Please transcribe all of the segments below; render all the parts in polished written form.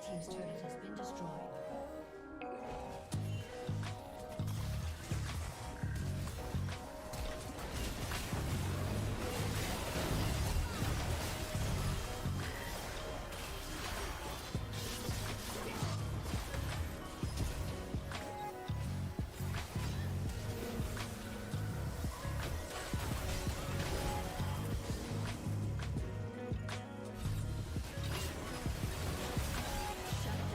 team's turret has been destroyed. Shut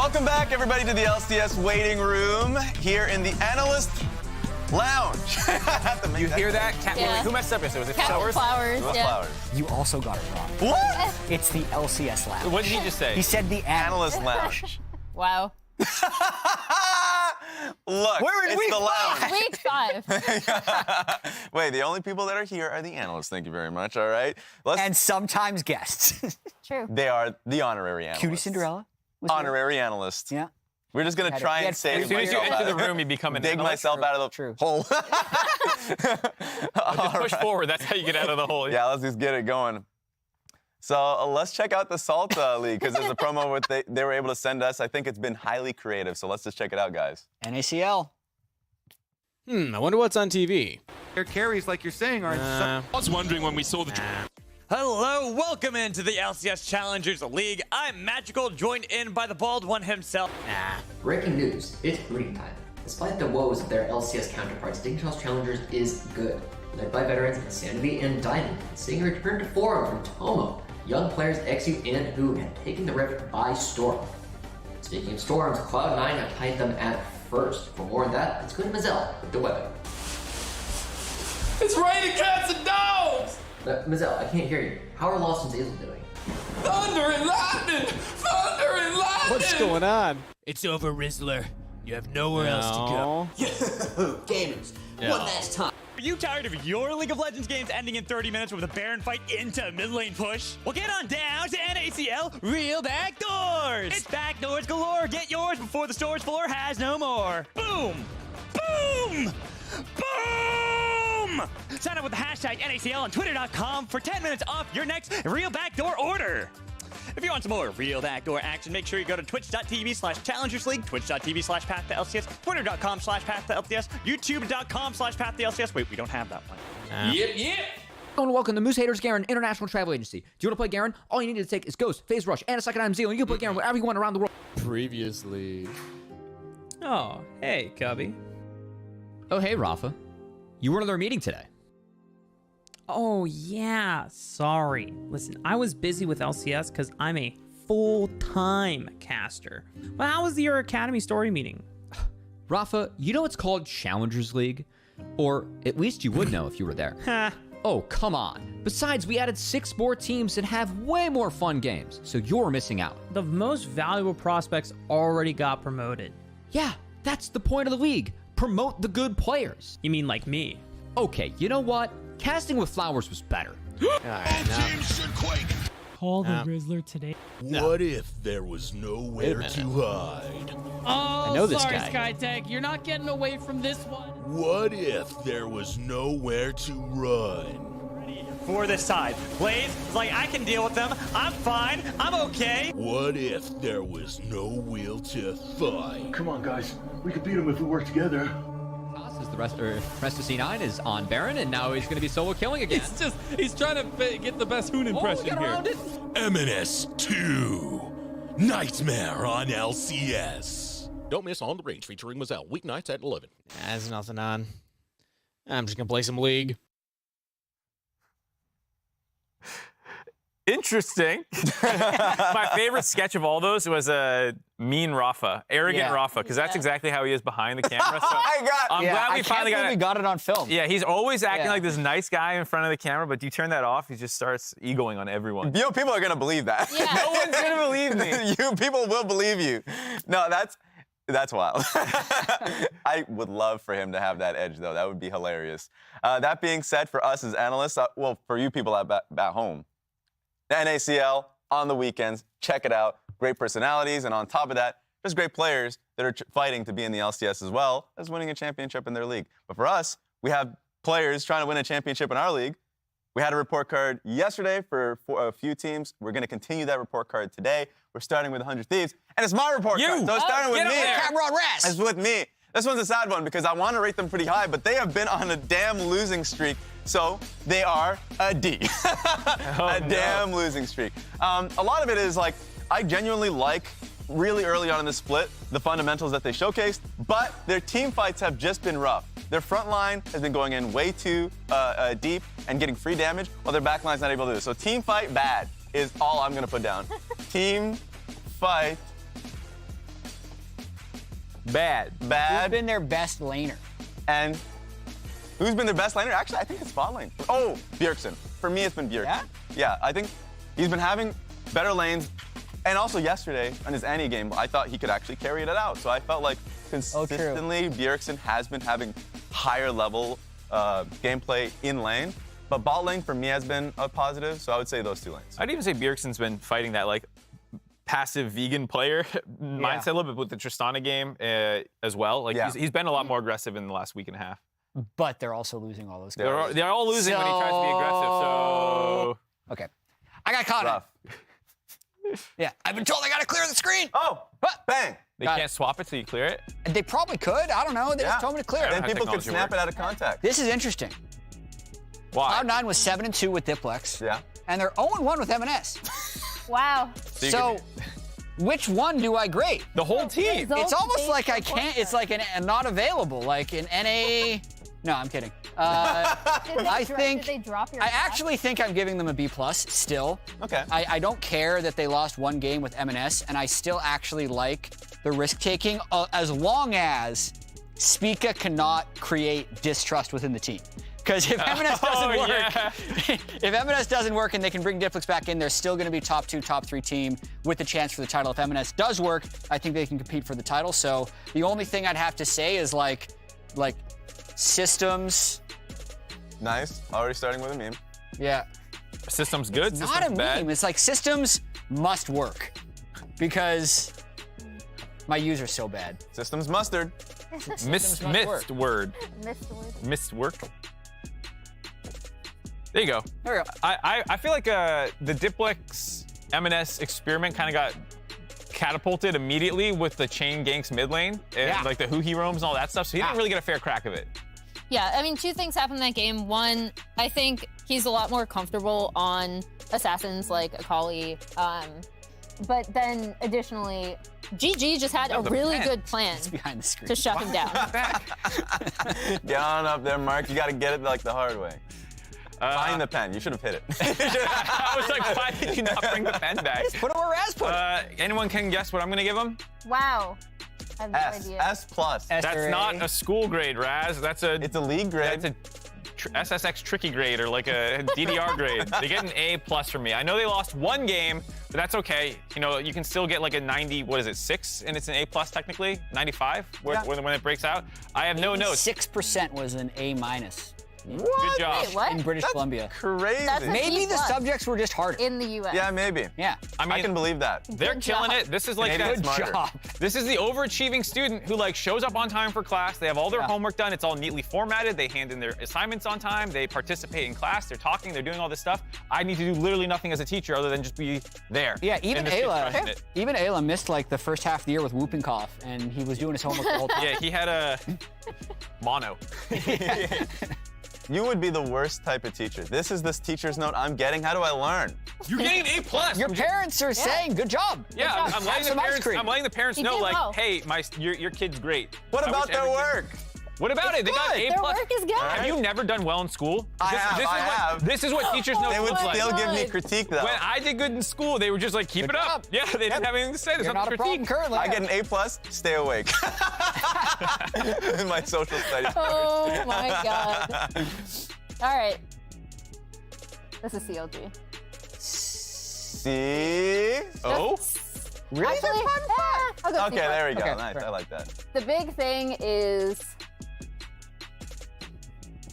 Welcome back, everybody, to the LCS waiting room here in the analyst lounge. You hear that? Cat Yeah. Who messed up yesterday? Was it Cat Flowers? Flowers, It was yeah. Flowers. You also got it wrong. What? It's the LCS lounge. What did he just say? He said the Analyst lounge. Wow. Look, We're in it's week the lounge. Week 5. Wait, the only people that are here are the analysts. Thank you very much. All right. And sometimes guests. True. They are the honorary analysts. Cutie Cinderella. was here. Honorary analyst. Yeah. We're just gonna Had it. try He and had save As soon as you myself enter out the of room, you become an dig analyst. myself out of the True. hole. Just push forward. That's how you get out of the hole. Yeah, let's just get it going. So let's check out the Salt League because there's a promo what they were able to send us. I think it's been highly creative. So let's just check it out, guys. NACL. I wonder what's on TV. Their carries, like you're saying, are. I was wondering when we saw the. Hello, welcome into the LCS Challengers League. I'm Magical, joined in by the bald one himself. Breaking news, it's breeding time. Despite the woes of their LCS counterparts, Dignitas Challengers is good. Led by veterans Insanity and Diamond, seeing a return to form from Tomo, young players Exu and Who had taken the Rift by storm. Speaking of storms, Cloud9 have tied them at first. For more on that, let's go to Mazel with the weather. It's raining cats and dogs! Mazel, I can't hear you. How are Lost and Zazel doing? Thunder and lightning! Thunder and lightning! What's going on? It's over, Rizzler. You have nowhere else to go. Gamers, one last time. Are you tired of your League of Legends games ending in 30 minutes with a Baron fight into a mid lane push? Well, get on down to NACL Real Backdoors! It's backdoors galore. Get yours before the storage floor has no more. Boom! Boom! Boom! Sign up with the hashtag NACL on Twitter.com for 10 minutes off your next Real Backdoor order. If you want some more Real Backdoor action, make sure you go to twitch.tv/challengersleague, twitch.tv/path2LCS, twitter.com/path2LCS, youtube.com/path2LCS. Wait, we don't have that one. Yep. Hello and welcome to Moose Haters Garen International Travel Agency. Do you want to play Garen? All you need to take is Ghost, Phase Rush, and a second item Zeal, and you can play Garen wherever you want around the world. Previously. Oh, hey, Cubby. Oh, hey, Rafa. You were in another meeting today. Oh, yeah. Sorry. Listen, I was busy with LCS because I'm a full-time caster. But how was your Academy story meeting? Rafa, you know it's called Challengers League? Or at least you would know if you were there. Oh, come on. Besides, we added 6 more teams and have way more fun games, so you're missing out. The most valuable prospects already got promoted. Yeah, that's the point of the league. Promote the good players. You mean like me? Okay, you know what? Casting with Flowers was better. Call the Rizzler today. What if there was nowhere minute. to hide? Oh, I know this sorry, guy. SkyTech. You're not getting away from this one. What if there was nowhere to run? For this side. Blaze is like, I can deal with them. I'm fine. I'm okay. What if there was no will to fight? Come on, guys. We could beat them if we work together. Is the rest of C9 is on Baron, and now he's going to be solo killing again. He's trying to get the best Hoon impression get here. around it. MNS2 Nightmare on LCS. Don't miss On the Range featuring Mazel weeknights at 11. There's nothing on. I'm just going to play some League. Interesting. My favorite sketch of all those was mean Rafa, arrogant Rafa, because that's exactly how he is behind the camera. So I'm glad we finally got it on film. Yeah, he's always acting like this nice guy in front of the camera, but you turn that off, he just starts egoing on everyone. You know, people are gonna believe that. Yeah. No one's gonna believe me. People will believe you. No, that's wild. I would love for him to have that edge, though. That would be hilarious. That being said, for us as analysts, well, for you people at home, the NACL on the weekends, check it out. Great personalities, and on top of that, just great players that are fighting to be in the LCS as well as winning a championship in their league. But for us, we have players trying to win a championship in our league. We had a report card yesterday for a few teams. We're going to continue that report card today. We're starting with 100 Thieves, and it's my report card. So it's starting with me. Camera on rest. It's with me. This one's a sad one because I want to rate them pretty high, but they have been on a damn losing streak. So they are a D. Damn losing streak. A lot of it is like, I genuinely like really early on in the split the fundamentals that they showcased, but their team fights have just been rough. Their front line has been going in way too deep and getting free damage, while their back line's not able to do it. So team fight bad is all I'm going to put down. Team fight Bad. Who's been their best laner? And who's been their best laner? Actually, I think it's bot lane. Oh, Bjergsen. For me, it's been Bjergsen. Yeah? Yeah, I think he's been having better lanes. And also yesterday, on his Annie game, I thought he could actually carry it out. So I felt like consistently Bjergsen has been having higher level gameplay in lane. But bot lane for me has been a positive, so I would say those two lanes. I'd even say Bjergsen's been fighting that like passive vegan player mindset a little bit with the Tristana game as well. Like he's been a lot more aggressive in the last week and a half. But they're also losing all those guys. They're all losing when he tries to be aggressive. So okay, I got caught up. Yeah, I've been told I gotta clear the screen. Oh, bang! They can't swap it till you clear it? They probably could. I don't know. They just told me to clear it. Then people could snap it out of contact. This is interesting. Why? Cloud9 was 7-2 with Diplex. Yeah. And they're 0-1 with M&S. Wow. So, which one do I grade? The whole team. It's almost like I can't. It's like a not available, like an NA. No, I'm kidding. I think. Did they drop your I actually think I'm giving them a B+ still. Okay. I don't care that they lost one game with M&S, and I still actually like the risk taking as long as Spica cannot create distrust within the team. Because if M&S doesn't work, if M&S doesn't work and they can bring Diplex back in, they're still going to be top 2, top 3 team with the chance for the title. If M&S does work, I think they can compete for the title. So the only thing I'd have to say is like systems. Nice. Already starting with a meme. Yeah. Systems good. It's systems not a bad. meme. It's like systems must work because my user's so bad. Systems mustard. Missed word. Missed work. There you go. There we go. I feel like the Diplex M&S experiment kind of got catapulted immediately with the chain ganks mid lane and like the who he roams and all that stuff. So he didn't really get a fair crack of it. Yeah, I mean, two things happened in that game. One, I think he's a lot more comfortable on assassins like Akali. But then additionally, GG just had a really good plan behind the screen to shut him down. Get on up there, Mark. You got to get it like the hard way. Find the pen. You should have hit it. I was like, why did you not bring the pen back? Just put it where Raz put it. Anyone can guess what I'm going to give him? Wow. I have no idea. S+. That's not a school grade, Raz. It's a league grade. That's a SSX tricky grade or like a DDR grade. They get an A+ from me. I know they lost one game, but that's okay. You know, you can still get like a 90, what is it, 6? And it's an A+ technically? 95 when it breaks out. I have no notes. 6% was an A-. What? Good job. Wait, what? In British Columbia. Crazy. That's Maybe the subjects were just harder. in the U.S. Yeah, maybe. Yeah. I mean, I can believe that. They're killing it. This is like Maybe that. it's smarter. This is the overachieving student who like shows up on time for class. They have all their homework done. It's all neatly formatted. They hand in their assignments on time. They participate in class. They're talking. They're doing all this stuff. I need to do literally nothing as a teacher other than just be there. Yeah, even Ayla. It. Even Ayla missed like the first half of the year with whooping cough, and he was doing his homework the whole time. Yeah, he had a mono. You would be the worst type of teacher. This is this teacher's note I'm getting. How do I learn? You're getting an A+. Your parents are saying, good job. Yeah, I'm letting the parents know, like, well. hey, your kid's great. What about their work? What about it? They got A+. Their work is good. Have you never done well in school? I have. This is what teachers know. They would like. still give me critique, though. When I did good in school, they were just like, keep it up. Yeah, they didn't have anything to say. There's You're not nothing a to problem critique. currently. I get an A+, stay awake. In my social studies. Oh my god. All right. This is CLG. See? Oh? Really? Actually, I'll go Okay, C+. there we go. Okay, Nice. fair. I like that. The big thing is,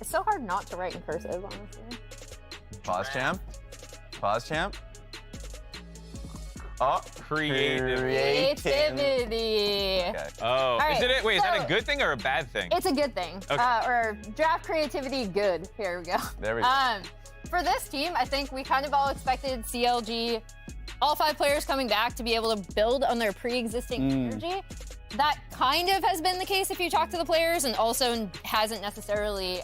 it's so hard not to write in cursive, honestly. Pause champ. Pause champ. Oh, Creativity. Okay. Oh, All right, is it? Wait, is that so- a good thing or a bad thing? It's a good thing. Okay. Or draft creativity good. Here we go. There we go. For this team, I think we kind of all expected CLG, all 5 players coming back to be able to build on their pre-existing energy. That kind of has been the case if you talk to the players, and also hasn't necessarily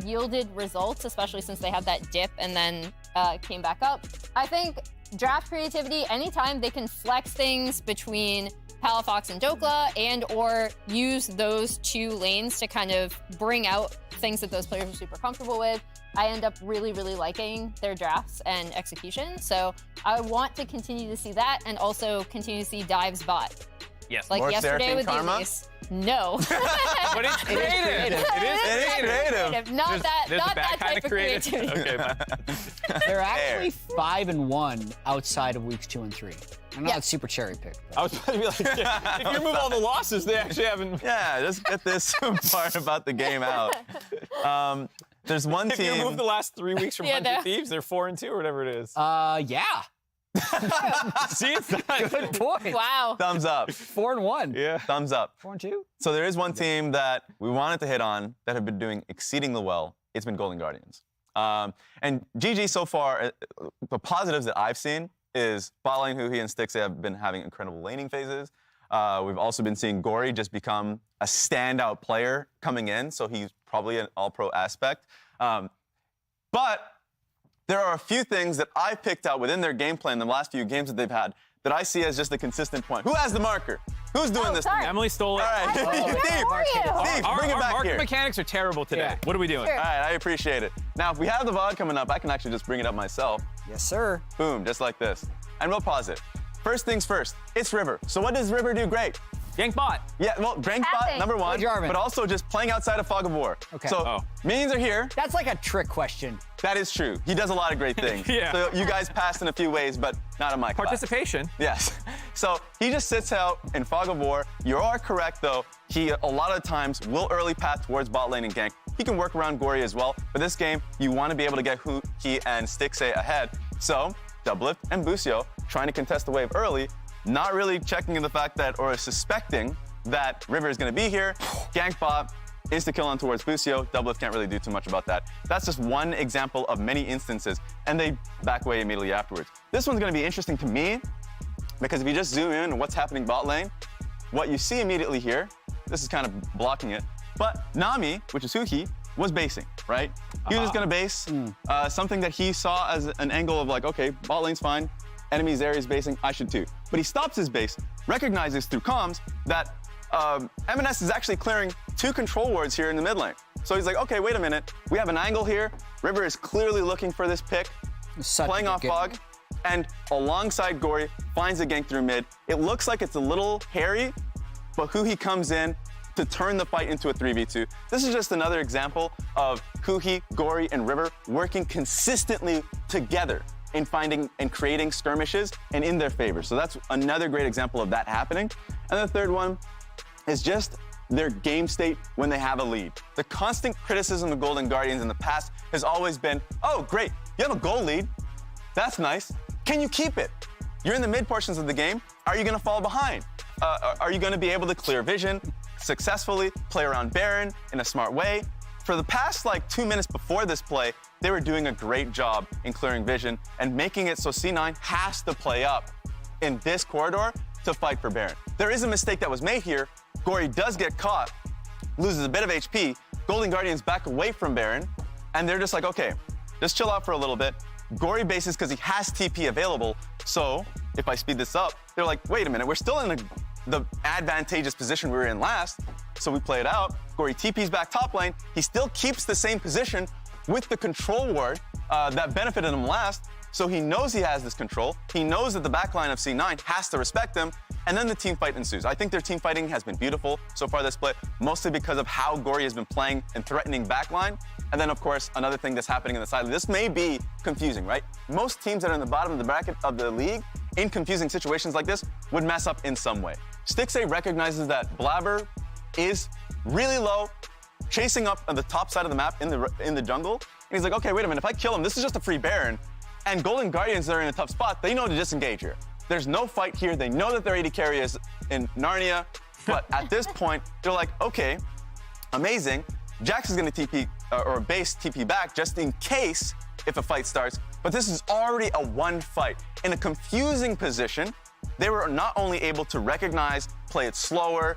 yielded results, especially since they had that dip and then came back up. I think draft creativity, anytime they can flex things between Palafox and Dokla and or use those 2 lanes to kind of bring out things that those players are super comfortable with, I end up really, really liking their drafts and execution. So I want to continue to see that and also continue to see dives bot. Yes. Like More yesterday Seraphine with Karma? Elise. No. But it's creative. It is creative. Not that, There's not a bad that kind type of creativity. creativity. Okay. They're actually 5-1 outside of weeks 2 and 3. I know Yeah. it's super cherry picked. I was about to be like, yeah, if you remove all the losses, they actually haven't. Yeah, just get this part about the game out. There's one If you team. remove the last 3 weeks from Yeah, 100 no. Thieves, they're 4-2 or whatever it is. Yeah. See, it's not Good point. Wow. Thumbs up. 4-1. Yeah. Thumbs up. 4-2. So there is one team that we wanted to hit on that have been doing exceedingly well. It's been Golden Guardians. And GG so far, the positives that I've seen is bot lane Huhi and Stixxay have been having incredible laning phases. We've also been seeing Gory just become a standout player coming in, so he's probably an all-pro aspect. But there are a few things that I picked out within their gameplay in the last few games that they've had that I see as just a consistent point. Who has the marker? Who's doing this? sorry. Emily stole it. All right, Where Steve, are you? Steve, bring it Our back market here. mechanics are terrible today. Yeah. What are we doing? Sure. All right, I appreciate it. Now, if we have the VOD coming up, I can actually just bring it up myself. Yes, sir. Boom, just like this. And we'll pause it. First things first, it's River. So what does River do great? Gank bot. Yeah, well, Drank bot, Passing. number one, Jarvan. but also just playing outside of Fog of War. Okay. So Oh. minions are here. That's like a trick question. That is true. He does a lot of great things. Yeah. So you guys passed in a few ways, but not in my class. Participation. Yes. So he just sits out in Fog of War. You are correct, though. He, a lot of times, will early path towards bot lane and gank. He can work around Gory as well. But this game, you want to be able to get Huhi and Stixxay ahead. So Doublelift and Busio trying to contest the wave early, not really checking in the fact that, or suspecting that River is going to be here. Gank bot, insta-kill on towards Busio. Doublelift can't really do too much about that. That's just one example of many instances, and they back away immediately afterwards. This one's going to be interesting to me, because if you just zoom in on what's happening bot lane, what you see immediately here, this is kind of blocking it, but Nami, which is Huhi, was basing, right? He was just going to base, something that he saw as an angle of like, okay, bot lane's fine, enemy's area is basing, I should too. But he stops his base, recognizes through comms that M&S is actually clearing 2 control wards here in the mid lane. So he's like, okay, wait a minute. We have an angle here. River is clearly looking for this pick, playing off Fog, and alongside Gory, finds a gank through mid. It looks like it's a little hairy, but Huhi comes in to turn the fight into a 3v2. This is just another example of Huhi, Gory, and River working consistently together in finding and creating skirmishes and in their favor. So that's another great example of that happening. And the third one is just their game state when they have a lead. The constant criticism of Golden Guardians in the past has always been, oh, great, you have a goal lead. That's nice. Can you keep it? You're in the mid portions of the game. Are you gonna fall behind? Are you gonna be able to clear vision successfully, play around Baron in a smart way? For the past like 2 minutes before this play, they were doing a great job in clearing vision and making it so C9 has to play up in this corridor to fight for Baron. There is a mistake that was made here. Gory does get caught, loses a bit of HP. Golden Guardians back away from Baron, and they're just like, okay, just chill out for a little bit. Gory bases because he has TP available, so if I speed this up, they're like, wait a minute, we're still in the advantageous position we were in last, so we play it out. Gory TP's back top lane. He still keeps the same position with the control ward that benefited him last, so he knows he has this control. He knows that the backline of C9 has to respect him, and then the team fight ensues. I think their team fighting has been beautiful so far this play, mostly because of how Gory has been playing and threatening backline. And then, of course, another thing that's happening in the side. This may be confusing, right? Most teams that are in the bottom of the bracket of the league, in confusing situations like this, would mess up in some way. Stixxay recognizes that Blabber is really low, chasing up on the top side of the map in the jungle. And he's like, okay, wait a minute, if I kill him, this is just a free Baron. And Golden Guardians are in a tough spot. They know to disengage here. There's no fight here. They know that their AD carry is in Narnia. But at this point, they're like, okay, amazing. Jax is going to TP or base TP back just in case if a fight starts. But this is already a one fight. In a confusing position, they were not only able to recognize, play it slower,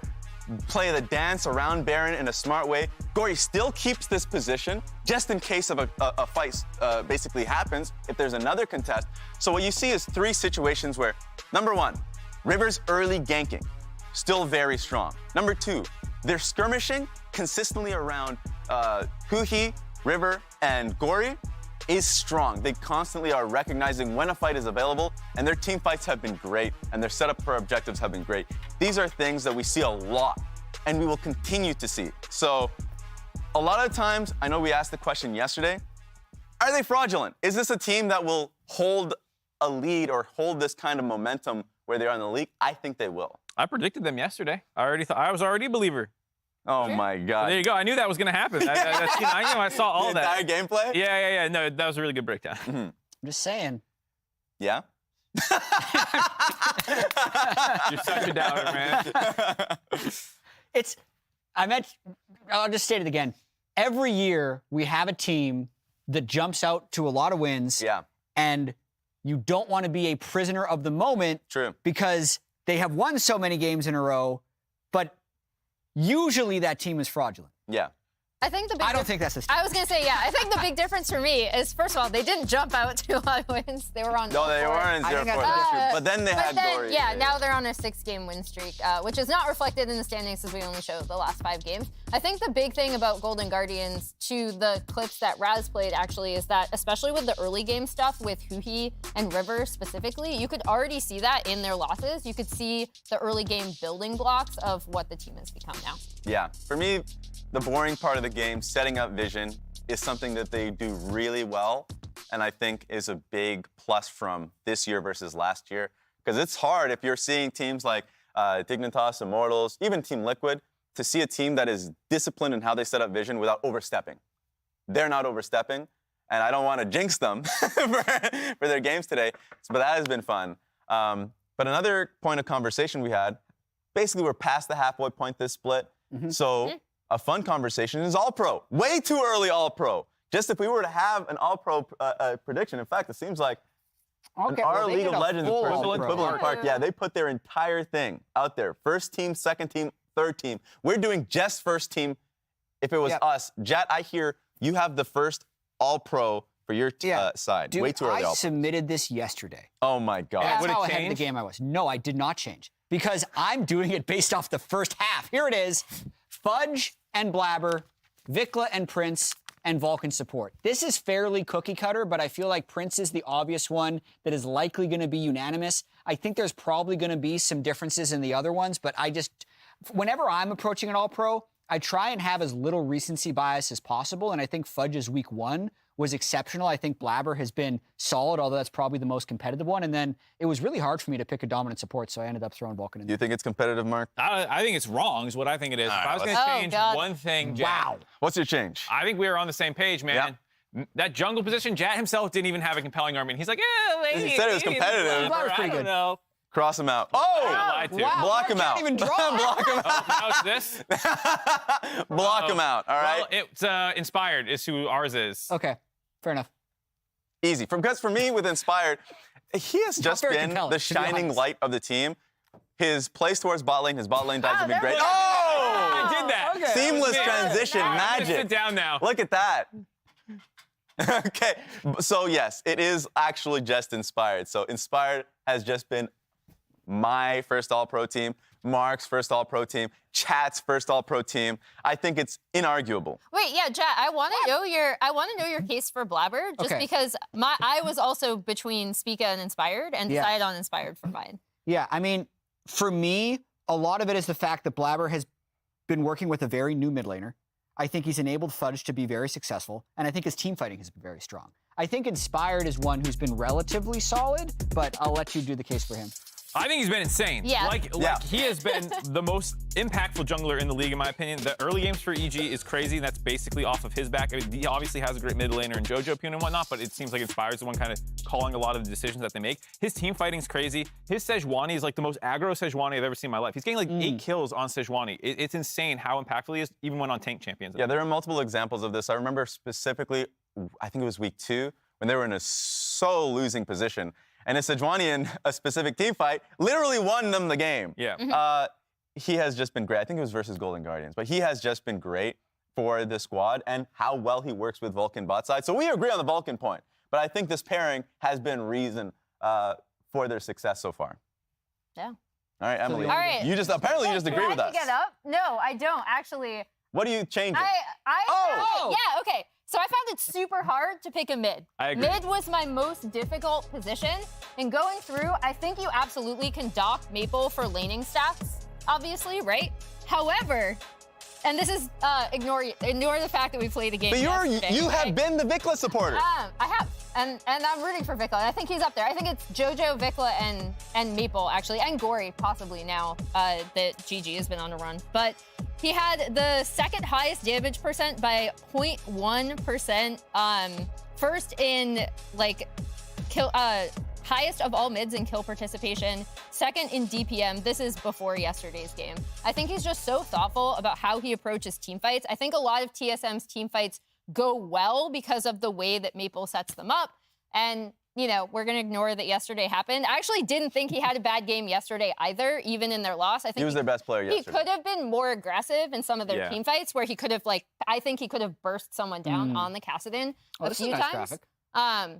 play the dance around Baron in a smart way. Gory still keeps this position just in case of a fight basically happens if there's another contest. So what you see is 3 situations where, number 1, River's early ganking, still very strong. Number 2, they're skirmishing consistently around Huhi, River, and Gory is strong. They constantly are recognizing when a fight is available and their team fights have been great, and their setup for objectives have been great. These are things that we see a lot, and we will continue to see. So a lot of times, I know we asked the question yesterday, are they fraudulent? Is this a team that will hold a lead or hold this kind of momentum where they are in the league? I think they will. I predicted them yesterday. I was already a believer. Oh my God. So there you go. I knew that was going to happen. I saw all the that. entire gameplay? Yeah. No, that was a really good breakdown. I'm just saying. Yeah? You're such a doubter, man. I'll just state it again. Every year we have a team that jumps out to a lot of wins. Yeah. And you don't want to be a prisoner of the moment. True. Because they have won so many games in a row, but usually that team is fraudulent. Yeah. I think the big I don't think that's the I was going to say, yeah, I think the big difference for me is, first of all, they didn't jump out to a lot of wins. They were on No, they weren't 0-4. That's true. But then they had glory. Yeah, now they're on a 6-game win streak, which is not reflected in the standings because we only show the last 5 games. I think the big thing about Golden Guardians to the clips that Raz played actually is that, especially with the early game stuff with Huhi and River specifically, you could already see that in their losses. You could see the early game building blocks of what the team has become now. Yeah. For me, the boring part of the game, setting up vision, is something that they do really well, and I think is a big plus from this year versus last year. Because it's hard if you're seeing teams like Dignitas, Immortals, even Team Liquid, to see a team that is disciplined in how they set up vision without overstepping. They're not overstepping, and I don't want to jinx them for their games today, but that has been fun. But another point of conversation we had, basically we're past the halfway point this split, so a fun conversation is All-Pro. Way too early All-Pro. Just if we were to have an All-Pro prediction, in fact, it seems like our League of Legends personal equivalent park, yeah, they put their entire thing out there. First team, second team, third team. We're doing just first team if it was us. Jat, I hear you have the first All-Pro for your side. Dude, way too early I All-Pro. submitted this yesterday. Oh, my God. That's how ahead of the game I was. No, I did not change. Because I'm doing it based off the first half. Here it is. Fudge and Blabber, Vikla and Prince, and Vulcan support. This is fairly cookie cutter, but I feel like Prince is the obvious one that is likely going to be unanimous. I think there's probably going to be some differences in the other ones, but whenever I'm approaching an All-Pro, I try and have as little recency bias as possible, and I think Fudge's week 1 was exceptional. I think Blabber has been solid, although that's probably the most competitive one. And then it was really hard for me to pick a dominant support, so I ended up throwing Vulcan in Do you think it's competitive, Mark? I think it's wrong is what I think it is. If I was going to change one thing, Jat. Wow. What's your change? I think we were on the same page, man. Yeah. That jungle position, Jat himself didn't even have a compelling army. And he's like, he said it was competitive. Blabber's pretty good. Know. Cross him out. Oh! Wow, Block him out. Can't even draw. Block him out. Now it's this. Block him out, all right? Well, it's Inspired is who ours is. Okay, fair enough. Easy. Because for me, with Inspired, he has just been the shining light of the team. His plays towards bot lane, his bot lane dives have been great. I did that. Okay. Seamless transition, magic. Sit down now. Look at that. Okay, so yes, it is actually just Inspired. So Inspired has just been my first All-Pro team, Mark's first All-Pro team, Chat's first All-Pro team. I think it's inarguable. Wait, yeah, Jat, I want to know your case for Blabber, just because I was also between Spica and Inspired, and decided on Inspired for mine. Yeah, I mean, for me, a lot of it is the fact that Blabber has been working with a very new mid laner. I think he's enabled Fudge to be very successful, and I think his team fighting has been very strong. I think Inspired is one who's been relatively solid, but I'll let you do the case for him. I think he's been insane. Yeah. Like he has been the most impactful jungler in the league, in my opinion. The early games for EG is crazy. That's basically off of his back. I mean, he obviously has a great mid laner and JoJo Pune and whatnot, but it seems like Inspired's the one kind of calling a lot of the decisions that they make. His team fighting's crazy. His Sejuani is like the most aggro Sejuani I've ever seen in my life. He's getting like 8 kills on Sejuani. It's insane how impactful he is, even when on tank champions. Yeah, there are multiple examples of this. I remember specifically, I think it was week 2, when they were in a losing position. And Sejuani in a specific team fight literally won them the game. Yeah. He has just been great. I think it was versus Golden Guardians, but he has just been great for the squad and how well he works with Vulcan bot side. So we agree on the Vulcan point, but I think this pairing has been reason for their success so far. Yeah. All right, Emily. All right. You just apparently you just agree with us. Get up? No, I don't actually. What do you change? Yeah, okay. So I found it super hard to pick a mid. I agree. Mid was my most difficult position. And going through, I think you absolutely can dock Maple for laning stats, obviously, right? However, and this is ignore the fact that we played a game. But yesterday, you okay? have been the Vikla supporter. I have, and I'm rooting for Vikla. I think he's up there. I think it's JoJo, Vikla, and Maple actually, and Gory possibly now that GG has been on a run. But he had the second highest damage percent by 0.1%. First in like kill, highest of all mids in kill participation. Second in DPM. This is before yesterday's game. I think he's just so thoughtful about how he approaches team fights. I think a lot of TSM's team fights go well because of the way that Maple sets them up. And, you know, we're going to ignore that yesterday happened. I actually didn't think he had a bad game yesterday either, even in their loss. I think he was their best player yesterday. He could have been more aggressive in some of their team fights where he could have, like, I think he could have burst someone down on the Kassadin a few times. Graphic.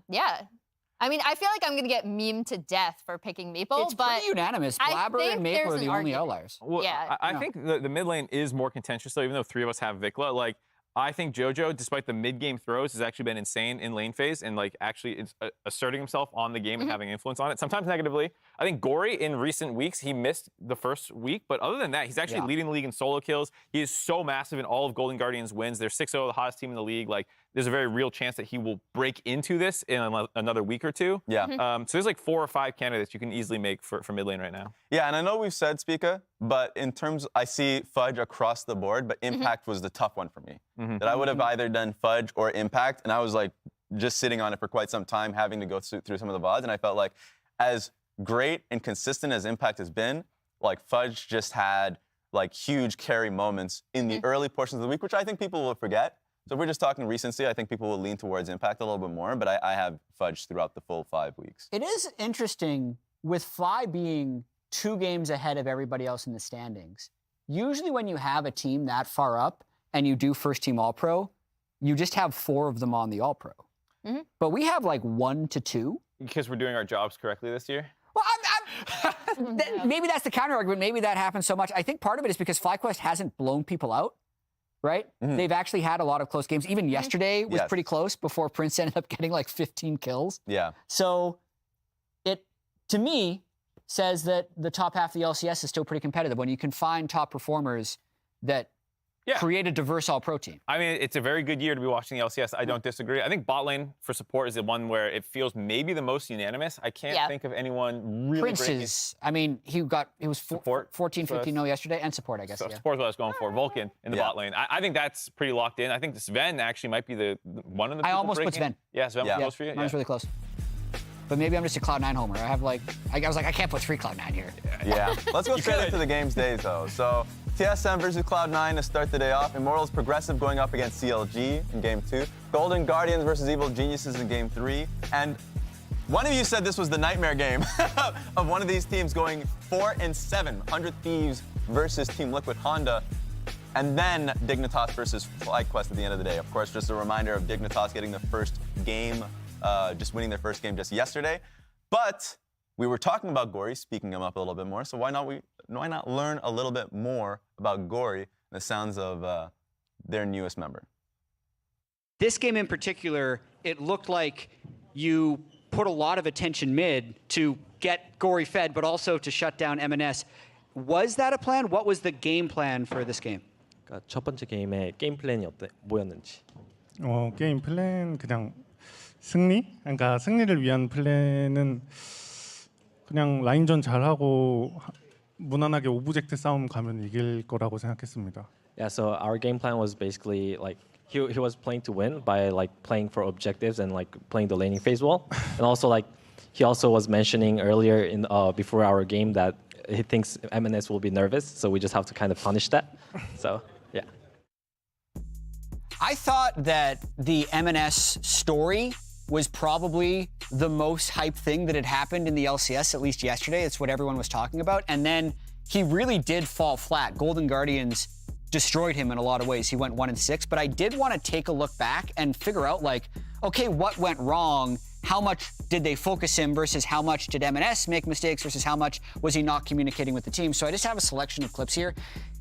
Yeah. I mean, I feel like I'm going to get memed to death for picking Maple, It's but pretty unanimous. Blabber and Maple are the only outliers. Well, Yeah. I think the mid lane is more contentious, though, even though three of us have Vikla. Like, I think JoJo, despite the mid-game throws, has actually been insane in lane phase and like actually asserting himself on the game and having influence on it, sometimes negatively. I think Gory in recent weeks, he missed the first week, but other than that, he's actually leading the league in solo kills. He is so massive in all of Golden Guardians' wins. They're 6-0, the hottest team in the league. Like, there's a very real chance that he will break into this in another week or two. Yeah. So there's like 4 or 5 candidates you can easily make for mid lane right now. Yeah, and I know we've said Spica, but in terms, I see Fudge across the board, but Impact was the tough one for me. That I would have either done Fudge or Impact, and I was like just sitting on it for quite some time, having to go through some of the VODs, and I felt like as great and consistent as Impact has been, like Fudge just had like huge carry moments in the early portions of the week, which I think people will forget. So if we're just talking recency, I think people will lean towards Impact a little bit more, but I have Fudge throughout the full 5 weeks. It is interesting with Fly being 2 games ahead of everybody else in the standings. Usually when you have a team that far up and you do first team All-Pro, you just have 4 of them on the All-Pro. But we have like 1 to 2. Because we're doing our jobs correctly this year? Well, maybe that's the counter argument. Maybe that happens so much. I think part of it is because FlyQuest hasn't blown people out, right? They've actually had a lot of close games. Even yesterday was pretty close before Prince ended up getting like 15 kills. Yeah. So it, to me, says that the top half of the LCS is still pretty competitive when you can find top performers that create a diverse all-pro team. I mean, it's a very good year to be watching the LCS. I don't disagree. I think bot lane for support is the one where it feels maybe the most unanimous. I can't think of anyone really Prince's, I mean, he was 14-15-0 yesterday, and support, I guess. So support is what I was going for. Vulcan in the bot lane. I think that's pretty locked in. I think Sven actually might be the one of the people I almost put Sven. Yeah, Sven was close for you? Mine's really close. But maybe I'm just a Cloud9 homer. I was like, I can't put 3 Cloud9 here. Yeah. Let's go straight into the game's days, though. So TSM versus Cloud9 to start the day off. Immortals Progressive going up against CLG in Game 2. Golden Guardians versus Evil Geniuses in Game 3. And one of you said this was the nightmare game of one of these teams going 4-7. 100 Thieves versus Team Liquid Honda. And then Dignitas versus FlyQuest at the end of the day. Of course, just a reminder of Dignitas getting the first game, just winning their first game just yesterday. But we were talking about Gory, speaking him up a little bit more. So why not learn a little bit more about Gory and the sounds of their newest member? This game in particular, it looked like you put a lot of attention mid to get Gory fed, but also to shut down M&S. Was that a plan? What was the game plan for this game? 첫 번째 게임의 게임 플랜이 뭐였는지. 게임 플랜 그냥 승리? 그러니까 승리를 위한 플랜은 그냥 라인전 잘하고 무난하게 오브젝트 싸움 가면 이길 거라고 생각했습니다. Yeah, so our game plan was basically like he was playing to win by like playing for objectives and like playing the laning phase well. And also like he also was mentioning earlier in before our game that he thinks M&S will be nervous, so we just have to kind of punish that. So, yeah. I thought that the M&S story was probably the most hyped thing that had happened in the LCS, at least yesterday. It's what everyone was talking about. And then he really did fall flat. Golden Guardians destroyed him in a lot of ways. He went 1-6, but I did want to take a look back and figure out, like, okay, what went wrong? How much did they focus him versus how much did M&S make mistakes versus how much was he not communicating with the team? So I just have a selection of clips here.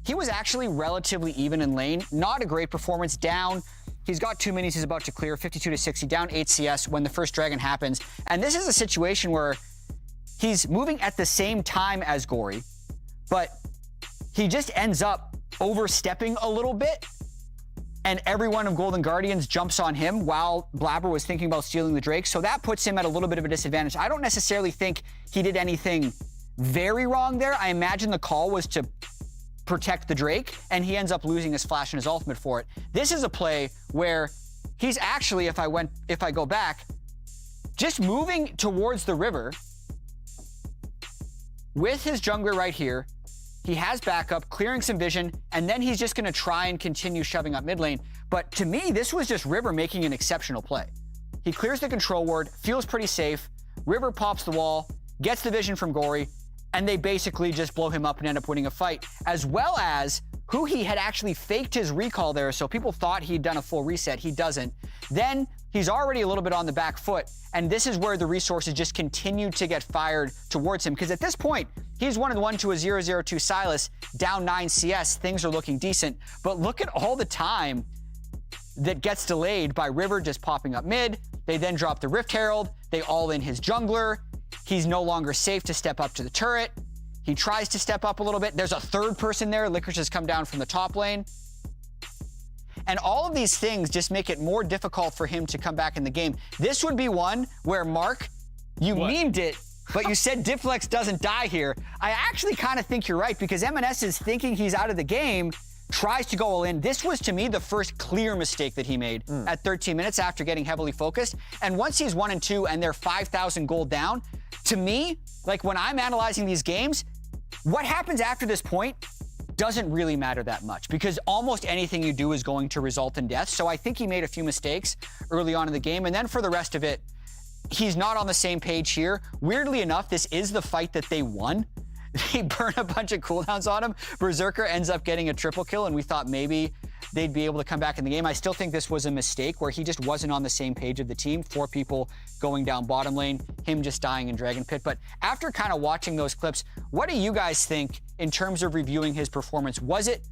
He was actually relatively even in lane. Not a great performance, down He's got 2 minis he's about to clear, 52-60, down 8 CS when the first dragon happens. And this is a situation where he's moving at the same time as Gory, but he just ends up overstepping a little bit, and every one of Golden Guardians jumps on him while Blabber was thinking about stealing the Drake. So that puts him at a little bit of a disadvantage. I don't necessarily think he did anything very wrong there. I imagine the call was to protect the Drake, and he ends up losing his flash and his ultimate for it. This is a play where he's actually, if I go back, just moving towards the river with his jungler right here. He has backup, clearing some vision, and then he's just going to try and continue shoving up mid lane. But to me, this was just River making an exceptional play. He clears the control ward, feels pretty safe. River pops the wall, gets the vision from Gory, and they basically just blow him up and end up winning a fight, as well as Huhi had actually faked his recall there, so people thought he'd done a full reset. He doesn't. Then he's already a little bit on the back foot, and this is where the resources just continue to get fired towards him, because at this point, he's 1-1 to a 0-0-2 Silas, down 9 CS. Things are looking decent, but look at all the time that gets delayed by River just popping up mid. They then drop the Rift Herald. They all in his jungler. He's no longer safe to step up to the turret. He tries to step up a little bit. There's a third person there. Licorice has come down from the top lane. And all of these things just make it more difficult for him to come back in the game. This would be one where, Mark, you memed it, but you said Difflex doesn't die here. I actually kind of think you're right, because M&S is thinking he's out of the game, tries to go all in. This was, to me, the first clear mistake that he made at 13 minutes after getting heavily focused. And once he's 1-2 and they're 5,000 gold down, to me, like when I'm analyzing these games, what happens after this point doesn't really matter that much, because almost anything you do is going to result in death. So I think he made a few mistakes early on in the game. And then for the rest of it, he's not on the same page here. Weirdly enough, this is the fight that they won. They burn a bunch of cooldowns on him. Berserker ends up getting a triple kill, and we thought maybe they'd be able to come back in the game. I still think this was a mistake where he just wasn't on the same page of the team. 4 people going down bottom lane, him just dying in Dragon Pit. But after kind of watching those clips, what do you guys think in terms of reviewing his performance? Was it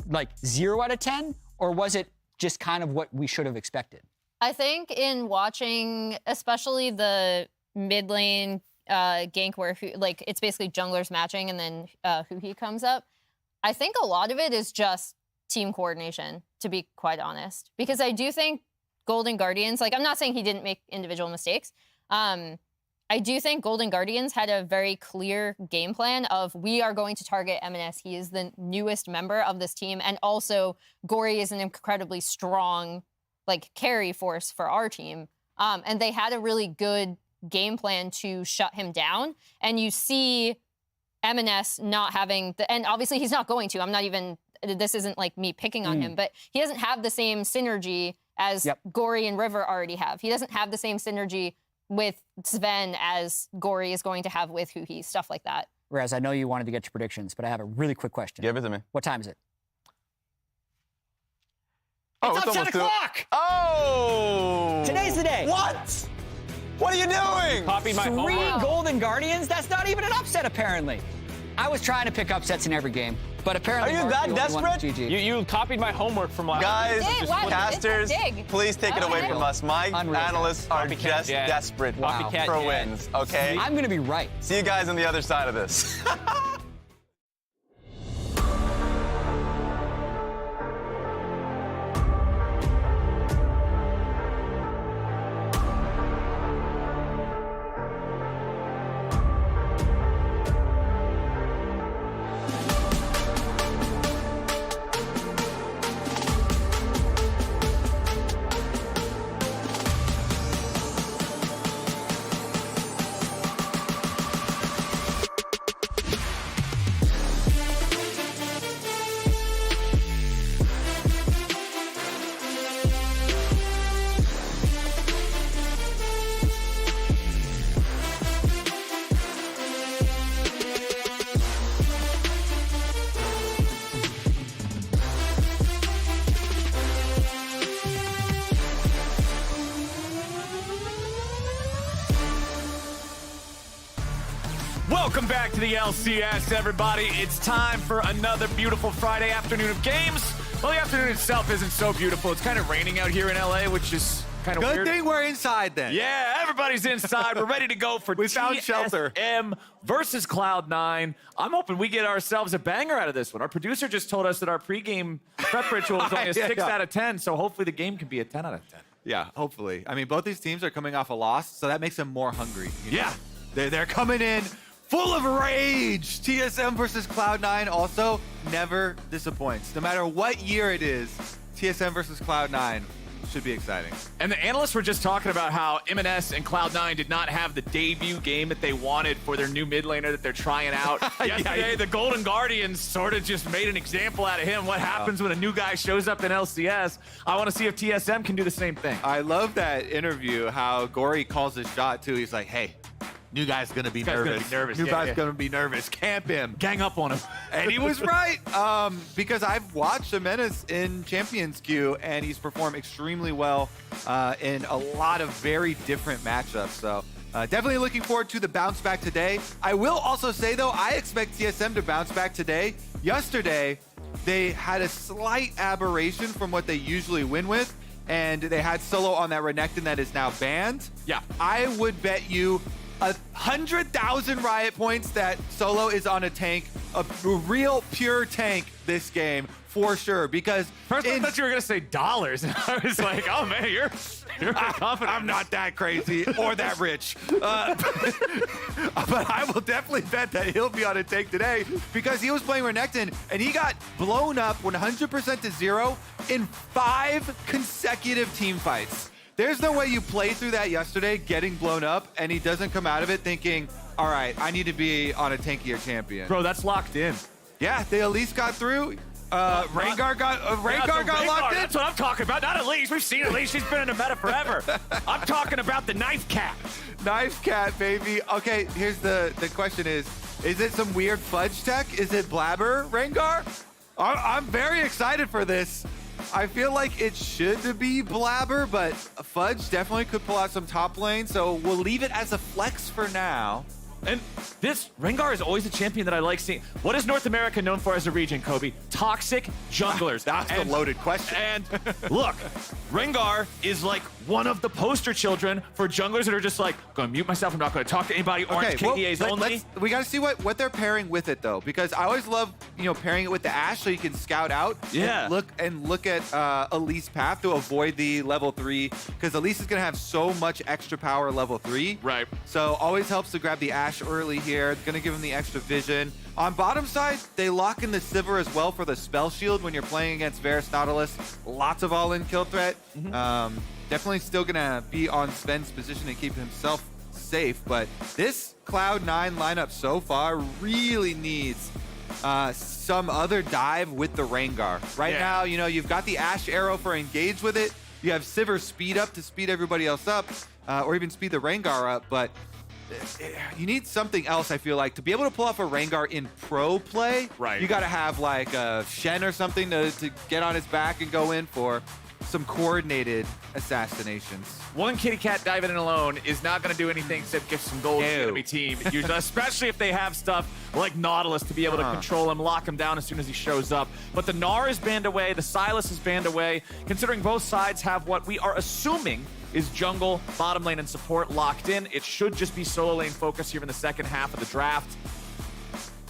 like 0 out of 10, or was it just kind of what we should have expected? I think in watching, especially the mid lane gank where like it's basically junglers matching and then Huhi comes up, I think a lot of it is just team coordination, to be quite honest. Because I do think Golden Guardians, like I'm not saying he didn't make individual mistakes. I do think Golden Guardians had a very clear game plan of, we are going to target M&S. He is the newest member of this team. And also Gory is an incredibly strong like carry force for our team. And they had a really good game plan to shut him down. And you see M&S not having and obviously he's not going to, I'm not even, this isn't like me picking on him, but he doesn't have the same synergy as Gory and River already have. He doesn't have the same synergy with Sven as Gory is going to have with Huhi, stuff like that. Whereas I know you wanted to get your predictions, but I have a really quick question. Give it to me. What time is it? Oh, it's 10 o'clock! Oh! Today's the day. What? What are you doing? Copied my homework. 3 Golden Guardians? That's not even an upset, apparently. I was trying to pick upsets in every game, but apparently... Are you that desperate? You copied my homework from last Guys, Wow, casters, please take it away from us. My analysts are just desperate for wins, okay? I'm going to be right. See you guys on the other side of this. Welcome back to the LCS, everybody. It's time for another beautiful Friday afternoon of games. Well, the afternoon itself isn't so beautiful. It's kind of raining out here in LA, which is kind of weird. Good thing we're inside then. Yeah, everybody's inside. We're ready to go for We found shelter. TSM versus Cloud9. I'm hoping we get ourselves a banger out of this one. Our producer just told us that our pregame prep ritual is only a 6 out of 10, so hopefully the game can be a 10 out of 10. Yeah, hopefully. I mean, both these teams are coming off a loss, so that makes them more hungry. You know? Yeah. They're coming in full of rage. TSM versus Cloud9 also never disappoints. No matter what year it is, TSM versus Cloud9 should be exciting. And the analysts were just talking about how M&S and Cloud9 did not have the debut game that they wanted for their new mid laner that they're trying out. Yesterday, the Golden Guardians sort of just made an example out of him. What happens when a new guy shows up in LCS? I want to see if TSM can do the same thing. I love that interview, how Gory calls his shot, too. He's like, hey, new guy's gonna be nervous. New guy's gonna be nervous. Camp him. Gang up on him. And he was right, because I've watched Jimenez in Champions Queue, and he's performed extremely well in a lot of very different matchups. So definitely looking forward to the bounce back today. I will also say, though, I expect TSM to bounce back today. Yesterday, they had a slight aberration from what they usually win with, and they had Solo on that Renekton that is now banned. Yeah. I would bet you 100,000 Riot points that Solo is on a tank, a real pure tank this game for sure. Because first I thought you were gonna say dollars, and I was like, oh man, you're confident. I'm not that crazy or that rich, but I will definitely bet that he'll be on a tank today because he was playing Renekton and he got blown up 100% to 0 in 5 consecutive team fights. There's no way you play through that yesterday getting blown up and he doesn't come out of it thinking, all right, I need to be on a tankier champion. Bro, that's locked in. Yeah, they at least got through. Rengar got locked in. That's what I'm talking about. Not Elise. We've seen Elise. She's been in the meta forever. I'm talking about the knife cat. Knife cat, baby. Okay, here's the question is it some weird fudge tech? Is it Blabber Rengar? I'm very excited for this. I feel like it should be Blabber, but Fudge definitely could pull out some top lane, so we'll leave it as a flex for now. And this Rengar is always a champion that I like seeing. What is North America known for as a region, Kobe? Toxic junglers. That's a loaded question. And look, Rengar is like one of the poster children for junglers that are just like, I'm gonna mute myself, I'm not gonna talk to anybody, orange KDAs only. We gotta see what they're pairing with it though, because I always love, pairing it with the Ashe so you can scout out and look at Elise path to avoid the level 3, because Elise is gonna have so much extra power level 3. Right. So always helps to grab the Ashe early here. It's gonna give him the extra vision. On bottom side, they lock in the Sivir as well for the spell shield when you're playing against Varus Nautilus. Lots of all-in kill threat. Definitely still gonna be on Sven's position and keep himself safe, but this Cloud9 lineup so far really needs some other dive with the Rengar. Right now, you've got the Ashe arrow for engage with it. You have Sivir speed up to speed everybody else up, or even speed the Rengar up, but you need something else, I feel like, to be able to pull off a Rengar in pro play. Right. You got to have like a Shen or something to get on his back and go in for some coordinated assassinations. One kitty cat diving in alone is not going to do anything except give some gold to the enemy team, especially if they have stuff like Nautilus to be able to control him, lock him down as soon as he shows up. But the Gnar is banned away, the Sylas is banned away, considering both sides have what we are assuming is jungle, bottom lane, and support locked in. It should just be solo lane focus here in the second half of the draft.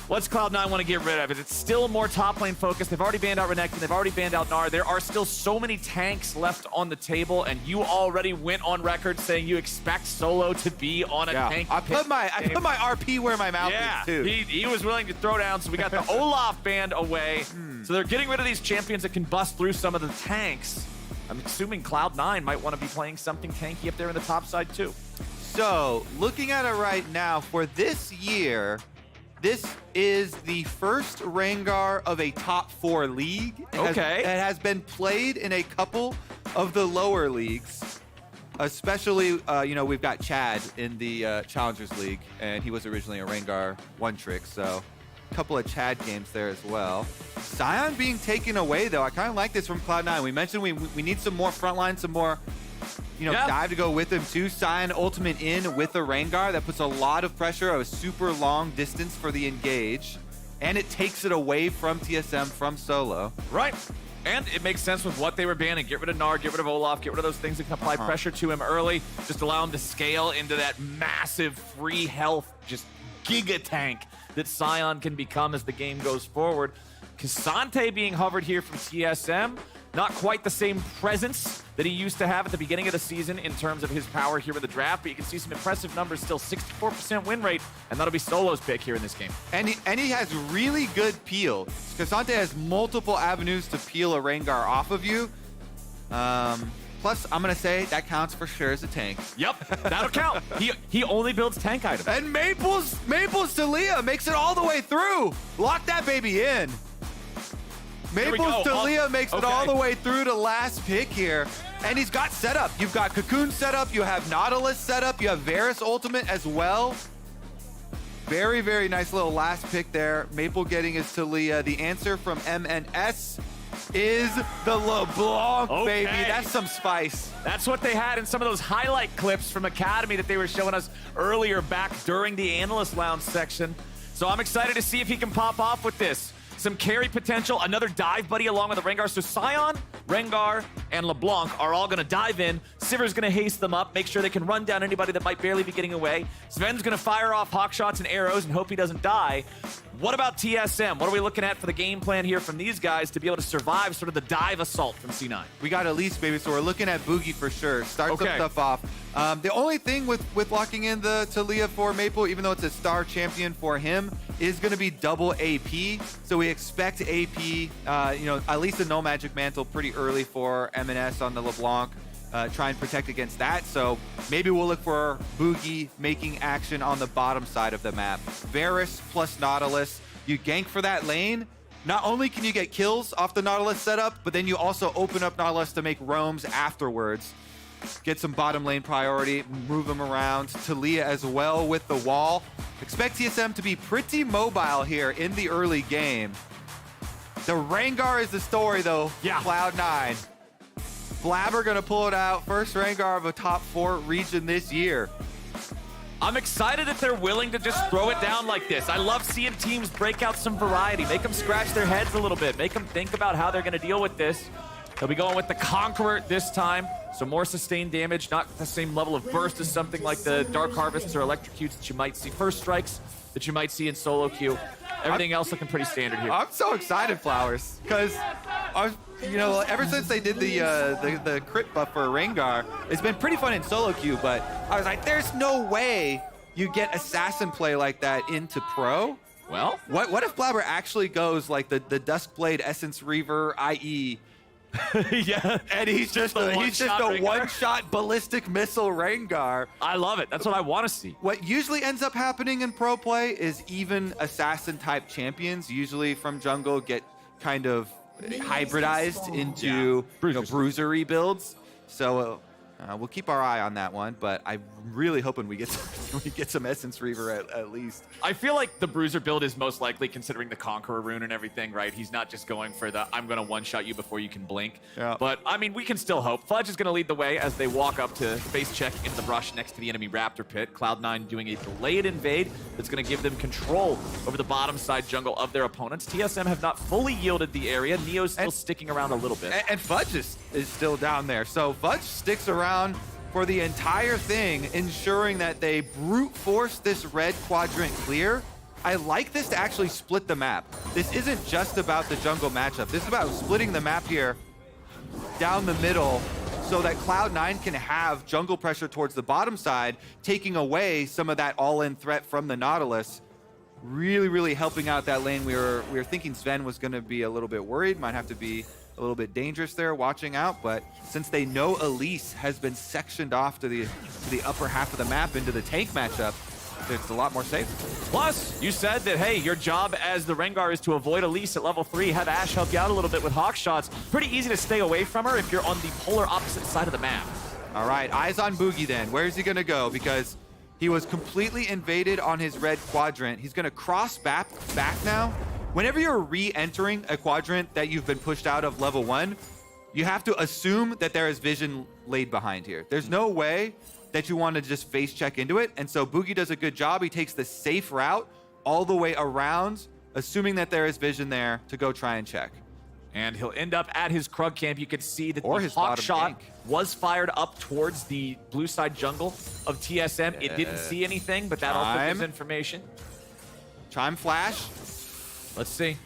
What's Cloud9 want to get rid of? Is it still more top lane focused? They've already banned out Renekton. They've already banned out Gnar. There are still so many tanks left on the table, and you already went on record saying you expect Solo to be on a tank. I put my RP where my mouth is, too. He was willing to throw down, so we got the Olaf banned away. So they're getting rid of these champions that can bust through some of the tanks. I'm assuming Cloud9 might want to be playing something tanky up there in the top side, too. So, looking at it right now, for this year, this is the first Rengar of a top 4 league. It has been played in a couple of the lower leagues. Especially, we've got Chad in the Challengers League, and he was originally a Rengar one-trick, so a couple of Chad games there as well. Sion being taken away, though. I kind of like this from Cloud9. We mentioned we need some more frontline, some more dive to go with him too. Sion ultimate in with the Rengar. That puts a lot of pressure of a super long distance for the engage. And it takes it away from TSM, from Solo. Right. And it makes sense with what they were banning. Get rid of Gnar, get rid of Olaf, get rid of those things that can apply pressure to him early. Just allow him to scale into that massive free health, just giga tank that Sion can become as the game goes forward. K'Sante being hovered here from TSM. Not quite the same presence that he used to have at the beginning of the season in terms of his power here in the draft, but you can see some impressive numbers still, 64% win rate, and that'll be Solo's pick here in this game. And he has really good peel. K'Sante has multiple avenues to peel a Rengar off of you. Plus, I'm going to say that counts for sure as a tank. Yep, that'll count. He only builds tank items. And Maple's Talia makes it all the way through. Lock that baby in. Maple's Talia makes it all the way through to last pick here. And he's got setup. You've got Cocoon setup. You have Nautilus setup. You have Varus ultimate as well. Very, very nice little last pick there. Maple getting his Talia. The answer from MNS is the LeBlanc, baby. That's some spice. That's what they had in some of those highlight clips from Academy that they were showing us earlier back during the Analyst Lounge section. So I'm excited to see if he can pop off with this. Some carry potential, another dive buddy along with the Rengar. So Sion, Rengar, and LeBlanc are all going to dive in. Sivir's going to haste them up, make sure they can run down anybody that might barely be getting away. Sven's going to fire off hawk shots and arrows and hope he doesn't die. What about TSM? What are we looking at for the game plan here from these guys to be able to survive sort of the dive assault from C9? We got Elise, baby, so we're looking at Boogie for sure. Start some stuff off. The only thing with locking in the Talia for Maple, even though it's a star champion for him, is going to be double AP. So we expect AP, at least a no magic mantle pretty early for MNS on the LeBlanc. Try and protect against that. So maybe we'll look for Boogie making action on the bottom side of the map. Varus plus Nautilus. You gank for that lane. Not only can you get kills off the Nautilus setup, but then you also open up Nautilus to make roams afterwards. Get some bottom lane priority, move them around. Talia as well with the wall. Expect TSM to be pretty mobile here in the early game. The Rengar is the story though. Yeah. Cloud9. Blabber gonna pull it out. First Rengar of a top 4 region this year. I'm excited that they're willing to just throw it down like this. I love seeing teams break out some variety, make them scratch their heads a little bit, make them think about how they're gonna deal with this. They'll be going with the Conqueror this time, so more sustained damage, not the same level of burst as something like the Dark Harvests or Electrocutes that you might see, first strikes that you might see in solo queue. Everything else looking pretty standard here. I'm so excited, Flowers, because ever since they did the crit buff for Rengar, it's been pretty fun in solo queue, but I was like, there's no way you get assassin play like that into pro. Well, what if Blabber actually goes like the Duskblade Essence Reaver, IE? Yeah, and he's just a one-shot ballistic missile Rengar. I love it. That's what I want to see. What usually ends up happening in pro play is even assassin-type champions, usually from jungle, get kind of hybridized into bruisery builds. So we'll keep our eye on that one, but I'm really hoping we get some Essence Reaver at least. I feel like the Bruiser build is most likely considering the Conqueror rune and everything, right? He's not just going for the, I'm going to one-shot you before you can blink. Yeah. But, I mean, we can still hope. Fudge is going to lead the way as they walk up to face check into the brush next to the enemy Raptor pit. Cloud9 doing a delayed invade that's going to give them control over the bottom side jungle of their opponents. TSM have not fully yielded the area. Neo's still sticking around a little bit. And Fudge is still down there. So Fudge sticks around for the entire thing, ensuring that they brute force this red quadrant clear. I like this to actually split the map. This isn't just about the jungle matchup. This is about splitting the map here down the middle so that Cloud9 can have jungle pressure towards the bottom side, taking away some of that all-in threat from the Nautilus. Really, really helping out that lane. We were thinking Sven was going to be a little bit worried, might have to be a little bit dangerous there, watching out, but since they know Elise has been sectioned off to the upper half of the map into the tank matchup, it's a lot more safe. Plus, you said that, hey, your job as the Rengar is to avoid Elise at level 3, have Ashe help you out a little bit with hawk shots. Pretty easy to stay away from her if you're on the polar opposite side of the map. All right, eyes on Boogie then. Where's he gonna go? Because he was completely invaded on his red quadrant. He's gonna cross back now. Whenever you're re-entering a quadrant that you've been pushed out of level 1, you have to assume that there is vision laid behind here. There's no way that you want to just face check into it. And so Boogie does a good job. He takes the safe route all the way around, assuming that there is vision there to go try and check. And he'll end up at his Krug camp. You can see that Or the his hawk bottom shot gank. was fired up towards the blue side jungle of TSM. It didn't see anything, but that also gives information. Chime flash. Let's see.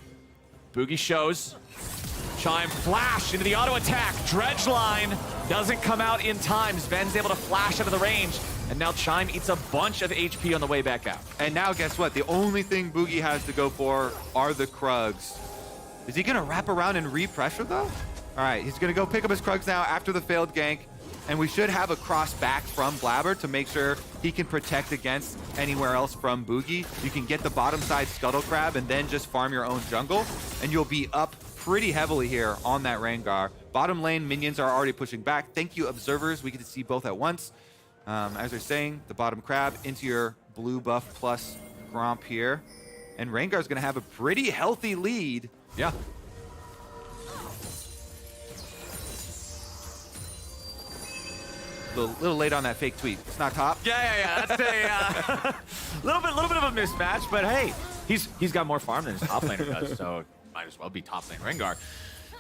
Boogie shows. Chime flash into the auto attack. Dredge line doesn't come out in time. Sven's able to flash out of the range. And now Chime eats a bunch of HP on the way back out. And now guess what? The only thing Boogie has to go for are the Krugs. Is he gonna wrap around and re-pressure though? All right, he's gonna go pick up his Krugs now after the failed gank. And we should have a cross back from Blabber to make sure he can protect against anywhere else from Boogie. You can get the bottom side Scuttle Crab and then just farm your own jungle. And you'll be up pretty heavily here on that Rengar. Bottom lane minions are already pushing back. Thank you, observers. We get to see both at once. As they're saying, the bottom crab into your blue buff plus Gromp here. And Rengar's gonna have a pretty healthy lead. Yeah. Little late on that fake tweet. It's not top. Yeah. That's a little bit of a mismatch, but hey, he's got more farm than his top laner does, so might as well be top lane Rengar.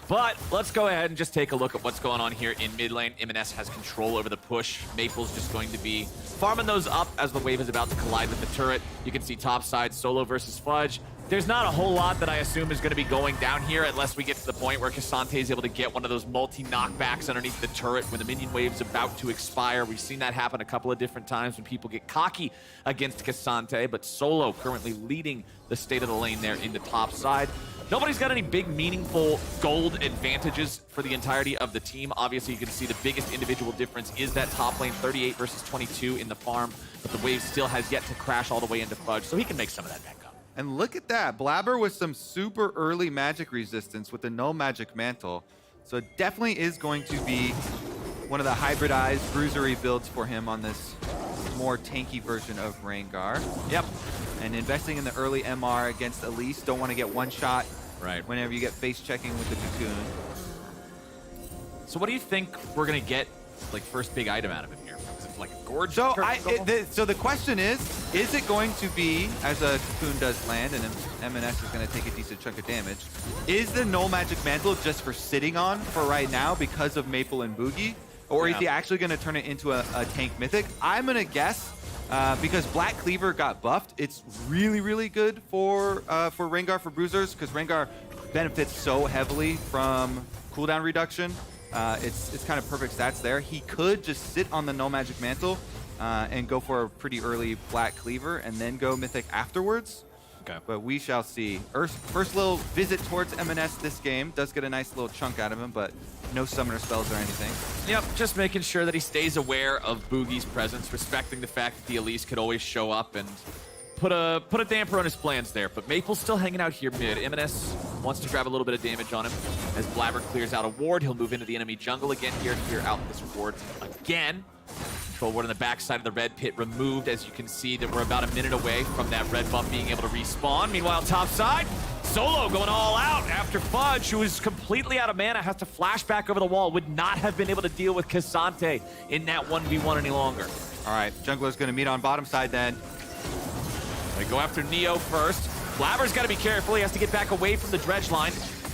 But let's go ahead and just take a look at what's going on here in mid lane. M&S has control over the push. Maple's just going to be farming those up as the wave is about to collide with the turret. You can see top side Solo versus Fudge. There's not a whole lot that I assume is going to be going down here unless we get to the point where Cassante is able to get one of those multi-knockbacks underneath the turret when the minion wave's about to expire. We've seen that happen a couple of different times when people get cocky against Cassante, but Solo currently leading the state of the lane there in the top side. Nobody's got any big, meaningful gold advantages for the entirety of the team. Obviously, you can see the biggest individual difference is that top lane 38 versus 22 in the farm, but the wave still has yet to crash all the way into Fudge, so he can make some of that back up. And look at that. Blabber with some super early magic resistance with the no magic mantle. So it definitely is going to be one of the hybridized bruisery builds for him on this more tanky version of Rengar. Yep. And investing in the early MR against Elise. Don't want to get one shot right whenever you get face checking with the cocoon. So what do you think we're going to get, like, first big item out of him here? Is it like a gorge? So, so the question is it going to be, as a cocoon does land, and M&S is going to take a decent chunk of damage, is the no magic mantle just for sitting on for right now because of Maple and Boogie? Or is he actually going to turn it into a tank mythic? I'm going to guess, because Black Cleaver got buffed, it's really, really good for Rengar for bruisers, because Rengar benefits so heavily from cooldown reduction. It's kind of perfect stats there. He could just sit on the no magic mantle and go for a pretty early Black Cleaver and then go mythic afterwards. Okay. But we shall see. First little visit towards M&S this game. Does get a nice little chunk out of him, but no summoner spells or anything. Yep, just making sure that he stays aware of Boogie's presence, respecting the fact that the Elise could always show up and put a damper on his plans there. But Maple's still hanging out here mid. M&S wants to grab a little bit of damage on him. As Blabber clears out a ward, he'll move into the enemy jungle again here to clear out this ward again. Control ward on the backside of the red pit removed. As you can see that we're about a minute away from that red buff being able to respawn. Meanwhile, top side, Solo going all out after Fudge, who is completely out of mana, has to flash back over the wall. Would not have been able to deal with Cassante in that 1v1 any longer. All right, jungler's going to meet on bottom side then. They go after Neo first. Blabber's got to be careful. He has to get back away from the dredge line.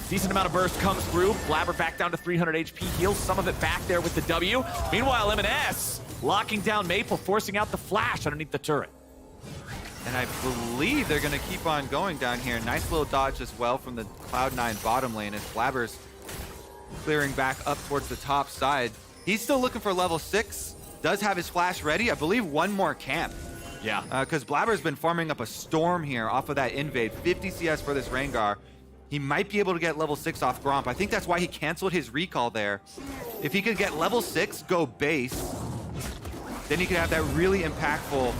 Decent amount of burst comes through. Blabber back down to 300 HP. Heals some of it back there with the W. Meanwhile, M&S locking down Maple, forcing out the flash underneath the turret. And I believe they're going to keep on going down here. Nice little dodge as well from the Cloud9 bottom lane as Blabber's clearing back up towards the top side. He's still looking for level 6. Does have his flash ready. I believe one more camp. Yeah. Because Blabber's been farming up a storm here off of that invade. 50 CS for this Rengar. He might be able to get level 6 off Gromp. I think that's why he canceled his recall there. If he could get level 6, go base, then he could have that really impactful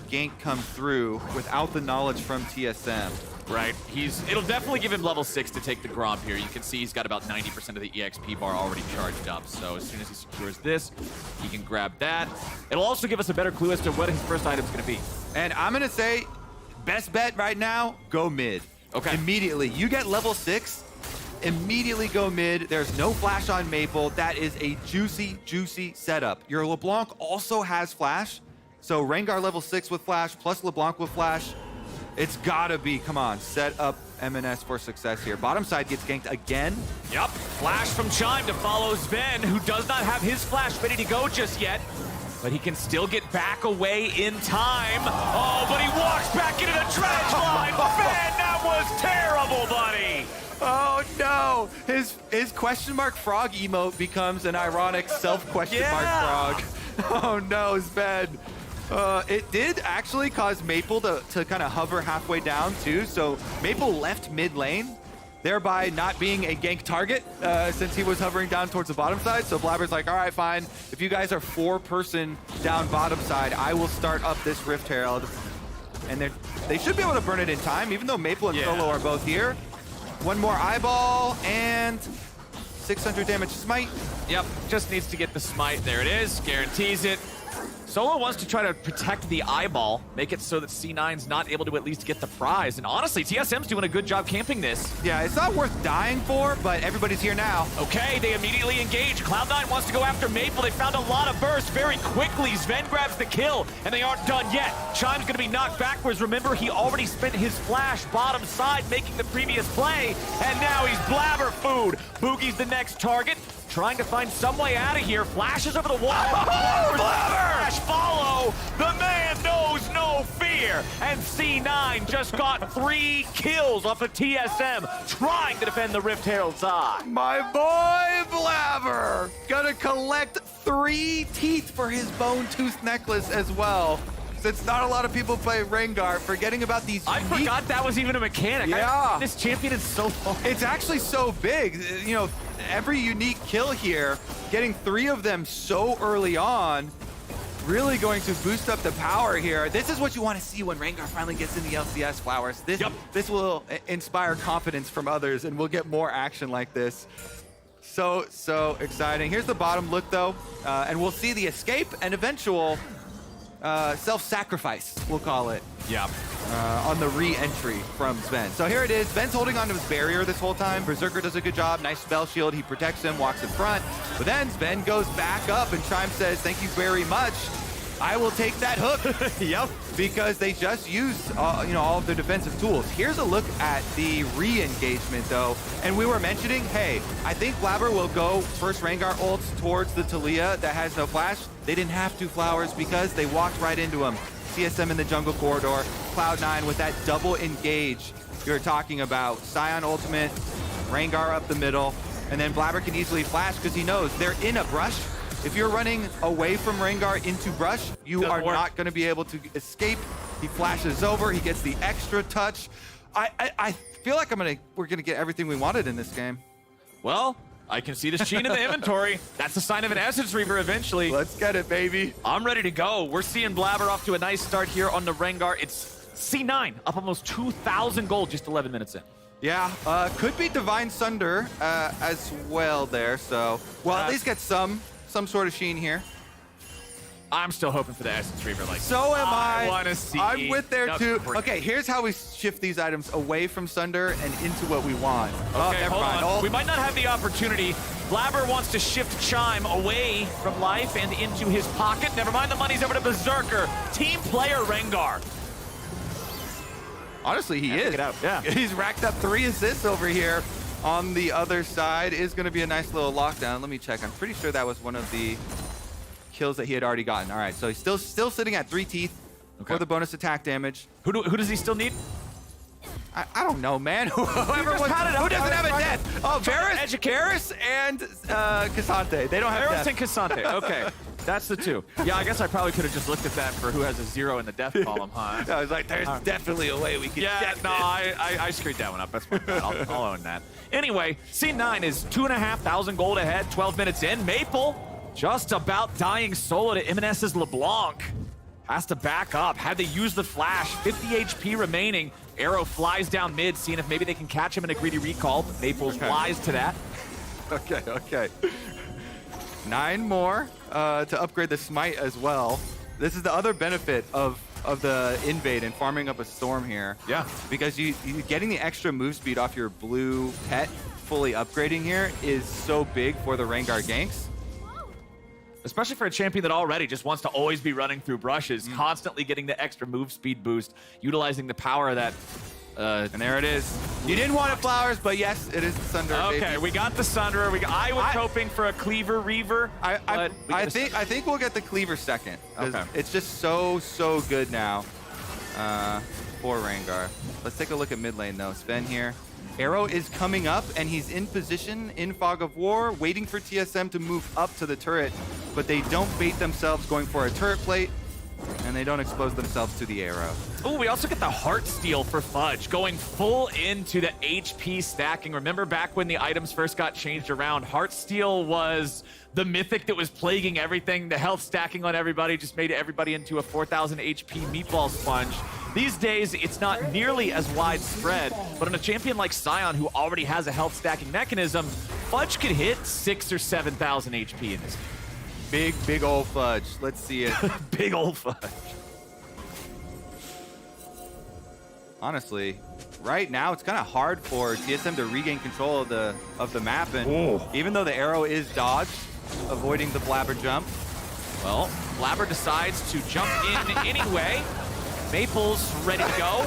gank come through without the knowledge from TSM. Right. It'll definitely give him level 6 to take the Gromp here. You can see he's got about 90% of the EXP bar already charged up. So as soon as he secures this, he can grab that. It'll also give us a better clue as to what his first item's going to be. And I'm going to say, best bet right now, go mid. Okay. Immediately. You get level 6, immediately go mid. There's no flash on Maple. That is a juicy, juicy setup. Your LeBlanc also has flash. So Rengar level 6 with flash plus LeBlanc with flash. It's gotta be, come on, set up M&S for success here. Bottom side gets ganked again. Yep, flash from Chime to follow Sven, who does not have his flash ready to go just yet. But he can still get back away in time. Oh, but he walks back into the dredge line. Man, that was terrible, buddy. Oh no! His question mark frog emote becomes an ironic self-question mark frog. Oh no, Sven. It did actually cause Maple to kind of hover halfway down too, so Maple left mid lane, thereby not being a gank target since he was hovering down towards the bottom side. So Blabber's like, all right, fine. If you guys are 4-person down bottom side, I will start up this Rift Herald. And they should be able to burn it in time, even though Maple and Solo are both here. One more eyeball and 600 damage smite. Yep, just needs to get the smite. There it is, guarantees it. Solo wants to try to protect the eyeball, make it so that C9's not able to at least get the prize. And honestly, TSM's doing a good job camping this. Yeah, it's not worth dying for, but everybody's here now. Okay, they immediately engage. Cloud9 wants to go after Maple. They found a lot of burst very quickly. Sven grabs the kill, and they aren't done yet. Chime's gonna be knocked backwards. Remember, he already spent his flash bottom side making the previous play, and now he's Blabber food. Boogie's the next target. Trying to find some way out of here. Flashes over the wall. Oh, Blabber! Flash follow. The man knows no fear. And C9 just got 3 kills off of TSM, trying to defend the Rift Herald's eye. My boy Blabber gonna collect 3 teeth for his bone tooth necklace as well. Since not a lot of people play Rengar, forgetting about these. I forgot that was even a mechanic. Yeah. This champion is so fun. It's actually so big. You know, every unique kill here, getting 3 of them so early on, really going to boost up the power here. This is what you want to see when Rengar finally gets in the LCS, Flowers. This will inspire confidence from others, and we'll get more action like this. So exciting. Here's the bottom look, though, and we'll see the escape and eventual self-sacrifice, we'll call it. Yeah. On the re-entry from Sven. So here it is. Sven's holding onto his barrier this whole time. Berserker does a good job. Nice spell shield. He protects him, walks in front. But then Sven goes back up, and Chime says, thank you very much. I will take that hook. Yep. Because they just used all of their defensive tools. Here's a look at the re-engagement, though. And we were mentioning, hey, I think Blabber will go first Rengar ults towards the Talia that has no flash. They didn't have to, Flowers, because they walked right into him. TSM in the jungle corridor, Cloud9 with that double engage you're talking about. Scion ultimate, Rengar up the middle, and then Blabber can easily flash because he knows they're in a brush. If you're running away from Rengar into brush, you are not going to be able to escape. He flashes over, he gets the extra touch. I feel like we're gonna get everything we wanted in this game. Well, I can see this Sheen in the inventory. That's the sign of an Essence Reaver eventually. Let's get it, baby. I'm ready to go. We're seeing Blabber off to a nice start here on the Rengar. It's C9 up almost 2,000 gold just 11 minutes in. Yeah, could be Divine Sunder as well there. So, well, at least get some sort of Sheen here. I'm still hoping for the Essence Reaver. So am I. I want to see. I'm with there too. Break. Okay, here's how we shift these items away from Sunder and into what we want. Okay, never hold mind. on. We might not have the opportunity. Blabber wants to shift Chime away from life and into his pocket. Never mind, the money's over to Berserker. Team player Rengar. Honestly, he is. Yeah. He's racked up 3 assists over here. On the other side is going to be a nice little lockdown. Let me check. I'm pretty sure that was one of the kills that he had already gotten. All right, so he's still sitting at 3 teeth for the bonus attack damage. Who does he still need? I don't know, man. Who doesn't have a death? Oh, Varus and Cassante. They don't have Varus death. and Cassante. Okay, that's the 2. Yeah, I guess I probably could have just looked at that for who has a 0 in the death column, huh? I was like, there's definitely a way we can get no, I screwed that one up. That's my bad. I'll own that. Anyway, C9 is 2,500 gold ahead, 12 minutes in. Maple just about dying solo to M&S's LeBlanc. Has to back up. Had they use the flash, 50 HP remaining. Arrow flies down mid, seeing if maybe they can catch him in a greedy recall. But Maples flies to that. Okay. 9 more to upgrade the smite as well. This is the other benefit of the invade and farming up a storm here. Yeah. Because you getting the extra move speed off your blue pet fully upgrading here is so big for the Rengar ganks. Especially for a champion that already just wants to always be running through brushes, constantly getting the extra move speed boost, utilizing the power that And there it is. You didn't want it, Flowers, but yes, it is the Sunderer. Okay, baby. we got the Sunderer. I was hoping for a Cleaver Reaver. I think we'll get the Cleaver second. Okay. It's just so good now for Rengar. Let's take a look at mid lane though. Sven here. Arrow is coming up and he's in position in Fog of War, waiting for TSM to move up to the turret, but they don't bait themselves going for a turret plate, and they don't expose themselves to the arrow. Oh, we also get the Heart Steal for Fudge, going full into the HP stacking. Remember back when the items first got changed around, Heart Steal was the mythic that was plaguing everything. The health stacking on everybody just made everybody into a 4,000 HP meatball sponge. These days, it's not nearly as widespread, but on a champion like Sion, who already has a health stacking mechanism, Fudge could hit 6,000 or 7,000 HP in this game. Big old Fudge. Let's see it. Big old Fudge. Honestly, right now it's kind of hard for TSM to regain control of the map, and even though the arrow is dodged, avoiding the Blabber jump. Well, Blabber decides to jump in anyway. Maple's ready to go.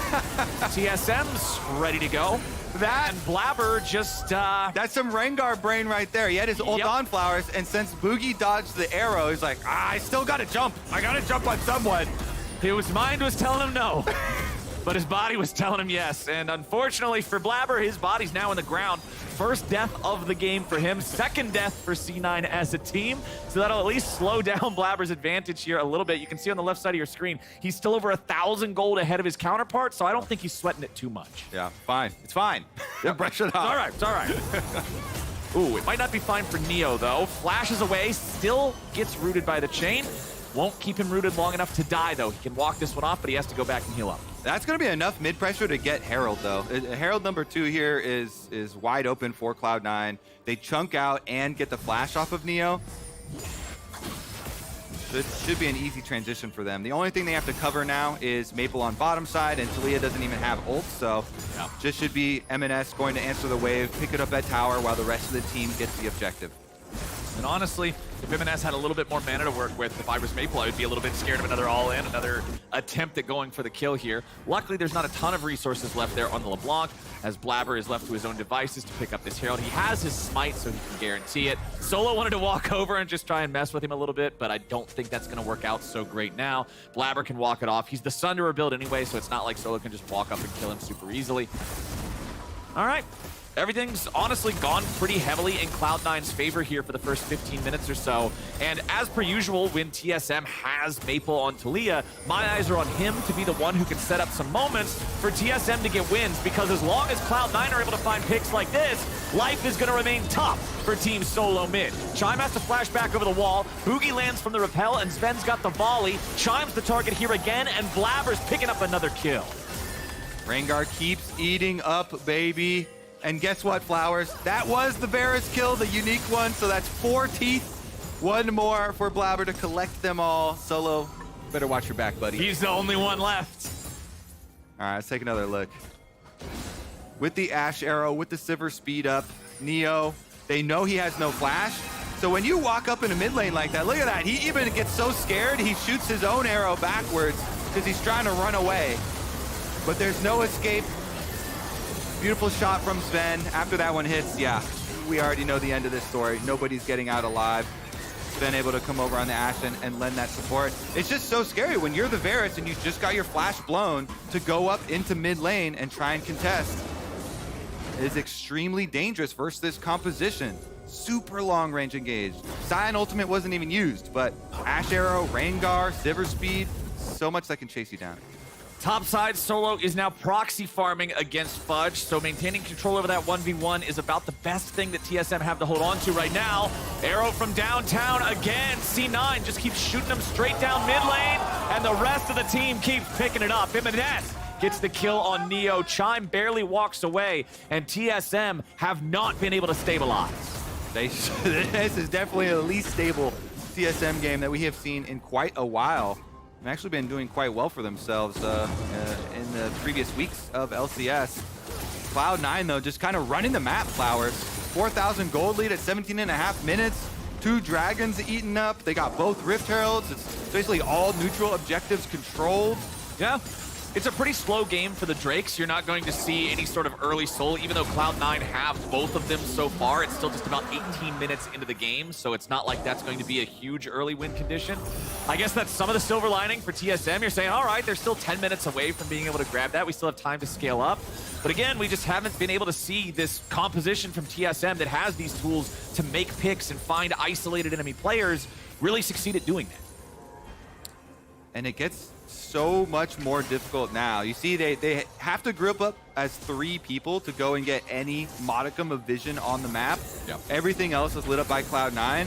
TSM's ready to go. And Blabber just... That's some Rengar brain right there. He had his ult on Flowers, and since Boogie dodged the arrow, he's like, I still gotta jump. I gotta jump on someone. His mind was telling him no. But his body was telling him yes. And unfortunately for Blabber, his body's now in the ground. First death of the game for him. Second death for C9 as a team. So that'll at least slow down Blabber's advantage here a little bit. You can see on the left side of your screen, he's still over 1,000 gold ahead of his counterpart, so I don't think he's sweating it too much. Yeah, fine. It's fine. Yeah, brush it off. It's all right. Ooh, it might not be fine for Neo, though. Flashes away, still gets rooted by the chain. Won't keep him rooted long enough to die, though. He can walk this one off, but he has to go back and heal up. That's going to be enough mid-pressure to get Herald, though. Herald number 2 here is wide open for Cloud9. They chunk out and get the flash off of Neo. It should be an easy transition for them. The only thing they have to cover now is Maple on bottom side, and Talia doesn't even have ult, so just should be M&S going to answer the wave, pick it up at tower while the rest of the team gets the objective. And honestly, if M&S had a little bit more mana to work with, if I was Maple, I would be a little bit scared of another all-in, another attempt at going for the kill here. Luckily, there's not a ton of resources left there on the LeBlanc, as Blabber is left to his own devices to pick up this Herald. He has his smite, so he can guarantee it. Solo wanted to walk over and just try and mess with him a little bit, but I don't think that's going to work out so great now. Blabber can walk it off. He's the Sunderer build anyway, so it's not like Solo can just walk up and kill him super easily. All right. Everything's honestly gone pretty heavily in Cloud9's favor here for the first 15 minutes or so. And as per usual, when TSM has Maple on Talia, my eyes are on him to be the one who can set up some moments for TSM to get wins, because as long as Cloud9 are able to find picks like this, life is going to remain tough for Team Solo mid. Chime has to flash back over the wall. Boogie lands from the rappel, and Sven's got the volley. Chime's the target here again, and Blabber's picking up another kill. Rengar keeps eating up, baby. And guess what, Flowers? That was the Varus kill, the unique one, so that's 4 teeth. One more for Blabber to collect them all. Solo, better watch your back, buddy. He's the only one left. All right, let's take another look. With the Ash arrow, with the Sivir speed up, Neo, they know he has no flash. So when you walk up in a mid lane like that, look at that. He even gets so scared, he shoots his own arrow backwards because he's trying to run away. But there's no escape. Beautiful shot from Sven. After that one hits, yeah, we already know the end of this story. Nobody's getting out alive. Sven able to come over on the Ashe and lend that support. It's just so scary when you're the Varus and you just got your flash blown to go up into mid lane and try and contest. It is extremely dangerous versus this composition. Super long range engaged. Sion ultimate wasn't even used, but Ashe arrow, Rengar, Sivir speed, so much that can chase you down. Topside, Solo is now proxy farming against Fudge, so maintaining control over that 1v1 is about the best thing that TSM have to hold on to right now. Arrow from downtown again. C9 just keeps shooting them straight down mid lane, and the rest of the team keeps picking it up. M&S gets the kill on Neo. Chime barely walks away, and TSM have not been able to stabilize. This is definitely the least stable TSM game that we have seen in quite a while. They've actually been doing quite well for themselves in the previous weeks of LCS. Cloud9, though, just kind of running the map, Flowers. 4,000 gold lead at 17.5 minutes. 2 dragons eaten up. They got both Rift Heralds. It's basically all neutral objectives controlled. Yeah. It's a pretty slow game for the Drakes. You're not going to see any sort of early soul, even though Cloud9 have both of them so far. It's still just about 18 minutes into the game, so it's not like that's going to be a huge early win condition. I guess that's some of the silver lining for TSM. You're saying, all right, they're still 10 minutes away from being able to grab that. We still have time to scale up. But again, we just haven't been able to see this composition from TSM that has these tools to make picks and find isolated enemy players really succeed at doing that. And it gets so much more difficult now. You see, they have to group up as 3 people to go and get any modicum of vision on the map. Yep. Everything else is lit up by Cloud9.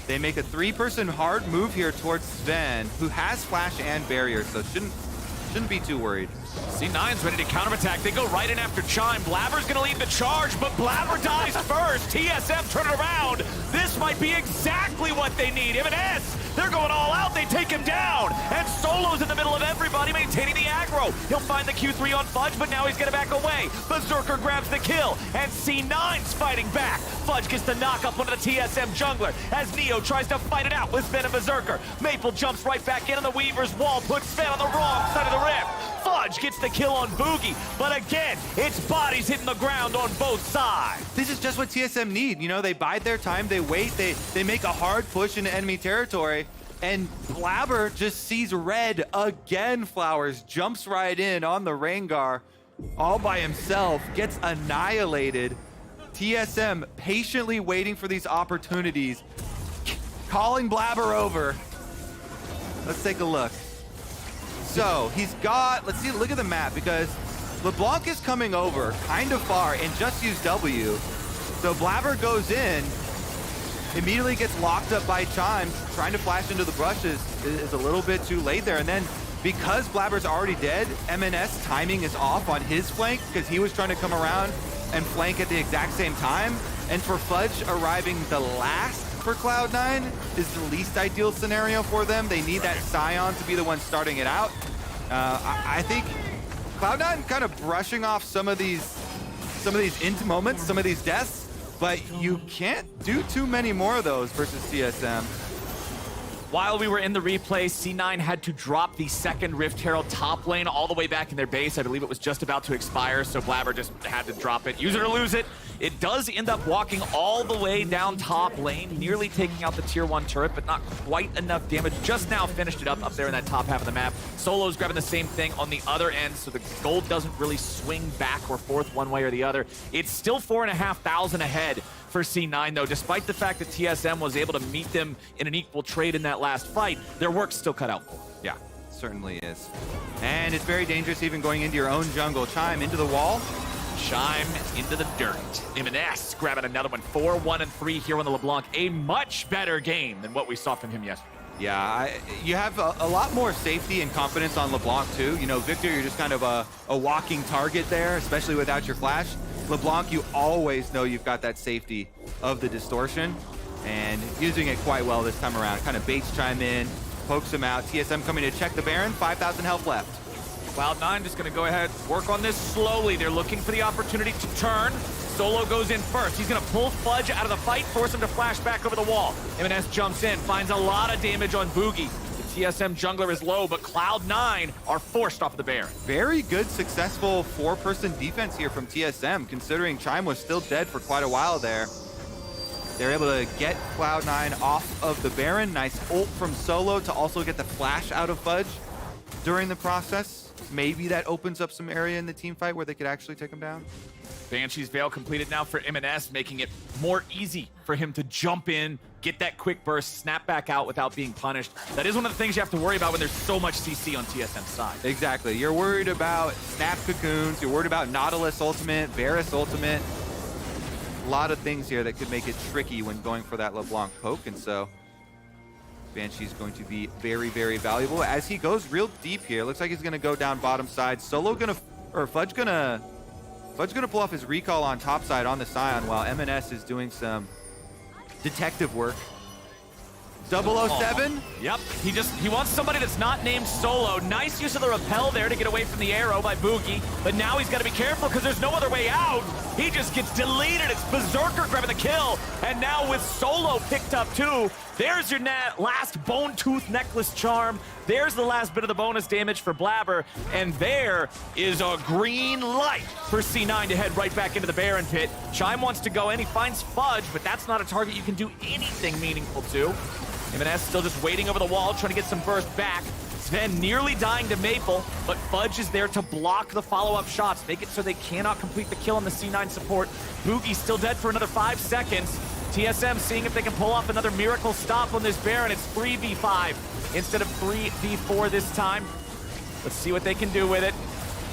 They make a 3-person hard move here towards Sven, who has flash and barrier, so shouldn't be too worried. C9's ready to counterattack. They go right in after Chime. Blabber's gonna lead the charge, but Blabber dies first. TSM turn it around. This might be exactly what they need. M&S, they're going all out. They take him down. And Solo's in the middle of everybody, maintaining the aggro. He'll find the Q3 on Fudge, but now he's gonna back away. Berserker grabs the kill, and C9's fighting back. Fudge gets the knock up onto the TSM jungler as Neo tries to fight it out with Sven and Berserker. Maple jumps right back in on the Weaver's wall, puts Sven on the wrong side of the rift. Fudge gets the kill on Boogie, but again, it's bodies hitting the ground on both sides. This is just what TSM need. You know, they bide their time, they wait, they make a hard push into enemy territory, and Blabber just sees red again. Flowers jumps right in on the Rengar all by himself, gets annihilated. TSM patiently waiting for these opportunities, calling Blabber over. Let's take a look. So he's got, let's see, look at the map, because LeBlanc is coming over kind of far and just used W. So Blabber goes in, immediately gets locked up by Chime, trying to flash into the brushes is a little bit too late there. And then because Blabber's already dead, M&S timing is off on his flank because he was trying to come around and flank at the exact same time. And for Fudge arriving the last for Cloud9 is the least ideal scenario for them. They need that Scion to be the one starting it out. I think Cloud9 kind of brushing off some of these into moments, some of these deaths, but you can't do too many more of those versus TSM. While we were in the replay, C9 had to drop the second Rift Herald top lane all the way back in their base. I believe it was just about to expire, so Blabber just had to drop it. Use it or lose it. It does end up walking all the way down top lane, nearly taking out the tier 1 turret, but not quite enough damage. Just now finished it up there in that top half of the map. Solo's grabbing the same thing on the other end, so the gold doesn't really swing back or forth one way or the other. It's still 4,500 ahead for C9, though. Despite the fact that TSM was able to meet them in an equal trade in that last fight, their work's still cut out for them. Yeah, certainly is. And it's very dangerous even going into your own jungle. Chime into the wall. Chime into the dirt. M&S grabbing another one. 4-1-3 here on the LeBlanc. A much better game than what we saw from him yesterday. Yeah, you have a lot more safety and confidence on LeBlanc too. You know, Victor, you're just kind of a walking target there, especially without your flash. LeBlanc, you always know you've got that safety of the distortion, and using it quite well this time around. Kind of baits Chime in, pokes him out. TSM coming to check the Baron, 5,000 health left. Cloud9 just going to go ahead, work on this slowly. They're looking for the opportunity to turn. Solo goes in first. He's going to pull Fudge out of the fight, force him to flash back over the wall. M&S jumps in, finds a lot of damage on Boogie. The TSM jungler is low, but Cloud9 are forced off the Baron. Very good, successful 4-person defense here from TSM, considering Chime was still dead for quite a while there. They're able to get Cloud9 off of the Baron. Nice ult from Solo to also get the flash out of Fudge during the process. Maybe that opens up some area in the team fight where they could actually take him down. Banshee's Veil completed now for M&S, making it more easy for him to jump in, get that quick burst, snap back out without being punished. That is one of the things you have to worry about when there's so much CC on TSM's side. Exactly. You're worried about snap cocoons, you're worried about Nautilus ultimate, Varus ultimate. A lot of things here that could make it tricky when going for that LeBlanc poke, and so Banshee's going to be very, very valuable as he goes real deep here. Looks like he's gonna go down bottom side. Solo gonna, or Fudge gonna pull off his recall on top side on the Scion while M&S is doing some detective work. 007? Yep, he wants somebody that's not named Solo. Nice use of the repel there to get away from the arrow by Boogie, but now he's got to be careful because there's no other way out. He just gets deleted. It's Berserker grabbing the kill, and now with Solo picked up too, there's your last bone tooth necklace charm. There's the last bit of the bonus damage for Blabber, and there is a green light for C9 to head right back into the Baron pit. Chime wants to go in, he finds Fudge, but that's not a target you can do anything meaningful to. M&S still just waiting over the wall, trying to get some burst back. Sven nearly dying to Maple, but Fudge is there to block the follow-up shots, make it so they cannot complete the kill on the C9 support. Boogie's still dead for another 5 seconds. TSM seeing if they can pull off another miracle stop on this Baron. It's 3v5 instead of 3v4 this time. Let's see what they can do with it.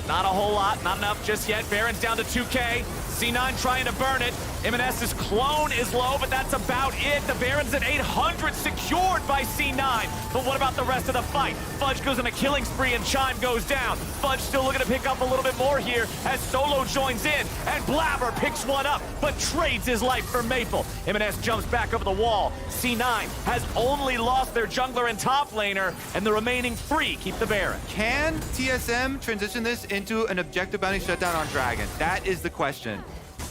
Not a whole lot, not enough just yet. Baron's down to 2K. C9 trying to burn it. M&S's clone is low, but that's about it. The Baron's at 800, secured by C9. But what about the rest of the fight? Fudge goes on a killing spree and Chime goes down. Fudge still looking to pick up a little bit more here as Solo joins in. And Blabber picks one up, but trades his life for Maple. M&S jumps back over the wall. C9 has only lost their jungler and top laner, and the remaining 3 keep the Baron. Can TSM transition this into an objective bounty shutdown on Dragon? That is the question.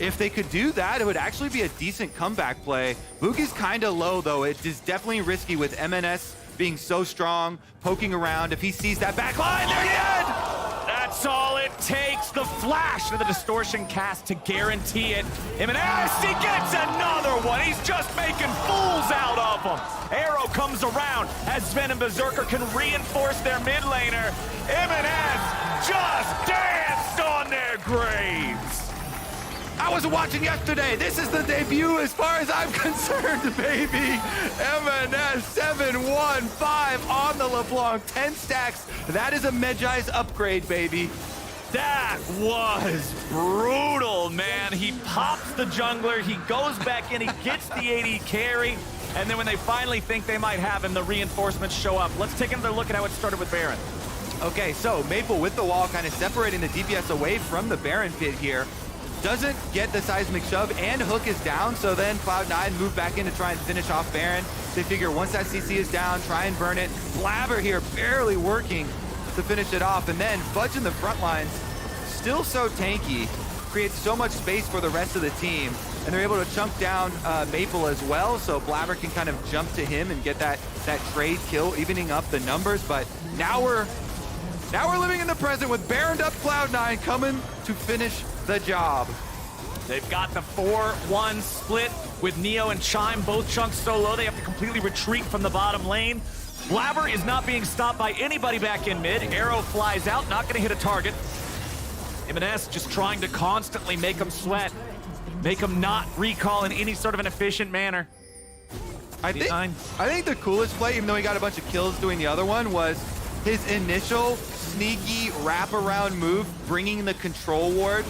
If they could do that, it would actually be a decent comeback play. Boogie's kind of low, though. It is definitely risky with M&S being so strong, poking around. If he sees that back line, they're dead! That's all it takes. The flash of the distortion cast to guarantee it. M&S, he gets another one. He's just making fools out of them. Arrow comes around as Sven and Berserker can reinforce their mid laner. M&S just danced on their graves. I wasn't watching yesterday. This is the debut as far as I'm concerned, baby. M&S 7-1-5 on the LeBlanc. 10 stacks. That is a Medjai's upgrade, baby. That was brutal, man. He pops the jungler, he goes back in, he gets the AD carry, and then when they finally think they might have him, the reinforcements show up. Let's take another look at how it started with Baron. Okay, so Maple with the wall kind of separating the DPS away from the Baron pit here. Doesn't get the seismic shove, and Hook is down, so then Cloud9 move back in to try and finish off Baron. They figure once that CC is down, try and burn it. Blabber here barely working to finish it off, and then Fudge in the front lines, still so tanky, creates so much space for the rest of the team, and they're able to chunk down Maple as well, so Blabber can kind of jump to him and get that trade kill, evening up the numbers. But now we're living in the present with Baroned up Cloud9 coming to finish the job. They've got the 4-1 split with Neo and Chime, both chunks so low they have to completely retreat from the bottom lane. Blabber is not being stopped by anybody back in mid. Arrow flies out, not gonna hit a target. M&S just trying to constantly make him sweat, make him not recall in any sort of an efficient manner. I think the coolest play, even though he got a bunch of kills doing the other one, was his initial sneaky wraparound move, bringing the control ward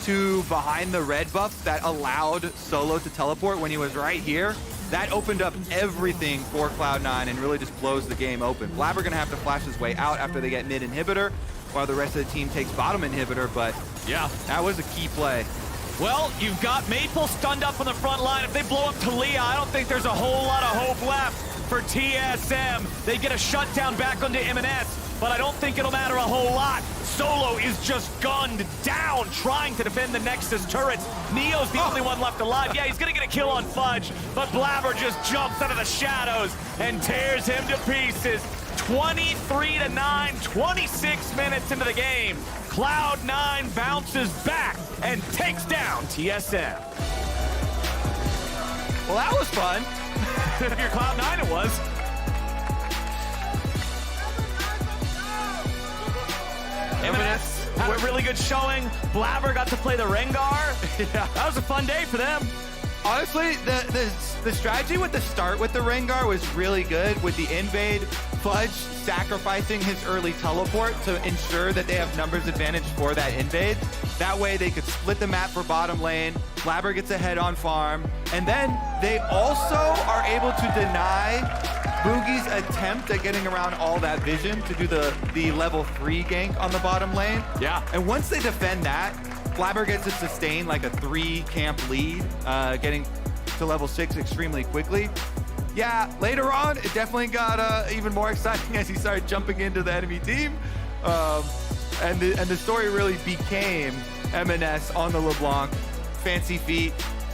to behind the red buff that allowed Solo to teleport when he was right here. That opened up everything for Cloud9 and really just blows the game open. Blabber gonna have to flash his way out after they get mid inhibitor, while the rest of the team takes bottom inhibitor, but yeah, that was a key play. Well, you've got Maple stunned up on the front line. If they blow up Talia, I don't think there's a whole lot of hope left for TSM. They get a shutdown back onto M&S, but I don't think it'll matter a whole lot. Solo is just gunned down, trying to defend the Nexus turrets. Neo's the only one left alive. Yeah, he's gonna get a kill on Fudge, but Blabber just jumps out of the shadows and tears him to pieces. 23-9, 26 minutes into the game. Cloud9 bounces back and takes down TSM. Well, that was fun. If you're Cloud9, it was. M&S had a really good showing. Blabber got to play the Rengar. Yeah, that was a fun day for them. Honestly, the strategy with the start with the Rengar was really good with the invade. Fudge sacrificing his early teleport to ensure that they have numbers advantage for that invade. That way they could split the map for bottom lane. Blabber gets ahead on farm. And then they also are able to deny Boogie's attempt at getting around all that vision to do the level 3 gank on the bottom lane. Yeah. And once they defend that, Blabber gets to sustain like a 3 camp lead, getting to level 6 extremely quickly. Yeah, later on, it definitely got even more exciting as he started jumping into the enemy team. And the story really became M&S on the LeBlanc. Fancy feet,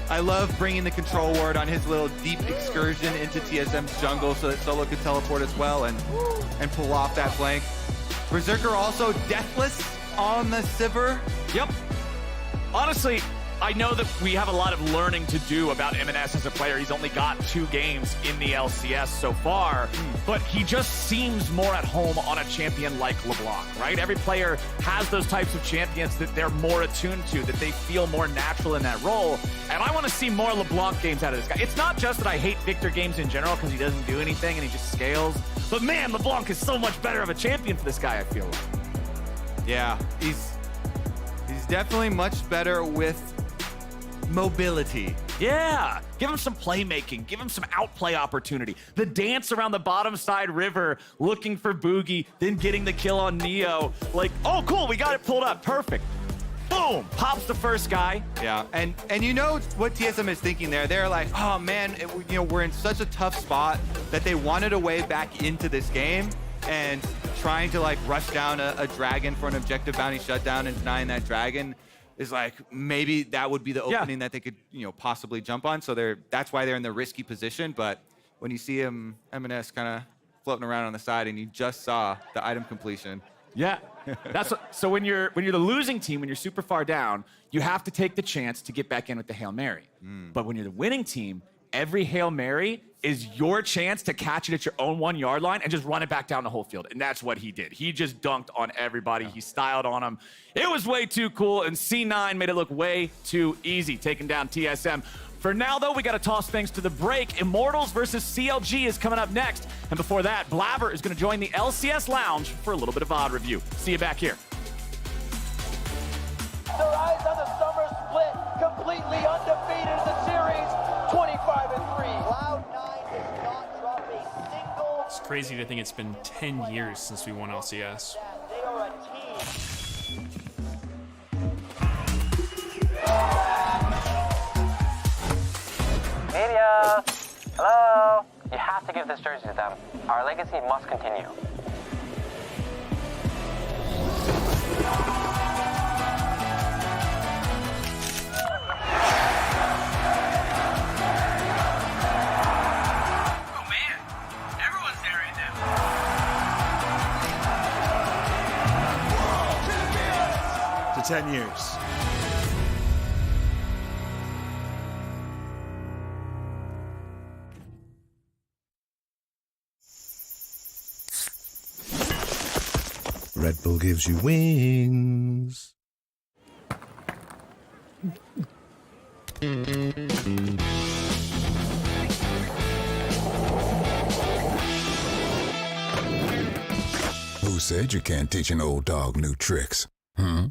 I love bringing the control ward on his little deep excursion into TSM's jungle so that Solo could teleport as well and pull off that flank. Berserker also deathless on the Sivir. Yep. Honestly, I know that we have a lot of learning to do about M&S as a player. He's only got 2 games in the LCS so far, but he just seems more at home on a champion like LeBlanc, right? Every player has those types of champions that they're more attuned to, that they feel more natural in that role. And I want to see more LeBlanc games out of this guy. It's not just that I hate Victor games in general because he doesn't do anything and he just scales, but man, LeBlanc is so much better of a champion for this guy, I feel like. Yeah, he's definitely much better with mobility. Yeah, give him some playmaking, give him some outplay opportunity. The dance around the bottom side river, looking for Boogie, then getting the kill on Neo. Like, oh, cool, we got it pulled up, perfect. Boom, pops the first guy. Yeah, and you know what TSM is thinking there? They're like, oh man, we're in such a tough spot that they wanted a way back into this game, and trying to like rush down a dragon for an objective bounty shutdown and denying that dragon is like, maybe that would be the opening that they could, possibly jump on. So that's why they're in the risky position. But when you see him, M&S kind of floating around on the side, and you just saw the item completion. Yeah, so when you're the losing team, when you're super far down, you have to take the chance to get back in with the Hail Mary. But when you're the winning team, every Hail Mary is your chance to catch it at your own 1 yard line and just run it back down the whole field. And that's what he did. He just dunked on everybody. He styled on them. It was way too cool, and C9 made it look way too easy, taking down TSM. For now, though, we got to toss things to the break. Immortals versus CLG is coming up next. And before that, Blabber is going to join the LCS Lounge for a little bit of VOD review. See you back here. Their eyes on the summer split, completely undefeated in the series, 25-3. Cloud9 does not drop a single. It's crazy to think it's been 10 years since we won LCS. They are a team. Media! Hello! You have to give this jersey to them. Our legacy must continue. To 10 years. Red Bull gives you wings. Who said you can't teach an old dog new tricks? Hmm?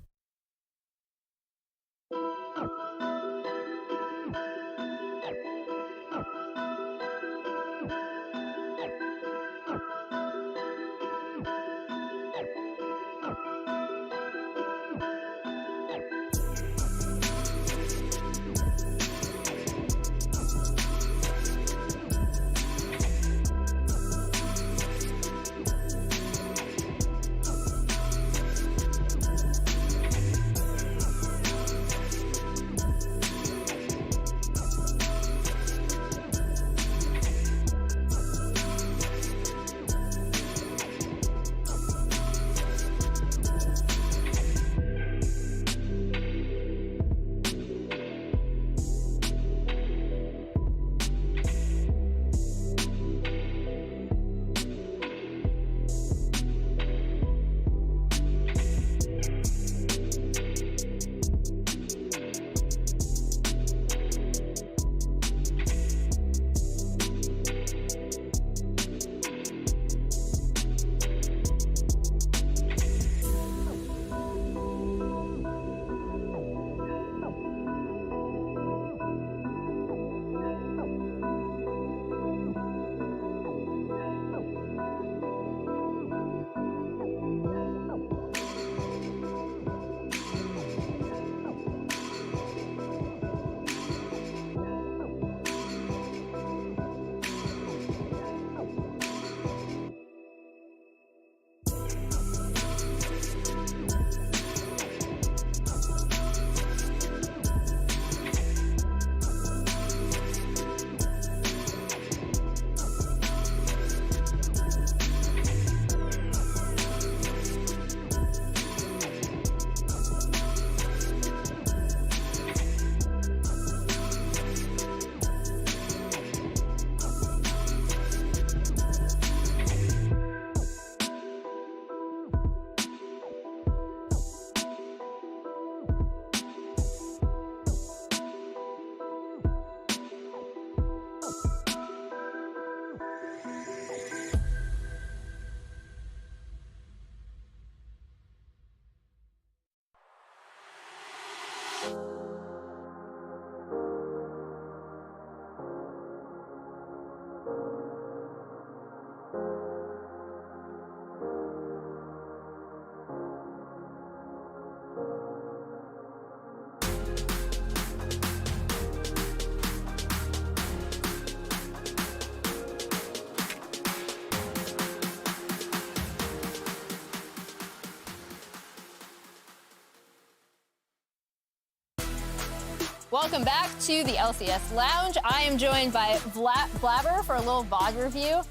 Welcome back to the LCS Lounge. I am joined by Blabber for a little VOD review.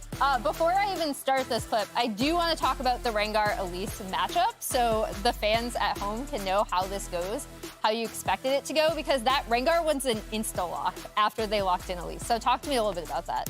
Before I even start this clip, I do want to talk about the Rengar Elise matchup so the fans at home can know how this goes, how you expected it to go, because that Rengar was an insta-lock after they locked in Elise. So talk to me a little bit about that.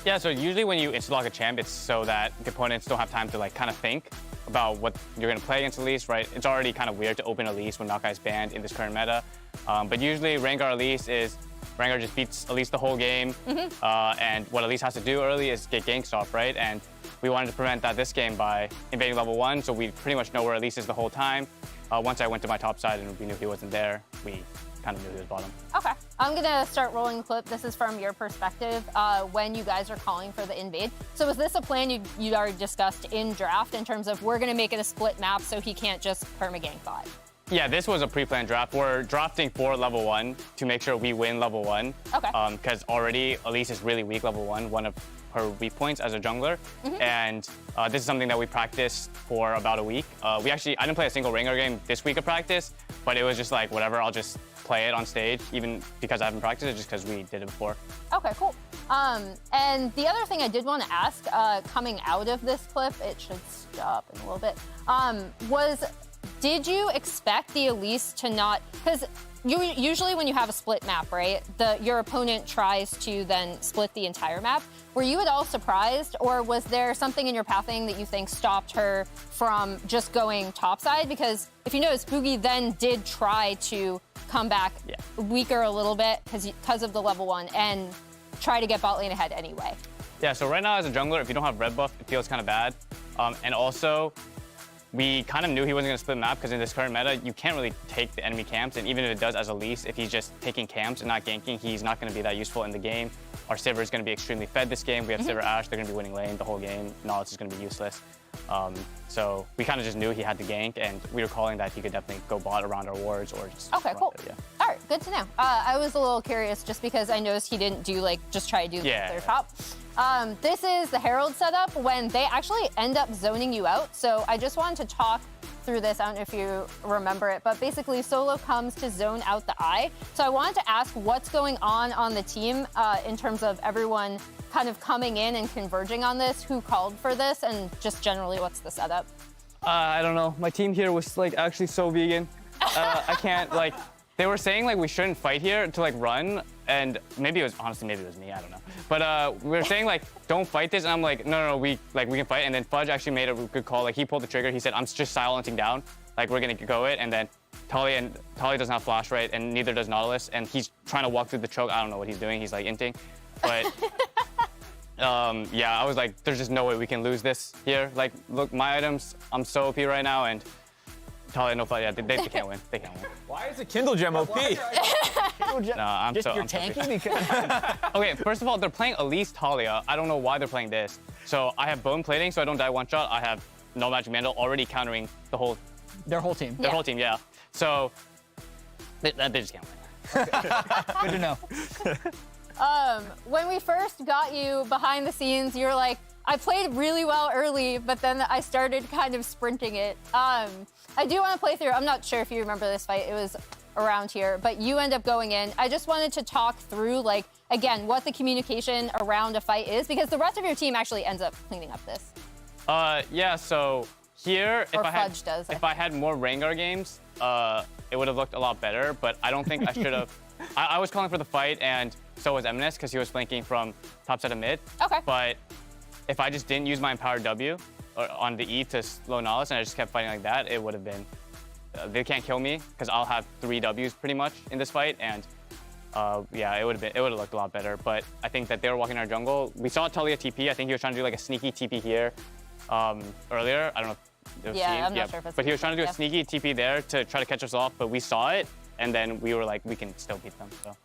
Yeah, so usually when you insta-lock a champ, it's so that the opponents don't have time to like kind of think about what you're going to play against Elise, right? It's already kind of weird to open Elise when Maokai's banned in this current meta. But usually Rengar Elise is, Rengar just beats Elise the whole game. And what Elise has to do early is get ganks off, right? And we wanted to prevent that this game by invading level 1, so we pretty much know where Elise is the whole time. Once I went to my top side and we knew he wasn't there, we kind of knew he was bottom. Okay, I'm gonna start rolling the clip. This is from your perspective when you guys are calling for the invade. So was this a plan you'd already discussed in draft in terms of we're gonna make it a split map so he can't just perma-gank bot? Yeah, this was a pre-planned draft. We're drafting for level 1 to make sure we win level 1. Okay. Because already Elise is really weak level 1, one of her weak points as a jungler. And this is something that we practiced for about a week. I didn't play a single Rengar game this week of practice, but it was just like, whatever, I'll just play it on stage, even because I haven't practiced it, just because we did it before. Okay, cool. And the other thing I did want to ask, coming out of this clip, it should stop in a little bit, did you expect the Elise to not, because usually when you have a split map, right, your opponent tries to then split the entire map. Were you at all surprised, or was there something in your pathing that you think stopped her from just going topside? Because if you notice, Boogie then did try to come back weaker a little bit because of the level 1 and try to get bot lane ahead anyway. Yeah, so right now as a jungler, if you don't have red buff, it feels kind of bad. And also, we kind of knew he wasn't going to split map because in this current meta, you can't really take the enemy camps. And even if it does as Elise, if he's just taking camps and not ganking, he's not going to be that useful in the game. Our Sivir is going to be extremely fed this game. We have Sivir Ashe, they're going to be winning lane the whole game. Knowledge is going to be useless. So we kind of just knew he had to gank, and we were calling that he could definitely go bot around our wards or just Okay, cool. Yeah. All right, good to know. I was a little curious just because I noticed he didn't do just try to do their top. This is the Herald setup when they actually end up zoning you out. So I just wanted to talk through this. I don't know if you remember it, but basically Solo comes to zone out the eye. So I wanted to ask what's going on the team in terms of everyone kind of coming in and converging on this, who called for this, and just generally what's the setup? I don't know. My team here was actually so vegan. I can't they were saying we shouldn't fight here to run, and maybe it was me, I don't know. But we were saying don't fight this, and I'm like, no, we can fight. And then Fudge actually made a good call. He pulled the trigger. He said, I'm just silencing down. We're gonna go it. And then Tali doesn't have flash, right? And neither does Nautilus. And he's trying to walk through the choke. I don't know what he's doing. He's inting. But yeah, I was like, there's just no way we can lose this here. Look, my items, I'm so OP right now, and Tali, no fight. Yeah, they can't win. They can't win. Why is the Kindle Gem OP? No, I'm Just so you're tanky because. Okay, first of all, they're playing Elise Talia. I don't know why they're playing this. So I have bone plating, so I don't die one shot. I have no magic mandal already countering their whole team. Their whole team, yeah. So they just can't win. Good to know. When we first got you behind the scenes, you were like, I played really well early, but then I started kind of sprinting it. I do want to play through. I'm not sure if you remember this fight. It was around here, but you end up going in. I just wanted to talk through, again, what the communication around a fight is, because the rest of your team actually ends up cleaning up this. Yeah, so here, if I had more Rengar games, it would have looked a lot better, but I don't think I should have. I was calling for the fight, and so was Eminence, because he was flanking from top side of mid. Okay. But if I just didn't use my empowered W on the E to slow Nautilus, and I just kept fighting like that, it would have been. They can't kill me because I'll have 3 Ws pretty much in this fight, and yeah, it would have looked a lot better. But I think that they were walking our jungle. We saw Talia TP. I think he was trying to do a sneaky TP here earlier. I don't know. If I'm not sure if it's. But he was trying to do a sneaky TP there to try to catch us off, but we saw it, and then we were like, we can still beat them. So.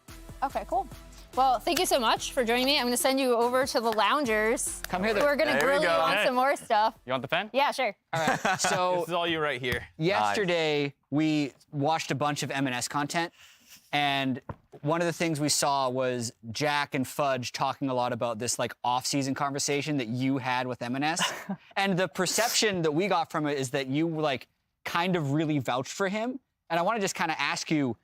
Okay, cool. Well, thank you so much for joining me. I'm going to send you over to the loungers. Come here. We're going to grill you on some more stuff. You want the pen? Yeah, sure. All right. So this is all you right here. Yesterday, we watched a bunch of M&S content, and one of the things we saw was Jack and Fudge talking a lot about this off-season conversation that you had with M&S. And the perception that we got from it is that you kind of really vouched for him. And I want to just kind of ask you,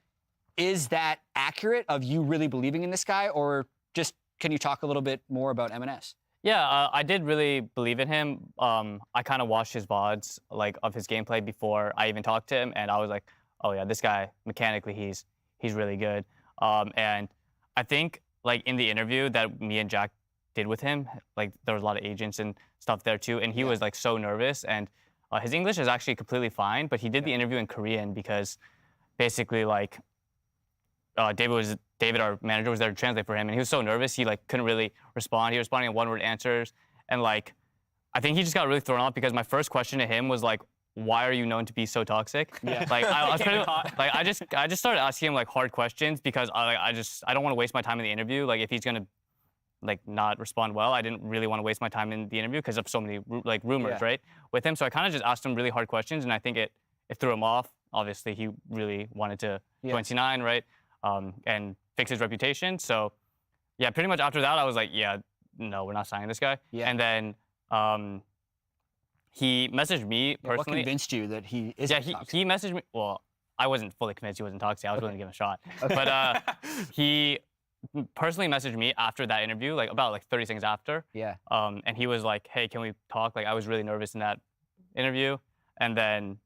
is that accurate of you really believing in this guy, or just can you talk a little bit more about M&S? Yeah, I did really believe in him. I kind of watched his VODs like of his gameplay before I even talked to him, and I was like, oh yeah, this guy mechanically he's really good. And I think like in the interview that me and Jack did with him, like there was a lot of agents and stuff there too, and he was like so nervous, and his English is actually completely fine, but he did the interview in Korean because basically like David, our manager, was there to translate for him, and he was so nervous he like couldn't really respond. He was responding in one-word answers, and like I think he just got really thrown off because my first question to him was like, "Why are you known to be so toxic?" Yeah. Like I was pretty, like I just started asking him like hard questions because I don't want to waste my time in the interview. Like if he's gonna like not respond well, I didn't really want to waste my time in the interview because of so many like rumors, right, with him. So I kind of just asked him really hard questions, and I think it threw him off. Obviously, he really wanted to join C9, right, and fix his reputation. So yeah, pretty much after that, I was like, yeah, no, we're not signing this guy. Yeah. And then he messaged me personally. What convinced you that he isn't toxic? He messaged me. Well, I wasn't fully convinced he wasn't toxic. I was willing to give him a shot. But he personally messaged me after that interview, like about like 30 seconds after. Yeah. And he was like, hey, can we talk? Like I was really nervous in that interview. And then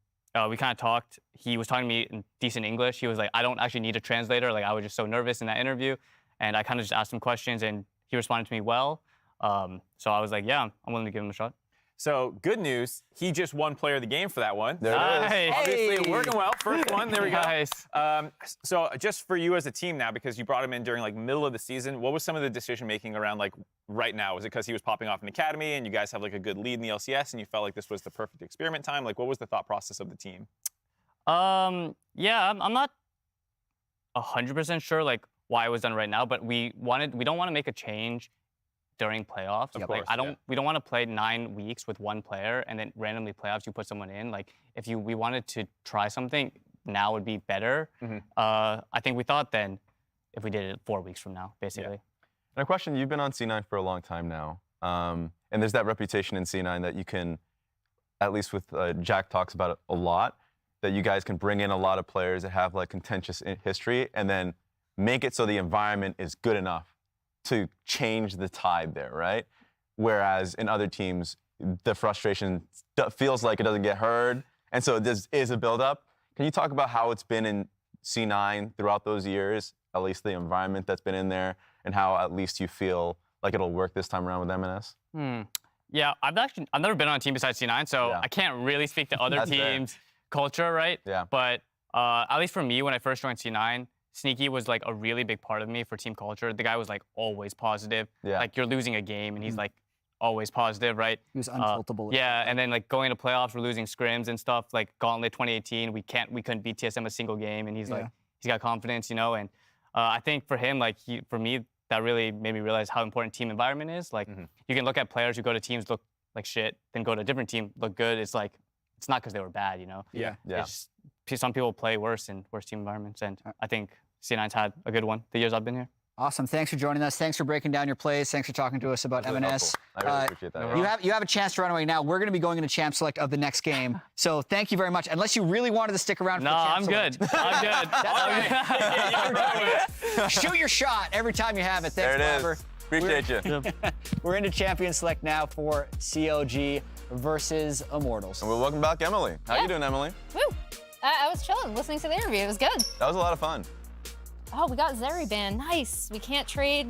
we kind of talked. He was talking to me in decent English. He was like, I don't actually need a translator. Like I was just so nervous in that interview. And I kind of just asked him questions, and he responded to me well. So I was like, yeah, I'm willing to give him a shot. So good news, he just won Player of the Game for that one. There it is. Obviously working well. First one, there we go. Nice. So just for you as a team now, because you brought him in during like middle of the season, what was some of the decision making around like right now? Was it because he was popping off in academy and you guys have like a good lead in the LCS and you felt like this was the perfect experiment time? Like what was the thought process of the team? Yeah, I'm not 100% sure like why it was done right now, but we don't want to make a change during playoffs. Of like course, we don't want to play 9 weeks with one player and then randomly playoffs you put someone in. Like we wanted to try something, now would be better. I think we thought then if we did it 4 weeks from now, basically. Yeah. And a question, you've been on C9 for a long time now. And there's that reputation in C9 that you can, at least with Jack talks about it a lot, that you guys can bring in a lot of players that have like contentious history and then make it so the environment is good enough to change the tide there, right? Whereas in other teams, the frustration feels like it doesn't get heard, and so there is a buildup. Can you talk about how it's been in C9 throughout those years, at least the environment that's been in there, and how at least you feel like it'll work this time around with M&S? Yeah, I've never been on a team besides C9, so I can't really speak to other teams' culture, right? Yeah. But at least for me, when I first joined C9, Sneaky was like a really big part of me for team culture. The guy was like always positive. Yeah. Like you're losing a game and he's like always positive, right? He was untiltable. Yeah, and then like going to playoffs, we're losing scrims and stuff. Like Gauntlet 2018, we couldn't beat TSM a single game, and he's like he's got confidence, you know. And I think for him, like for me, that really made me realize how important team environment is. Like you can look at players who go to teams look like shit, then go to a different team look good. It's like it's not because they were bad, you know. Yeah. It's just, some people play worse in worse team environments, and I think C9's had a good one the years I've been here. Awesome. Thanks for joining us. Thanks for breaking down your plays. Thanks for talking to us about M&S. I really appreciate that. You have a chance to run away now. We're going to be going into Champ Select of the next game. So thank you very much. Unless you really wanted to stick around for the Champ Select. No, I'm good. I'm good. Shoot your shot every time you have it. Thanks, there it is. Appreciate you. We're into Champion Select now for CLG versus Immortals. And welcome back, Emily. How you doing, Emily? Woo! I was chilling, listening to the interview. It was good. That was a lot of fun. Oh, we got Zeri banned. Nice. We can't trade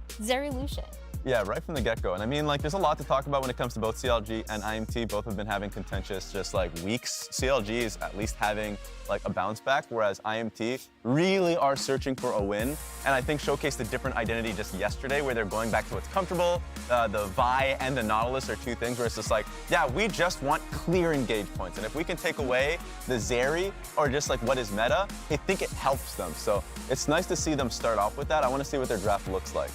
Zeri Lucian. Yeah, right from the get-go. And I mean, like, there's a lot to talk about when it comes to both CLG and IMT. Both have been having contentious, just like weeks. CLG is at least having like a bounce back, whereas IMT really are searching for a win. And I think showcased a different identity just yesterday, where they're going back to what's comfortable. The Vi and the Nautilus are two things where it's just like, yeah, we just want clear engage points. And if we can take away the Zeri or just like what is meta, I think it helps them. So it's nice to see them start off with that. I want to see what their draft looks like.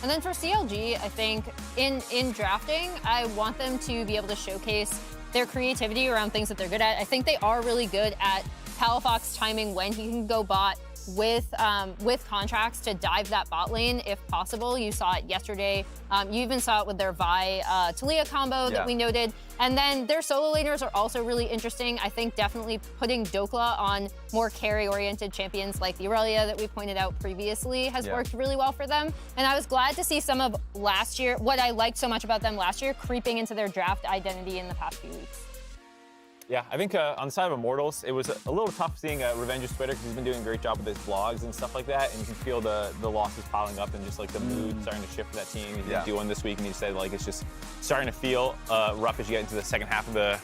And then for CLG, I think in drafting, I want them to be able to showcase their creativity around things that they're good at. I think they are really good at Palafox timing when he can go bot, with contracts to dive that bot lane if possible. You saw it yesterday. You even saw it with their Vi Talia combo that we noted. And then their solo laners are also really interesting. I think definitely putting Dokla on more carry-oriented champions like the Aurelia that we pointed out previously has worked really well for them. And I was glad to see some of last year, what I liked so much about them last year, creeping into their draft identity in the past few weeks. Yeah, I think on the side of Immortals, it was a little tough seeing Revenge's Twitter because he's been doing a great job with his vlogs and stuff like that, and you can feel the losses piling up and just like the mood starting to shift for that team. He's been doing this week, and he said like it's just starting to feel rough as you get into the second half of the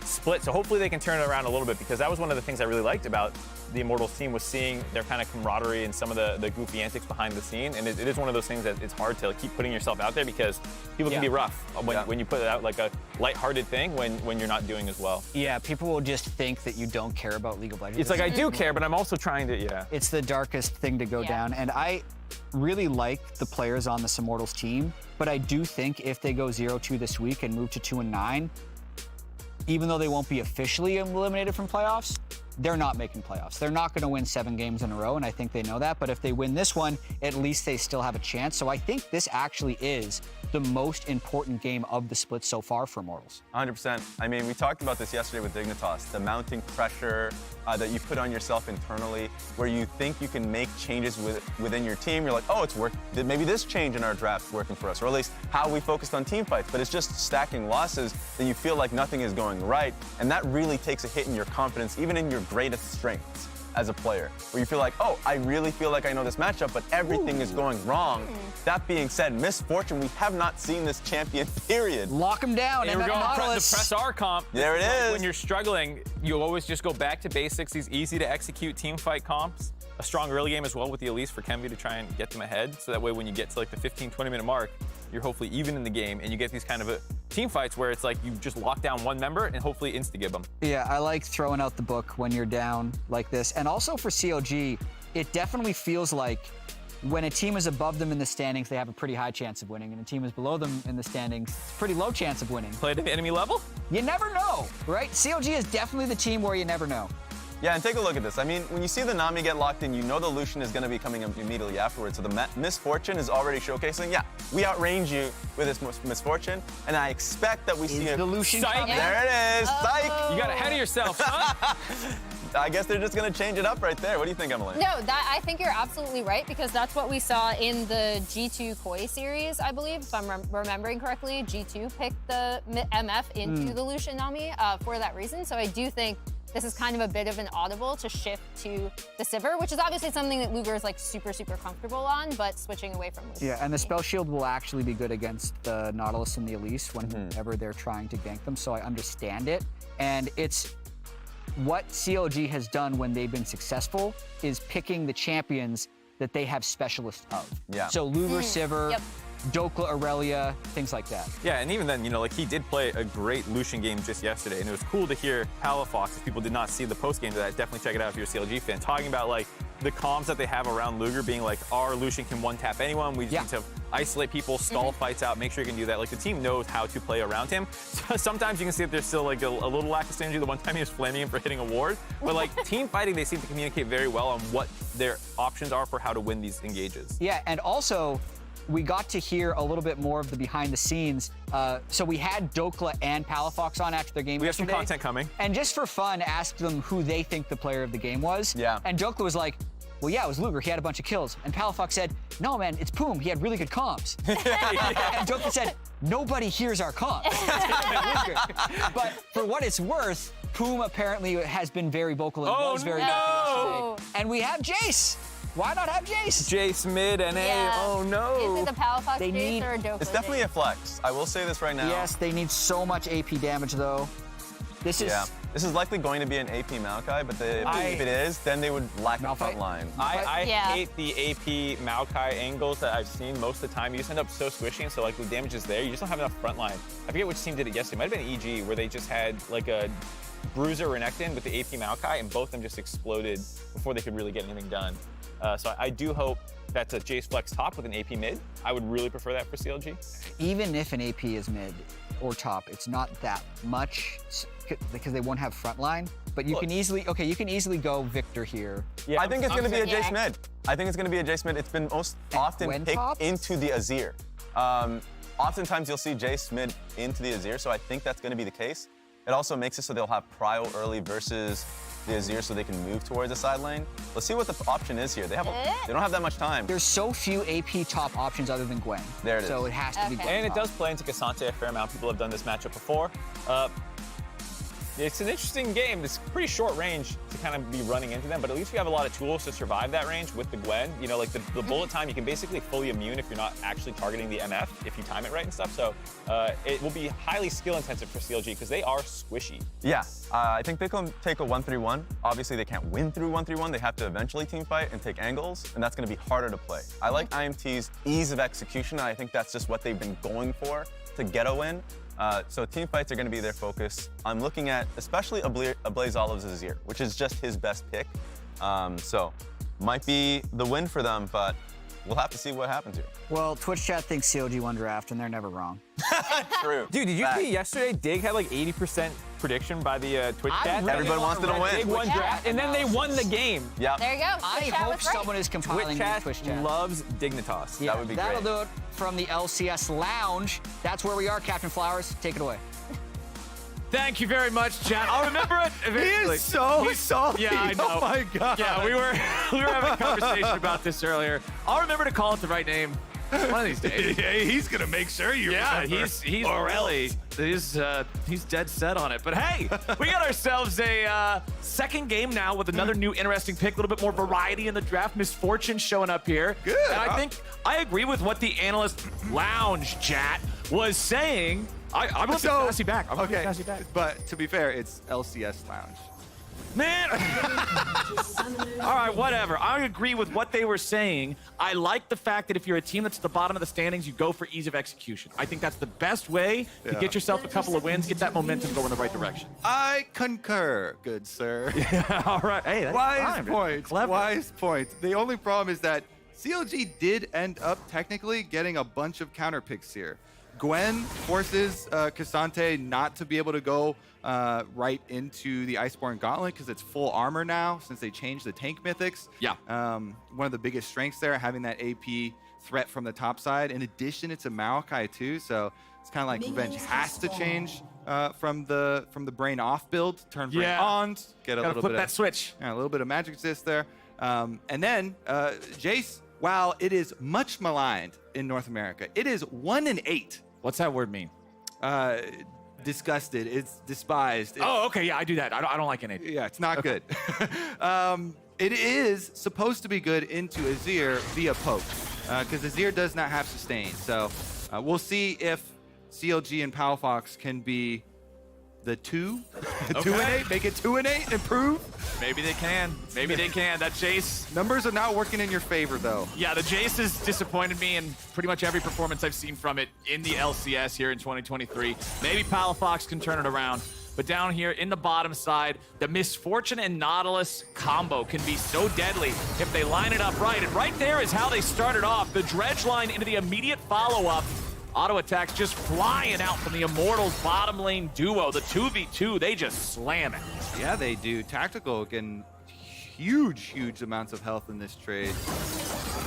split. So hopefully they can turn it around a little bit, because that was one of the things I really liked about the Immortals team, was seeing their kind of camaraderie and some of the goofy antics behind the scene. And it is one of those things that it's hard to keep putting yourself out there, because people can be rough when you put it out like a lighthearted thing when you're not doing as well. Yeah, people will just think that you don't care about League of Legends. It's like, I do care, but I'm also trying to, It's the darkest thing to go down. And I really like the players on this Immortals team, but I do think if they go 0-2 this week and move to 2-9, even though they won't be officially eliminated from playoffs, they're not making playoffs. They're not going to win 7 games in a row, and I think they know that. But if they win this one, at least they still have a chance. So I think this actually is the most important game of the split so far for Immortals. 100%. I mean, we talked about this yesterday with Dignitas, the mounting pressure that you put on yourself internally, where you think you can make changes within your team. You're like, oh, it's worked. Maybe this change in our draft working for us, or at least how we focused on team fights. But it's just stacking losses, then you feel like nothing is going right. And that really takes a hit in your confidence, even in your greatest strengths as a player, where you feel like, oh, I really feel like I know this matchup, but everything is going wrong. That being said, Misfortune, we have not seen this champion, period. Lock him down. And we're going to press R comp. There it is. When you're struggling, you always just go back to basics, these easy to execute team fight comps. A strong early game as well with the Elise for Kemby to try and get them ahead. So that way when you get to like the 15, 20-minute mark, you're hopefully even in the game, and you get these kind of team fights where it's like you just lock down one member and hopefully insta-give them. Yeah, I like throwing out the book when you're down like this. And also for CLG, it definitely feels like when a team is above them in the standings, they have a pretty high chance of winning, and a team is below them in the standings, it's a pretty low chance of winning. Play at the enemy level? You never know, right? CLG is definitely the team where you never know. Yeah, and take a look at this. I mean, when you see the Nami get locked in, you know the Lucian is going to be coming immediately afterwards. So the Misfortune is already showcasing, yeah, we outrange you with this Misfortune, and I expect that we see the Lucian Psych. coming? There it is, Psych! You got ahead of yourself, huh? I guess they're just going to change it up right there. What do you think, Emily? No, I think you're absolutely right, because that's what we saw in the G2 Koi series, I believe, if I'm remembering correctly. G2 picked the MF into the Lucian Nami for that reason. So I do think this is kind of a bit of an audible to shift to the Sivir, which is obviously something that Luger is like super, super comfortable on, but switching away from Lucian. Yeah, and the Spell Shield will actually be good against the Nautilus and the Elise whenever they're trying to gank them, so I understand it. And it's what CLG has done when they've been successful is picking the champions that they have specialists of. Yeah. So Luger, Sivir, Dokla, Aurelia, things like that. Yeah, and even then, you know, like he did play a great Lucian game just yesterday, and it was cool to hear Palafox, if people did not see the post game to that, definitely check it out if you're a CLG fan, talking about like the comms that they have around Luger being like, our Lucian can one-tap anyone, we just need to isolate people, stall fights out, make sure you can do that. Like the team knows how to play around him. So sometimes you can see that there's still like a little lack of synergy. The one time he was flaming him for hitting a ward, but like team fighting, they seem to communicate very well on what their options are for how to win these engages. Yeah, and also, we got to hear a little bit more of the behind the scenes. So we had Dokla and Palafox on after their game We have some yesterday. content coming. And just for fun, asked them who they think the player of the game was. Yeah. And Dokla was like, well, yeah, it was Luger. He had a bunch of kills. And Palafox said, no, man, it's Poom. He had really good comms. And Dokla said, nobody hears our comms. But for what it's worth, Poom apparently has been very vocal and was very vocal yesterday. And we have Jace. Why not have Jace? Jace mid NA. Yeah. Oh no. Is it the Palafox They Jace need- or a Dokla It's definitely Jace? a flex. I will say this right now. Yes, they need so much AP damage, though. This is... Yeah. This is likely going to be an AP Maokai, but if it is, then they would lack a front line. I hate the AP Maokai angles that I've seen most of the time. You just end up so squishy, and so like the damage is there. You just don't have enough front line. I forget which team did it yesterday. It might have been EG, where they just had like a Bruiser Renekton with the AP Maokai, and both of them just exploded before they could really get anything done. So I do hope that's a Jace Flex top with an AP mid. I would really prefer that for CLG. Even if an AP is mid or top, it's not that much because they won't have front line. but you can easily go Victor here. Yeah, I think it's going to be a Jace mid. I think it's going to be a Jace mid. It's been most often Gwen picked tops? into the Azir. Oftentimes you'll see Jace mid into the Azir, so I think that's going to be the case. It also makes it so they'll have prio early versus the Azir so they can move towards the side lane. Let's see what the option is here. They don't have that much time. There's so few AP top options other than Gwen. There it is. So it has to be Gwen. And it top. does play into Cassante a fair amount. People have done this matchup before. It's an interesting game. It's pretty short range to kind of be running into them, but at least you have a lot of tools to survive that range with the Gwen. You know, like the bullet time, you can basically fully immune if you're not actually targeting the MF, if you time it right and stuff. So it will be highly skill intensive for CLG because they are squishy. Yeah, I think they can take a 1-3-1. Obviously, they can't win through 1-3-1. They have to eventually team fight and take angles, and that's going to be harder to play. I like IMT's ease of execution, and I think that's just what they've been going for to get a win. So team fights are going to be their focus. I'm looking at especially Ablaze Olive's Azir, which is just his best pick. So might be the win for them, but we'll have to see what happens here. Well, Twitch chat thinks CLG won draft, and they're never wrong. True. Dude, did you see yesterday Dig had like 80% prediction by the Twitch chat? Really Everybody wants them to win. Dig won draft, and then they won the game. Yeah. There you go. I hope someone is compiling Twitch chat. Loves Dignitas. Yeah, that would be that'll great. do it from the LCS Lounge. That's where we are, Captain Flowers. Take it away. Thank you very much, Chad. I'll remember it eventually. He is so salty. Yeah, I know. Oh my god. Yeah, we were having a conversation about this earlier. I'll remember to call it the right name one of these days. Yeah, he's gonna make sure you remember. he's Or really he's dead set on it. But hey, we got ourselves a second game now with another new interesting pick, a little bit more variety in the draft. Misfortune showing up here. Good. And I think I agree with what the analyst lounge chat was saying. I'm going to pass you back. I'm going to pass you back. But to be fair, it's LCS Lounge. Man! All right, whatever. I agree with what they were saying. I like the fact that if you're a team that's at the bottom of the standings, you go for ease of execution. I think that's the best way to get yourself a couple of wins, get that momentum going in the right direction. I concur, good sir. Yeah, all right. Hey, that's wise fine, man. point. Clever. Wise point. The only problem is that CLG did end up technically getting a bunch of counter picks here. Gwen forces Cassante not to be able to go right into the Iceborne Gauntlet because it's full armor now since they changed the tank mythics. Yeah. One of the biggest strengths there, having that AP threat from the top side. In addition, it's a Maokai too, so it's kind of like Revenge has to change from the Brain off build, turn Brain on, get a little flip bit that switch. Yeah, a little bit of magic resist there. And then Jace, while it is much maligned in North America, it is 1-8. What's that word mean? Disgusted. It's despised. Oh, okay. Yeah, I do that. I don't like an 8. Yeah, it's not good. It is supposed to be good into Azir via poke, because Azir does not have sustain. So we'll see if CLG and Palfox can be the 2, 2-8, make it 2-8, improve. Maybe they can. Maybe they can. That Jace. Numbers are not working in your favor, though. Yeah, the Jace has disappointed me in pretty much every performance I've seen from it in the LCS here in 2023. Maybe Palafox can turn it around. But down here in the bottom side, the Misfortune and Nautilus combo can be so deadly if they line it up right. And right there is how they started off. The dredge line into the immediate follow-up. Auto attacks just flying out from the Immortals bottom lane duo. The 2v2, they just slam it. Yeah, they do. Tactical getting huge amounts of health in this trade.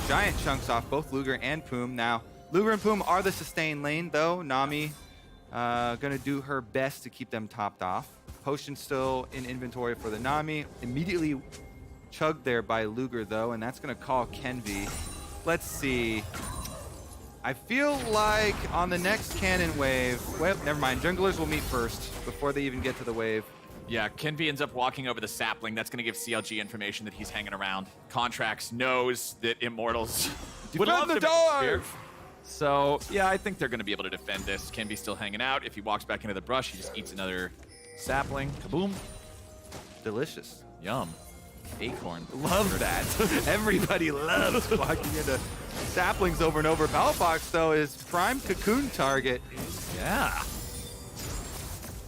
Giant chunks off both Luger and Poom. Now, Luger and Poom are the sustain lane, though. Nami gonna do her best to keep them topped off. Potion still in inventory for the Nami. Immediately chugged there by Luger, though, and that's gonna call Kenvi. Let's see. I feel like on the next cannon wave, well, never mind. Junglers will meet first before they even get to the wave. Yeah, Kenvi ends up walking over the sapling. That's going to give CLG information that he's hanging around. Contracts knows that Immortals would love the to make dive! spear. So, yeah, I think they're going to be able to defend this. Kenvi's still hanging out. If he walks back into the brush, he just eats another sapling. Kaboom. Delicious. Yum. Acorn. Love that. Everybody loves walking into saplings over and over. Palafox, though, is prime cocoon target. Yeah.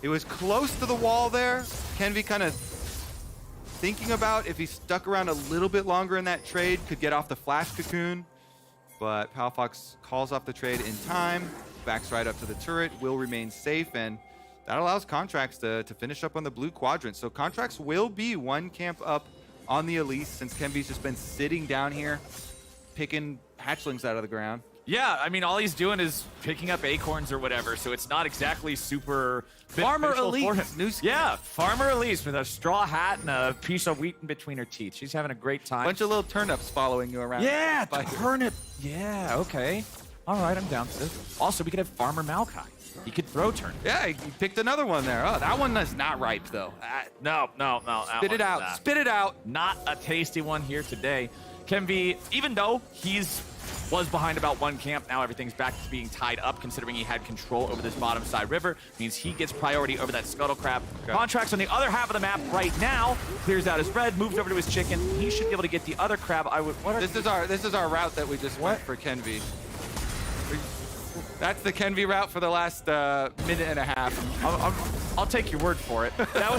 It was close to the wall there. Kenvi kind of thinking about if he stuck around a little bit longer in that trade, could get off the flash cocoon. But Palafox calls off the trade in time, backs right up to the turret, will remain safe, and that allows Contracts to finish up on the blue quadrant. So Contracts will be one camp up on the Elise since Kenvy's just been sitting down here picking hatchlings out of the ground. Yeah, I mean, all he's doing is picking up acorns or whatever, so it's not exactly super Farmer beneficial Elise, for him. new skin. Yeah, Farmer Elise with a straw hat and a piece of wheat in between her teeth. She's having a great time. Bunch of little turnips following you around. Yeah, turnip. Yeah, okay. All right, I'm down for this. Also, we could have Farmer Maokai. He could throw turnip. Yeah, he picked another one there. Oh, that one is not ripe, though. No. Spit it out. Spit it out. Not a tasty one here today. Kenvy, even though was behind about one camp, now everything's back to being tied up, considering he had control over this bottom side river. Means he gets priority over that Scuttle Crab. Okay. Contracts on the other half of the map right now. Clears out his red, moves over to his chicken. He should be able to get the other crab. This is our route that we just went for Kenvy. That's the Kenvy route for the last minute and a half. I'll take your word for it. That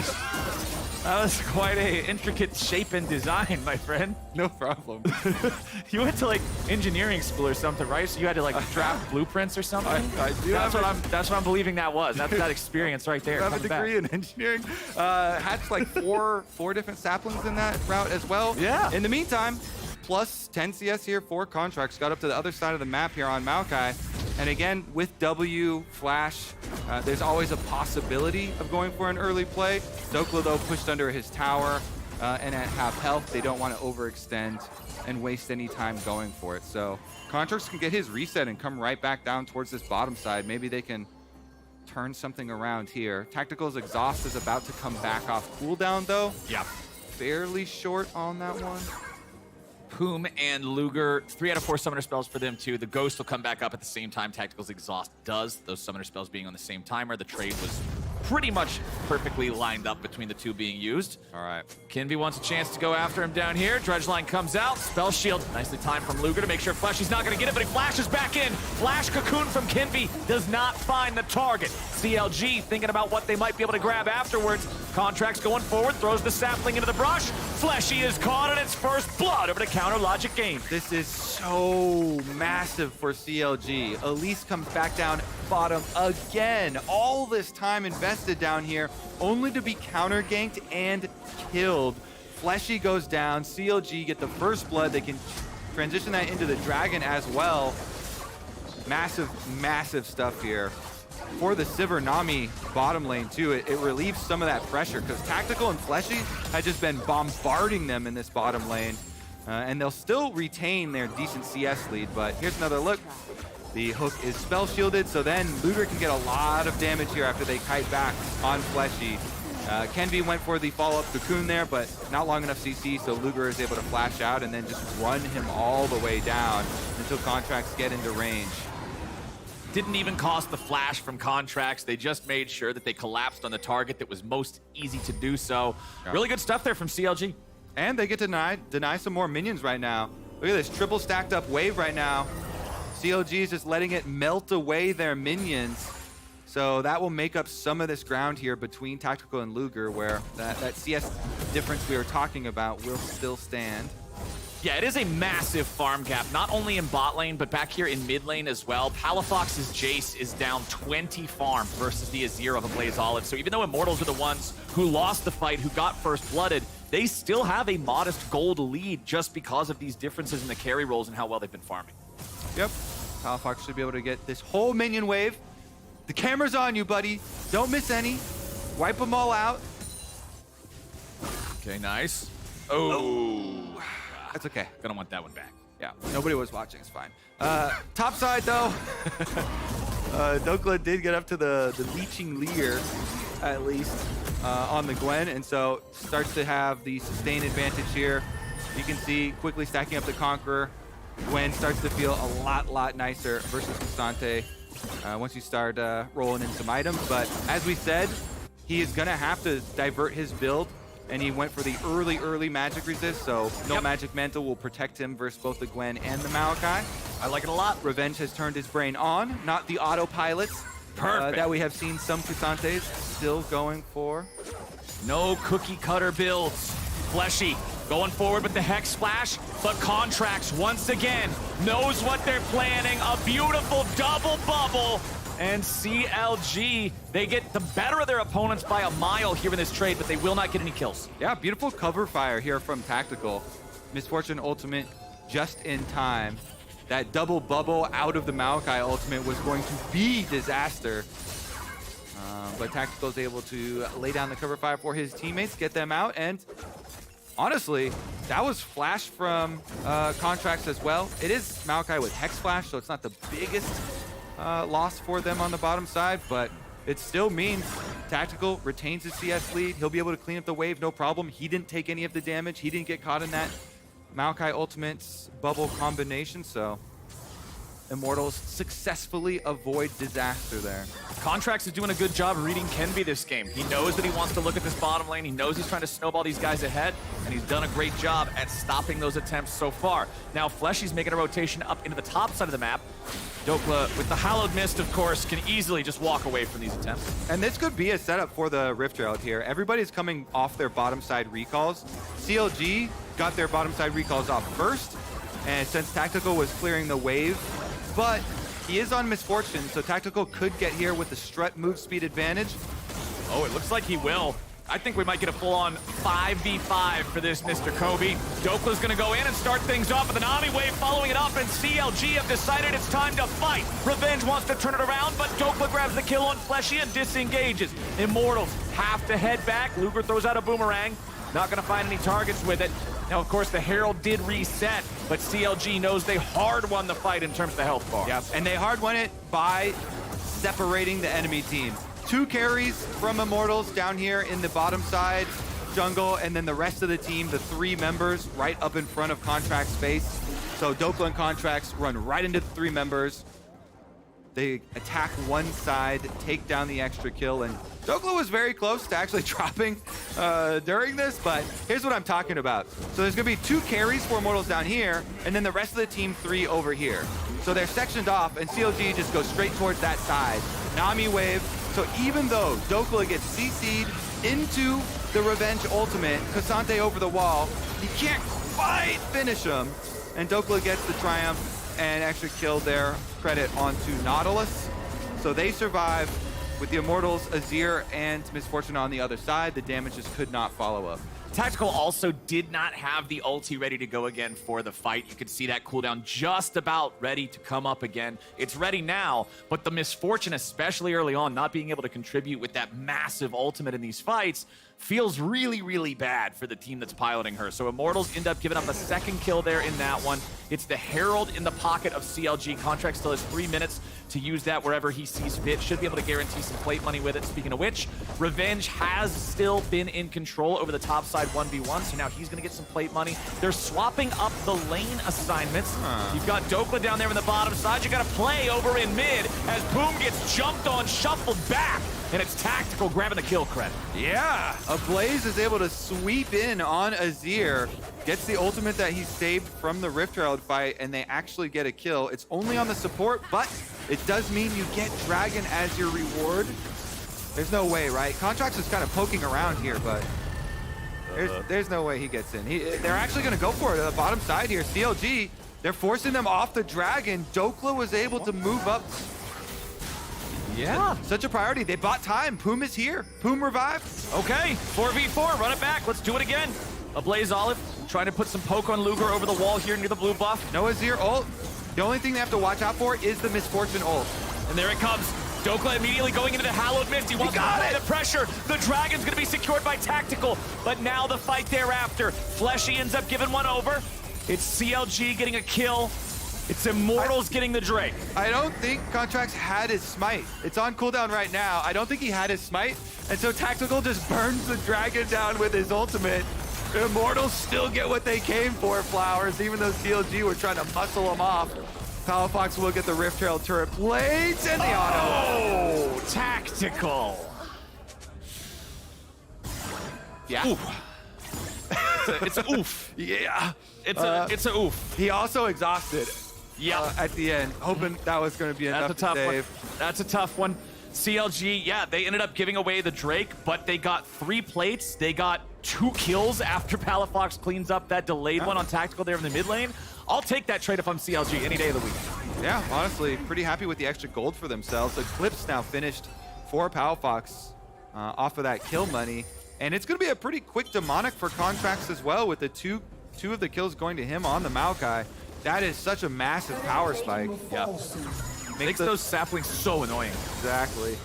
was quite a intricate shape and design, my friend. No problem. You went to like engineering school or something, right? So you had to like draft blueprints or something. I do. That's what I'm believing that was. That's that experience right there. I have a degree in engineering. Hatched like four different saplings in that route as well. Yeah. In the meantime, plus 10 CS here, 4 contracts. Got up to the other side of the map here on Maokai. And again, with W, Flash, there's always a possibility of going for an early play. Dokla, though, pushed under his tower, and at half health, they don't want to overextend and waste any time going for it. So Contracts can get his reset and come right back down towards this bottom side. Maybe they can turn something around here. Tactical's Exhaust is about to come back off cooldown, though. Yeah. Fairly short on that one. Poom and Luger, 3 out of 4 summoner spells for them too. The Ghost will come back up at the same time Tactical's Exhaust does. Those summoner spells being on the same timer. The trade was pretty much perfectly lined up between the two being used. All right. Kenvy wants a chance to go after him down here. Dredge line comes out. Spell shield, nicely timed from Luger to make sure Fleshy's not going to get it, but he flashes back in. Flash cocoon from Kenvy does not find the target. CLG thinking about what they might be able to grab afterwards. Contracts going forward, throws the sapling into the brush. Fleshy is caught in its first blood over to Counter Logic Games. This is so massive for CLG. Elise comes back down bottom again. All this time invested down here, only to be counter ganked and killed. Fleshy goes down. CLG get the first blood. They can transition that into the dragon as well. Massive, massive stuff here. For the Sivir Nami bottom lane too, it relieves some of that pressure because Tactical and Fleshy had just been bombarding them in this bottom lane. And they'll still retain their decent CS lead, but here's another look. The hook is spell shielded, so then Luger can get a lot of damage here after they kite back on Fleshy. Kenvy went for the follow-up cocoon there, but not long enough CC, so Luger is able to flash out and then just run him all the way down until Contracts get into range. Didn't even cost the flash from Contracts. They just made sure that they collapsed on the target that was most easy to do so. Yeah. Really good stuff there from CLG. And they get to deny some more minions right now. Look at this triple stacked up wave right now. CLG is just letting it melt away their minions. So that will make up some of this ground here between Tactical and Luger, where that CS difference we were talking about will still stand. Yeah, it is a massive farm gap, not only in bot lane, but back here in mid lane as well. Palafox's Jace is down 20 farm versus the Azir of a Blaze Olive. So even though Immortals are the ones who lost the fight, who got first blooded, they still have a modest gold lead just because of these differences in the carry roles and how well they've been farming. Yep, Palafox should be able to get this whole minion wave. The camera's on you, buddy. Don't miss any. Wipe them all out. Okay, nice. Oh. That's okay. Gonna want that one back. Yeah, nobody was watching, it's fine. Top side though, Dokla did get up to the Leeching Leer, at least, on the Gwen, and so starts to have the sustain advantage here. You can see quickly stacking up the Conqueror. Gwen starts to feel a lot nicer versus Constante once you start rolling in some items. But as we said, he is gonna have to divert his build, and he went for the early magic resist, so no magic mantle will protect him versus both the Gwen and the Maokai. I like it a lot. Revenge has turned his brain on, not the autopilots that we have seen some Crisantes still going for. No cookie cutter builds. Fleshy going forward with the Hex Splash, but Contracts once again knows what they're planning. A beautiful double bubble And CLG, they get the better of their opponents by a mile here in this trade, but they will not get any kills. Yeah, beautiful cover fire here from Tactical. Misfortune ultimate just in time. That double bubble out of the Maokai ultimate was going to be disaster. But Tactical is able to lay down the cover fire for his teammates, get them out, and honestly, that was flash from Contracts as well. It is Maokai with Hex Flash, so it's not the biggest loss for them on the bottom side, but it still means Tactical retains his CS lead. He'll be able to clean up the wave, no problem. He didn't take any of the damage. He didn't get caught in that Maokai Ultimate's bubble combination, so Immortals successfully avoid disaster there. Contracts is doing a good job reading Kenby this game. He knows that he wants to look at this bottom lane. He knows he's trying to snowball these guys ahead, and he's done a great job at stopping those attempts so far. Now Fleshy's making a rotation up into the top side of the map. Dokla, with the Hallowed Mist, of course, can easily just walk away from these attempts. And this could be a setup for the Rift Herald here. Everybody's coming off their bottom side recalls. CLG got their bottom side recalls off first, and since Tactical was clearing the wave, but he is on Misfortune, so Tactical could get here with the strut move speed advantage. Oh, it looks like he will. I think we might get a full-on 5v5 for this Mr. Kobe. Dokla's gonna go in and start things off with an Ami wave following it up, and CLG have decided it's time to fight. Revenge wants to turn it around, but Dokla grabs the kill on Fleshy and disengages. Immortals have to head back. Luger throws out a boomerang. Not gonna find any targets with it. Now, of course, the Herald did reset, but CLG knows they hard won the fight in terms of the health bar. Yep, and they hard won it by separating the enemy team. 2 carries from Immortals down here in the bottom side jungle, and then the rest of the team, the 3 members, right up in front of Contract's face. So Dokla and Contracts run right into the 3 members. They attack one side, take down the extra kill, and Dokla was very close to actually dropping during this, but here's what I'm talking about. So there's gonna be 2 carries for Immortals down here, and then the rest of the team 3 over here. So they're sectioned off, and CLG just goes straight towards that side. Nami wave, so even though Dokla gets CC'd into the Revenge ultimate, Cassante over the wall, he can't quite finish him, and Dokla gets the triumph and extra kill there. Credit onto Nautilus. So they survive with the Immortals, Azir, and Misfortune on the other side. The damage just could not follow up. Tactical also did not have the ulti ready to go again for the fight. You could see that cooldown just about ready to come up again. It's ready now, but the Misfortune, especially early on, not being able to contribute with that massive ultimate in these fights feels really, really bad for the team that's piloting her. So Immortals end up giving up a second kill there in that one. It's the Herald in the pocket of CLG. Contract still has 3 minutes to use that wherever he sees fit. Should be able to guarantee some plate money with it. Speaking of which, Revenge has still been in control over the top side 1v1, so now he's going to get some plate money. They're swapping up the lane assignments. You've got Dokla down there in the bottom side. You got to play over in mid as Boom gets jumped on, shuffled back, and it's Tactical grabbing the kill credit. Yeah, Ablaze is able to sweep in on Azir, gets the ultimate that he saved from the Rift Herald fight, and they actually get a kill. It's only on the support, but it does mean you get Dragon as your reward. There's no way, right? Contracts is kind of poking around here, but there's no way he gets in. They're actually going to go for it at the bottom side here. CLG, they're forcing them off the Dragon. Dokla was able to move up. Yeah, such a priority. They bought time. Poom is here. Poom revived. Okay, 4v4, run it back. Let's do it again. Ablaze Olive trying to put some poke on Luger over the wall here near the blue buff. No Azir ult. The only thing they have to watch out for is the Misfortune ult. And there it comes. Dokla immediately going into the Hallowed Mist. He wants to apply the pressure. The Dragon's going to be secured by Tactical. But now the fight thereafter. Fleshy ends up giving one over. It's CLG getting a kill. It's Immortals getting the Drake. I don't think Contracts had his smite. It's on cooldown right now. I don't think he had his smite. And so Tactical just burns the Dragon down with his ultimate. Immortals still get what they came for, Flowers, even though CLG were trying to muscle them off. Palafox will get the Rift Herald turret blades and the auto. Oh, Tactical. Yeah. Oof. It's a oof. Yeah. It's a oof. He also exhausted. Yeah. At the end, hoping that was going to be enough to save. That's a tough one. CLG, yeah, they ended up giving away the Drake, but they got 3 plates. They got 2 kills after Palafox cleans up that delayed one on Tactical there in the mid lane. I'll take that trade if I'm CLG any day of the week. Yeah, honestly, pretty happy with the extra gold for themselves. Eclipse now finished for Palafox off of that kill money. And it's going to be a pretty quick demonic for Contracts as well, with the two of the kills going to him on the Maokai. That is such a massive power spike. Yeah. Makes those saplings so annoying. Exactly.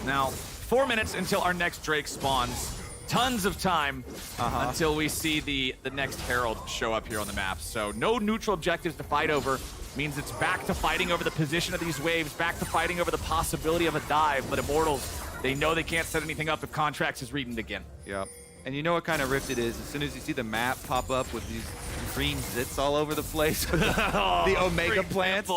Now, 4 minutes until our next Drake spawns. Tons of time until we see the next Herald show up here on the map. So no neutral objectives to fight over. Means it's back to fighting over the position of these waves, back to fighting over the possibility of a dive. But Immortals, they know they can't set anything up if Contracts is reading again. Yep. And you know what kind of rift it is? As soon as you see the map pop up with these green zits all over the place, the Omega plants.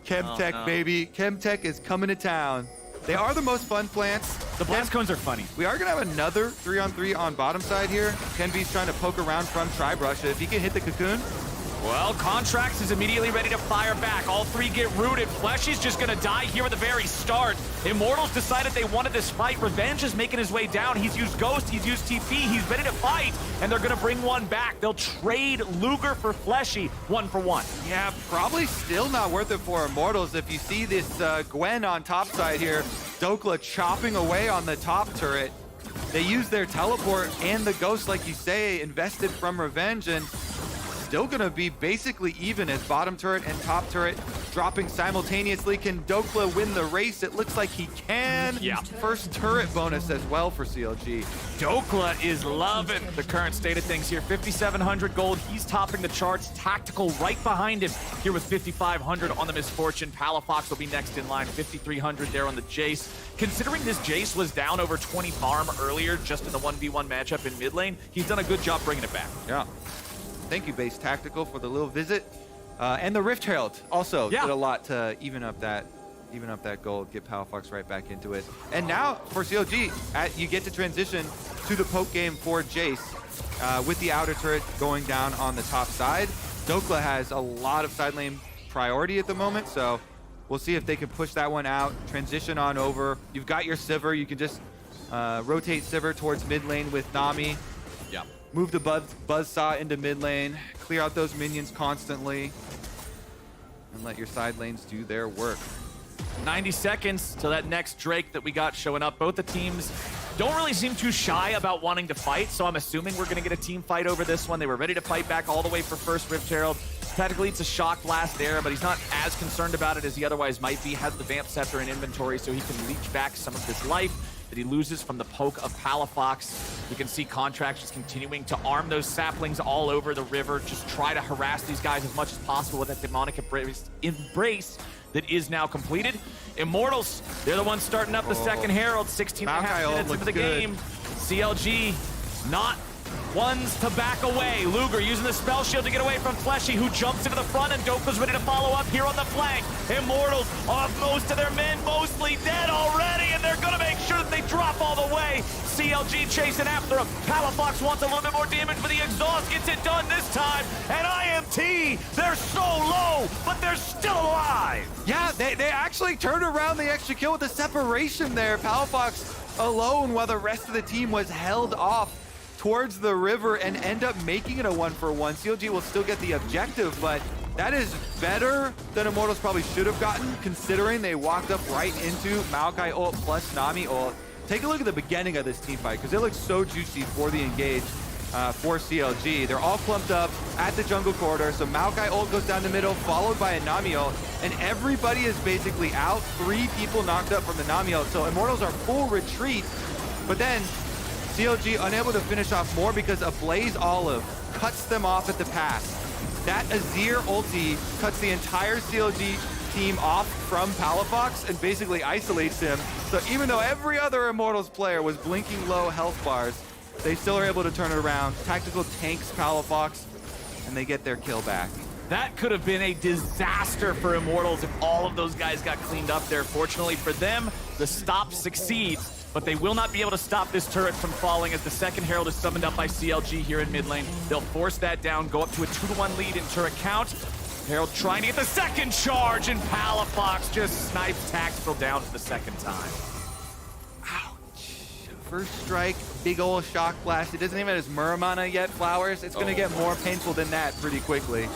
Chemtech, baby. Chemtech is coming to town. They are the most fun plants. The blast cones are funny. We are going to have another 3-on-3 on bottom side here. Kenby's trying to poke around from Tribrush. If he can hit the cocoon. Well, Contracts is immediately ready to fire back. All three get rooted. Fleshy's just going to die here at the very start. Immortals decided they wanted this fight. Revenge is making his way down. He's used Ghost. He's used TP. He's ready to fight. And they're going to bring one back. They'll trade Luger for Fleshy 1-for-1. Yeah, probably still not worth it for Immortals. If you see this Gwen on top side here, Dokla chopping away on the top turret. They use their teleport and the Ghost, like you say, invested from Revenge, and still gonna be basically even as bottom turret and top turret dropping simultaneously. Can Dokla win the race? It looks like he can. Yeah. First turret bonus as well for CLG. Dokla is loving the current state of things here. 5,700 gold. He's topping the charts. Tactical right behind him here with 5,500 on the Misfortune. Palafox will be next in line. 5,300 there on the Jace. Considering this Jace was down over 20 farm earlier just in the 1v1 matchup in mid lane, he's done a good job bringing it back. Yeah. Thank you, Base Tactical, for the little visit. And the Rift Herald also did a lot to even up that gold, get Palafox right back into it. And now for CLG, you get to transition to the poke game for Jace with the outer turret going down on the top side. Dokla has a lot of side lane priority at the moment, so we'll see if they can push that one out, transition on over. You've got your Sivir. You can just rotate Sivir towards mid lane with Nami. Yeah. Move the Buzzsaw into mid lane, clear out those minions constantly, and let your side lanes do their work. 90 seconds till that next Drake that we got showing up. Both the teams don't really seem too shy about wanting to fight, so I'm assuming we're going to get a team fight over this one. They were ready to fight back all the way for first Rift Herald. Technically, it's a shock blast there, but he's not as concerned about it as he otherwise might be. Has the Vamp Scepter in inventory, so he can leech back some of his life that he loses from the poke of Palafox. You can see Contracts just continuing to arm those saplings all over the river, just try to harass these guys as much as possible with that demonic embrace that is now completed. Immortals, they're the ones starting up the second Herald, 16 and a half minutes into the game. CLG not ones to back away. Luger using the spell shield to get away from Fleshy, who jumps into the front, and Doka's ready to follow up here on the flank. Immortals off most of their men, mostly dead already, and they're gonna make sure that they drop all the way. CLG chasing after him. Palafox wants a little bit more damage, but the exhaust gets it done this time. And IMT, they're so low, but they're still alive. Yeah, they actually turned around the extra kill with the separation there. Palafox alone while the rest of the team was held off towards the river and end up making it a 1-for-1. CLG will still get the objective, but that is better than Immortals probably should have gotten, considering they walked up right into Maokai ult plus Nami ult. Take a look at the beginning of this team fight, because it looks so juicy for the engage for CLG. They're all clumped up at the jungle corridor, so Maokai ult goes down the middle, followed by a Nami ult, and everybody is basically out. 3 people knocked up from the Nami ult, so Immortals are full retreat, but then CLG unable to finish off more because a Blaze Olive cuts them off at the pass. That Azir ulti cuts the entire CLG team off from Palafox and basically isolates him. So even though every other Immortals player was blinking low health bars, they still are able to turn it around. Tactical tanks Palafox, and they get their kill back. That could have been a disaster for Immortals if all of those guys got cleaned up there. Fortunately for them, the stop succeeds, but they will not be able to stop this turret from falling as the second Herald is summoned up by CLG here in mid lane. They'll force that down, go up to a 2-to-1 lead in turret count. Herald trying to get the second charge, and Palafox just snipes Tactical down for the second time. First strike, big ol' shock blast. It doesn't even have his Muramana yet, Flowers. It's gonna get more painful than that pretty quickly.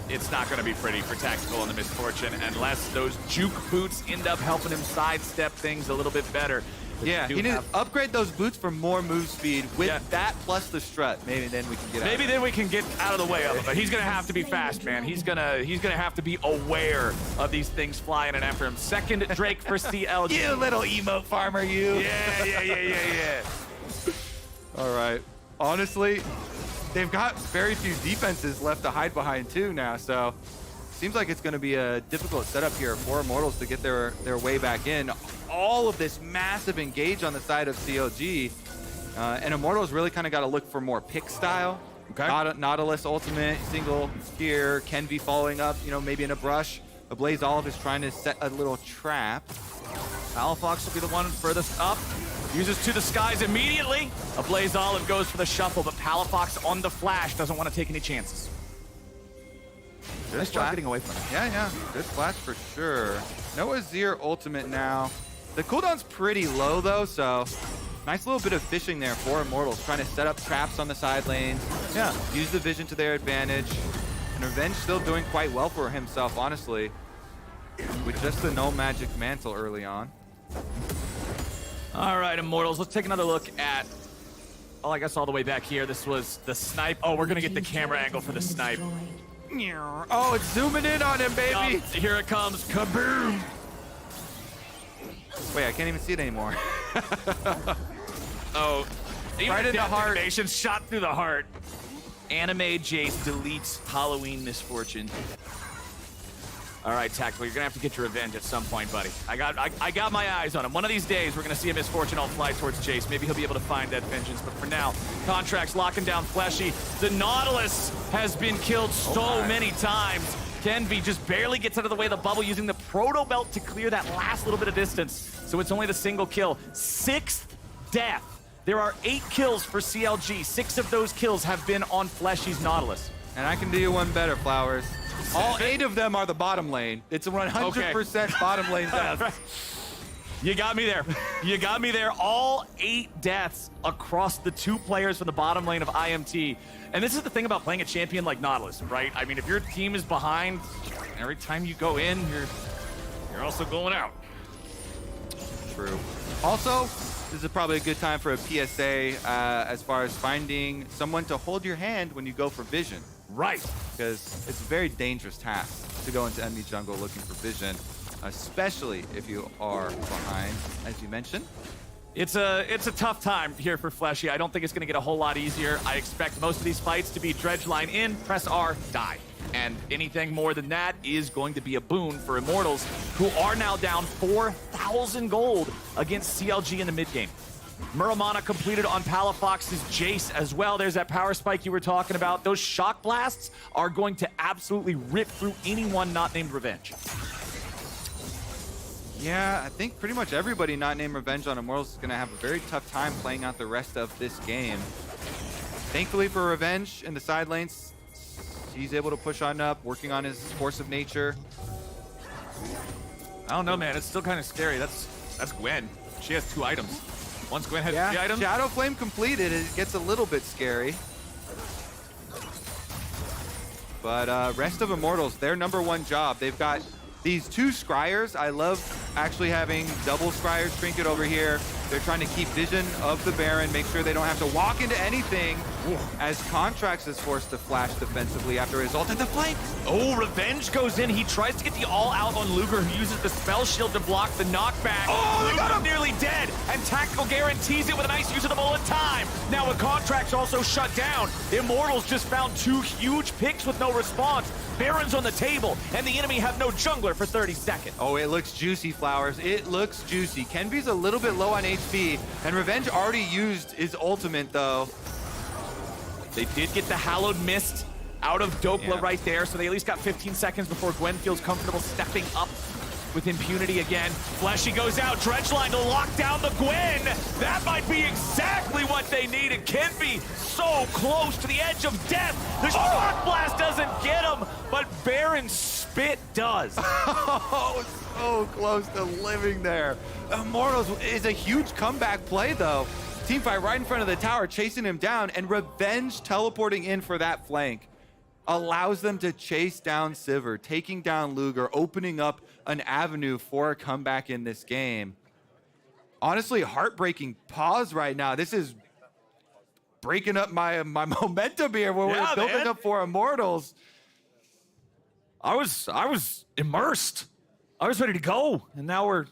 it's not going to be pretty for Tactical and the Misfortune unless those juke boots end up helping him sidestep things a little bit better. Yeah, he needs to upgrade those boots for more move speed with that plus the strut. Maybe then we can get out. Maybe then we can get out of the way of it, but he's gonna have to be fast, man. He's gonna have to be aware of these things flying in after him. Second Drake for CLG. You little emote farmer, you. Yeah. All right. Honestly, they've got very few defenses left to hide behind too now, so seems like it's going to be a difficult setup here for Immortals to get their way back in. All of this massive engage on the side of CLG, and Immortals really kind of got to look for more pick style. Okay. Nautilus ultimate, single here, Kenvi following up, maybe in a brush. Ablaze Olive is trying to set a little trap. Palafox will be the one furthest up. Uses to the skies immediately. Ablaze Olive goes for the shuffle, but Palafox on the flash doesn't want to take any chances. Nice job getting away from it. Yeah. Good flash for sure. No Azir ultimate now. The cooldown's pretty low though, so nice little bit of fishing there for Immortals, trying to set up traps on the side lanes. Yeah, use the vision to their advantage. And Revenge still doing quite well for himself, honestly, with just the no magic mantle early on. All right, Immortals, let's take another look at, I guess all the way back here. This was the snipe. Oh, we're gonna get the camera angle for the snipe. Oh, it's zooming in on him, baby. Here it comes, kaboom. Wait, I can't even see it anymore. Oh, right in the heart. Animation shot through the heart. Anime Jace deletes Halloween Misfortune. All right, Tactical, you're gonna have to get your revenge at some point, buddy. I got my eyes on him. One of these days, we're gonna see a Misfortune all fly towards Jace. Maybe he'll be able to find that vengeance, but for now, Contract's locking down Fleshy. The Nautilus has been killed so many times. Kenvi just barely gets out of the way of the bubble using the Proto Belt to clear that last little bit of distance. So it's only the single kill. 6th death. There are 8 kills for CLG. 6 of those kills have been on Fleshy's Nautilus. And I can do you one better, Flowers. All 8 of them are the bottom lane. It's a 100% bottom lane death. You got me there. You got me there. All 8 deaths across the 2 players from the bottom lane of IMT. And this is the thing about playing a champion like Nautilus, right? I mean, if your team is behind, every time you go in, you're also going out. True. Also, this is probably a good time for a PSA as far as finding someone to hold your hand when you go for vision. Right. Because it's a very dangerous task to go into enemy jungle looking for vision, especially if you are behind, as you mentioned. It's a tough time here for Fleshy. I don't think it's going to get a whole lot easier. I expect most of these fights to be dredge line in, press R, die. And anything more than that is going to be a boon for Immortals, who are now down 4,000 gold against CLG in the mid game. Muramana completed on Palafox's Jace as well. There's that power spike you were talking about. Those shock blasts are going to absolutely rip through anyone not named Revenge. Yeah, I think pretty much everybody not named Revenge on Immortals is going to have a very tough time playing out the rest of this game. Thankfully for Revenge in the side lanes, he's able to push on up, working on his Force of Nature. I don't know, man. It's still kind of scary. That's Gwen. She has 2 items. Once Gwen has 3 items. Shadow Flame completed. It gets a little bit scary. But rest of Immortals, their #1 job. They've got these 2 Scryers. I love actually having double Scryers trinket over here. They're trying to keep vision of the Baron, make sure they don't have to walk into anything. As Contracts is forced to flash defensively after his ult at the flank. Oh, Revenge goes in. He tries to get the all-out on Luger, who uses the spell shield to block the knockback. Oh, they got him nearly dead, and Tactical guarantees it with a nice use of the bullet time. Now with Contracts also shut down, Immortals just found 2 huge picks with no response. Baron's on the table, and the enemy have no jungler for 30 seconds. Oh, it looks juicy, Flowers. It looks juicy. Kenvi's a little bit low on HP, and Revenge already used his ultimate, though. They did get the Hallowed Mist out of Dokla right there, so they at least got 15 seconds before Gwen feels comfortable stepping up with impunity again. Fleshy goes out, Dredge line to lock down the Gwen. That might be exactly what they needed. Kenvi so close to the edge of death. The Shock Blast doesn't get him, but Baron's Spit does. Oh, so close to living there. Immortals is a huge comeback play, though. Teamfight right in front of the tower, chasing him down, and Revenge teleporting in for that flank. allows them to chase down Sivir, taking down Luger, opening up an avenue for a comeback in this game. Honestly, heartbreaking pause right now. This is breaking up my momentum here where we're building up for Immortals. I was immersed. I was ready to go, and now we're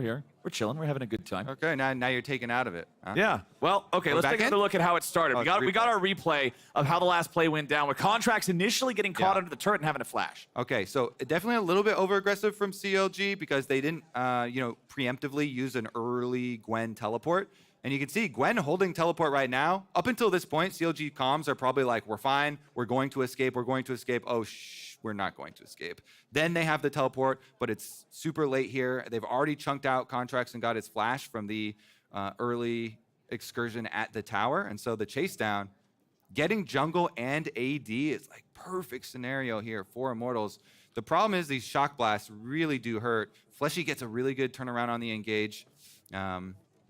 here. We're chilling. We're having a good time. Okay, now you're taken out of it. Huh? Yeah. Well, okay. Go Let's back take in? another look at how it started. Oh, we got our replay of how the last play went down, with Contracts initially getting caught under the turret and having a flash. Okay, so definitely a little bit over-aggressive from CLG because they didn't, preemptively use an early Gwen teleport. And you can see Gwen holding teleport right now. Up until this point, CLG comms are probably like, we're fine, we're going to escape, Oh, we're not going to escape. Then they have the teleport, but it's super late here. They've already chunked out Contracts and got his flash from the early excursion at the tower. And so the chase down, getting jungle and AD is like perfect scenario here for Immortals. The problem is these shock blasts really do hurt. Fleshy gets a really good turnaround on the engage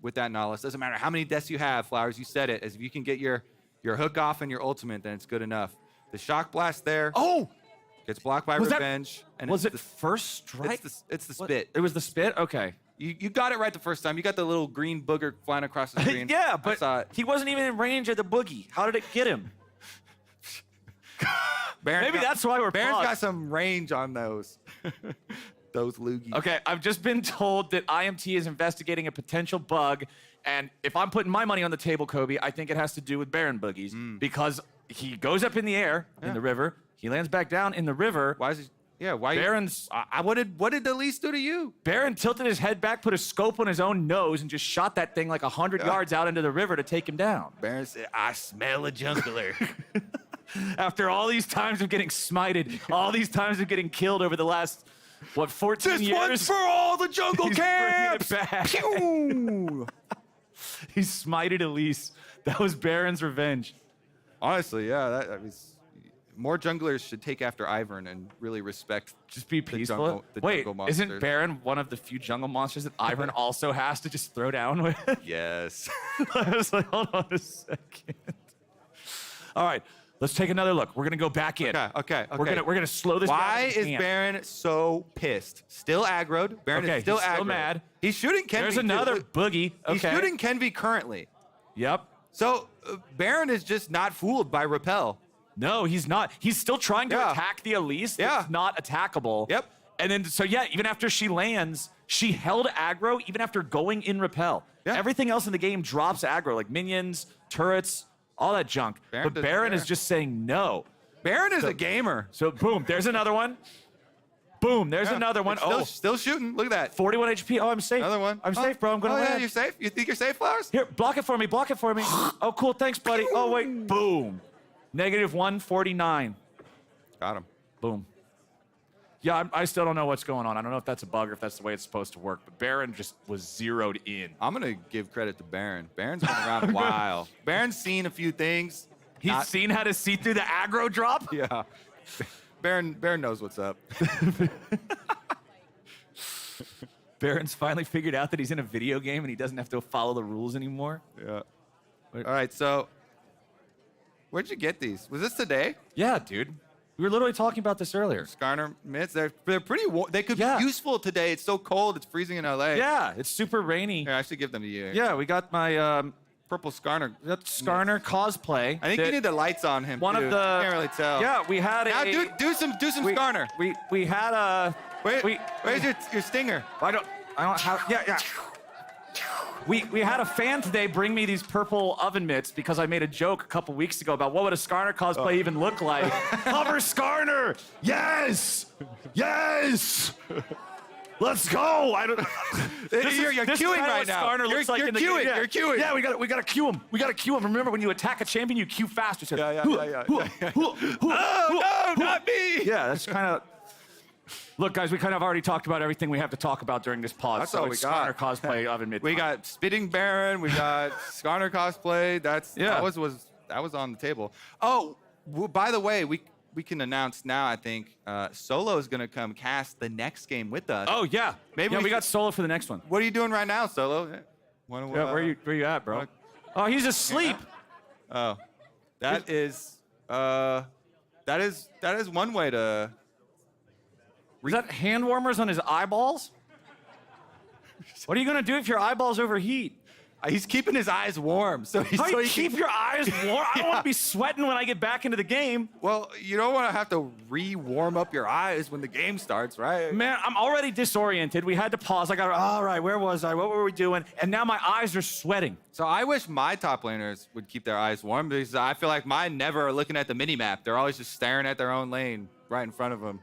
with that Nautilus. Doesn't matter how many deaths you have, Flowers, you said it. As if you can get your hook off and your ultimate, then it's good enough. The shock blast there. Oh! Gets blocked by Revenge. Was it the first strike? It's the spit. It was the spit? Okay. You got it right the first time. You got the little green booger flying across the screen. Yeah, but he wasn't even in range of the boogie. How did it get him? Maybe that's why we're Baron's paused. got some range on those. Those loogies. Okay, I've just been told that IMT is investigating a potential bug, and if I'm putting my money on the table, Kobe, I think it has to do with Baron boogies because he goes up in the air in the river, he lands back down in the river. Why is he? Yeah, why? Baron's. What did the Elise do to you? Baron tilted his head back, put a scope on his own nose, and just shot that thing like 100 yards out into the river to take him down. Baron said, "I smell a jungler." After all these times of getting smited, all these times of getting killed over the last 14 years? This one's for all the jungle camps. Pew! He smited Elise. That was Baron's revenge. Honestly, yeah, that was. More junglers should take after Ivern and really respect. Just be peaceful. Wait, isn't Baron one of the few jungle monsters that Ivern also has to just throw down with? Yes. I was like, hold on a second. All right, let's take another look. We're gonna go back in. Okay. We're gonna slow this down. Why is Baron so pissed? Still aggroed. Baron is still aggroed. Still mad. He's shooting Kenvi. There's another boogie. Okay. He's shooting Kenvi currently. Yep. So Baron is just not fooled by Repel. No, he's not. He's still trying to attack the Elise. Yeah. It's not attackable. Yep. And then, even after she lands, she held aggro even after going in Repel. Yeah. Everything else in the game drops aggro, like minions, turrets, all that junk. But Baron is just saying no. Baron is a gamer. So boom, there's another one. Boom, there's another one. Still shooting. Look at that. 41 HP. Oh, I'm safe. Another one. I'm safe, bro. I'm gonna land. Yeah, you're safe? You think you're safe, Flowers? Here, block it for me. Block it for me. Oh, cool. Thanks, buddy. Oh, wait. Boom. Negative 149. Got him. Boom. Yeah, I still don't know what's going on. I don't know if that's a bug or if that's the way it's supposed to work, but Baron just was zeroed in. I'm going to give credit to Baron. Baron's been around a while. Baron's seen a few things. He's seen how to see through the aggro drop? Yeah. Baron knows what's up. Baron's finally figured out that he's in a video game and he doesn't have to follow the rules anymore. Yeah. All right, so where'd you get these? Was this today? Yeah, dude. We were literally talking about this earlier. Skarner mitts, they're pretty they could be useful today. It's so cold, it's freezing in LA. Yeah, it's super rainy. Here, I should give them to you. Yeah, we got my purple Skarner. Skarner cosplay. I think you need the lights on him. One too. of the I can't really tell. Yeah, we had now do some Skarner. We had a where's your stinger? I don't have yeah. We had a fan today bring me these purple oven mitts because I made a joke a couple weeks ago about what would a Skarner cosplay even look like. Hover Skarner! Yes! Yes! Let's go! I don't. You're queuing right now. Skarner looks like in the game. You're queuing. Yeah, we got to queue him. We got to queue him. Remember, when you attack a champion, you queue faster. So, Yeah. Oh no, not me! Yeah, that's kind of. Look, guys, we kind of already talked about everything we have to talk about during this pause. That's all we got. Skarner cosplay oven mitt. We got Spitting Baron. We got Skarner cosplay. That was on the table. Oh, by the way, we can announce now. I think Solo is gonna come cast the next game with us. Oh yeah, maybe we got Solo for the next one. What are you doing right now, Solo? Where you at, bro? Oh, he's asleep. Oh, that is That is one way to. Is that hand warmers on his eyeballs? What are you gonna do if your eyeballs overheat? He's keeping his eyes warm. So How do you keep your eyes warm? I don't want to be sweating when I get back into the game. Well, you don't want to have to re-warm up your eyes when the game starts, right? Man, I'm already disoriented. We had to pause. I got, all right, where was I? What were we doing? And now my eyes are sweating. So I wish my top laners would keep their eyes warm because I feel like mine never are looking at the mini-map. They're always just staring at their own lane right in front of them.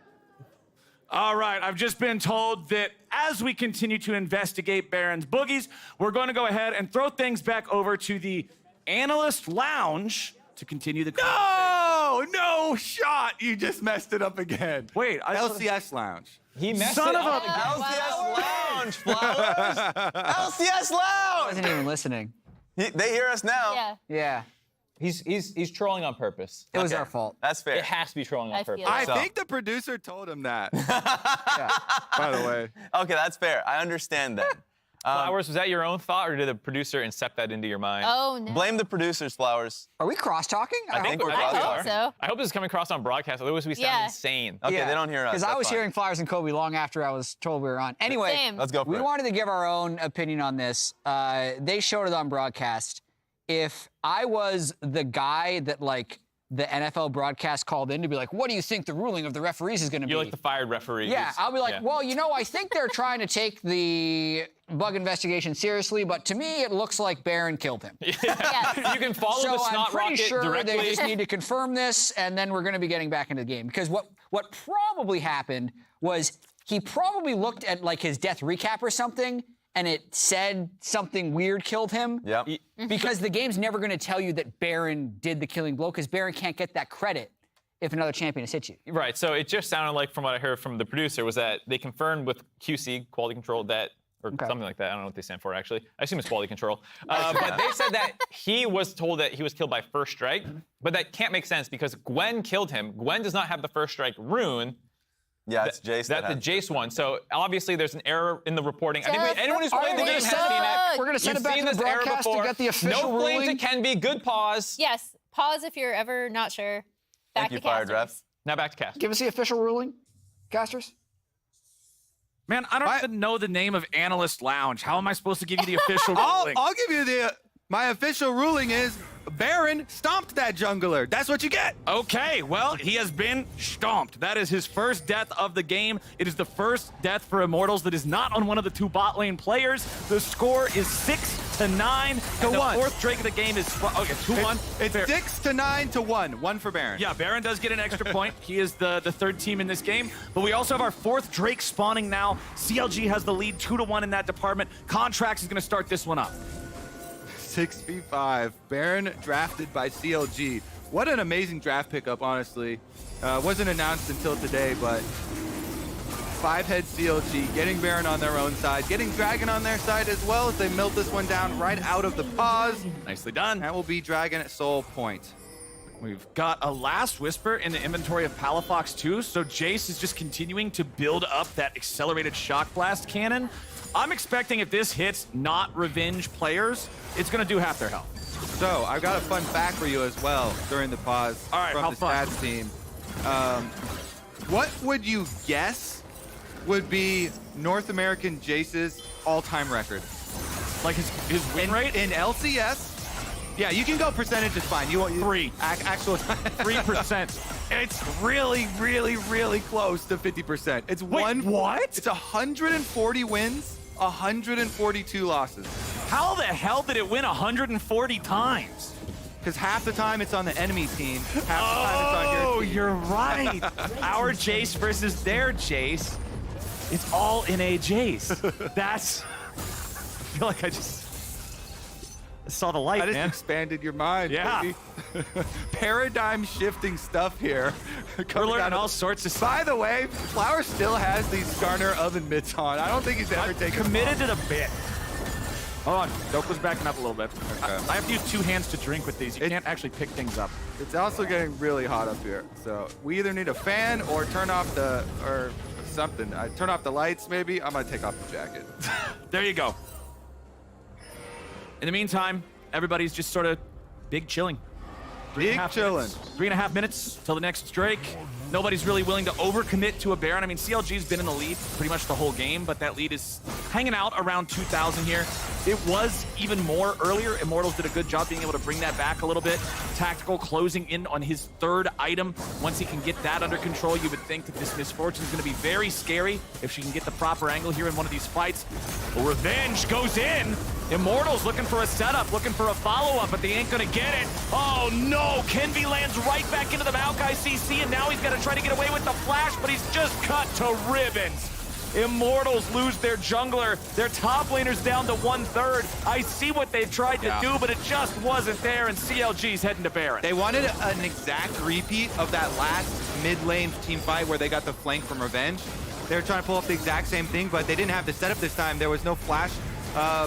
All right, I've just been told that as we continue to investigate Baron's boogies, we're going to go ahead and throw things back over to the analyst lounge to continue the conversation. No shot. You just messed it up again. Wait, LCS lounge. He messed Son it of up. LCS Lounge, Flowers! LCS Lounge! I wasn't even listening. They hear us now. Yeah. Yeah. He's trolling on purpose. It was our fault. That's fair. It has to be trolling on I feel purpose. it. I think the producer told him that. By the way. Okay, that's fair. I understand that. Flowers, was that your own thought, or did the producer incept that into your mind? Oh, no. Blame the producers, Flowers. Are we cross-talking? I think we're I hope cross-talking. so. I hope this is coming across on broadcast, otherwise we sound Yeah. insane. Okay, they don't hear us. Because I That's was fine. hearing Flowers and Kobe long after I was told we were on. Anyway, Same. Let's go for we it. wanted to give our own opinion on this. They showed it on broadcast. If I was the guy that, like, the NFL broadcast called in to be like, what do you think the ruling of the referees is going to be? You're like the fired referee. Yeah, I'll be like, yeah. well, you know, I think they're trying to take the bug investigation seriously, but to me, it looks like Baron killed him. You can follow So the snot I'm pretty rocket sure directly. they just need to confirm this, and then we're going to be getting back into the game. Because what probably happened was he probably looked at, like, his death recap or something, and it said something weird killed him. Yep. Because the game's never going to tell you that Baron did the killing blow, because Baron can't get that credit if another champion has hit you. Right, so it just sounded like, from what I heard from the producer, was that they confirmed with QC, quality control, that, or something like that. I don't know what they stand for, actually. I assume it's quality control. But they said that he was told that he was killed by first strike, but that can't make sense because Gwen killed him. Gwen does not have the first strike rune. Yeah, it's Jace. That's the Jace one. So obviously there's an error in the reporting. I think anyone who's All played right, the game has we're seen it. We're going to send You've it back seen to the this error broadcast to before. get the official No flames ruling. it can be. Good pause. Yes. Pause if you're ever not sure. Back Thank you, to Fired casters. Ref. Now back to cast. Give us the official ruling, casters. Man, I don't even know the name of Analyst Lounge. How am I supposed to give you the official ruling? I'll give you my official ruling is Baron stomped that jungler. That's what you get. Okay, well, he has been stomped. That is his first death of the game. It is the first death for Immortals that is not on one of the two bot lane players. The score is 6-9 to 1. The fourth Drake of the game is 2-1. It's 6-9 to 1. 1 for Baron. Yeah, Baron does get an extra point. He is the third team in this game. But we also have our fourth Drake spawning now. CLG has the lead 2-1 in that department. Contracts is going to start this one up. 6v5. Baron drafted by CLG. What an amazing draft pickup, honestly. Wasn't announced until today, but 5-head CLG getting Baron on their own side, getting Dragon on their side as well as they milled this one down right out of the pause. Nicely done. That will be Dragon at Soul Point. We've got a Last Whisper in the inventory of Palafox too, so Jace is just continuing to build up that accelerated shock blast cannon. I'm expecting if this hits not revenge players, it's going to do half their health. So, I've got a fun fact for you as well during the pause from the stats team. What would you guess would be North American Jace's all-time record? Like his win rate? In LCS? Yeah, you can go percentage, it's fine. You want 3. Actual 3%. It's really, really, really close to 50%. It's what? It's 140 wins, 142 losses. How the hell did it win 140 times? Because half the time it's on the enemy team, half the time it's on your team. You're right. Our Jace versus their Jace. It's all in a Jace. That's... I feel like I just saw the light, I just man. expanded your mind. Yeah. Baby. Paradigm shifting stuff here. We're learning all sorts of stuff. By the way, Flower still has these Skarner oven mitts on. I don't think he's ever taken committed to the bit. Hold on, Doku's backing up a little bit. Okay. I have to use 2 hands to drink with these. You can't actually pick things up. It's also getting really hot up here. So we either need a fan or turn off the, or something. I turn off the lights maybe. I'm gonna take off the jacket. There you go. In the meantime, everybody's just sort of big chilling. Big chilling. 3.5 minutes till the next Drake. Nobody's really willing to overcommit to a Baron. I mean, CLG's been in the lead pretty much the whole game, but that lead is hanging out around 2,000 here. It was even more earlier. Immortals did a good job being able to bring that back a little bit. Tactical closing in on his third item. Once he can get that under control, you would think that this Misfortune is going to be very scary if she can get the proper angle here in one of these fights. Well, Revenge goes in. Immortals looking for a setup, looking for a follow-up, but they ain't gonna get it. Oh no, Kenvi lands right back into the Maokai CC, and now he's gonna try to get away with the flash, but he's just cut to ribbons. Immortals lose their jungler. Their top laner's down to 1/3. I see what they've tried to do, but it just wasn't there, and CLG's heading to Baron. They wanted an exact repeat of that last mid lane team fight where they got the flank from Revenge. They were trying to pull off the exact same thing, but they didn't have the setup this time. There was no flash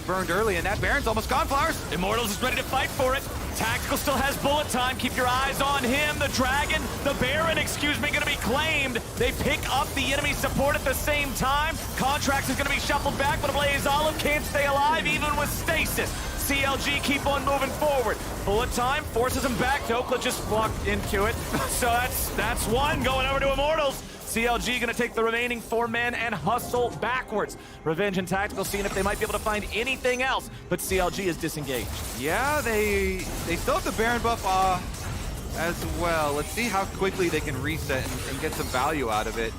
burned early, and that Baron's almost gone, Flowers. Immortals is ready to fight for it. Tactical still has bullet time. Keep your eyes on him. The Dragon, the Baron, excuse me, gonna be claimed. They pick up the enemy support at the same time. Contracts is gonna be shuffled back, but Blaze Olive can't stay alive even with stasis. CLG keep on moving forward. Bullet time forces him back. Dokla just walked into it. So that's one going over to Immortals. CLG gonna take the remaining 4 men and hustle backwards. Revenge and Tactical seeing if they might be able to find anything else, but CLG is disengaged. Yeah, they still have the Baron buff as well. Let's see how quickly they can reset and get some value out of it.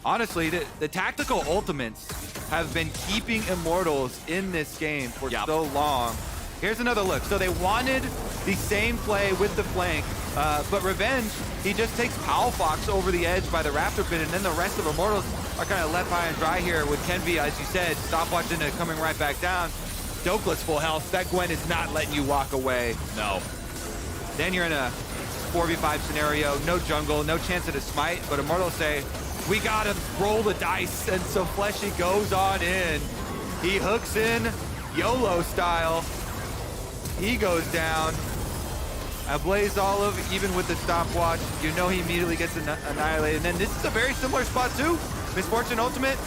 Honestly, the tactical ultimates have been keeping Immortals in this game for so long. Here's another look. So they wanted the same play with the flank, but Revenge, he just takes Pow Fox over the edge by the Raptor Pin, and then the rest of Immortals are kind of left high and dry here with Kenvi, as you said, stopwatch into coming right back down. Dokla's full health. That Gwen is not letting you walk away. No. Then you're in a 4v5 scenario, no jungle, no chance at a smite, but Immortals say, we gotta roll the dice, and so Fleshy goes on in. He hooks in, YOLO style. He goes down. Blaze Olive, even with the stopwatch, you know he immediately gets annihilated. And then this is a very similar spot too. Misfortune ultimate.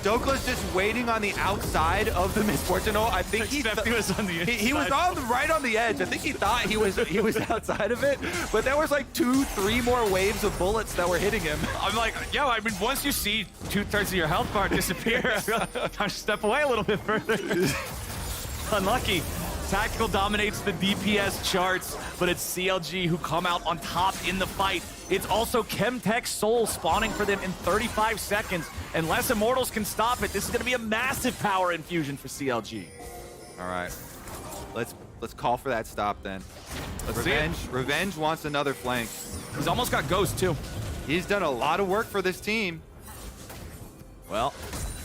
Dokla's just waiting on the outside of the Misfortune ult. I think he was on the inside. He was right on the edge. I think he thought he was outside of it, but there was like 2-3 more waves of bullets that were hitting him. I'm like, yo, I mean, once you see 2/3 of your health bar disappear, time to step away a little bit further. Unlucky. Tactical dominates the DPS charts, but it's CLG who come out on top in the fight. It's also Chemtech Soul spawning for them in 35 seconds. Unless Immortals can stop it, this is going to be a massive power infusion for CLG. All right, let's call for that stop then. Revenge wants another flank. He's almost got Ghost too. He's done a lot of work for this team. Well,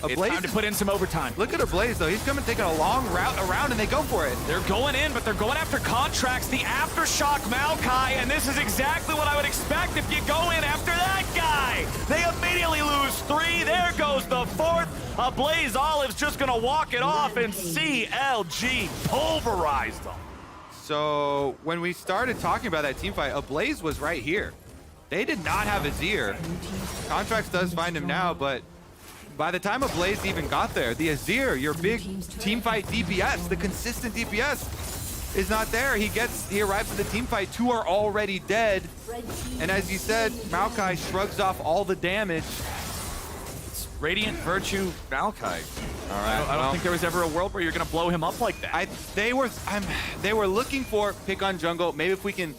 it's time to put in some overtime. Look at Blaze though. He's coming, taking a long route around, and they go for it. They're going in, but they're going after Contracts, the Aftershock Maokai, and this is exactly what I would expect if you go in after that guy. They immediately lose 3. There goes the 4th. Blaze Olive's just gonna walk it off, and CLG pulverized them. So when we started talking about that team fight, Blaze was right here. They did not have Azir. Contracts does find him now, but by the time Blaze even got there, the Azir, your big team fight DPS, the consistent DPS, is not there. He arrives at the team fight, 2 are already dead. And as you said, Maokai shrugs off all the damage. It's Radiant Virtue Maokai. All right. I don't think there was ever a world where you're gonna blow him up like that. They were looking for pick on jungle. Maybe if we can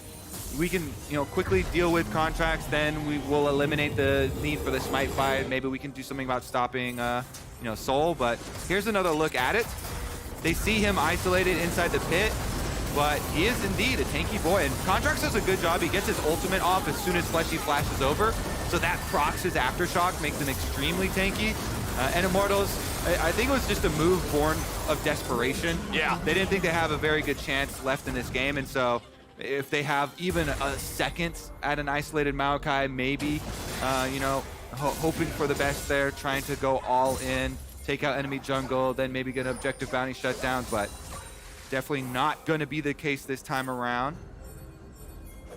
quickly deal with Contracts, then we will eliminate the need for the smite fight. Maybe we can do something about stopping, Soul. But here's another look at it. They see him isolated inside the pit, but he is indeed a tanky boy. And Contracts does a good job. He gets his ultimate off as soon as Fleshy flashes over, so that procs his Aftershock, makes him extremely tanky. And Immortals, I think it was just a move born of desperation. Yeah. They didn't think they have a very good chance left in this game, and so if they have even a second at an isolated Maokai, maybe, hoping for the best there, trying to go all in, take out enemy jungle, then maybe get an objective bounty shutdown, but definitely not going to be the case this time around.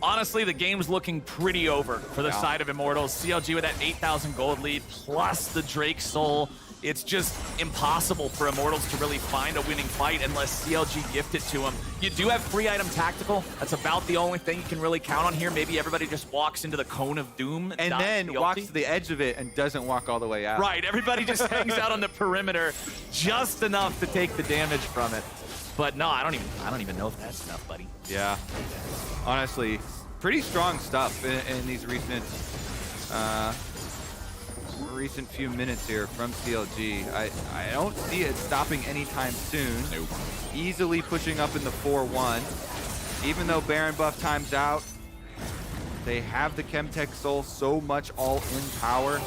Honestly, the game's looking pretty over for the side of Immortals. CLG with that 8,000 gold lead, plus the Drake Soul. it's just impossible for Immortals to really find a winning fight unless CLG gift it to them. You do have free item tactical. That's about the only thing you can really count on here. Maybe everybody just walks into the cone of doom and then walks to the edge of it and doesn't walk all the way out. Right, everybody just hangs out on the perimeter just enough to take the damage from it. But no, I don't even know if that's enough, buddy. Yeah, honestly, pretty strong stuff in these recent few minutes here from CLG. I don't see it stopping anytime soon. Nope. Easily pushing up in the 4-1. Even though Baron buff times out, they have the Chemtech Soul, so much all-in power.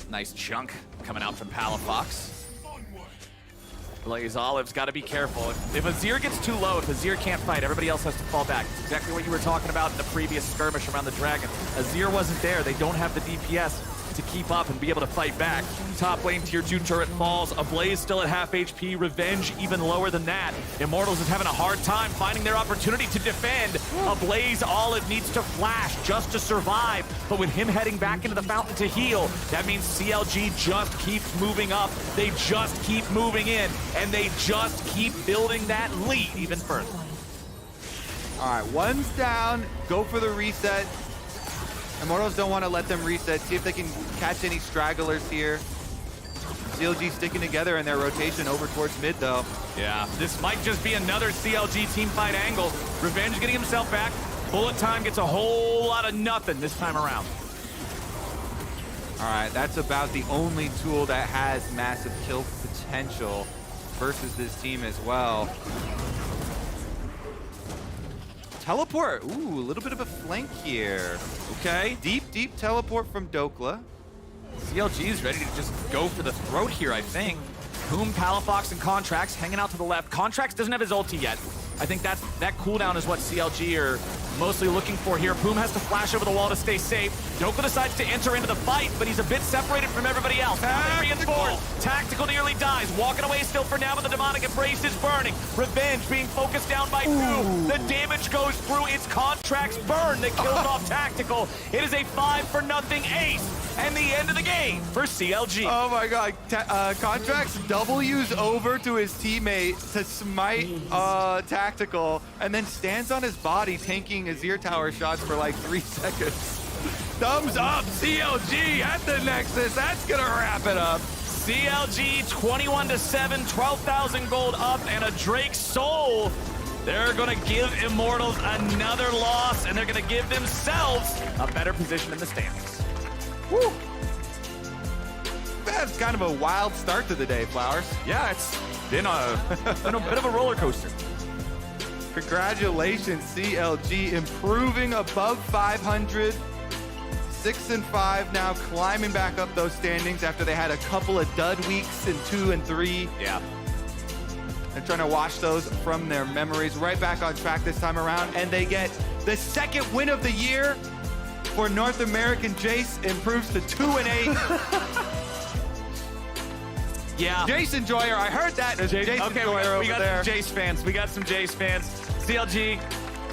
Nice chunk coming out from Palafox. Blaze Olive's got to be careful. If Azir gets too low, if Azir can't fight, everybody else has to fall back. It's exactly what you were talking about in the previous skirmish around the Dragon. Azir wasn't there. They don't have the DPS to keep up and be able to fight back. Top lane tier 2 turret falls. Ablaze still at half HP. Revenge even lower than that. Immortals is having a hard time finding their opportunity to defend. Ablaze Olive needs to flash just to survive. But with him heading back into the fountain to heal, that means CLG just keeps moving up. They just keep moving in. And they just keep building that lead even further. All right, one's down. Go for the reset. Immortals don't want to let them reset. See if they can catch any stragglers here. CLG sticking together in their rotation over towards mid, though. Yeah, this might just be another CLG team fight angle. Revenge getting himself back. Bullet time gets a whole lot of nothing this time around. All right, that's about the only tool that has massive kill potential versus this team as well. Teleport, ooh, a little bit of a flank here. Okay. Deep teleport from Dokla. CLG is ready to just go for the throat here, I think. Boom, Palafox, and Contracts hanging out to the left. Contracts doesn't have his ulti yet. I think that cooldown is what CLG are mostly looking for here. Boom has to flash over the wall to stay safe. Dokla decides to enter into the fight, but he's a bit separated from everybody else. Tactical nearly dies. Walking away still for now, but the demonic embrace is burning. Revenge being focused down by 2. The damage goes through. It's Contracts burn that kills off Tactical. It is a 5-for-0 ace. And the end of the game for CLG. Oh my god, Contracts W's over to his teammate to smite Tactical, and then stands on his body tanking Azir tower shots for like 3 seconds. Thumbs up, CLG at the Nexus. That's gonna wrap it up. CLG 21-7, 12,000 gold up, and a Drake Soul. They're gonna give Immortals another loss, and they're gonna give themselves a better position in the standings. Woo! That's kind of a wild start to the day, Flowers. Yeah, it's been a bit of a roller coaster. Congratulations, CLG, improving above 500. 6-5 now, climbing back up those standings after they had a couple of dud weeks in 2 and 3. Yeah. They're trying to wash those from their memories. Right back on track this time around, and they get the second win of the year. For North American, Jace improves to 2-8. Yeah. Jace Enjoyer, I heard that. Jace Enjoyer we got there. some Jace fans. We got some Jace fans. CLG,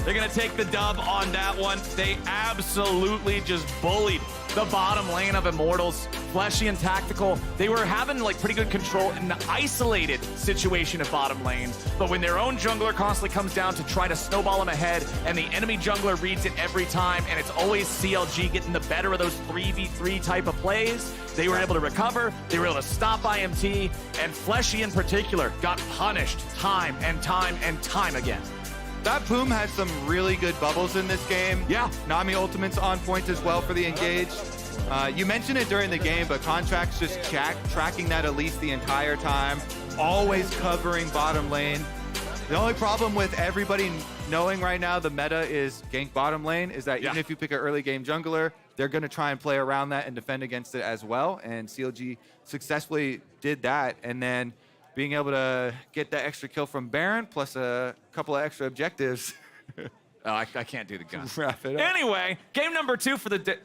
they're gonna take the dub on that one. They absolutely just bullied the bottom lane of Immortals. Fleshy and Tactical, they were having like pretty good control in the isolated situation of bottom lane. But when their own jungler constantly comes down to try to snowball them ahead, and the enemy jungler reads it every time, and it's always CLG getting the better of those 3v3 type of plays, they were able to recover, they were able to stop IMT, and Fleshy in particular got punished time and time and time again. That Boom had some really good bubbles in this game. Yeah. Nami ultimate's on point as well for the engage. You mentioned it during the game, but Contracts just tracking that Elise the entire time, always covering bottom lane. The only problem with everybody knowing right now the meta is gank bottom lane is that even if you pick an early game jungler, they're going to try and play around that and defend against it as well. And CLG successfully did that. And then being able to get that extra kill from Baron plus a couple of extra objectives. Oh, I can't do the gun. Wrap it up. Anyway, game number 2 for the day.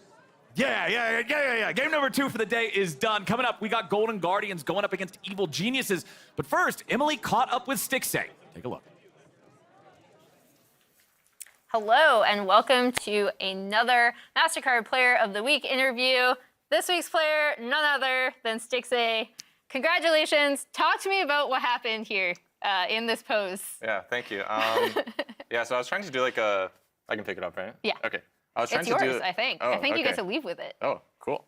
Yeah. Game number 2 for the day is done. Coming up, we got Golden Guardians going up against Evil Geniuses. But first, Emily caught up with Stixay. Take a look. Hello, and welcome to another MasterCard Player of the Week interview. This week's player, none other than Stixxay. Congratulations. Talk to me about what happened here in this pose. Yeah, thank you. Yeah, so I was trying to do like a, I can pick it up, right? Yeah. Okay. I was trying It's to yours, do, I think. Oh, I think you get okay. to leave with it. Oh, cool.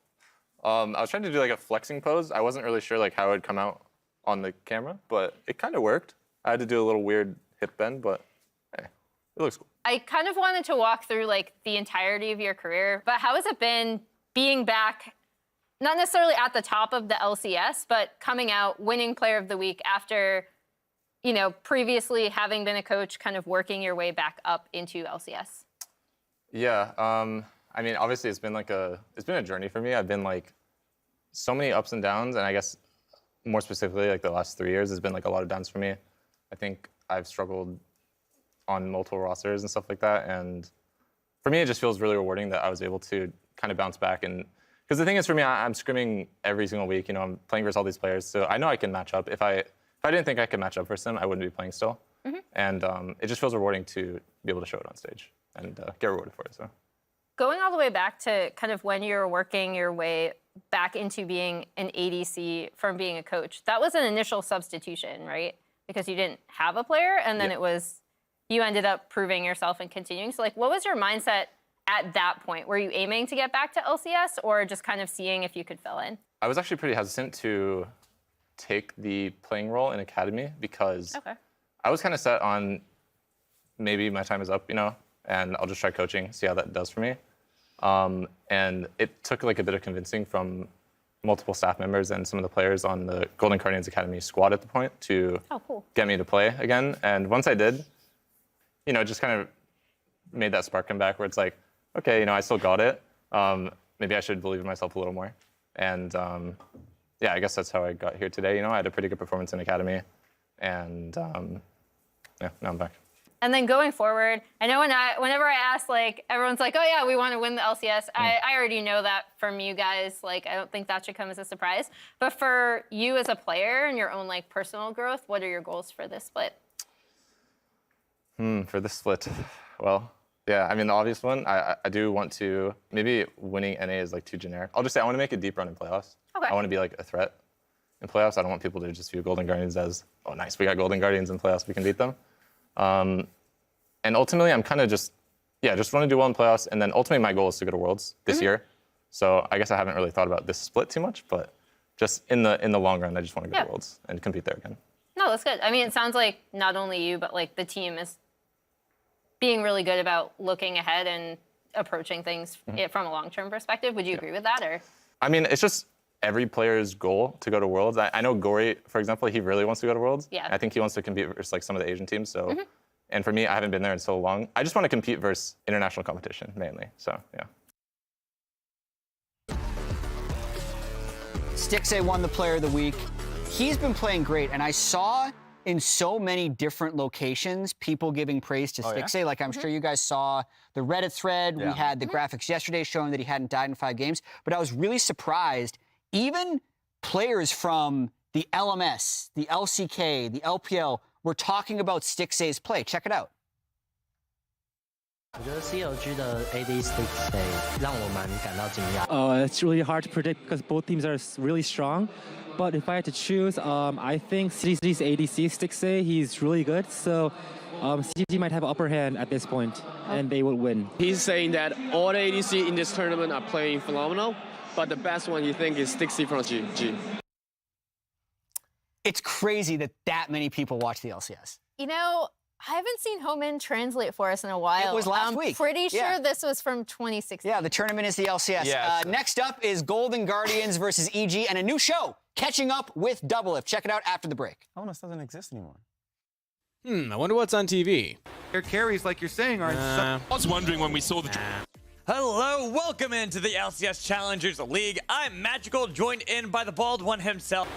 I was trying to do like a flexing pose. I wasn't really sure like how it would come out on the camera, but it kind of worked. I had to do a little weird hip bend, but hey, it looks cool. I kind of wanted to walk through like the entirety of your career, but how has it been being back, not necessarily at the top of the LCS, but coming out, winning Player of the Week after, you know, previously having been a coach, kind of working your way back up into LCS? Yeah, I mean, obviously it's been a journey for me. I've been like so many ups and downs, and I guess more specifically, like the last 3 years has been like a lot of downs for me. I think I've struggled on multiple rosters and stuff like that, and for me, it just feels really rewarding that I was able to kind of bounce back. And because the thing is, for me, I'm scrimming every single week. You know, I'm playing versus all these players, so I know I can match up. If I didn't think I could match up versus them, I wouldn't be playing still. And it just feels rewarding to be able to show it on stage and get rewarded for it. So. Going all the way back to kind of when you were working your way back into being an ADC from being a coach, that was an initial substitution, right? Because you didn't have a player, and then it was, you ended up proving yourself and continuing. So like, what was your mindset at that point? Were you aiming to get back to LCS or just kind of seeing if you could fill in? I was actually pretty hesitant to take the playing role in Academy because I was kind of set on maybe my time is up, you know, and I'll just try coaching, see how that does for me. And it took like a bit of convincing from multiple staff members and some of the players on the Golden Guardians Academy squad at the point to get me to play again. And once I did, you know, it just kind of made that spark come back where it's like, okay, you know, I still got it. Maybe I should believe in myself a little more. And yeah, I guess that's how I got here today. You know, I had a pretty good performance in Academy, and yeah, now I'm back. And then going forward, I know whenever I ask, like, everyone's like, oh yeah, we want to win the LCS. I already know that from you guys. Like, I don't think that should come as a surprise. But for you as a player and your own like personal growth, what are your goals for this split? For this split, well, yeah, I mean, the obvious one, I do want to, maybe winning NA is like too generic. I'll just say I want to make a deep run in playoffs. Okay. I want to be like a threat in playoffs. I don't want people to just view Golden Guardians as, oh nice, we got Golden Guardians in playoffs, we can beat them. And ultimately, I'm kind of just want to do well in playoffs, and then ultimately my goal is to go to Worlds this year. So I guess I haven't really thought about this split too much, but just in the long run, I just want to go to Worlds and compete there again. No, that's good. I mean, it sounds like not only you, but like the team is being really good about looking ahead and approaching things from a long-term perspective. Would you agree with that, or? I mean, it's just every player's goal to go to Worlds. I know Gory, for example, he really wants to go to Worlds. Yeah. I think he wants to compete versus like some of the Asian teams. So, and for me, I haven't been there in so long. I just want to compete versus international competition mainly. So, yeah. Stixxay won the Player of the Week. He's been playing great, and I saw in so many different locations people giving praise to Stixxay. Like, I'm sure you guys saw the Reddit thread. We had the graphics yesterday showing that he hadn't died in 5 games. But I was really surprised. Even players from the LMS, the LCK, the LPL were talking about Stixxay's play. Check it out. 我觉得 CLG 的 AD Stixxay 让我蛮感到惊讶。 It's really hard to predict because both teams are really strong. But if I had to choose, I think CG's ADC Stixxay, he's really good. So CG might have an upper hand at this point, and they will win. He's saying that all the ADC in this tournament are playing phenomenal, but the best one he thinks is Stixxay from GG. It's crazy that many people watch the LCS. You know, I haven't seen Homan translate for us in a while. It was last week. I'm pretty sure this was from 2016. Yeah, the tournament is the LCS. Next up is Golden Guardians versus EG, and a new show, Catching Up with Double-If. Check it out after the break. Honest doesn't exist anymore. I wonder what's on TV. Their carries, like you're saying, are. I was wondering when we saw the. Hello, welcome into the LCS Challengers League. I'm Magical, joined in by the bald one himself.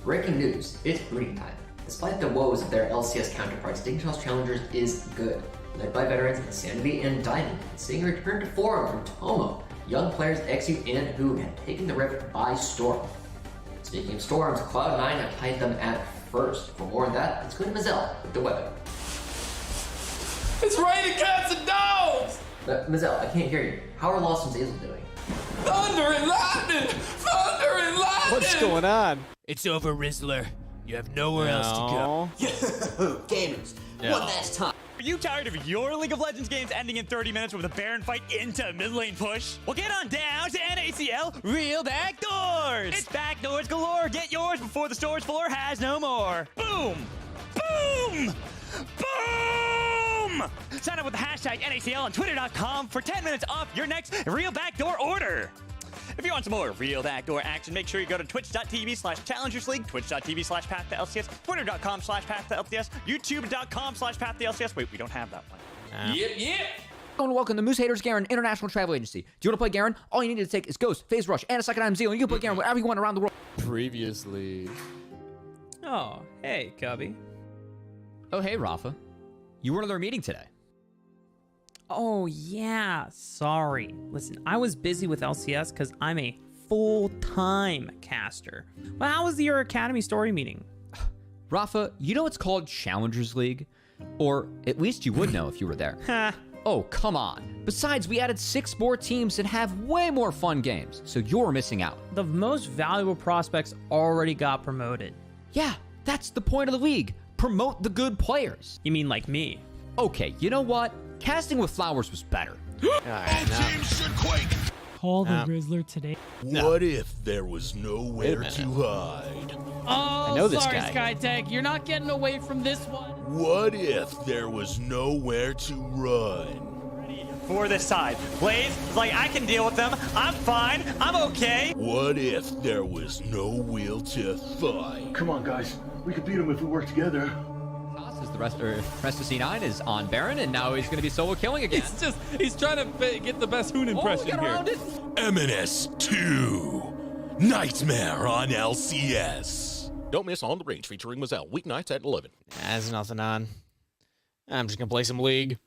Breaking news, it's breeding time. Despite the woes of their LCS counterparts, Dignitas Challengers is good. Led by veterans Insanity and Diamond, seeing a return to form from Tomo, young players Exu and Hoon have taken the Rift by storm. Speaking of storms, Cloud9 have tied them at first. For more on that, let's go to Mazel with the weather. It's raining cats and dogs! Mazel, I can't hear you. How are Lost and Zazel doing? Thunder and lightning! Thunder and lightning! What's going on? It's over, Rizzler. You have nowhere else to go. Gamers, one last time. Are you tired of your League of Legends games ending in 30 minutes with a Baron fight into a mid lane push? Well, get on down to NACL Real Backdoors! It's backdoors galore. Get yours before the storage floor has no more. Boom! Boom! Boom! Sign up with the hashtag NACL on Twitter.com for 10 minutes off your next Real Backdoor order. If you want some more Real Backdoor action, make sure you go to twitch.tv/challengersleague, twitch.tv/path2LCS, twitter.com/path2LCS, youtube.com/path2LCS. Wait, we don't have that one. Yep. And welcome to Moose Haters Garen International Travel Agency. Do you want to play Garen? All you need to take is Ghost, Phase Rush, and a second item Zeal, and you can play Garen wherever you want around the world. Previously. Oh, hey, Cubby. Oh, hey, Rafa. You were in their meeting today. Oh, yeah, sorry. Listen, I was busy with LCS because I'm a full-time caster. But how was your Academy story meeting? Rafa, you know it's called Challengers League? Or at least you would know if you were there. Oh, come on. Besides, we added 6 more teams that have way more fun games, so you're missing out. The most valuable prospects already got promoted. Yeah, that's the point of the league. Promote the good players. You mean like me? Okay, you know what? Casting with Flowers was better. All teams should quake. Call the Rizzler today. What if there was nowhere to hide? Oh, I know this sorry, guy. SkyTech. You're not getting away from this one. What if there was nowhere to run? For this side. Blaze is like, I can deal with them. I'm fine. I'm okay. What if there was no will to fight? Come on, guys. We could beat them if we work together. The rest of C9 is on Baron, and now he's going to be solo killing again. He's trying to get the best Hoon impression here. MNS2 Nightmare on LCS. Don't miss On the Range featuring Mazel weeknights at 11. There's nothing on. I'm just going to play some League.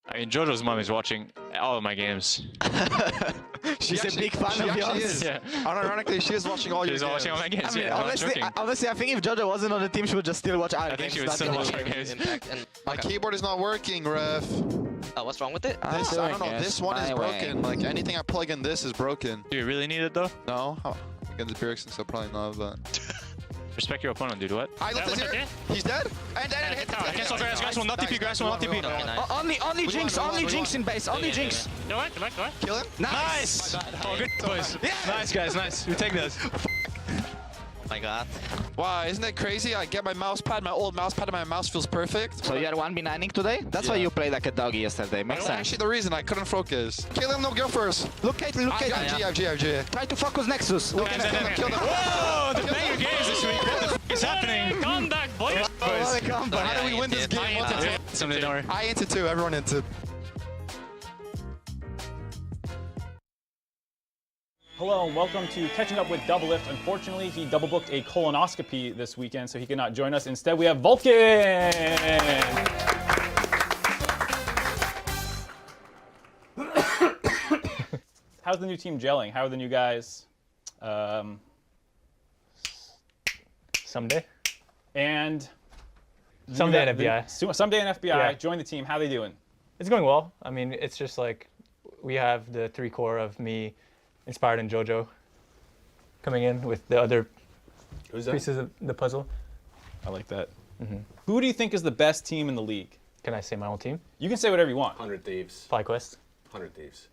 I mean, Jojo's mom is watching all of my games. She's a big fan of yours. Yeah. Unironically, she is watching all your games. She's watching all my games. I mean, yeah, honestly, I think if Jojo wasn't on the team, she would just still watch our games. I think she would still watch our games. My keyboard is not working, ref. What's wrong with it? I don't know. This one is broken. Like anything I plug in, this is broken. Do you really need it though? No. Against the Bjergsen, so probably not. But respect your opponent, dude. What? I left it here. He's dead. And then it hit the cancel grass one, not TP, grass one, not TP. Only Jinx in base. Only Jinx. Do it. Kill him. Nice. Oh, good boys. Nice guys, nice. We take this. My God. Wow, isn't that crazy? I get my mouse pad, my old mouse pad, and my mouse feels perfect. So you are 1v9ing today? That's why you played like a doggy yesterday. Makes sense. Actually, the reason I couldn't focus. Kill him, no, go first. Look Caitlyn, look Caitlyn. GG. Try to focus Nexus. Look, kill them. Whoa, the banger games this week. What the f is happening? Comeback, boys. How do we win this game? Something don't worry. I into 2, everyone into. Hello and welcome to Catching Up with Double Lift. Unfortunately, he double booked a colonoscopy this weekend, so he could not join us. Instead, we have Vulcan. How's the new team gelling? How are the new guys? Someday. And someday in FBI. Someday in FBI. Yeah. Join the team. How are they doing? It's going well. I mean, it's just like we have the 3 core of me, Inspired, and JoJo coming in with the other pieces of the puzzle. I like that. Who do you think is the best team in the league? Can I say my own team? You can say whatever you want. 100 Thieves. FlyQuest. 100 Thieves.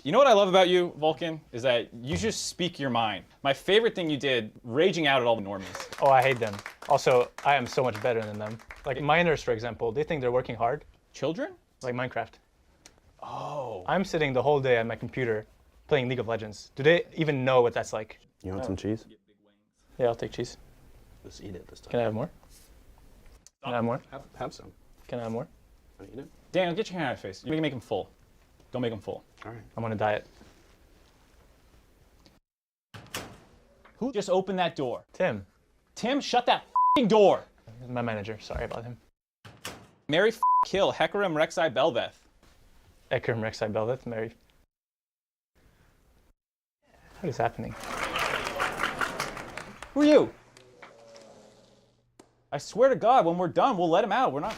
You know what I love about you, Vulcan, is that you just speak your mind. My favorite thing you did, raging out at all the normies. Oh, I hate them. Also, I am so much better than them. Like minors, for example, they think they're working hard. Children? Like Minecraft. Oh. I'm sitting the whole day at my computer playing League of Legends. Do they even know what that's like? You want some cheese? Yeah, I'll take cheese. Just eat it this time. Can I have more? Can I have more? Have some. Can I have more? Want to eat it? Daniel, get your hand out of your face. You can make him full. Don't make him full. All right. I'm on a diet. Who just opened that door? Tim. Tim, shut that f***ing door. My manager. Sorry about him. Mary kill Hecarim Rek'Sai Belveth. Hecarim Rek'Sai Belveth. Mary. What is happening? Who are you? I swear to God, when we're done, we'll let him out. We're not.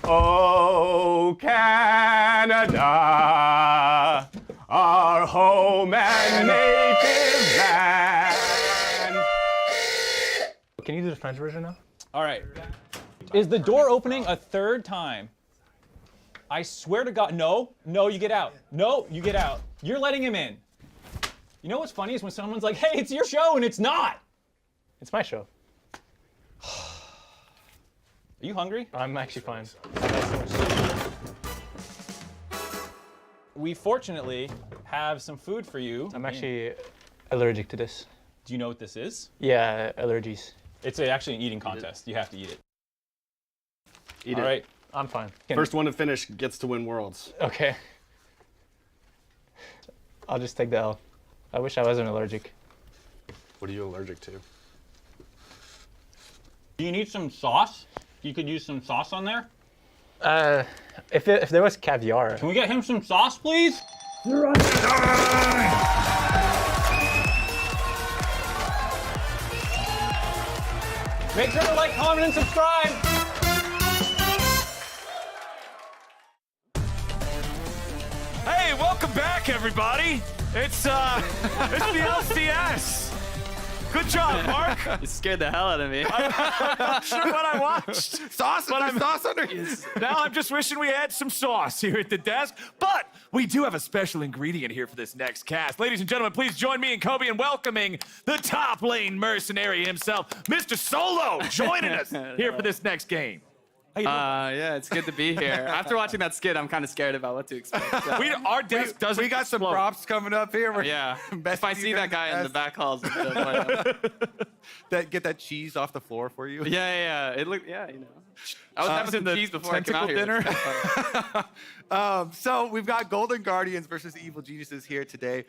Oh, Canada, our home and native land. Can you do the French version now? All right. Is the door opening a third time? I swear to God, no, you get out. No, you get out. You're letting him in. You know what's funny is when someone's like, hey, it's your show, and it's not. It's my show. Are you hungry? I'm actually fine. We fortunately have some food for you. I'm actually allergic to this. Do you know what this is? Yeah, allergies. It's actually an eating contest. You have to eat it. Eat All it. right, I'm fine. First one to finish gets to win Worlds. Okay. I'll just take the L. I wish I wasn't allergic. What are you allergic to? Do you need some sauce? You could use some sauce on there? If there was caviar. Can we get him some sauce, please? You're on. Make sure to like, comment, and subscribe. Hey, welcome back, everybody. It's the LCS. Good job, Mark. You scared the hell out of me. I'm not sure what I watched. Sauce under. Now I'm just wishing we had some sauce here at the desk. But we do have a special ingredient here for this next cast. Ladies and gentlemen, please join me and Kobe in welcoming the top lane mercenary himself, Mr. Solo, joining us here for this next game. Yeah, it's good to be here. After watching that skit, I'm kind of scared about what to expect. So. Our desk doesn't. We got some props coming up here. Yeah. If I see that guy in the back halls, get that cheese off the floor for you. Yeah. It looked. Yeah, you know. I was having some cheese before I came out here. So we've got Golden Guardians versus Evil Geniuses here today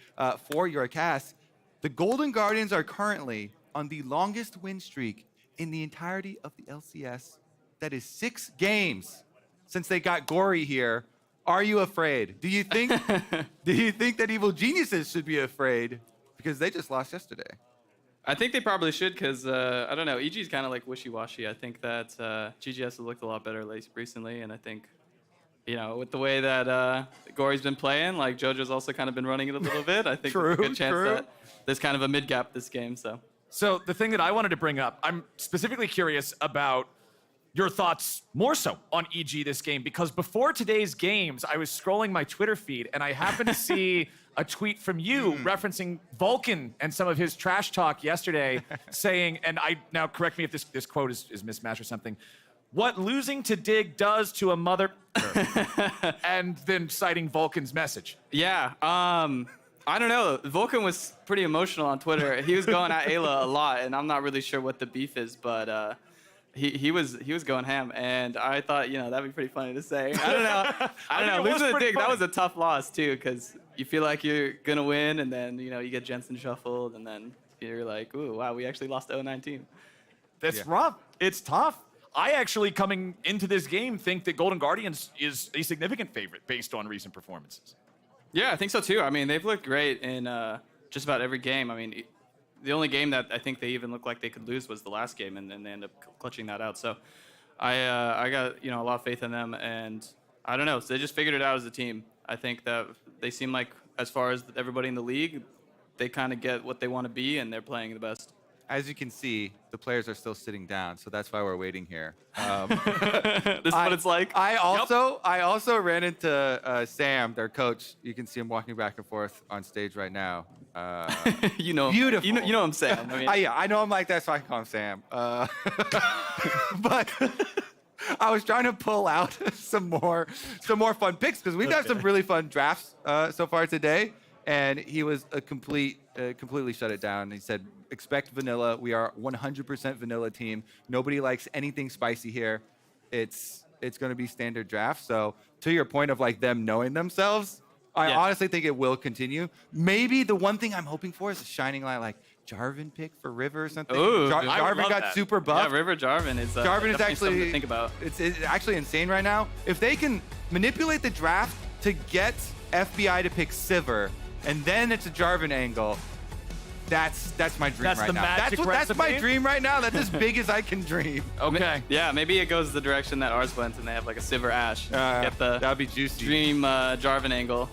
for your cast. The Golden Guardians are currently on the longest win streak in the entirety of the LCS. That is 6 games since they got Gory here. Are you afraid? Do you think that Evil Geniuses should be afraid because they just lost yesterday? I think they probably should because, I don't know, EG is kind of like wishy-washy. I think that GGS has looked a lot better recently, and I think, you know, with the way that Gory's been playing, like JoJo's also kind of been running it a little bit. I think there's a good chance that there's kind of a mid-gap this game. So the thing that I wanted to bring up, I'm specifically curious about your thoughts more so on EG this game, because before today's games, I was scrolling my Twitter feed and I happened to see a tweet from you referencing Vulcan and some of his trash talk yesterday saying, and now correct me if this quote is mismatched or something, what losing to Dig does to a mother, and then citing Vulcan's message. Yeah, I don't know. Vulcan was pretty emotional on Twitter. He was going at Ayla a lot, and I'm not really sure what the beef is, but he was going ham, and I thought, you know, that'd be pretty funny to say. I don't know. Losing to Dig, that was a tough loss too, because you feel like you're gonna win, and then you get Jensen shuffled, and then you're like, ooh, wow, we actually lost to 0-9 team. That's rough. It's tough. I actually, coming into this game, think that Golden Guardians is a significant favorite based on recent performances. Yeah, I think so too. I mean, they've looked great in just about every game. I mean, the only game that I think they even looked like they could lose was the last game, and then they ended up clutching that out. So I got a lot of faith in them, and I don't know. So they just figured it out as a team. I think that they seem like, as far as everybody in the league, they kind of get what they want to be, and they're playing the best. As you can see, the players are still sitting down, so that's why we're waiting here. This is what it's like. I also ran into Sam, their coach. You can see him walking back and forth on stage right now. You know, beautiful. You know him, Sam. I mean, yeah, I know him like that, so I can call him Sam. But I was trying to pull out some more fun picks because we've had some really fun drafts so far today. and he was completely shut it down. He said, expect vanilla. We are 100% vanilla team. Nobody likes anything spicy here. It's going to be standard draft. So to your point of like them knowing themselves, I honestly think it will continue. Maybe the one thing I'm hoping for is a shining light, like Jarvan pick for River or something. Ooh, Jarvan got super buffed. Yeah, River Jarvan is actually something to think about. It's actually insane right now. If they can manipulate the draft to get FBI to pick Sivir, and then it's a Jarvan angle, that's my dream That's right the now. magic That's my recipe? dream right now. That's as big as I can dream. Okay. Yeah, maybe it goes the direction that ours went, and they have like a Sivir Ashe. Get the that'd be juicy. Dream Jarvan angle.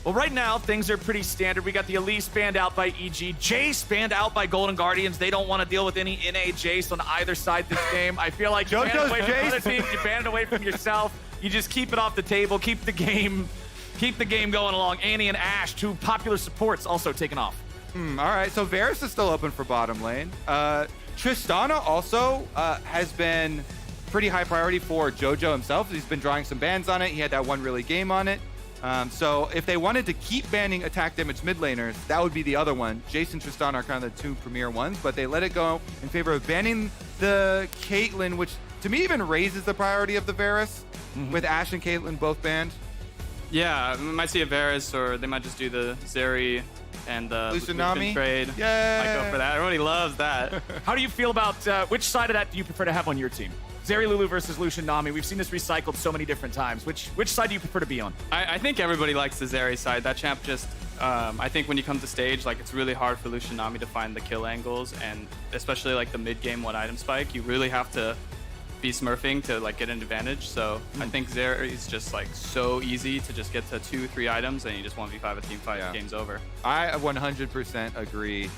Well, right now, things are pretty standard. We got the Elise banned out by EG. Jace banned out by Golden Guardians. They don't want to deal with any NA Jace on either side this game. I feel like you ban it JoJo's away from Jace. other teams. You ban it away from yourself. You just keep it off the table. Keep the game going along. Annie and Ashe, two popular supports, also taken off. All right, so Varus is still open for bottom lane. Tristana also has been pretty high priority for JoJo himself. He's been drawing some bans on it. He had that one really game on it. So if they wanted to keep banning attack damage mid laners, that would be the other one. Jace and Tristana are kind of the two premier ones, but they let it go in favor of banning the Caitlyn, which to me even raises the priority of the Varus, with Ashe and Caitlyn both banned. Yeah, we might see a Varus, or they might just do the Zeri and Lucianami trade. Yeah, might go for that. Everybody loves that. How do you feel about which side of that do you prefer to have on your team? Zeri Lulu versus Lucian Nami. We've seen this recycled so many different times. Which side do you prefer to be on? I think everybody likes the Zeri side. That champ just, I think when you come to stage, like it's really hard for Lucian Nami to find the kill angles, and especially like the mid game one item spike, you really have to be smurfing to like get an advantage. So I think Zeri is just like so easy to just get to 2-3 items and you just 1v5 a team fight. Game's over. I 100% agree.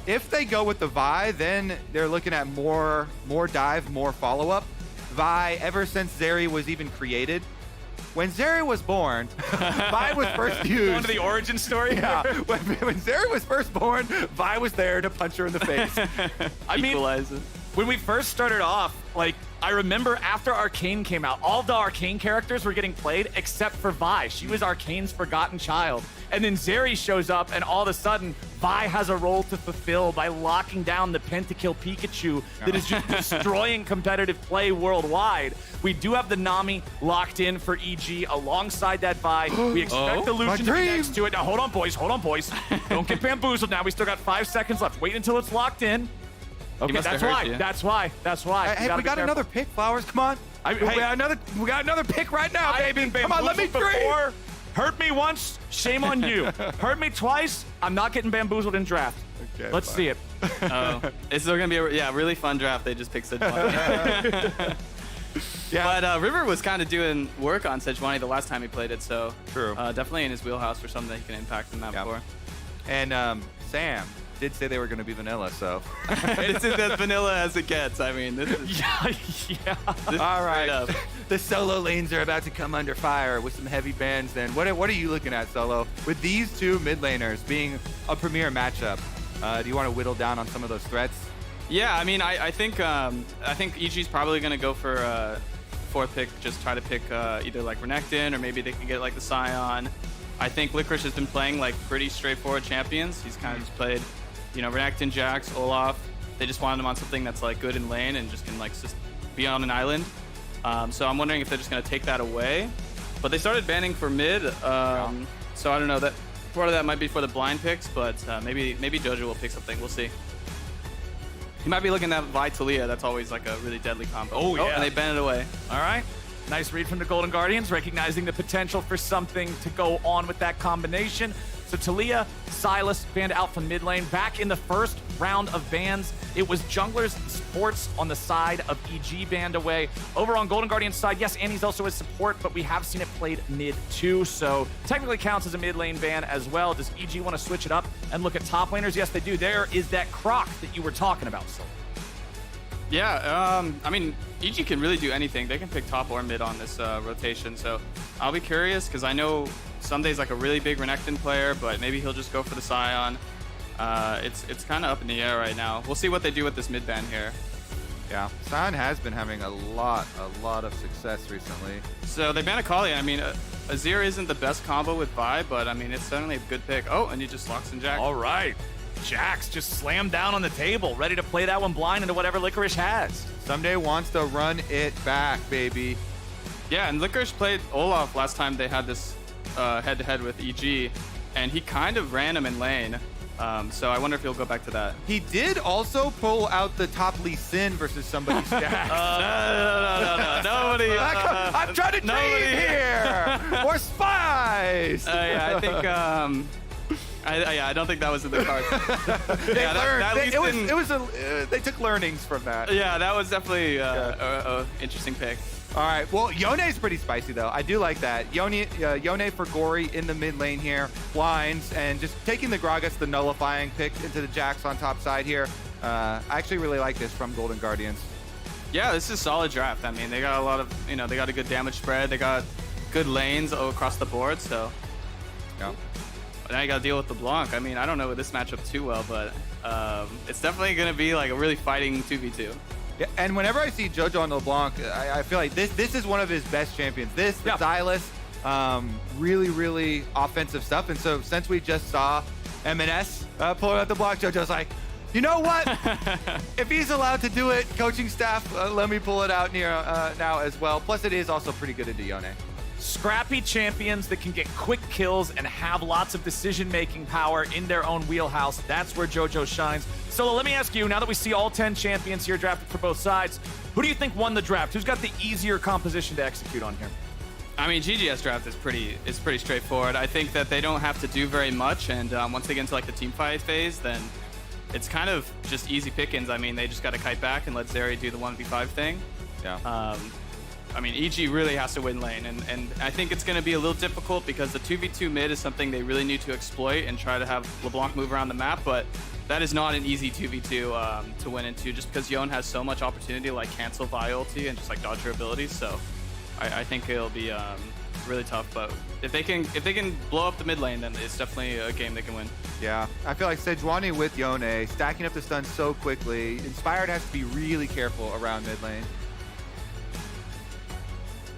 If they go with the Vi, then they're looking at more dive, more follow-up. Vi, ever since Zeri was even created, when Zeri was born, Vi was first used. Going to the origin story? Yeah. When Zeri was first born, Vi was there to punch her in the face. I mean, when we first started off, like, I remember after Arcane came out, all the Arcane characters were getting played except for Vi. She was Arcane's forgotten child. And then Zeri shows up, and all of a sudden, Vi has a role to fulfill by locking down the pentakill Pikachu that is just destroying competitive play worldwide. We do have the Nami locked in for EG alongside that Vi. We expect the Lucian to be next to it. Now, hold on, boys. Hold on, boys. Don't get bamboozled now. We still got 5 seconds left. Wait until it's locked in. Okay, that's why. Hey, we got another pick, Flowers. Come on. We got another pick right now, baby. Come on, let me dream. Hurt me once, shame on you. Hurt me twice, I'm not getting bamboozled in draft. Okay, Let's see it. It's still gonna be a really fun draft. They just picked Sejuani. But River was kind of doing work on Sejuani the last time he played it, so true. Definitely in his wheelhouse for something that he can impact the map for. And Sam did say they were going to be vanilla, so this is as vanilla as it gets. I mean, this is all right. The solo lanes are about to come under fire with some heavy bans. Then what are you looking at, Solo? With these two mid laners being a premier matchup, do you want to whittle down on some of those threats? Yeah, I mean, I think EG's probably going to go for fourth pick. Just try to pick either like Renekton, or maybe they can get like the Scion. I think Licorice has been playing like pretty straightforward champions. He's kind of just played, you know, Renekton, Jax, Olaf. They just wanted him on something that's like good in lane and just can like just be on an island. So I'm wondering if they're just going to take that away. But they started banning for mid, so I don't know. That part of that might be for the blind picks, but maybe JoJo will pick something. We'll see. He might be looking at Vi Talia. That's always like a really deadly combo. Oh, yeah. And they ban it away. All right. Nice read from the Golden Guardians, recognizing the potential for something to go on with that combination. So Talia, Silas banned out from mid lane. Back in the first round of bans, it was junglers and supports on the side of EG banned away. Over on Golden Guardian's side, yes, Annie's also a support, but we have seen it played mid too, so technically counts as a mid lane ban as well. Does EG want to switch it up and look at top laners? Yes, they do. There is that Croc that you were talking about, so. Yeah, I mean, EG can really do anything. They can pick top or mid on this rotation, so I'll be curious, because I know Sunday's like a really big Renekton player, but maybe he'll just go for the Scion. It's kind of up in the air right now. We'll see what they do with this mid ban here. Yeah, Scion has been having a lot of success recently. So they ban Akali. I mean, Azir isn't the best combo with Vi, but I mean, it's certainly a good pick. Oh, and he just locks in Jax. All right. Jax just slammed down on the table, ready to play that one blind into whatever Licorice has. Someday wants to run it back, baby. Yeah, and Licorice played Olaf last time they had this head-to-head with EG, and he kind of ran him in lane. So I wonder if he'll go back to that. He did also pull out the top Lee Sin versus somebody's Jax. No. Nobody. I'm trying to trade here. More spies. Yeah, I think. I don't think that was in the cards. They took learnings from that. Yeah, that was definitely a interesting pick. All right, well, Yone's pretty spicy, though. I do like that. Yone for Gory in the mid lane here, blinds, and just taking the Gragas, the nullifying pick into the Jax on top side here. I actually really like this from Golden Guardians. Yeah, this is a solid draft. I mean, they got a lot of, they got a good damage spread. They got good lanes across the board, so. Yeah. But now you got to deal with the Blanc. I mean, I don't know this matchup too well, but it's definitely going to be like a really fighting 2v2. Yeah, and whenever I see Jojo on LeBlanc, I feel like this is one of his best champions. The Xylus, really, really offensive stuff. And so since we just saw MNS pulling out the block, Jojo's like, you know what? If he's allowed to do it, coaching staff, let me pull it out now as well. Plus, it is also pretty good into Yone. Scrappy champions that can get quick kills and have lots of decision-making power in their own wheelhouse. That's where JoJo shines. Solo, let me ask you, now that we see all 10 champions here drafted for both sides, who do you think won the draft? Who's got the easier composition to execute on here? I mean, GGS draft is pretty straightforward. I think that they don't have to do very much, and once they get into like the team fight phase, then it's kind of just easy pickings. I mean, they just got to kite back and let Zeri do the 1v5 thing. Yeah. I mean, EG really has to win lane, and I think it's going to be a little difficult because the 2v2 mid is something they really need to exploit and try to have LeBlanc move around the map, but that is not an easy 2v2 to win into just because Yone has so much opportunity to like cancel Vi ulti and just like dodge her abilities, so I think it'll be really tough, but if they can blow up the mid lane, then it's definitely a game they can win. Yeah, I feel like Sejuani with Yone, stacking up the stun so quickly. Inspired has to be really careful around mid lane.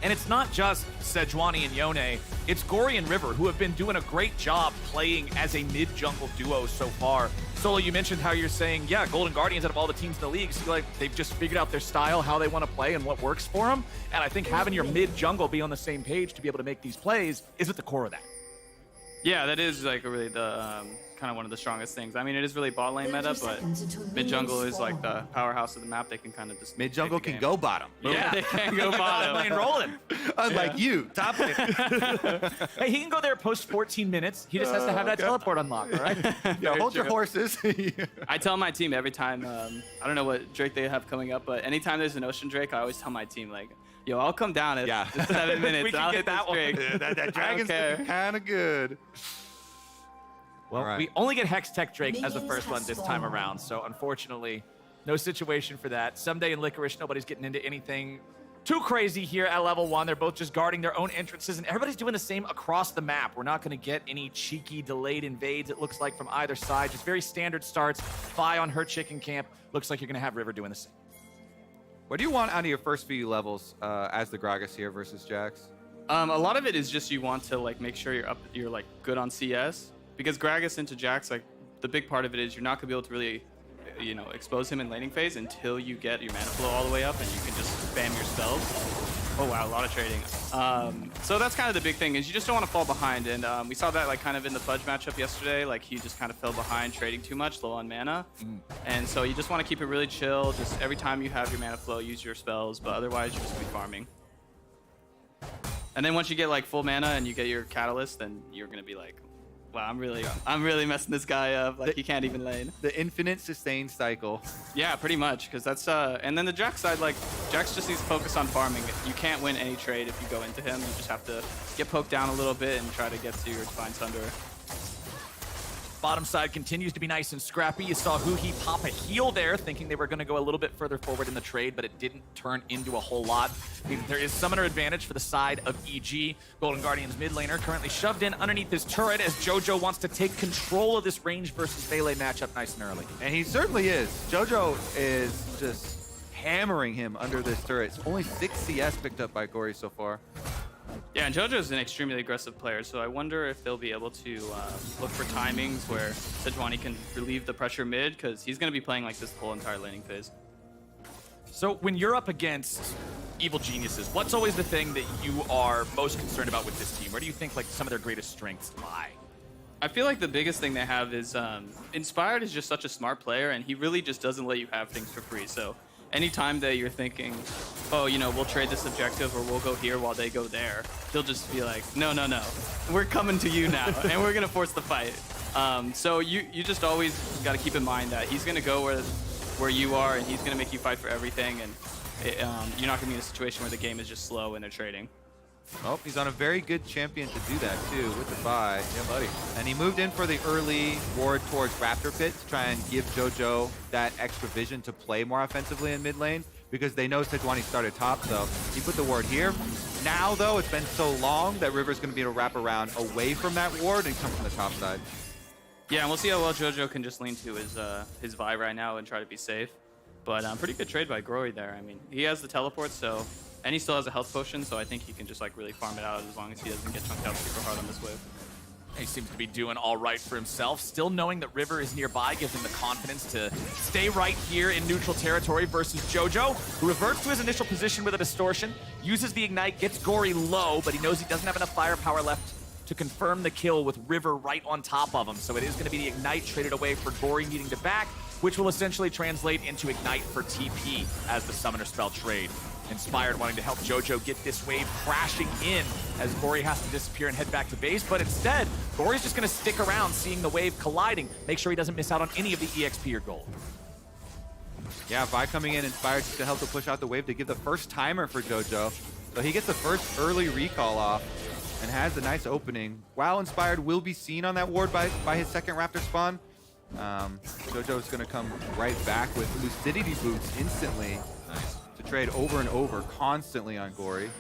And it's not just Sejuani and Yone, it's Gory and River, who have been doing a great job playing as a mid-jungle duo so far. Solo, you mentioned how you're saying, yeah, Golden Guardians out of all the teams in the league, seem like they've just figured out their style, how they want to play, and what works for them. And I think having your mid-jungle be on the same page to be able to make these plays is at the core of that. Yeah, that is like really the kind of one of the strongest things. I mean, it is really bot lane meta, but mid jungle is like the powerhouse of the map. They can kind of just mid jungle can go bottom. Yeah, they can go bottom. Lane rolling. Unlike you, top lane. Hey, he can go there post 14 minutes. He just has to have that teleport unlocked, all right? Yeah, hold your horses. I tell my team every time. I don't know what Drake they have coming up, but anytime there's an Ocean Drake, I always tell my team like, yo, I'll come down at 7 minutes. We can I'll get that one. Yeah, that dragon's kind of good. Well, we only get Hex Tech Drake as the first one this time around, so unfortunately, no situation for that. Someday in Licorice, nobody's getting into anything too crazy here at level 1. They're both just guarding their own entrances, and everybody's doing the same across the map. We're not going to get any cheeky delayed invades, it looks like, from either side. Just very standard starts. Vi on her chicken camp. Looks like you're going to have River doing the same. What do you want out of your first few levels as the Gragas here versus Jax? A lot of it is just you want to like make sure you're like good on CS. Because Gragas into Jax, like the big part of it is you're not gonna be able to really, expose him in laning phase until you get your mana flow all the way up and you can just spam your spells. Oh wow, a lot of trading. So that's kind of the big thing is you just don't want to fall behind, and we saw that like kind of in the Fudge matchup yesterday. Like he just kind of fell behind, trading too much, low on mana, and so you just want to keep it really chill. Just every time you have your mana flow, use your spells, but otherwise you're just gonna be farming. And then once you get like full mana and you get your catalyst, then you're gonna be like, wow, I'm really messing this guy up. Like he can't even lane. The infinite sustain cycle. Yeah, pretty much. Because that's and then the Jax side, like Jax just needs to focus on farming. You can't win any trade if you go into him. You just have to get poked down a little bit and try to get to your Divine Sunder. Bottom side continues to be nice and scrappy. You saw Huhi pop a heal there, thinking they were going to go a little bit further forward in the trade, but it didn't turn into a whole lot. There is summoner advantage for the side of EG. Golden Guardian's mid laner currently shoved in underneath his turret as JoJo wants to take control of this range versus Melee matchup nice and early. And he certainly is. JoJo is just hammering him under this turret. It's only 6 CS picked up by Gory so far. Yeah, and JoJo's an extremely aggressive player, so I wonder if they'll be able to look for timings where Sejuani can relieve the pressure mid, because he's going to be playing like this the whole entire laning phase. So when you're up against evil geniuses, what's always the thing that you are most concerned about with this team? Where do you think like some of their greatest strengths lie? I feel like the biggest thing they have is Inspired is just such a smart player, and he really just doesn't let you have things for free. So anytime that you're thinking, oh, you know, we'll trade this objective or we'll go here while they go there, he'll just be like, no, no, no, we're coming to you now, and we're going to force the fight. So you just always got to keep in mind that he's going to go where you are, and he's going to make you fight for everything, and you're not going to be in a situation where the game is just slow and they're trading. Oh, he's on a very good champion to do that too with the buy. Yeah, buddy. And he moved in for the early ward towards Raptor Pit to try and give JoJo that extra vision to play more offensively in mid lane, because they know Sejuani started top, so he put the ward here. Now, though, it's been so long that River's going to be able to wrap around away from that ward and come from the top side. Yeah, and we'll see how well JoJo can just lean to his Vi right now and try to be safe. But pretty good trade by Grory there. I mean, he has the teleport, so... And he still has a health potion, so I think he can just like really farm it out as long as he doesn't get chunked out super hard on this wave. He seems to be doing all right for himself. Still knowing that River is nearby gives him the confidence to stay right here in neutral territory versus JoJo, who reverts to his initial position with a distortion, uses the ignite, gets Gory low, but he knows he doesn't have enough firepower left to confirm the kill with River right on top of him. So it is going to be the ignite traded away for Gory needing to back, which will essentially translate into ignite for TP as the summoner spell trade. Inspired wanting to help JoJo get this wave crashing in as Gory has to disappear and head back to base, but instead, Gory's just going to stick around seeing the wave colliding, make sure he doesn't miss out on any of the EXP or gold. Yeah, Vi coming in, Inspired just to help to push out the wave to give the first timer for JoJo. So he gets the first early recall off and has a nice opening. While Inspired will be seen on that ward by his second Raptor spawn, JoJo's going to come right back with Lucidity boots instantly. Nice. To trade over and over constantly on Gory.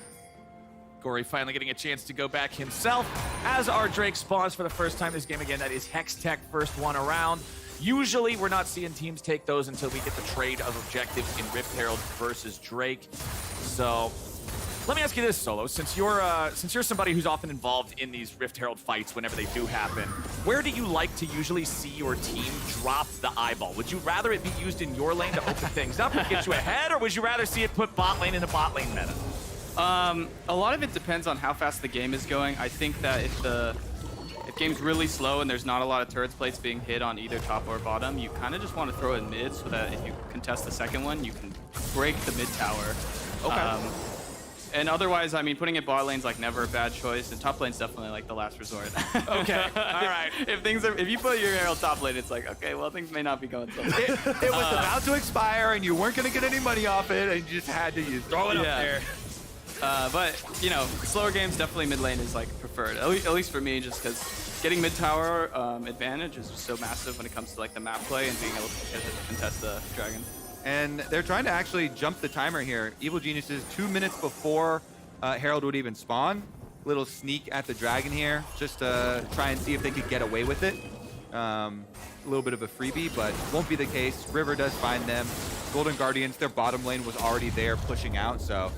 Gory finally getting a chance to go back himself as our Drake spawns for the first time this game. Again, that is Hex Tech first one around. Usually we're not seeing teams take those until we get the trade of objectives in Rift Herald versus Drake. So let me ask you this, Solo, since you're somebody who's often involved in these Rift Herald fights whenever they do happen, where do you like to usually see your team drop the eyeball? Would you rather it be used in your lane to open things up and get you ahead, or would you rather see it put bot lane in a bot lane meta? A lot of it depends on how fast the game is going. I think that if game's really slow and there's not a lot of turrets plates being hit on either top or bottom, you kind of just want to throw it mid so that if you contest the second one, you can break the mid tower. Okay. And otherwise, I mean, putting it bot lane's like never a bad choice, and top lane's definitely like the last resort. Okay, all right. If you put your Herald top lane, it's like, okay, well, things may not be going so well. It was about to expire, and you weren't going to get any money off it, and you just had to use it. Throw it up there. But, you know, slower games, definitely mid lane is like preferred, at least for me, just because getting mid tower advantage is just so massive when it comes to like the map play and being able to contest the dragon. And they're trying to actually jump the timer here. Evil Geniuses, 2 minutes before Herald would even spawn. Little sneak at the dragon here, just to try and see if they could get away with it. A little bit of a freebie, but won't be the case. River does find them. Golden Guardians, their bottom lane was already there pushing out, so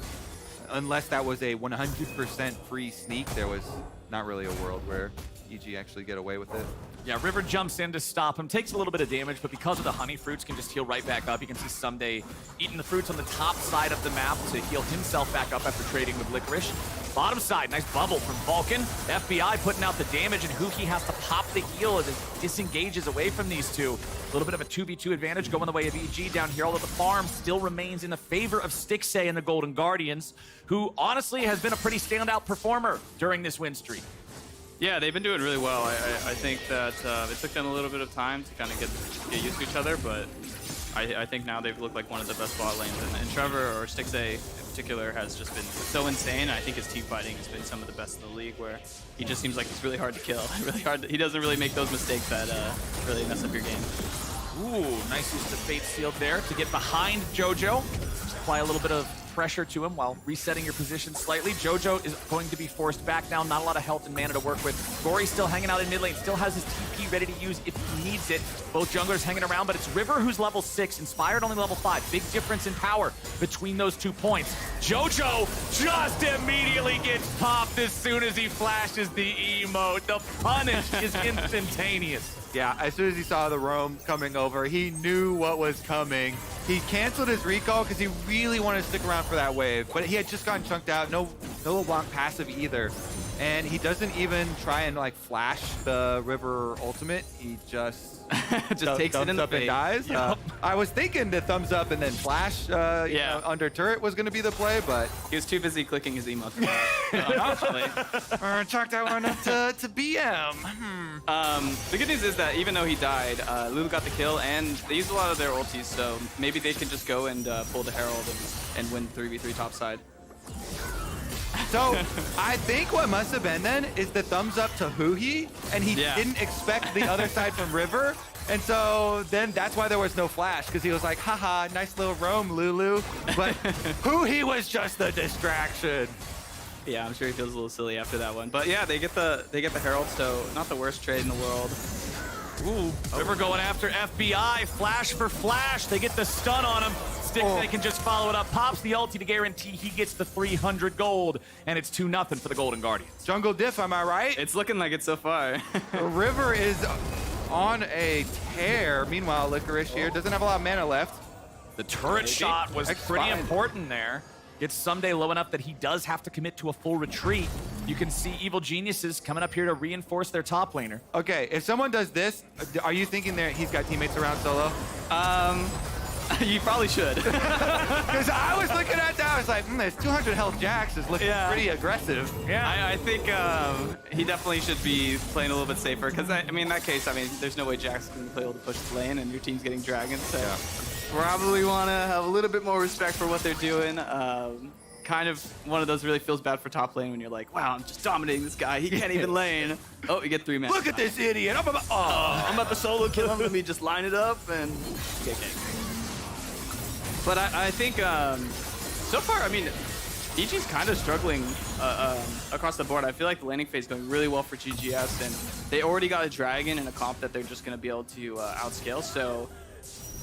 unless that was a 100% free sneak, there was not really a world where EG actually get away with it. Yeah, River jumps in to stop him, takes a little bit of damage, but because of the honey fruits, can just heal right back up. You can see Someday eating the fruits on the top side of the map to heal himself back up after trading with Licorice. Bottom side, nice bubble from Vulcan. FBI putting out the damage, and Huki has to pop the heal as it disengages away from these two. A little bit of a 2v2 advantage going the way of EG down here, although the farm still remains in the favor of Stixxay and the Golden Guardians, who honestly has been a pretty standout performer during this win streak. Yeah, they've been doing really well. I think that it took them a little bit of time to kind of get used to each other, but I think now they've looked like one of the best bot lanes. And Trevor, or Stixxay in particular, has just been so insane. I think his team fighting has been some of the best in the league, where he just seems like he's really hard to kill. He doesn't really make those mistakes that really mess up your game. Ooh, nice use of the Fate Seal there to get behind JoJo. Apply a little bit of pressure to him while resetting your position slightly. Jojo is going to be forced back now. Not a lot of health and mana to work with. Gory's still hanging out in mid lane, still has his TP ready to use if he needs it. Both junglers hanging around, but it's River who's level 6, Inspired only level 5. Big difference in power between those 2 points. Jojo just immediately gets popped as soon as he flashes the emote. The punish is instantaneous. Yeah, as soon as he saw the roam coming over, he knew what was coming. He canceled his recall because he really wanted to stick around for that wave, but he had just gotten chunked out. No LeBlanc passive either. And he doesn't even try and like flash the River ultimate. He just takes it in the up and face. dies. Yep. I was thinking the thumbs up and then flash you know, under turret was going to be the play, but he was too busy clicking his emote. Chalk that one up to BM. The good news is that even though he died, Lulu got the kill, and they used a lot of their ultis, so maybe they can just go and pull the Herald and win 3v3 topside. So I think what must have been then is the thumbs up to Huhi, and he didn't expect the other side from River. And so then that's why there was no flash, because he was like, haha, nice little roam, Lulu. But Huhi was just the distraction. Yeah, I'm sure he feels a little silly after that one. But yeah, they get the Herald, so not the worst trade in the world. Ooh, River going after FBI, flash for flash. They get the stun on him. Sticks, they can just follow it up. Pops the ulti to guarantee he gets the 300 gold, and it's 2-0 for the Golden Guardians. Jungle diff, am I right? It's looking like it so far. River is on a tear. Meanwhile, Licorice here doesn't have a lot of mana left. The turret shot was pretty important there. Gets Someday low enough that he does have to commit to a full retreat. You can see Evil Geniuses coming up here to reinforce their top laner. Okay, if someone does this, are you thinking that he's got teammates around solo? You probably should. Because I was looking at that, I was like, this 200 health Jax is looking pretty aggressive. Yeah, I think he definitely should be playing a little bit safer. Because I mean, in that case, there's no way Jax can play able to push the lane, and your team's getting dragons. So probably want to have a little bit more respect for what they're doing. Kind of one of those really feels bad for top lane when you're like, wow, I'm just dominating this guy. He can't even lane. Oh, you get 3 mana. Look at this idiot. I'm about to solo kill him. Let me just line it up and get gang. But I think so far, I mean, EG's kind of struggling across the board. I feel like the laning phase is going really well for GGS, and they already got a dragon and a comp that they're just going to be able to outscale. So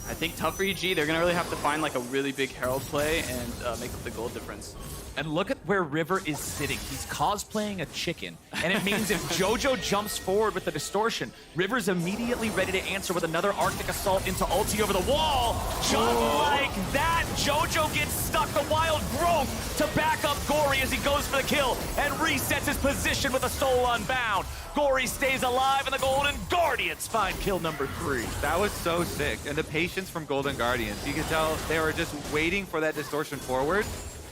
I think tough for EG. They're going to really have to find like a really big Herald play and make up the gold difference. And look at where River is sitting. He's cosplaying a chicken. And it means if Jojo jumps forward with the distortion, River's immediately ready to answer with another Arctic Assault into ulti over the wall. Just like that, Jojo gets stuck. The Wild Growth to back up Gory as he goes for the kill and resets his position with a Soul Unbound. Gory stays alive, and the Golden Guardians find kill number 3. That was so sick. And the patience from Golden Guardians. You could tell they were just waiting for that distortion forward.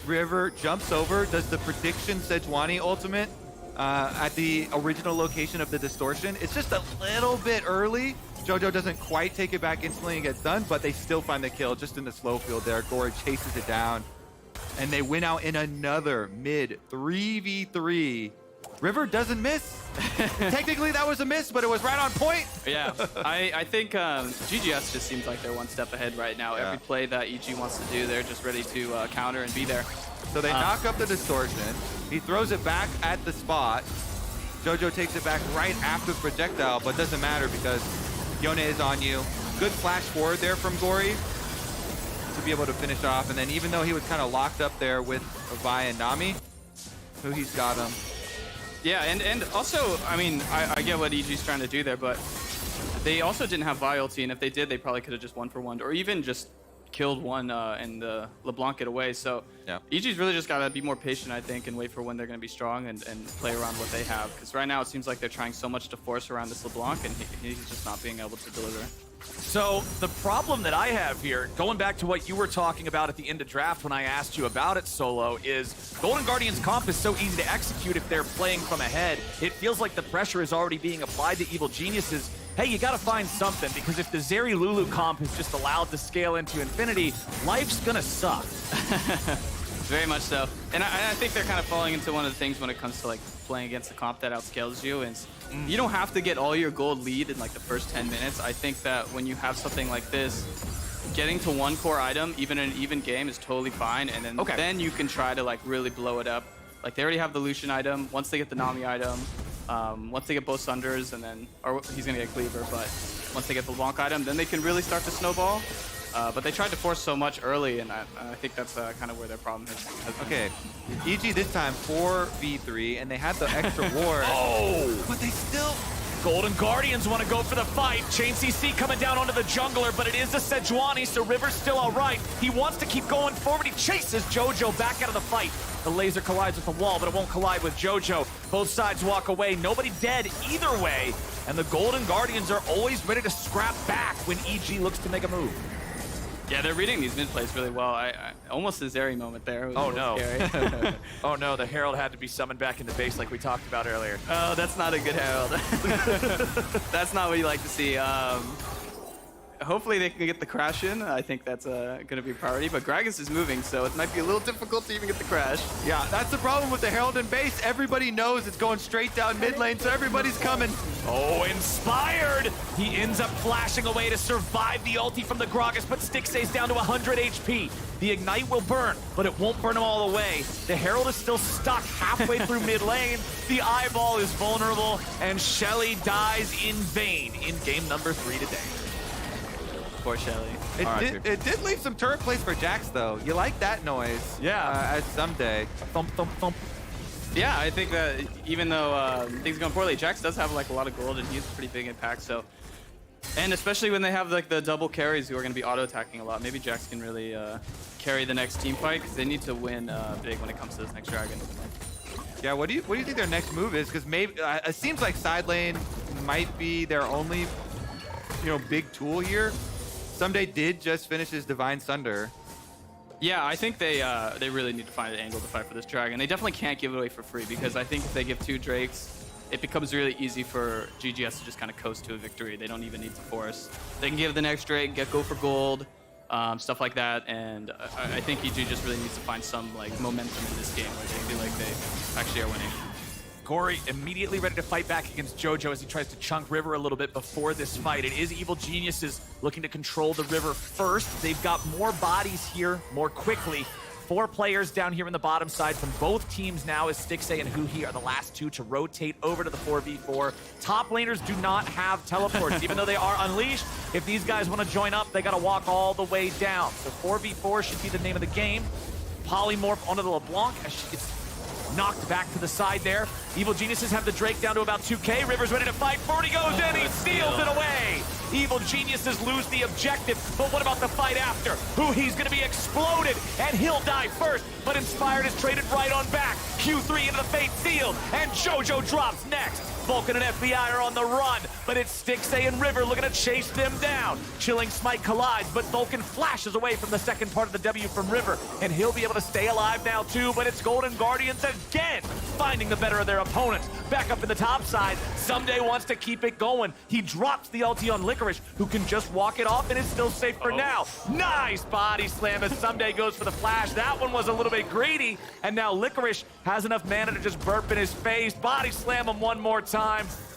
River jumps over, does the prediction Sejuani ultimate at the original location of the distortion. It's just a little bit early. Jojo doesn't quite take it back instantly and gets done, but they still find the kill just in the slow field there. Gory chases it down, and they win out in another mid 3v3. River doesn't miss. Technically, that was a miss, but it was right on point. Yeah, I think GGS just seems like they're one step ahead right now. Every play that EG wants to do, they're just ready to counter and be there. So they knock up the distortion. He throws it back at the spot. Jojo takes it back right after the projectile, but doesn't matter because Yone is on you. Good flash forward there from Gory to be able to finish off. And then even though he was kind of locked up there with Vi and Nami, he's got him. Yeah, and also, I mean, I get what EG's trying to do there, but they also didn't have Vi ulti, and if they did, they probably could have just 1-for-1'd, or even just killed one and LeBlanc get away. So EG's really just got to be more patient, I think, and wait for when they're going to be strong and play around what they have. Because right now it seems like they're trying so much to force around this LeBlanc, and he's just not being able to deliver. So the problem that I have here, going back to what you were talking about at the end of draft when I asked you about it, Solo, is Golden Guardians comp is so easy to execute if they're playing from ahead. It feels like the pressure is already being applied to Evil Geniuses. Hey, you gotta find something, because if the Zeri Lulu comp is just allowed to scale into infinity, life's gonna suck. Very much so. And I think they're kind of falling into one of the things when it comes to like playing against the comp that outscales you. And you don't have to get all your gold lead in like the first 10 minutes. I think that when you have something like this, getting to one core item, even in an even game, is totally fine. And then, then you can try to like really blow it up. Like they already have the Lucian item. Once they get the Nami item, once they get both Sunders, and then, or he's gonna get Cleaver, but once they get the LeBlanc item, then they can really start to snowball. But they tried to force so much early, and I think that's kind of where their problem has been. Okay, EG this time 4v3, and they had the extra ward. Oh! But they still... Golden Guardians want to go for the fight. Chain CC coming down onto the jungler, but it is a Sejuani, so River's still all right. He wants to keep going forward. He chases JoJo back out of the fight. The laser collides with the wall, but it won't collide with JoJo. Both sides walk away. Nobody dead either way. And the Golden Guardians are always ready to scrap back when EG looks to make a move. Yeah, they're reading these mid plays really well. I almost a Zeri moment there. It was Oh a no. little scary. Oh no, the Herald had to be summoned back into base like we talked about earlier. Oh, that's not a good Herald. That's not what you like to see. Hopefully they can get the crash in. I think that's going to be a priority. But Gragas is moving, so it might be a little difficult to even get the crash. Yeah, that's the problem with the Herald in base. Everybody knows it's going straight down mid lane, so everybody's coming. Oh, inspired! He ends up flashing away to survive the ulti from the Gragas, but Stixay's down to 100 HP. The Ignite will burn, but it won't burn him all the way. The Herald is still stuck halfway through mid lane. The Eyeball is vulnerable, and Shelly dies in vain in game number 3 today. Poor Shelly. It did leave some turret plays for Jax, though. You like that noise. Yeah. As someday. Thump, thump, thump. Yeah, I think that even though things are going poorly, Jax does have like a lot of gold, and he's a pretty big impact. So, and especially when they have like the double carries who are going to be auto-attacking a lot, maybe Jax can really carry the next team fight, because they need to win big when it comes to this next dragon. Yeah, what do you think their next move is? Because maybe it seems like side lane might be their only, big tool here. Someday did just finish his Divine Sunder. Yeah, I think they really need to find an angle to fight for this dragon. They definitely can't give it away for free, because I think if they give 2 Drakes, it becomes really easy for GGS to just kind of coast to a victory. They don't even need to force. They can give the next Drake, go for gold, stuff like that, and I think EG just really needs to find some like momentum in this game where they feel like they actually are winning. Corey immediately ready to fight back against JoJo as he tries to chunk River a little bit before this fight. It is Evil Geniuses looking to control the River first. They've got more bodies here more quickly. 4 players down here in the bottom side from both teams now, as Stixay and Huhi are the last 2 to rotate over to the 4v4. Top laners do not have teleports, even though they are unleashed. If these guys want to join up, they got to walk all the way down. So 4v4 should be the name of the game. Polymorph onto the LeBlanc as she gets knocked back to the side there. Evil Geniuses have the Drake down to about 2k. River's ready to fight. Forward he goes, and he steals it away. Evil Geniuses lose the objective, but what about the fight after? Huhi's gonna be exploded, and he'll die first, but Inspired is traded right on back. Q3 into the Fate Sealed, and JoJo drops next. Vulcan and FBI are on the run, but it's Stixay and River looking to chase them down. Chilling Smite collides, but Vulcan flashes away from the second part of the W from River, and he'll be able to stay alive now too, but it's Golden Guardians again, finding the better of their opponents. Back up in the top side, Someday wants to keep it going. He drops the ulti on Licorice, who can just walk it off and is still safe for now. Nice body slam as Someday goes for the flash. That one was a little bit greedy, and now Licorice has enough mana to just burp in his face. Body slam him one more time.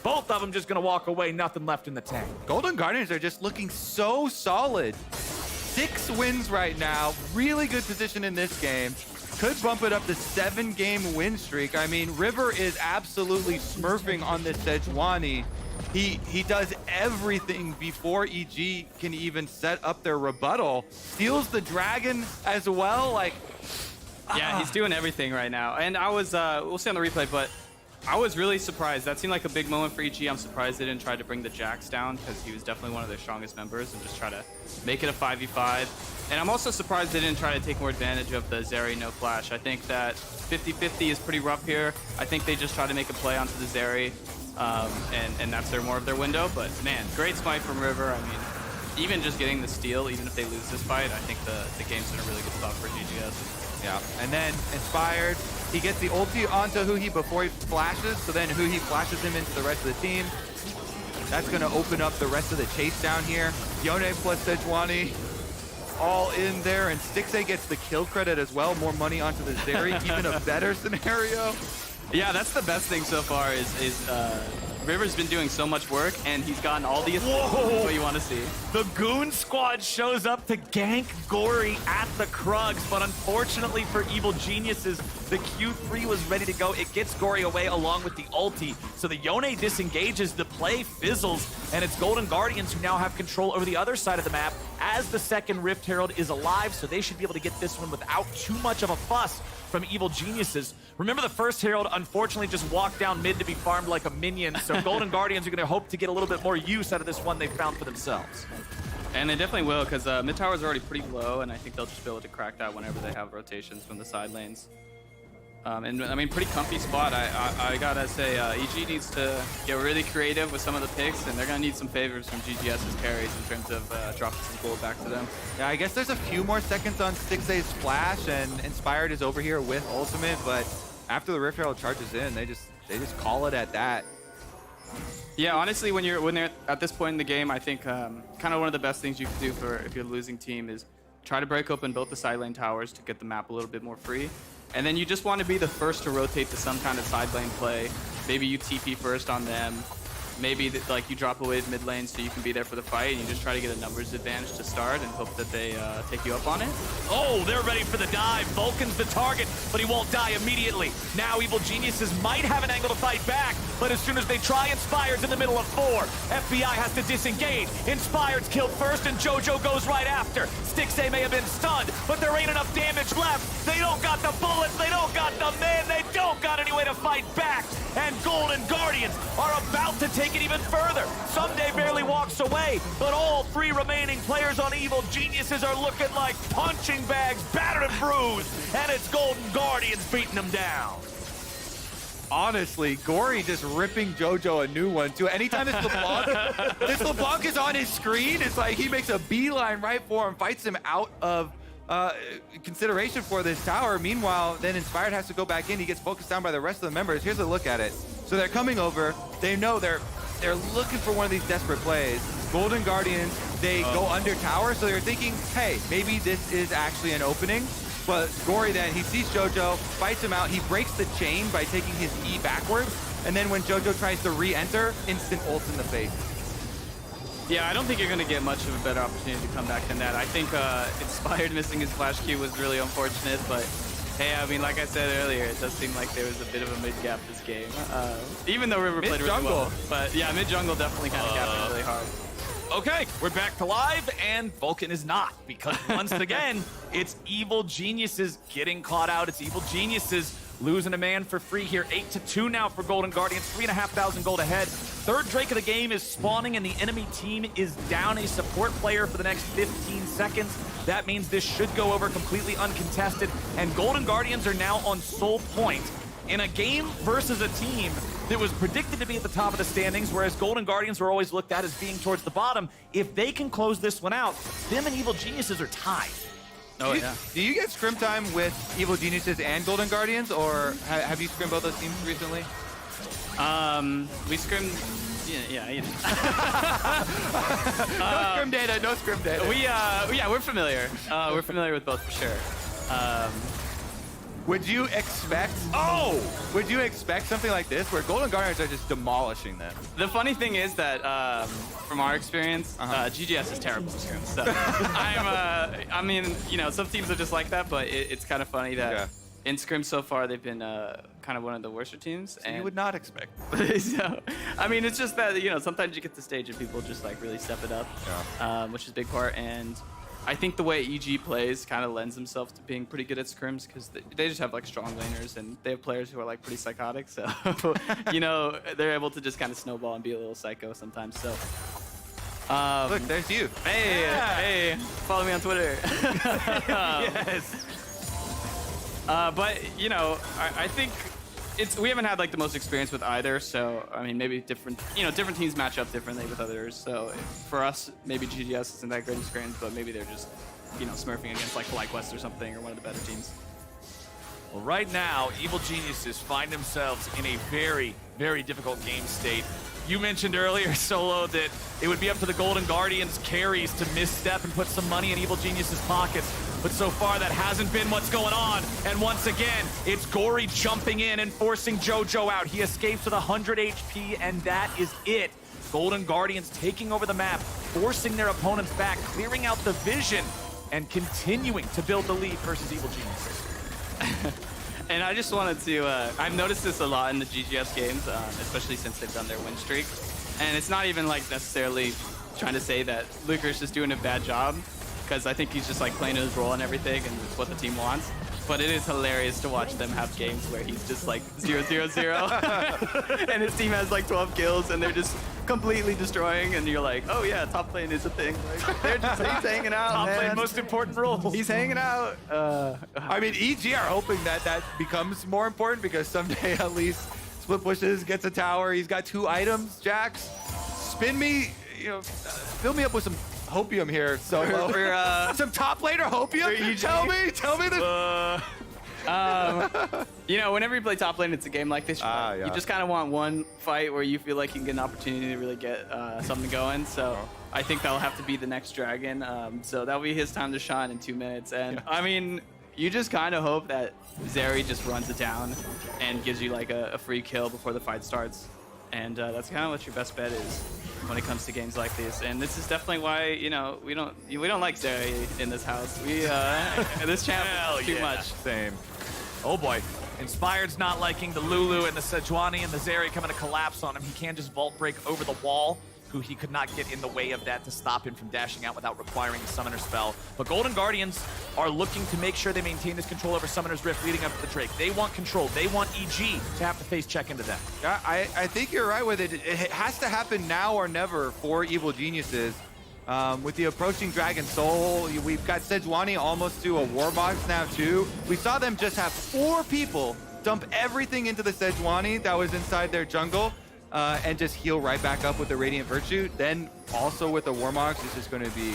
Both of them just gonna walk away, nothing left in the tank. Golden Guardians are just looking so solid. 6 wins right now, really good position in this game. Could bump it up to 7-game win streak. I mean, River is absolutely smurfing on this Sejuani. He does everything before EG can even set up their rebuttal. Steals the dragon as well, like... Yeah, he's doing everything right now. And I was, we'll see on the replay, but I was really surprised. That seemed like a big moment for EG. I'm surprised they didn't try to bring the Jax down, because he was definitely one of their strongest members, and just try to make it a 5v5. And I'm also surprised they didn't try to take more advantage of the Zeri no flash. I think that 50-50 is pretty rough here. I think they just try to make a play onto the Zeri, and that's more of their window. But man, great smite from River. I mean, even just getting the steal, even if they lose this fight, I think the game's in a really good spot for GGS. Yeah, and then Inspired, he gets the ulti onto Huhi before he flashes, so then Huhi flashes him into the rest of the team. That's gonna open up the rest of the chase down here. Yone plus Sejuani all in there, and Stixay gets the kill credit as well. More money onto the Zeri, even a better scenario. Yeah, that's the best thing so far is River's been doing so much work, and he's gotten all the assists. That's what you want to see. The Goon Squad shows up to gank Gory at the Krugs, but unfortunately for Evil Geniuses, the Q3 was ready to go. It gets Gory away along with the ulti, so the Yone disengages, the play fizzles, and it's Golden Guardians who now have control over the other side of the map as the second Rift Herald is alive, so they should be able to get this one without too much of a fuss from Evil Geniuses. Remember, the first Herald unfortunately just walked down mid to be farmed like a minion, so Golden Guardians are going to hope to get a little bit more use out of this one they've found for themselves. And they definitely will, because mid tower is already pretty low, and I think they'll just be able to crack that whenever they have rotations from the side lanes. And I mean, pretty comfy spot. I gotta say, EG needs to get really creative with some of the picks, and they're gonna need some favors from GGS's carries in terms of dropping some gold back to them. Yeah, I guess there's a few more seconds on Stixay's flash, and Inspired is over here with ultimate, but after the Rift Herald charges in, they just call it at that. Yeah, honestly, when they're at this point in the game, I think kind of one of the best things you can do for if you're the losing team is try to break open both the side lane towers to get the map a little bit more free. And then you just want to be the first to rotate to some kind of side lane play. Maybe you TP first on them. Maybe like you drop away mid lane so you can be there for the fight, and you just try to get a numbers advantage to start and hope that they take you up on it. Oh, they're ready for the dive. Vulcan's the target, but he won't die immediately. Now Evil Geniuses might have an angle to fight back, but as soon as they try, Inspired's in the middle of 4. FBI has to disengage. Inspired's killed first, and JoJo goes right after. Stixay may have been stunned, but there ain't enough damage left. They don't got the bullets, they don't got the men, they don't got any way to fight back. And Golden Guardians are about to take it even further. Someday barely walks away, but all 3 remaining players on Evil Geniuses are looking like punching bags, battered and bruised, and it's Golden Guardians beating them down. Honestly, Gory just ripping JoJo a new one too. Anytime this LeBlanc is on his screen, it's like he makes a beeline right for him, fights him out of consideration for this tower. Meanwhile, then Inspired has to go back in. He gets focused down by the rest of the members. Here's a look at it. So they're coming over. They know they're looking for one of these desperate plays. Golden Guardians, they go under tower, so they're thinking, hey, maybe this is actually an opening. But Gory then, he sees JoJo, fights him out. He breaks the chain by taking his E backwards. And then when JoJo tries to re-enter, instant ult in the face. Yeah, I don't think you're going to get much of a better opportunity to come back than that. I think Inspired missing his flash Q was really unfortunate, but hey, I mean, like I said earlier, it does seem like there was a bit of a mid-gap this game. Even though River played really well. But yeah, mid-jungle definitely kind of gapped it really hard. Okay, we're back to live, and Vulcan is not, because once again, it's Evil Geniuses getting caught out. It's Evil Geniuses losing a man for free here. 8-2 now for Golden Guardians, 3,500 gold ahead. Third Drake of the game is spawning, and the enemy team is down a support player for the next 15 seconds. That means this should go over completely uncontested, and Golden Guardians are now on sole point in a game versus a team that was predicted to be at the top of the standings, whereas Golden Guardians were always looked at as being towards the bottom. If they can close this one out, them and Evil Geniuses are tied. Oh, yeah. Do you get scrim time with Evil Geniuses and Golden Guardians, or have you scrimmed both those teams recently? We scrimmed. Yeah, you know. No scrim data. Yeah, we're familiar. We're familiar with both for sure. Would you expect? Would you expect something like this, where Golden Guardians are just demolishing them? The funny thing is that, from our experience, GGS is terrible at scrims. So I mean, you know, some teams are just like that, but it's kind of funny that in scrims so far they've been kind of one of the worst teams. So you would not expect. So, I mean, it's just that, you know, sometimes you get to stage and people just like really step it up, which is a big part. And I think the way EG plays kind of lends themselves to being pretty good at scrims, because they just have like strong laners, and they have players who are like pretty psychotic. So, you know, they're able to just kind of snowball and be a little psycho sometimes. So, look, there's you. Hey, hey, follow me on Twitter. Yes. But you know, I think we haven't had like the most experience with either, so I mean, maybe different teams match up differently with others. So for us, maybe GGS isn't that great in scrims, but maybe they're just, you know, smurfing against like FlyQuest or something, or one of the better teams. Well, right now, Evil Geniuses find themselves in a very, very difficult game state. You mentioned earlier, Solo, that it would be up to the Golden Guardians carries to misstep and put some money in Evil Genius's pockets. But so far, that hasn't been what's going on. And once again, it's Gory jumping in and forcing JoJo out. He escapes with 100 HP, and that is it. Golden Guardians taking over the map, forcing their opponents back, clearing out the vision, and continuing to build the lead versus Evil Geniuses. And I just wanted to, I've noticed this a lot in the GGS games, especially since they've done their win streak. And it's not even like necessarily trying to say that Licorice is doing a bad job, because I think he's just like playing his role and everything, and it's what the team wants. But it is hilarious to watch them have games where he's just like 0-0-0, and his team has like 12 kills, and they're just completely destroying, and you're like, oh yeah, top lane is a thing. Like, they're just he's hanging out. Top man. lane, most important role. He's hanging out. I mean, EG are hoping that that becomes more important because someday at least Split Pushes gets a tower. He's got 2 items. Jax, spin me, fill me up with some hopium here. So some top laner hopium. Tell me the. Whenever you play top lane, it's a game like this. You just kind of want one fight where you feel like you can get an opportunity to really get something going. So I think that'll have to be the next dragon. So that'll be his time to shine in 2 minutes. And I mean, you just kind of hope that Zeri just runs it down and gives you like a free kill before the fight starts. And that's kind of what your best bet is when it comes to games like this. And this is definitely why we don't like Zeri in this house. We this champ is too much. Same. Oh boy. Inspired's not liking the Lulu and the Sejuani and the Zeri coming to collapse on him. He can just vault break over the wall, who he could not get in the way of that to stop him from dashing out without requiring a summoner spell. But Golden Guardians are looking to make sure they maintain this control over Summoner's Rift leading up to the Drake. They want control. They want EG to have to face check into them. Yeah, I think you're right with it. It has to happen now or never for Evil Geniuses. With the approaching Dragon Soul, we've got Sejuani almost to a Warbox now too. We saw them just have 4 people dump everything into the Sejuani that was inside their jungle and just heal right back up with the Radiant Virtue. Then also with the Warmox, it's just going to be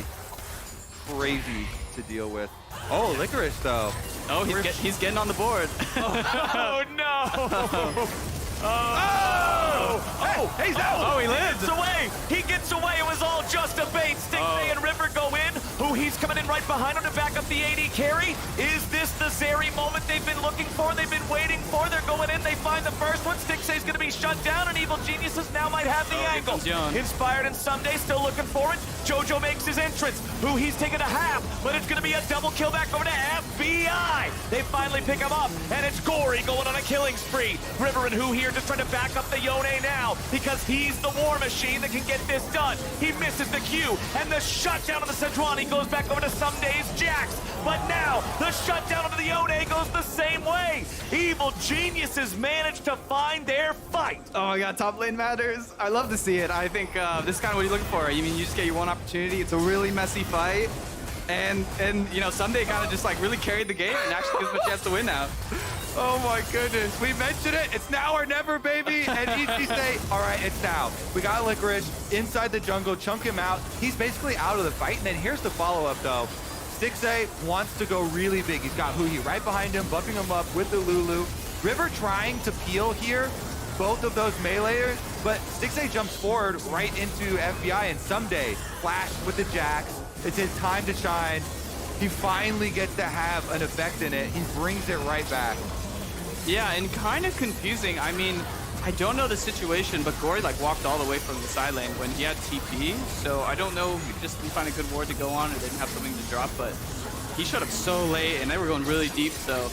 crazy to deal with. Oh, Licorice though. Oh, he's getting on the board. Oh no! He's out! Oh, he lives! He gets away! It was all just a bait! Stixay and River go in. Who he's coming in right behind him to back up the AD carry. Is this the Zeri moment they've been looking for? They've been waiting for. They're going in. They find the first one. Stixay's going to be shut down, and Evil Geniuses now might have the angle. Inspired and Someday still looking for it. JoJo makes his entrance. Who he's taking a half, but it's going to be a double kill back over to FBI. They finally pick him up, and it's Gory going on a killing spree. River and Who here just trying to back up the Yone now because he's the war machine that can get this done. He misses the Q, and the shutdown of the Sejuani goes back over to Someday's Jax. But now the shutdown of the Yone goes the same way. Evil Geniuses managed to find their fight. Oh my god, top lane matters. I love to see it. I think this is kind of what you're looking for. You mean you just get your one opportunity. It's a really messy fight. And Someday kind of just like really carried the game and actually gives him a chance to win now. Oh my goodness, we mentioned it. It's now or never, baby. And EG say, all right, it's now. We got Licorice inside the jungle, chunk him out. He's basically out of the fight. And then here's the follow-up, though. Stixay wants to go really big. He's got Huhi right behind him, bumping him up with the Lulu. River trying to peel here, both of those meleeers, but Stixay jumps forward right into FBI, and Someday flash with the Jax. It's his time to shine. He finally gets to have an effect in it. He brings it right back. Yeah, and kind of confusing. I mean, I don't know the situation, but Gory like walked all the way from the side lane when he had TP. So I don't know if he just didn't find a good ward to go on or didn't have something to drop, but he showed up so late and they were going really deep. So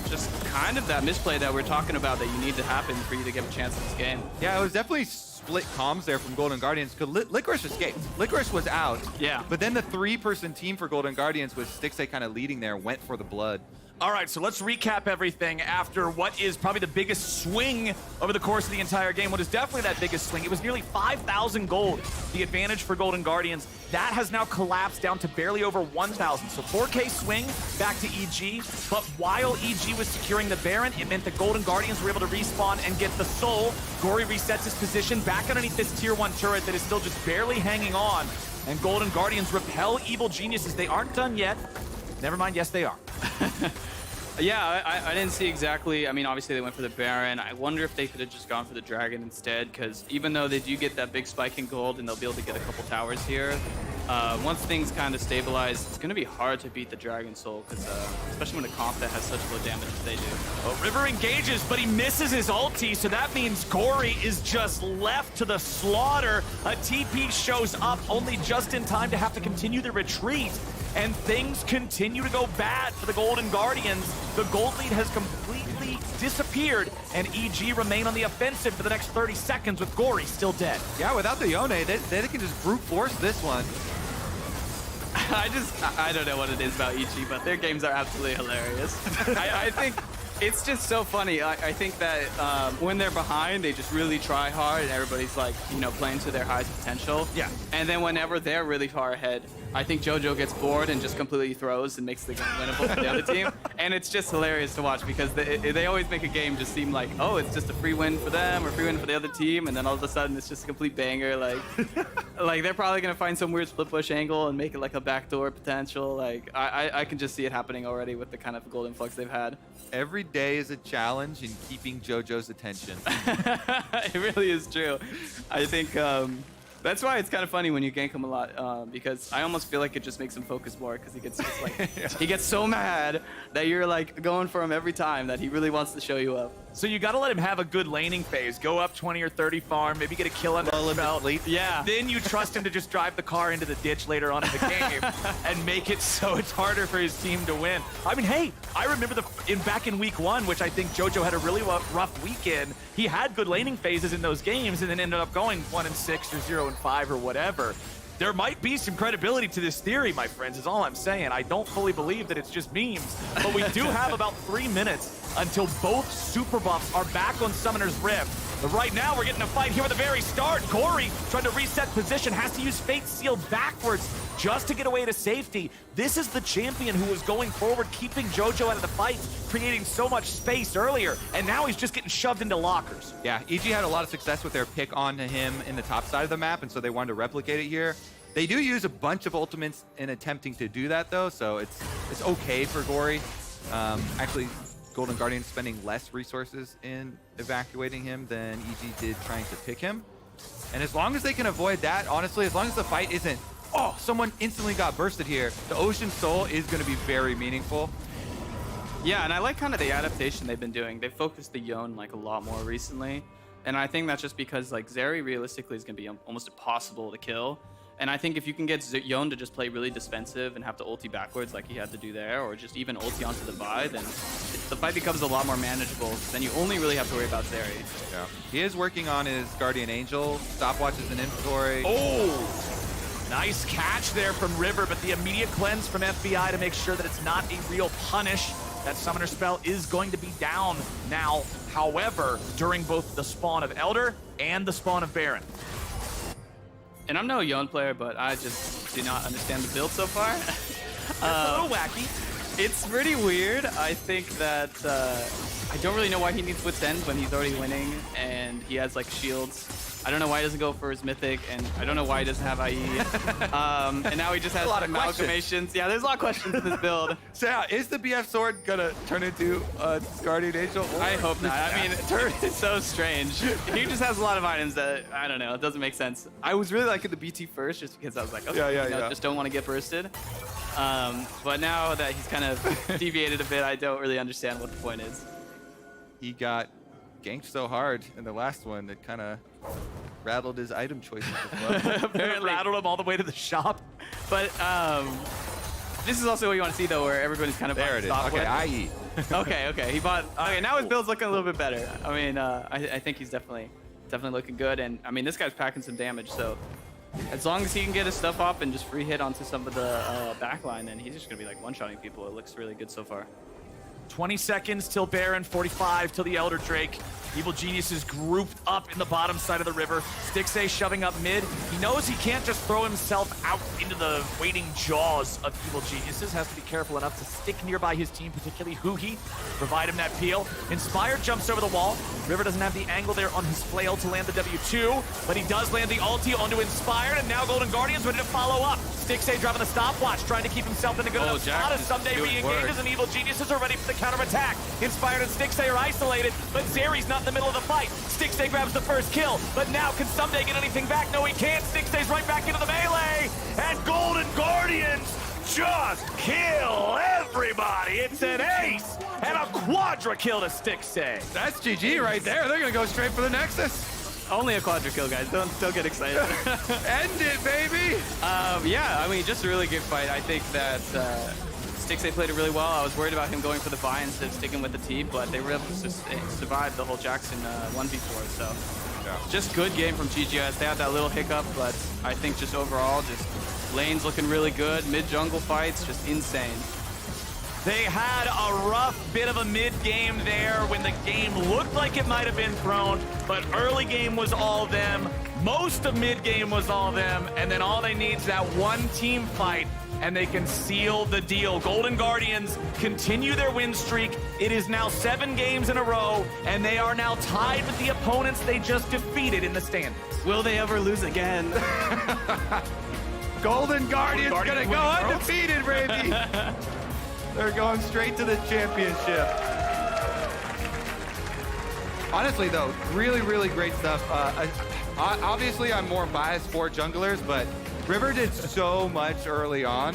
just kind of that misplay that we're talking about that you need to happen for you to get a chance in this game. Yeah, it was definitely split comms there from Golden Guardians because Licorice escaped. Licorice was out. Yeah. But then the 3-person team for Golden Guardians with Stixay kind of leading there went for the blood. All right, so let's recap everything after what is probably the biggest swing over the course of the entire game. What is definitely that biggest swing? It was nearly 5,000 gold, the advantage for Golden Guardians. That has now collapsed down to barely over 1,000. So 4K swing back to EG, but while EG was securing the Baron, it meant the Golden Guardians were able to respawn and get the Soul. Gory resets his position back underneath this tier 1 turret that is still just barely hanging on. And Golden Guardians repel Evil Geniuses. They aren't done yet. Never mind, yes they are. Yeah, I didn't see exactly. I mean, obviously they went for the Baron. I wonder if they could have just gone for the Dragon instead, because even though they do get that big spike in gold and they'll be able to get a couple towers here, once things kind of stabilize, it's going to be hard to beat the Dragon Soul, because especially when a comp that has such low damage as they do. Well, River engages, but he misses his ulti, so that means Gory is just left to the slaughter. A TP shows up only just in time to have to continue the retreat, and things continue to go bad for the Golden Guardians. The gold lead has completely disappeared, and EG remain on the offensive for the next 30 seconds with Gory still dead. Yeah, without the Yone, they can just brute force this one. I don't know what it is about EG, but their games are absolutely hilarious. I think it's just so funny. I think that when they're behind, they just really try hard, and everybody's like, playing to their highest potential. Yeah. And then whenever they're really far ahead, I think JoJo gets bored and just completely throws and makes the game winnable for the other team. And it's just hilarious to watch because they always make a game just seem like, oh, it's just a free win for them or free win for the other team, and then all of a sudden it's just a complete banger. Like they're probably gonna find some weird split push angle and make it like a backdoor potential. Like I can just see it happening already with the kind of gold influx they've had. Every day is a challenge in keeping JoJo's attention. It really is true. I think that's why it's kind of funny when you gank him a lot, because I almost feel like it just makes him focus more, because he gets just like he gets so mad that you're like going for him every time that he really wants to show you up. So you got to let him have a good laning phase. Go up 20 or 30 farm, maybe get a kill under the belt. Yeah. Then you trust him to just drive the car into the ditch later on in the game and make it so it's harder for his team to win. I mean, hey, I remember back in week 1, which I think JoJo had a really rough weekend. He had good laning phases in those games and then ended up going 1-6 or 0-5 or whatever. There might be some credibility to this theory, my friends, is all I'm saying. I don't fully believe that it's just memes, but we do have about 3 minutes until both super buffs are back on Summoner's Rift. But right now, we're getting a fight here at the very start. Gory trying to reset position, has to use Fate Seal backwards just to get away to safety. This is the champion who was going forward, keeping JoJo out of the fight, creating so much space earlier, and now he's just getting shoved into lockers. Yeah, EG had a lot of success with their pick onto him in the top side of the map, and so they wanted to replicate it here. They do use a bunch of ultimates in attempting to do that, though, so it's okay for Gory. Actually, Golden Guardian spending less resources in evacuating him than EG did trying to pick him. And as long as they can avoid that, honestly, as long as the fight isn't, oh, someone instantly got bursted here, the Ocean Soul is going to be very meaningful. Yeah, and I like kind of the adaptation they've been doing. They've focused the Yone like a lot more recently. And I think that's just because like Zeri realistically is going to be almost impossible to kill. And I think if you can get Yone to just play really defensive and have to ulti backwards like he had to do there, or just even ulti onto the Vi, then the fight becomes a lot more manageable. Then you only really have to worry about Zeri. Yeah. He is working on his Guardian Angel. Stopwatch is an inventory. Oh! Nice catch there from River, but the immediate cleanse from FBI to make sure that it's not a real punish. That Summoner spell is going to be down now, however, during both the spawn of Elder and the spawn of Baron. And I'm no Yone player, but I just do not understand the build so far. It's a little wacky. It's pretty weird. I think that I don't really know why he needs Wit's End when he's already winning and he has like shields. I don't know why he doesn't go for his mythic, and I don't know why he doesn't have IE. And now he just has a lot of amalgamations. Yeah, there's a lot of questions in this build. So yeah, is the BF sword gonna turn into a Guardian Angel? I hope not. I mean, turn is so strange. He just has a lot of items that, I don't know, it doesn't make sense. I was really liking the BT first just because I was like, okay, just don't want to get bursted. But now that he's kind of deviated a bit, I don't really understand what the point is. He got ganked so hard in the last one that kind of rattled his item choices as well. Apparently rattled him all the way to the shop. But this is also what you want to see though, where everybody's kind of there it is. Okay, IE. okay, he bought. Okay, now his build's looking a little bit better. I mean, I think he's definitely looking good, and I mean this guy's packing some damage, so as long as he can get his stuff up and just free hit onto some of the backline, then he's just gonna be like one-shotting people. It looks really good so far. 20 seconds till Baron, 45 till the Elder Drake. Evil Genius is grouped up in the bottom side of the river. Stixxay shoving up mid. He knows he can't just throw himself out into the waiting jaws of Evil Geniuses. Has to be careful enough to stick nearby his team, particularly Huhi, provide him that peel. Inspired jumps over the wall. River doesn't have the angle there on his flail to land the W2, but he does land the ulti onto Inspired, and now Golden Guardians ready to follow up. Stixxay driving the stopwatch, trying to keep himself in a good enough spot as Someday re-engages, and Evil Geniuses are ready for the counterattack. Inspired and Stixxay are isolated, but Zeri's not in the middle of the fight. Stixxay grabs the first kill, but now can Someday get anything back? No, he can't. Stixxay's right back into the melee, and Golden Guardians just kill everybody. It's an ace and a quadra kill to Stixxay. That's GG right there. They're gonna go straight for the Nexus. Only a quadra kill, guys. Don't get excited. End it, baby. Yeah, I mean, just a really good fight. I think that Stixxay played it really well. I was worried about him going for the buy instead of sticking with the T, but they were able to survive the whole Jackson 1v4. So just good game from GGS. They had that little hiccup, but I think just overall, just lanes looking really good. Mid-jungle fights, just insane. They had a rough bit of a mid-game there when the game looked like it might have been thrown, but early game was all them. Most of mid-game was all them, and then all they need is that one team fight, and they can seal the deal. Golden Guardians continue their win streak. It is now 7 games in a row, and they are now tied with the opponents they just defeated in the standings. Will they ever lose again? Golden Guardians gonna go undefeated, baby. They're going straight to the championship. Honestly, though, really, really great stuff. Obviously, I'm more biased for junglers, but River did so much early on.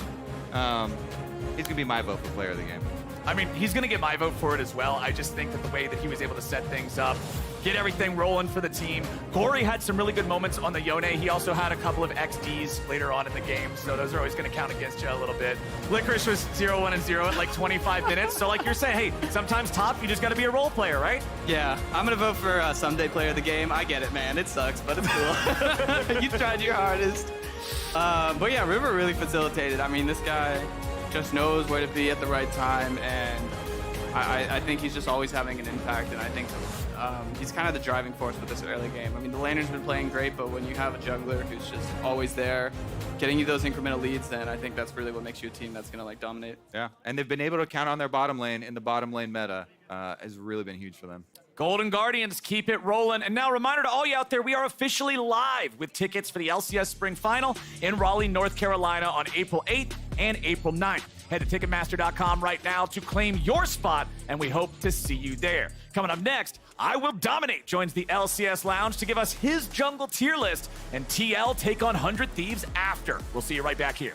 He's gonna be my vote for player of the game. I mean, he's going to get my vote for it as well. I just think that the way that he was able to set things up, get everything rolling for the team. Gory had some really good moments on the Yone. He also had a couple of XDs later on in the game, so those are always going to count against you a little bit. Licorice was 0-1-0 at like 25 minutes, so like you're saying, hey, sometimes top, you just got to be a role player, right? Yeah, I'm going to vote for Someday player of the game. I get it, man. It sucks, but it's cool. You tried your hardest. But yeah, River really facilitated. I mean, this guy just knows where to be at the right time, and I think he's just always having an impact, and I think he's kind of the driving force with this early game. I mean, the laner's been playing great, but when you have a jungler who's just always there, getting you those incremental leads, then I think that's really what makes you a team that's going to like dominate. Yeah, and they've been able to count on their bottom lane in the bottom lane meta. Has really been huge for them. Golden Guardians keep it rolling. And now, reminder to all you out there, we are officially live with tickets for the LCS Spring Final in Raleigh, North Carolina on April 8th and April 9th. Head to Ticketmaster.com right now to claim your spot, and we hope to see you there. Coming up next, I Will Dominate joins the LCS Lounge to give us his jungle tier list, and TL take on 100 Thieves after. We'll see you right back here.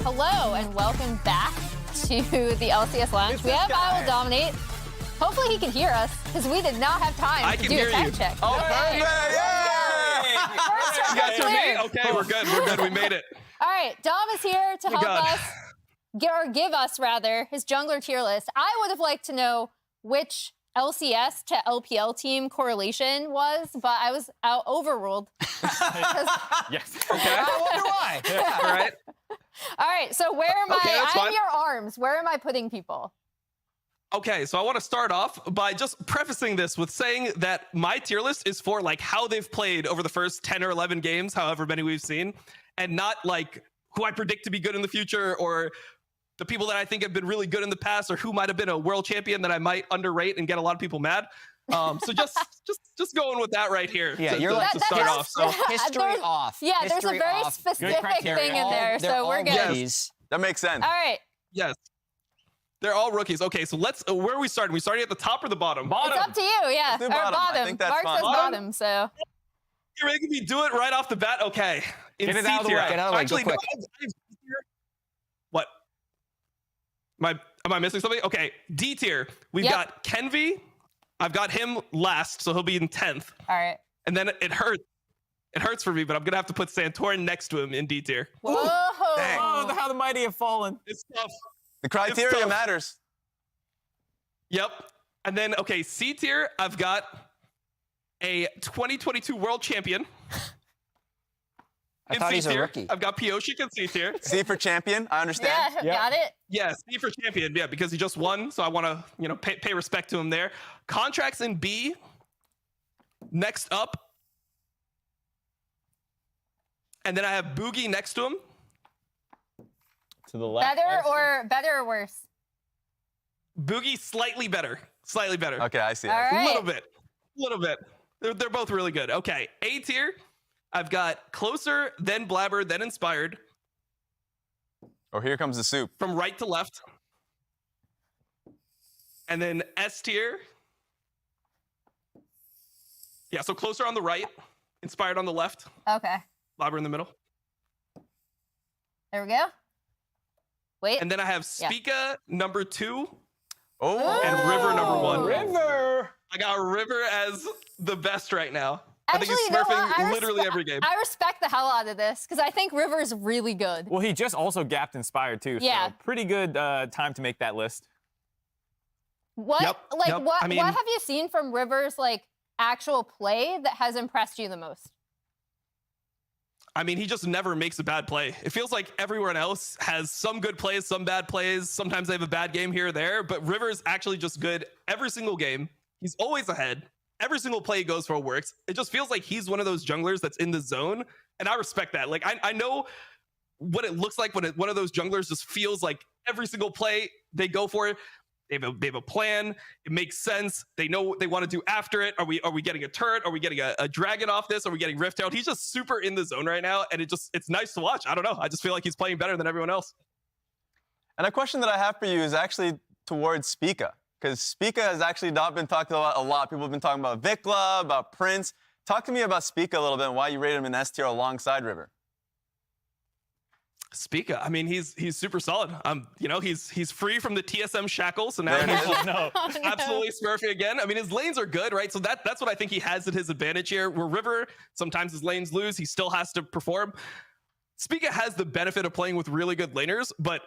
Hello and welcome back to the LCS Lounge. We have I Will Dominate. Hopefully he can hear us, because we did not have time to do a tech check. Oh, perfect! First You guys hear clear. me? Okay, we're good. We're good. We made it. All right, Dom is here to help God. us, or give us rather, his jungler tier list. I would have liked to know which LCS to LPL team correlation was, but I was overruled. Yes. Okay. I wonder why. Yeah. All right. All right, so where am Okay, that's I'm fine. your arms. Where am I putting people? Okay, so I want to start off by just prefacing this with saying that my tier list is for like how they've played over the first 10 or 11 games, however many we've seen, and not like who I predict to be good in the future or the people that I think have been really good in the past or who might have been a world champion that I might underrate and get a lot of people mad. So just going with that right here. Yeah, to, you're to, like to start off. So history off. Yeah, there's a History very off. specific thing in there, so we're good. Yes. That makes sense. All right. Yes. They're all rookies. Okay, so let's. Where are we starting? We starting at the top or the bottom? It's up to you, yeah. do Or bottom. I bottom. think that's Mark fine. says Bottom? bottom, so. You're making me do it right off the bat. Okay. In Get it C out of the tier. way. Get out of the way, Actually, go no, quick. What? Am I missing something? Okay. D tier. We've Yep. got Kenvi. I've got him last, so he'll be in 10th. All right. And then it hurts. It hurts for me, but I'm gonna have to put Santorin next to him in D tier. Whoa. Dang. Oh, how the mighty have fallen. It's tough. The criteria tough. matters. Yep. And then, okay, C tier, I've got a 2022 world champion. I In thought C he's a tier. rookie. I've got Pioshik in C tier. C for champion, I understand. Yeah, got it. Yeah, C for champion. Yeah, because he just won, so I want to, pay respect to him there. Contracts in B. Next up. And then I have Boogie next to him. To the left. Better or worse? Boogie slightly better. Slightly better. Okay, I see. All I see. right. A little bit. They're both really good. Okay, A tier. I've got Closer, then Blabber, then Inspired. Oh, here comes the soup. From right to left. And then S tier. Yeah, so Closer on the right, Inspired on the left, Okay. Blabber in the middle. There we go. Wait. And then I have Yeah. Spica number 2 Oh. and River number 1. River. I got River as the best right now. Actually, I think he's you know smurfing what? literally every game. I respect the hell out of this, because I think River's really good. Well, he just also gapped Inspired too. Yeah. So pretty good time to make that list. What Yep, like yep. what I mean- what have you seen from River's like actual play that has impressed you the most? I mean, he just never makes a bad play. It feels like everyone else has some good plays, some bad plays. Sometimes they have a bad game here or there, but River's actually just good every single game. He's always ahead. Every single play he goes for works. It just feels like he's one of those junglers that's in the zone, and I respect that. Like, I know what it looks like when one of those junglers just feels like every single play they go for it. They have a plan. It makes sense. They know what they want to do after it. Are we getting a turret? Are we getting a dragon off this? Are we getting Rift out? He's just super in the zone right now, and it's nice to watch. I don't know. I just feel like he's playing better than everyone else. And a question that I have for you is actually towards Spica, because Spica has actually not been talked about a lot. People have been talking about Vikla, about Prince. Talk to me about Spica a little bit and why you rated him in S tier alongside River. Spica, I mean, he's super solid. He's free from the TSM shackles, so now There it he's is. just absolutely smurfy again. I mean, his lanes are good, right? So that's what I think he has at his advantage here. Where River, sometimes his lanes lose, he still has to perform. Spica has the benefit of playing with really good laners, but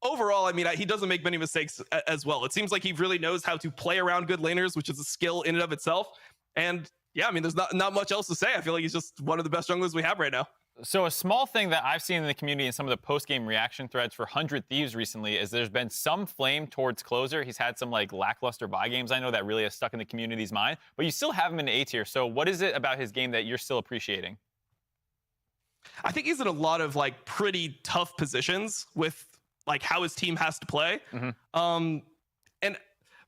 overall, I mean, he doesn't make many mistakes as well. It seems like he really knows how to play around good laners, which is a skill in and of itself. And yeah, I mean, there's not much else to say. I feel like he's just one of the best junglers we have right now. So a small thing that I've seen in the community and some of the post-game reaction threads for 100 Thieves recently is there's been some flame towards Closer. He's had some like lackluster buy games, I know, that really has stuck in the community's mind. But you still have him in A tier. So what is it about his game that you're still appreciating? I think he's in a lot of like pretty tough positions with like how his team has to play. Mm-hmm. And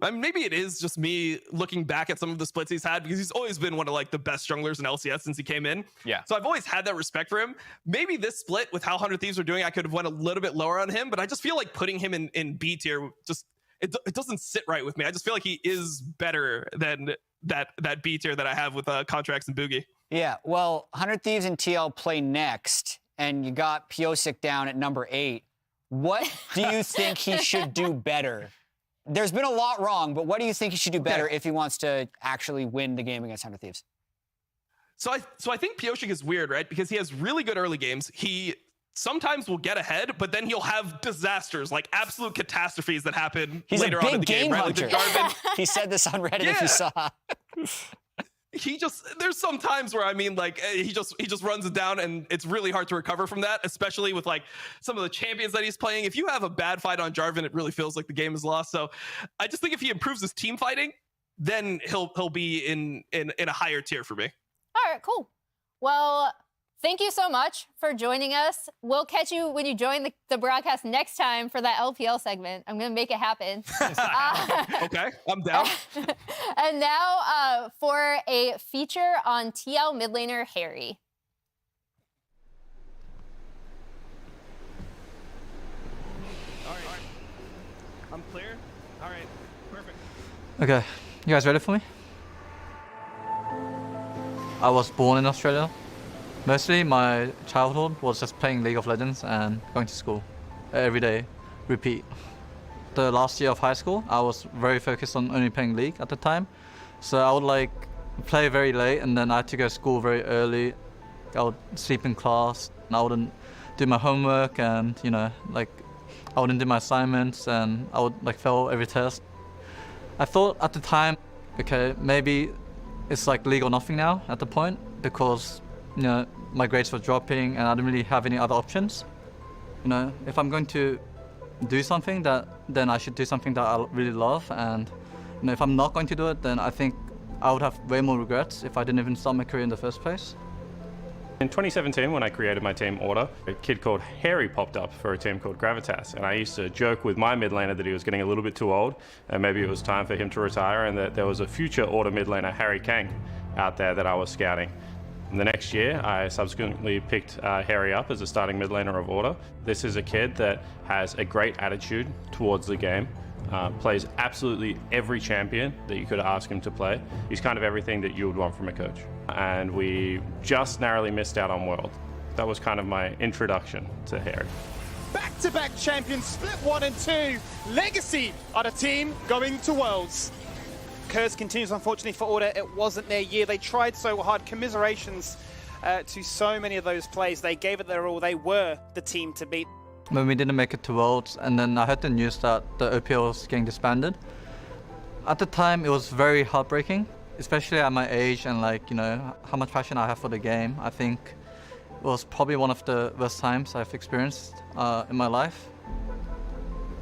I mean, maybe it is just me looking back at some of the splits he's had, because he's always been one of like the best junglers in LCS since he came in. Yeah. So I've always had that respect for him. Maybe this split with how 100 Thieves are doing, I could have went a little bit lower on him, but I just feel like putting him in B tier just it doesn't sit right with me. I just feel like he is better than that B tier that I have with Contracts and Boogie. Yeah, well, 100 Thieves and TL play next, and you got Piosik down at number 8. What do you think he should do better? There's been a lot wrong, but what do you think he should do better if he wants to actually win the game against 100 Thieves? So I think Pioshik is weird, right? Because he has really good early games. He sometimes will get ahead, but then he'll have disasters, like absolute catastrophes that happen later on in the game, right? Like the Garvin. He said this on Reddit if you saw. There's some times where, I mean, like he just runs it down, and it's really hard to recover from that, especially with like some of the champions that he's playing. If you have a bad fight on Jarvan, it really feels like the game is lost. So I just think if he improves his team fighting, then he'll be in a higher tier for me. All right, cool. Well, thank you so much for joining us. We'll catch you when you join the broadcast next time for that LPL segment. I'm going to make it happen. Okay, I'm down. And now for a feature on TL mid laner Harry. All right. I'm clear? All right, perfect. Okay, you guys ready for me? I was born in Australia. Mostly my childhood was just playing League of Legends and going to school every day, repeat. The last year of high school, I was very focused on only playing League at the time. So I would like play very late, and then I had to go to school very early. I would sleep in class, and I wouldn't do my homework, and you know, like I wouldn't do my assignments, and I would like fail every test. I thought at the time, okay, maybe it's like League or nothing now at the point, because you know, my grades were dropping and I didn't really have any other options. You know, if I'm going to do something, then I should do something that I really love, and you know, if I'm not going to do it, then I think I would have way more regrets if I didn't even start my career in the first place. In 2017, when I created my team Order, a kid called Harry popped up for a team called Gravitas, and I used to joke with my mid laner that he was getting a little bit too old, and maybe it was time for him to retire, and that there was a future Order mid laner, Harry Kang, out there that I was scouting. And the next year, I subsequently picked Harry up as a starting mid laner of Order. This is a kid that has a great attitude towards the game, plays absolutely every champion that you could ask him to play. He's kind of everything that you would want from a coach. And we just narrowly missed out on World. That was kind of my introduction to Harry. Back-to-back champions, split 1 and 2. Legacy are the team going to Worlds. Curse continues, unfortunately, for Order. It wasn't their year. They tried so hard. Commiserations to so many of those players. They gave it their all. They were the team to beat. When we didn't make it to Worlds, and then I heard the news that the OPL was getting disbanded. At the time, it was very heartbreaking, especially at my age and like, you know, how much passion I have for the game. I think it was probably one of the worst times I've experienced in my life.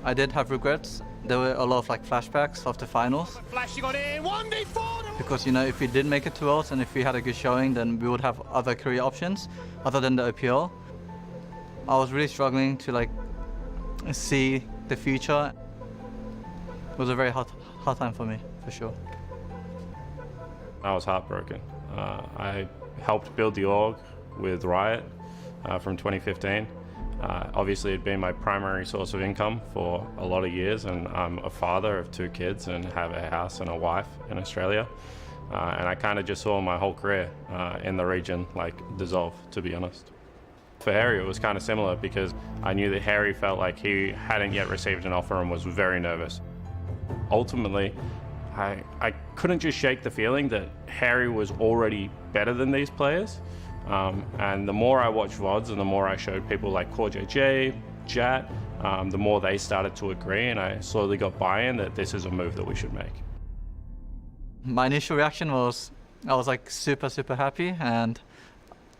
I did have regrets. There were a lot of like flashbacks of the finals. Flashing on in, 1v4! Because, you know, if we did make it to Worlds and if we had a good showing, then we would have other career options other than the OPL. I was really struggling to like see the future. It was a very hard time for me, for sure. I was heartbroken. I helped build the org with Riot from 2015. Obviously, it'd been my primary source of income for a lot of years, and I'm a father of 2 kids and have a house and a wife in Australia. And I kind of just saw my whole career in the region like dissolve, to be honest. For Harry, it was kind of similar because I knew that Harry felt like he hadn't yet received an offer and was very nervous. Ultimately, I couldn't just shake the feeling that Harry was already better than these players. And the more I watched VODs and the more I showed people like CoreJJ, Jat, the more they started to agree, and I slowly got buy-in that this is a move that we should make. My initial reaction was, I was like super happy, and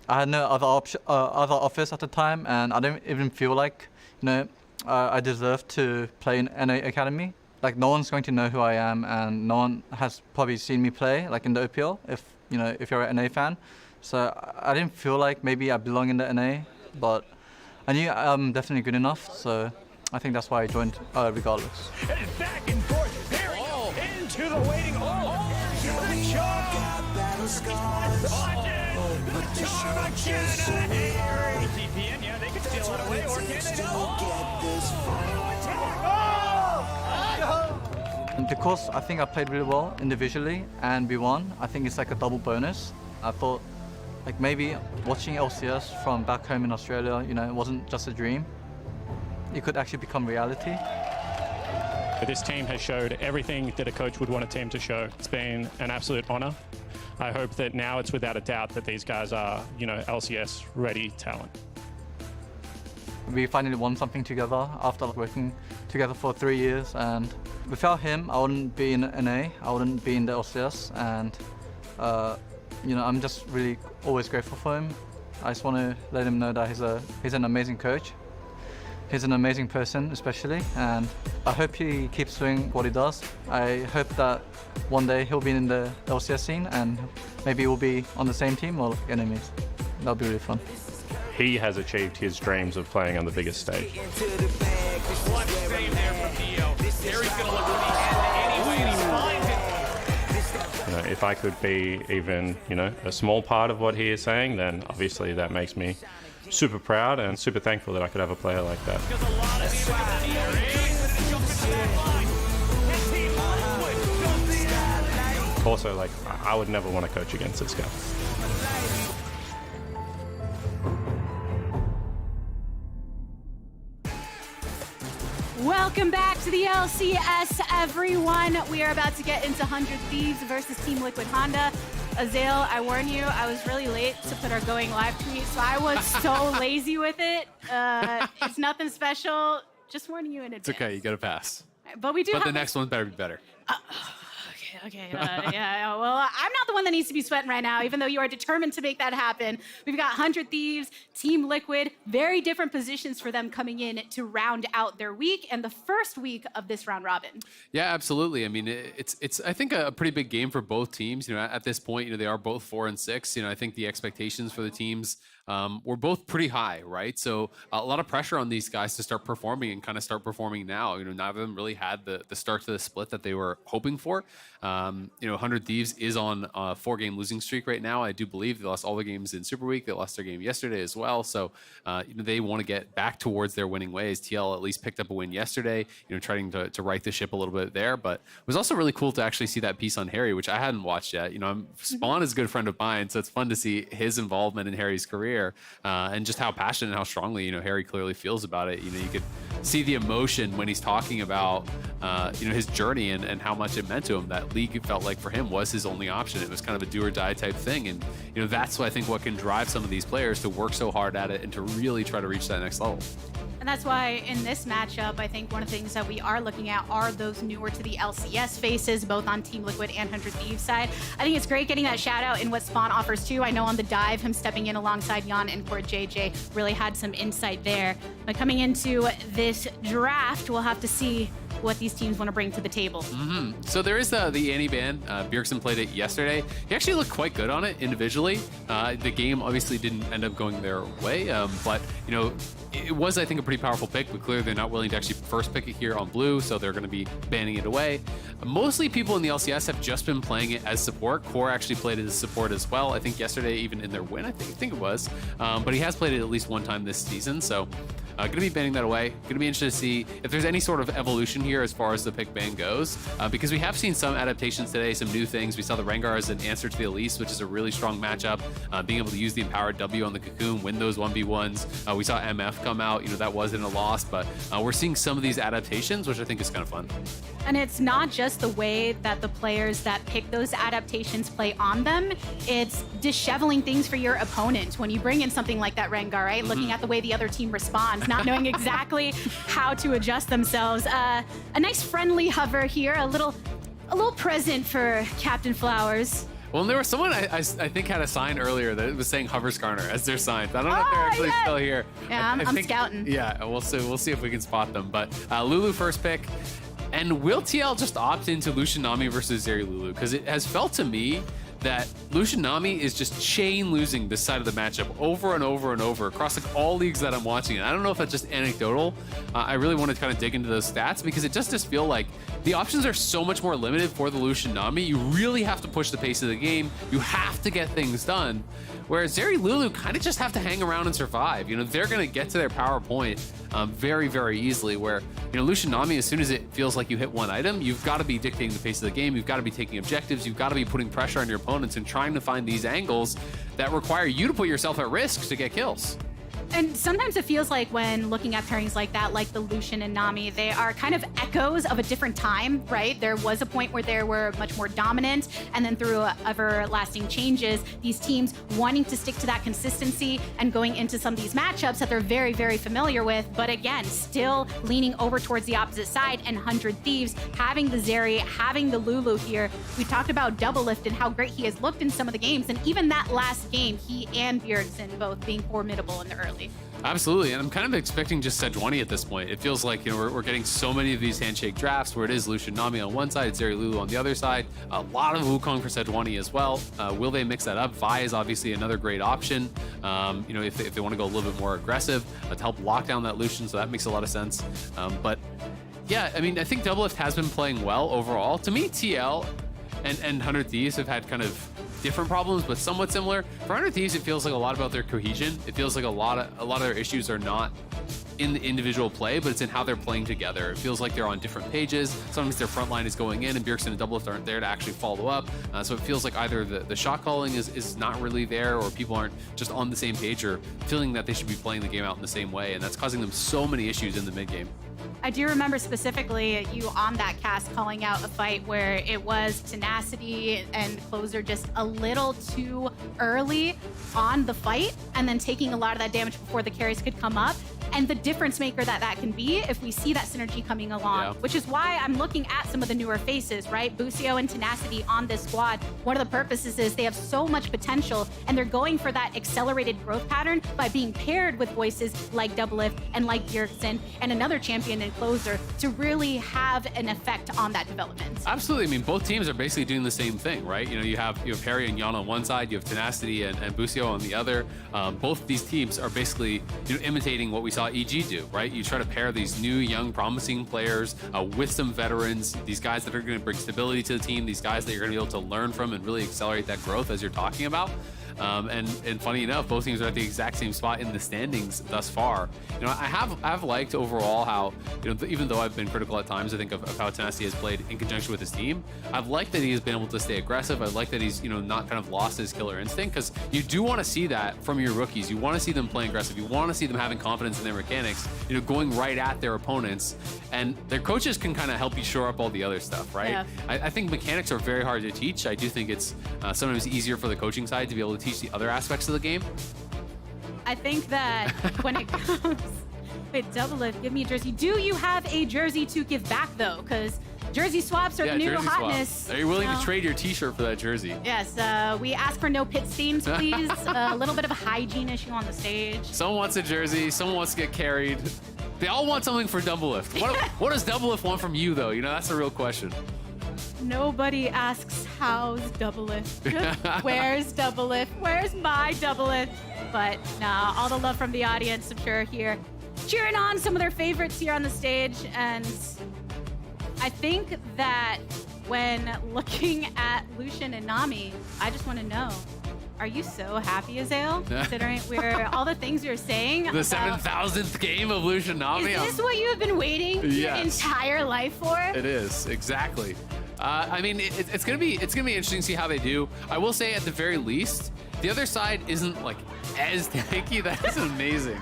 I had no other offers at the time, and I didn't even feel like, you know, I deserved to play in NA Academy. Like, no one's going to know who I am, and no one has probably seen me play like in the OPL, if you're an NA fan. So I didn't feel like maybe I belong in the NA, but I knew I'm definitely good enough, so I think that's why I joined regardless. Back and forth, Harry into the waiting hall. Yeah, they can steal it away, or can they? Because I think I played really well individually and we won, I think it's like a double bonus. I thought like maybe watching LCS from back home in Australia, you know, it wasn't just a dream. it could actually become reality. This team has showed everything that a coach would want a team to show. It's been an absolute honor. I hope that now it's without a doubt that these guys are, LCS ready talent. We finally won something together after working together for 3 years, and without him, I wouldn't be in NA, I wouldn't be in the LCS, and I'm just really always grateful for him. I just want to let him know that he's an amazing coach. He's an amazing person, especially, and I hope he keeps doing what he does. I hope that one day he'll be in the LCS scene, and maybe we'll be on the same team or enemies. That'll be really fun. He has achieved his dreams of playing on the biggest stage. Clutch save there from Neo. Harry's going to look for the end anyway, and he finds it. If I could be even, a small part of what he is saying, then obviously that makes me super proud and super thankful that I could have a player like that. Also, I would never want to coach against this guy. Welcome back to the LCS, everyone. We are about to get into 100 Thieves versus Team Liquid Honda. Azael, I warn you, I was really late to put our going live tweet, so I was so lazy with it. It's nothing special. Just warning you in advance. It's okay, you get a pass. But we do. But the next one better be better. Okay. Yeah. Well, I'm not the one that needs to be sweating right now, even though you are determined to make that happen. We've got 100 Thieves, Team Liquid, very different positions for them coming in to round out their week and the first week of this round robin. Yeah, absolutely. I mean, it's I think a pretty big game for both teams. At this point, they are both 4 and 6. I think the expectations for the teams were both pretty high, right? So a lot of pressure on these guys to start performing and kind of start performing now. Neither of them really had the start to the split that they were hoping for. 100 Thieves is on a 4-game losing streak right now. I do believe they lost all the games in Super Week. They lost their game yesterday as well. So they want to get back towards their winning ways. TL at least picked up a win yesterday, trying to right the ship a little bit there. But it was also really cool to actually see that piece on Harry, which I hadn't watched yet. Spawn is a good friend of mine, so it's fun to see his involvement in Harry's career and just how passionate and how strongly Harry clearly feels about it. You could see the emotion when he's talking about his journey and how much it meant to him. That League felt like for him was his only option. It was kind of a do or die type thing, and that's what I think what can drive some of these players to work so hard at it and to really try to reach that next level. And that's why in this matchup, I think one of the things that we are looking at are those newer to the LCS faces, both on Team Liquid and 100 Thieves side. I think it's great getting that shout out in what Spawn offers too. I know on the dive, him stepping in alongside Jan and Court JJ really had some insight there. But coming into this draft, we'll have to see what these teams want to bring to the table. So there is the Annie ban. Bjergsen played it yesterday. He actually looked quite good on it individually. The game obviously didn't end up going their way, but it was, I think, a pretty powerful pick, but clearly they're not willing to actually first pick it here on blue, so they're going to be banning it away. Mostly people in the LCS have just been playing it as support. Core actually played it as support as well. I think yesterday, even in their win, I think it was. But he has played it at least one time this season, so going to be banning that away. Going to be interested to see if there's any sort of evolution here as far as the pick ban goes, because we have seen some adaptations today, some new things. We saw the Rengar as an answer to the Elise, which is a really strong matchup. Being able to use the Empowered W on the Cocoon, win those 1v1s. We saw MF come out, that wasn't a loss, but we're seeing some of these adaptations, which I think is kind of fun. And it's not just the way that the players that pick those adaptations play on them, it's disheveling things for your opponent. When you bring in something like that Rengar, right? Looking at the way the other team responds, not knowing exactly how to adjust themselves. A nice friendly hover here, a little present for Captain Flowers. Well, and there was someone I think had a sign earlier that was saying Hoverskarner as their sign. I don't know if they're actually still here. Yeah, I'm think, scouting. Yeah, we'll see if we can spot them. But Lulu first pick. And will TL just opt into Lucian Nami versus Zeri Lulu? Because it has felt to me that Lucian Nami is just chain losing this side of the matchup over and over and over across all leagues that I'm watching. And I don't know if that's just anecdotal. I really want to kind of dig into those stats because it just feel like the options are so much more limited for the Lucian Nami. You really have to push the pace of the game. You have to get things done. Whereas Zeri Lulu kind of just have to hang around and survive. They're going to get to their power point very, very easily. Where, Lucian Nami, as soon as it feels like you hit one item, you've got to be dictating the pace of the game. You've got to be taking objectives. You've got to be putting pressure on your opponents and trying to find these angles that require you to put yourself at risk to get kills. And sometimes it feels like when looking at pairings like that, like the Lucian and Nami, they are kind of echoes of a different time, right? There was a point where they were much more dominant, and then through everlasting changes, these teams wanting to stick to that consistency and going into some of these matchups that they're very, very familiar with, but again, still leaning over towards the opposite side. And 100 Thieves, having the Zeri, having the Lulu here. We talked about Doublelift and how great he has looked in some of the games, and even that last game, he and Bjergsen both being formidable in the early. Absolutely, and I'm kind of expecting just Sejuani at this point. It feels like, you know, we're getting so many of these handshake drafts where it is Lucian Nami on one side, Zeri Lulu on the other side. A lot of Wukong for Sejuani as well. Will they mix that up? Vi is obviously another great option. You know, if they want to go a little bit more aggressive to help lock down that Lucian, so that makes a lot of sense. But yeah, I mean, I think Doublelift has been playing well overall. To me, TL and 100 Thieves have had kind of different problems, but somewhat similar. For 100 Thieves, it feels like a lot about their cohesion. It feels like a lot of their issues are not in the individual play, but it's in how they're playing together. It feels like they're on different pages. Sometimes their front line is going in, and Bjergsen and Doublelift aren't there to actually follow up. So it feels like either the shot calling is not really there, or people aren't just on the same page or feeling that they should be playing the game out in the same way, and that's causing them so many issues in the mid game. I do remember specifically you on that cast calling out a fight where it was Tenacity and Closer just a little too early on the fight, and then taking a lot of that damage before the carries could come up. And the difference maker that can be if we see that synergy coming along, which is why I'm looking at some of the newer faces, right? Busio and Tenacity on this squad. One of the purposes is they have so much potential, and they're going for that accelerated growth pattern by being paired with voices like Doublelift and like Bjergsen and another champion and Closer to really have an effect on that development. Absolutely. I mean, both teams are basically doing the same thing, right? You know, you have Harry and Yana on one side, you have Tenacity and Busio on the other. Both of these teams are basically, you know, imitating what we saw EG do, right? You try to pair these new, young, promising players with some veterans, these guys that are going to bring stability to the team, these guys that you're going to be able to learn from and really accelerate that growth as you're talking about. And funny enough, both teams are at the exact same spot in the standings thus far. You know, I have liked overall how, you know, even though I've been critical at times, I think of how Tenacity has played in conjunction with his team. I've liked that he has been able to stay aggressive. I like that he's, you know, not kind of lost his killer instinct, because you do want to see that from your rookies. You want to see them playing aggressive. You want to see them having confidence in their mechanics, you know, going right at their opponents. And their coaches can kind of help you shore up all the other stuff, right? Yeah. I think mechanics are very hard to teach. I do think it's sometimes easier for the coaching side to be able to teach the other aspects of the game. I think that when it comes... Wait, Doublelift, give me a jersey. Do you have a jersey to give back, though? Because jersey swaps are the new jersey hotness. Swap. Are you willing to trade your t-shirt for that jersey? Yes, we ask for no pit stains, please. A little bit of a hygiene issue on the stage. Someone wants a jersey. Someone wants to get carried. They all want something for Doublelift. What does Doublelift want from you, though? You know, that's the real question. Nobody asks, how's Doublelift? Where's Doublelift? Where's my Doublelift? But nah, all the love from the audience, I'm sure, here. Cheering on some of their favorites here on the stage. And I think that when looking at Lucian and Nami, I just want to know, are you so happy, Azael? Considering all the things you're saying. The 7,000th game of Lucian Nami. Is this what you have been waiting your entire life for? It is, exactly. I mean, it's gonna be interesting to see how they do. I will say, at the very least, the other side isn't like as tanky. That is amazing.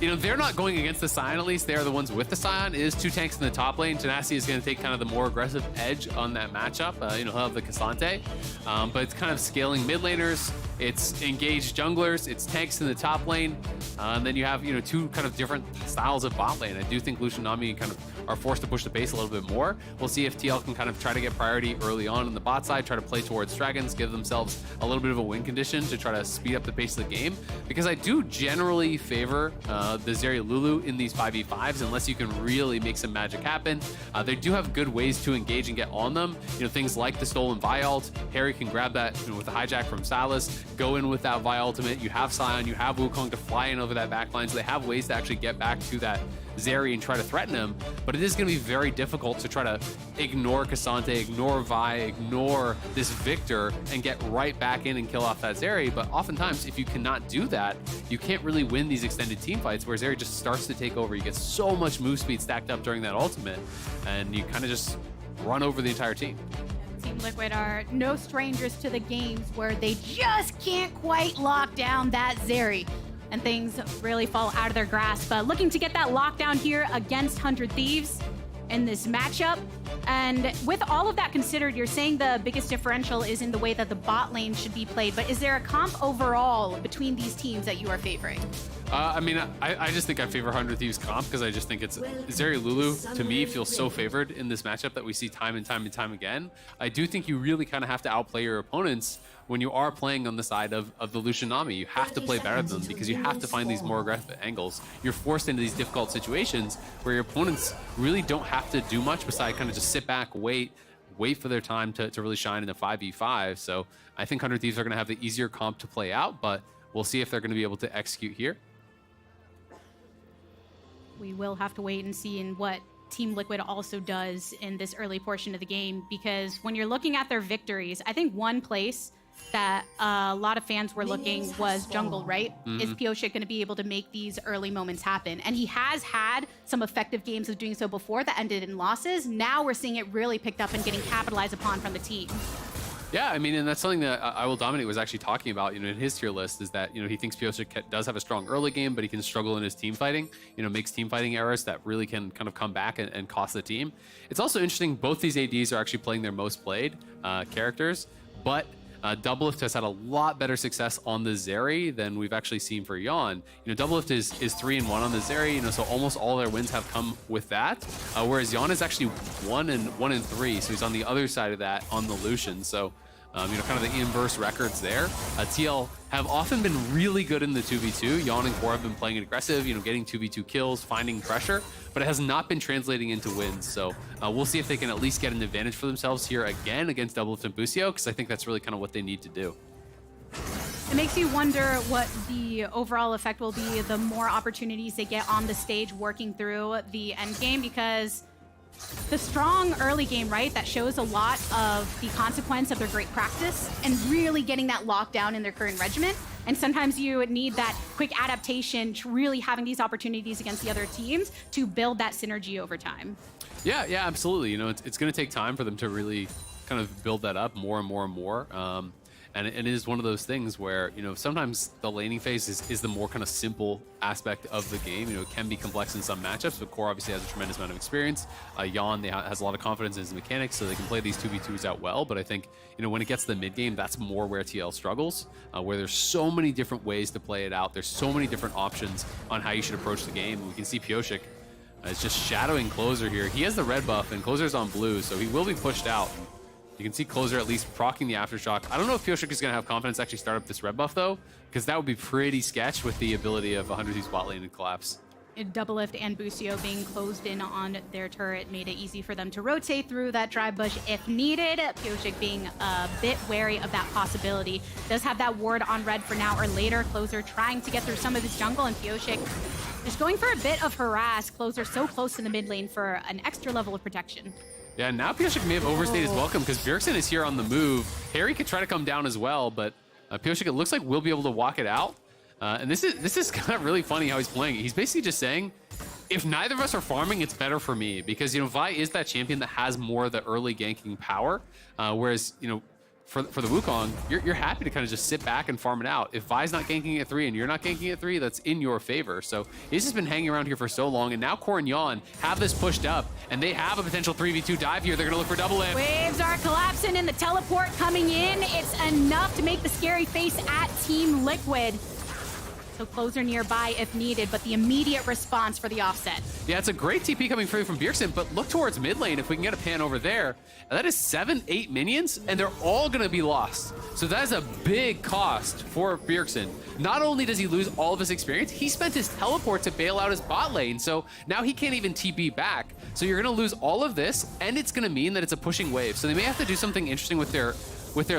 You know, they're not going against the Sion, at least. They are the ones with the Sion. It is two tanks in the top lane. Tenacity is going to take kind of the more aggressive edge on that matchup. You know, he'll have the Cassante. But it's kind of scaling mid laners. It's engaged junglers. It's tanks in the top lane. And then you have, you know, two kind of different styles of bot lane. I do think Lucian Nami kind of are forced to push the pace a little bit more. We'll see if TL can kind of try to get priority early on the bot side, try to play towards dragons, give themselves a little bit of a win condition to try to speed up the pace of the game. Because I do generally favor the Zeri Lulu in these 5v5s, unless you can really make some magic happen. They do have good ways to engage and get on them. You know, things like the stolen Vi ult. Harry can grab that, you know, with the hijack from Salas, go in with that Vi ultimate. You have Sion, you have Wukong to fly in over that backline, so they have ways to actually get back to that Zeri and try to threaten him, but it is going to be very difficult to try to ignore Cassante, ignore Vi, ignore this Victor, and get right back in and kill off that Zeri. But oftentimes, if you cannot do that, you can't really win these extended team fights where Zeri just starts to take over. You get so much move speed stacked up during that ultimate, and you kind of just run over the entire team. Team Liquid are no strangers to the games where they just can't quite lock down that Zeri. and things really fall out of their grasp. But looking to get that lockdown here against 100 Thieves in this matchup. And with all of that considered, you're saying the biggest differential is in the way that the bot lane should be played, but is there a comp overall between these teams that you are favoring? I mean, I just think I favor 100 Thieves comp because I just think it's Zeri Lulu, to me, feels so favored in this matchup that we see time and time again. I do think you really kind of have to outplay your opponents when you are playing on the side of the Lucian Nami. You have to play better than them because you have to find these more aggressive angles. You're forced into these difficult situations where your opponents really don't have to do much besides kind of just sit back, wait for their time to really shine in a 5v5. So I think 100 Thieves are going to have the easier comp to play out, but we'll see if they're going to be able to execute here. We will have to wait and see in what Team Liquid also does in this early portion of the game, because when you're looking at their victories, I think one place that a lot of fans were looking was jungle, right? Is Pyosik going to be able to make these early moments happen? And he has had some effective games of doing so before that ended in losses. Now we're seeing it really picked up and getting capitalized upon from the team. Yeah, I mean, and that's something that I Will Dominate was actually talking about, in his tier list, is that, he thinks Pyosik does have a strong early game, but he can struggle in his team fighting, makes team fighting errors that really can kind of come back and cost the team. It's also interesting, both these ADs are actually playing their most played characters, but double-elimination has had a lot better success on the Zeri than we've actually seen for Yawn. double-elimination is 3-1 on the Zeri, so almost all their wins have come with that. Whereas Yawn is actually 1-3, so he's on the other side of that on the Lucian. So, kind of the inverse records there. TL have often been really good in the 2v2. Yawn and Core have been playing it aggressive, getting 2v2 kills, finding pressure, but it has not been translating into wins. So we'll see if they can at least get an advantage for themselves here again against double-elimination and Busio, because I think that's really kind of what they need to do. It makes you wonder what the overall effect will be the more opportunities they get on the stage working through the end game, because the strong early game, right, that shows a lot of the consequence of their great practice and really getting that lockdown in their current regiment. And sometimes you need that quick adaptation to really having these opportunities against the other teams to build that synergy over time. Yeah, absolutely. It's going to take time for them to really kind of build that up more and more and more. And it is one of those things where, sometimes the laning phase is the more kind of simple aspect of the game. It can be complex in some matchups, but Core obviously has a tremendous amount of experience. Yawn has a lot of confidence in his mechanics, so they can play these 2v2s out well. But I think, when it gets to the mid game, that's more where TL struggles, where there's so many different ways to play it out. There's so many different options on how you should approach the game. We can see Pyosik is just shadowing Closer here. He has the red buff, and Closer's on blue, so he will be pushed out. You can see Closer at least proccing the Aftershock. I don't know if Pyosik is going to have confidence to actually start up this red buff, though, because that would be pretty sketch with the ability of 100 Thieves bot lane and collapse. Double-lift and Busio being closed in on their turret made it easy for them to rotate through that dry bush if needed. Pyosik being a bit wary of that possibility. Does have that ward on red for now or later. Closer trying to get through some of his jungle, and Pyosik is going for a bit of harass. Closer so close in the mid lane for an extra level of protection. Yeah, now Pyosik may have overstayed his welcome because Bjergsen is here on the move. Harry could try to come down as well, but Pyosik, it looks like will be able to walk it out. And this is kind of really funny how he's playing it. He's basically just saying, if neither of us are farming, it's better for me, because Vi is that champion that has more of the early ganking power, whereas for the Wukong, you're happy to kind of just sit back and farm it out. If Vi's not ganking at 3 and you're not ganking at 3, that's in your favor. So he's just been hanging around here for so long, and now Core and Yawn have this pushed up, and they have a potential 3v2 dive here. They're gonna look for double lift. Waves are collapsing, and the teleport coming in. It's enough to make the scary face at Team Liquid. So Closer nearby if needed, but the immediate response for the offset. Yeah, it's a great TP coming through from Bjergsen, but look towards mid lane if we can get a pan over there. And that is 7-8 minions, and they're all gonna be lost. So that is a big cost for Bjergsen. Not only does he lose all of his experience, he spent his teleport to bail out his bot lane, so now he can't even TP back. So you're gonna lose all of this, and it's gonna mean that it's a pushing wave. So they may have to do something interesting with their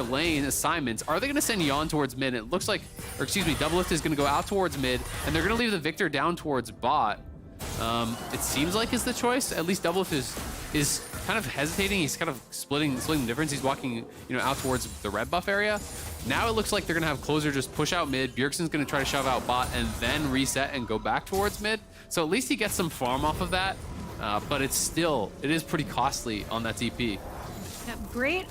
lane assignments. Are they going to send Yawn towards mid? It looks like, or excuse me, double-lift is going to go out towards mid, and they're going to leave the Victor down towards bot. It seems like is the choice. At least double-lift is kind of hesitating. He's kind of splitting the difference. He's walking, out towards the red buff area. Now it looks like they're going to have Closer just push out mid. Bjergsen's going to try to shove out bot and then reset and go back towards mid. So at least he gets some farm off of that, but it is pretty costly on that TP. Yeah, great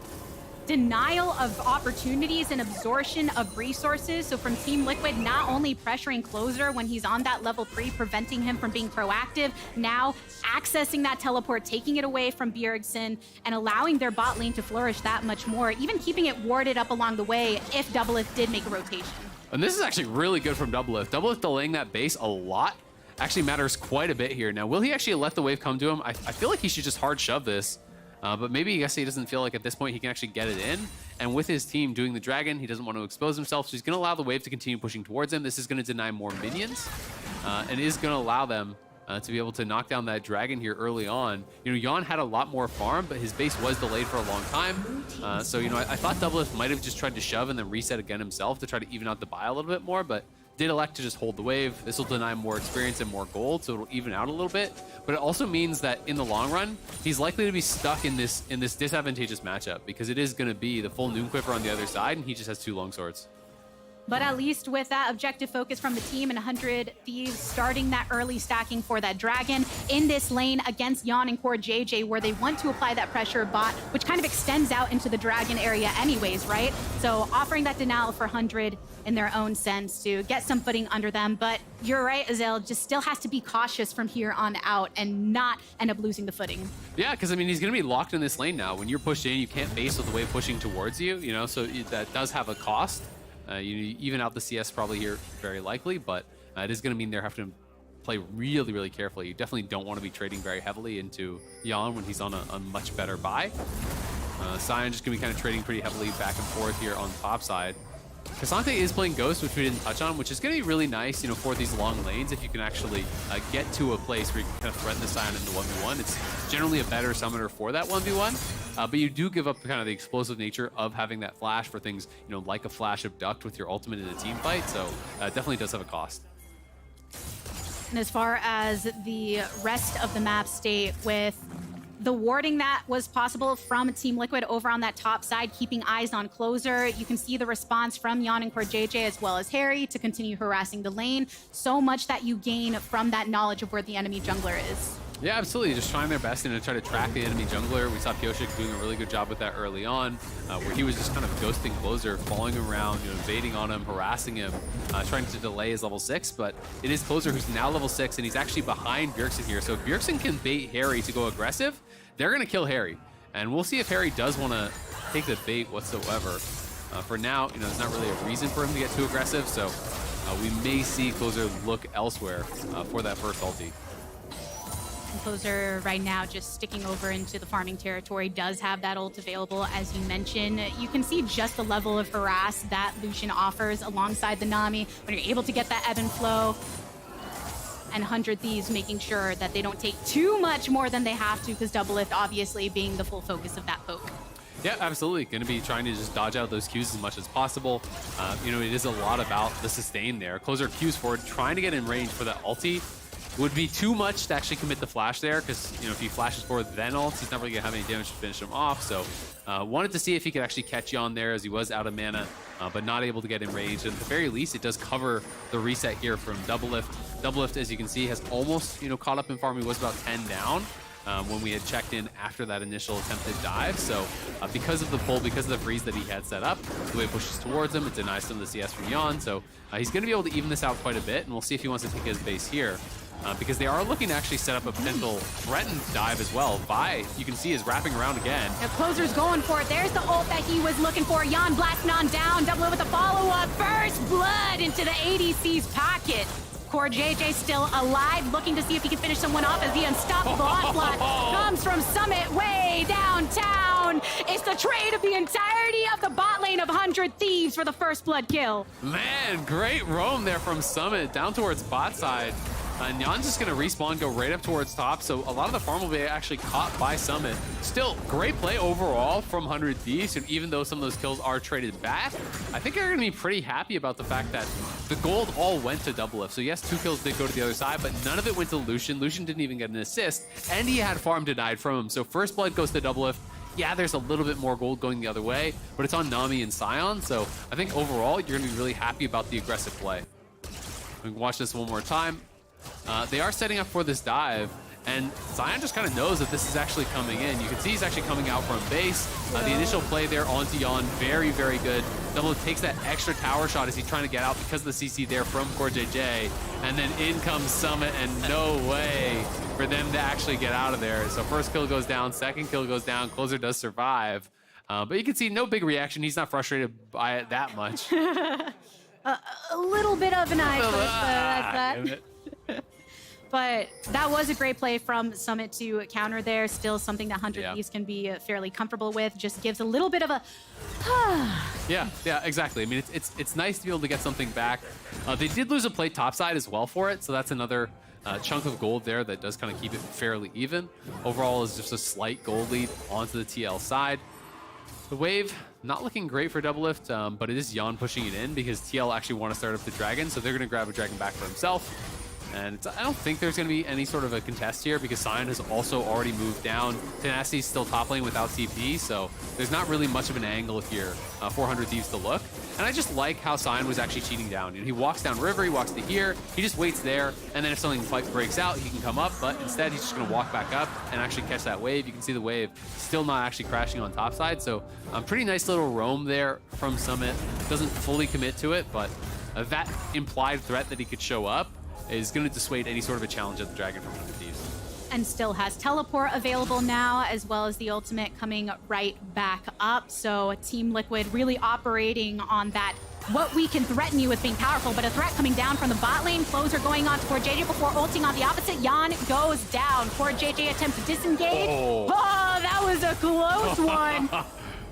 denial of opportunities and absorption of resources. So from Team Liquid, not only pressuring Closer when he's on that level 3, preventing him from being proactive, now accessing that teleport, taking it away from Bjergsen, and allowing their bot lane to flourish that much more, even keeping it warded up along the way if double-elimination did make a rotation. And this is actually really good from double-elimination. Double-elimination delaying that base a lot actually matters quite a bit here. Now, will he actually let the wave come to him? I feel like he should just hard shove this. But maybe I guess he doesn't feel like at this point he can actually get it in. And with his team doing the dragon, he doesn't want to expose himself, so he's going to allow the wave to continue pushing towards him. This is going to deny more minions and is going to allow them to be able to knock down that dragon here early on. You know, Jan had a lot more farm, but his base was delayed for a long time. So, you know, I thought double-elimination might have just tried to shove and then reset again himself to try to even out the buy a little bit more, but did elect to just hold the wave. This will deny more experience and more gold, so it'll even out a little bit. But it also means that in the long run, he's likely to be stuck in this disadvantageous matchup because it is going to be the full Noon Quiver on the other side, and he just has 2 long swords. But at least with that objective focus from the team and 100 Thieves starting that early stacking for that dragon in this lane against Jan and Core JJ, where they want to apply that pressure bot, which kind of extends out into the dragon area anyways, right? So offering that denial for 100 in their own sense to get some footing under them. But you're right, Azel, just still has to be cautious from here on out and not end up losing the footing. Yeah, because I mean, he's going to be locked in this lane now. When you're pushed in, you can't base with the wave pushing towards you, you know, so that does have a cost. You even out the CS probably here, very likely, but it is going to mean they have to play really, really carefully. You definitely don't want to be trading very heavily into Jan when he's on a much better buy. Sion just going to be kind of trading pretty heavily back and forth here on the top side. Cassante is playing Ghost, which we didn't touch on, which is going to be really nice, you know, for these long lanes. If you can actually get to a place where you can kind of threaten the Sion into 1v1, it's generally a better summoner for that 1v1. But you do give up kind of the explosive nature of having that flash for things, you know, like a flash abduct with your ultimate in a team fight. So it definitely does have a cost. And as far as the rest of the map state, with the warding that was possible from Team Liquid over on that top side, keeping eyes on Closer, you can see the response from Jan and Core JJ as well as Harry to continue harassing the lane. So much that you gain from that knowledge of where the enemy jungler is. Yeah, absolutely. Just trying their best to try to track the enemy jungler. We saw Pioshik doing a really good job with that early on, where he was just kind of ghosting Closer, following around, you know, invading on him, harassing him, trying to delay his level 6. But it is Closer who's now level 6, and he's actually behind Bjergsen here. So if Bjergsen can bait Harry to go aggressive, they're going to kill Harry. And we'll see if Harry does want to take the bait whatsoever. For now, you know, there's not really a reason for him to get too aggressive, so we may see Closer look elsewhere for that first ulti. Closer right now just sticking over into the farming territory, does have that ult available, as you mentioned. You can see just the level of harass that Lucian offers alongside the Nami when you're able to get that ebb and flow. And 100 Thieves making sure that they don't take too much more than they have to, because double-elimination obviously being the full focus of that poke. Yeah, absolutely. Going to be trying to just dodge out those Qs as much as possible. You know, it is a lot about the sustain there. Closer Qs forward, trying to get in range for that ulti. Would be too much to actually commit the flash there, because, you know, if he flashes forward then ults, he's not really going to have any damage to finish him off. So wanted to see if he could actually catch Jan there, as he was out of mana, but not able to get in range. And at the very least, it does cover the reset here from double-elimination. Double-elimination, as you can see, has almost, you know, caught up in farm. He was about 10 down when we had checked in after that initial attempted dive. So because of the pull, because of the freeze that he had set up, the way it pushes towards him, it denies some of the CS from Jan. So he's going to be able to even this out quite a bit, and we'll see if he wants to take his base here. Because they are looking to actually set up a potential threatened dive as well. Vi, you can see, is wrapping around again. The Closer's going for it. There's the ult that he was looking for. Jan blasting on down. Double with the follow-up. First blood into the ADC's pocket. Core JJ still alive, looking to see if he can finish someone off as the unstoppable onslaught comes from Summit way downtown. It's the trade of the entirety of the bot lane of 100 Thieves for the first blood kill. Man, great roam there from Summit down towards bot side. And Jan's just going to respawn, go right up towards top, so a lot of the farm will be actually caught by Summit. Still, great play overall from 100 Thieves, and even though some of those kills are traded back, I think they're going to be pretty happy about the fact that the gold all went to double-elimination. So yes, 2 kills did go to the other side, but none of it went to Lucian. Lucian didn't even get an assist, and he had farm denied from him. So first blood goes to double-elimination. Yeah, there's a little bit more gold going the other way, but it's on Nami and Sion, so I think overall, you're going to be really happy about the aggressive play. We can watch this one more time. They are setting up for this dive, And Zion just kind of knows that this is actually coming in. You can see he's actually coming out from base. The initial play there onto Yon, very, very good. Double takes that extra tower shot as he's trying to get out because of the CC there from CoreJJ. And then in comes Summit, and no way for them to actually get out of there. So first kill goes down, second kill goes down, Closer does survive. But you can see no big reaction. He's not frustrated by it that much. A little bit of an eye twitch, that's that. But that was a great play from Summit to counter there. Still something that 100 Thieves can be fairly comfortable with. Just gives a little bit of a Yeah, exactly. I mean, it's nice to be able to get something back. They did lose a play topside as well for it, so that's another chunk of gold there that does kind of keep it fairly even. Overall is just a slight gold lead onto the TL side. The wave, not looking great for Doublelift, but it is Yon pushing it in because TL actually want to start up the dragon, so they're going to grab a dragon back for himself. And I don't think there's going to be any sort of a contest here because Sion has also already moved down. Tenacity's still top lane without TP, so there's not really much of an angle here for 100 Thieves to look. And I just like how Sion was actually cheating down. You know, he walks down river, he walks to here, he just waits there, and then if something breaks out, he can come up, but instead he's just going to walk back up and actually catch that wave. You can see the wave still not actually crashing on top side, so pretty nice little roam there from Summit. Doesn't fully commit to it, but that implied threat that he could show up is going to dissuade any sort of a challenge at the dragon from 100 Thieves. and still has teleport available now, as well as the ultimate coming right back up. So Team Liquid really operating on that, what we can threaten you with being powerful, but a threat coming down from the bot lane. Flows are going on toward JJ before ulting on the opposite. Yan goes down. Toward JJ attempts to disengage. Oh, that was a close one.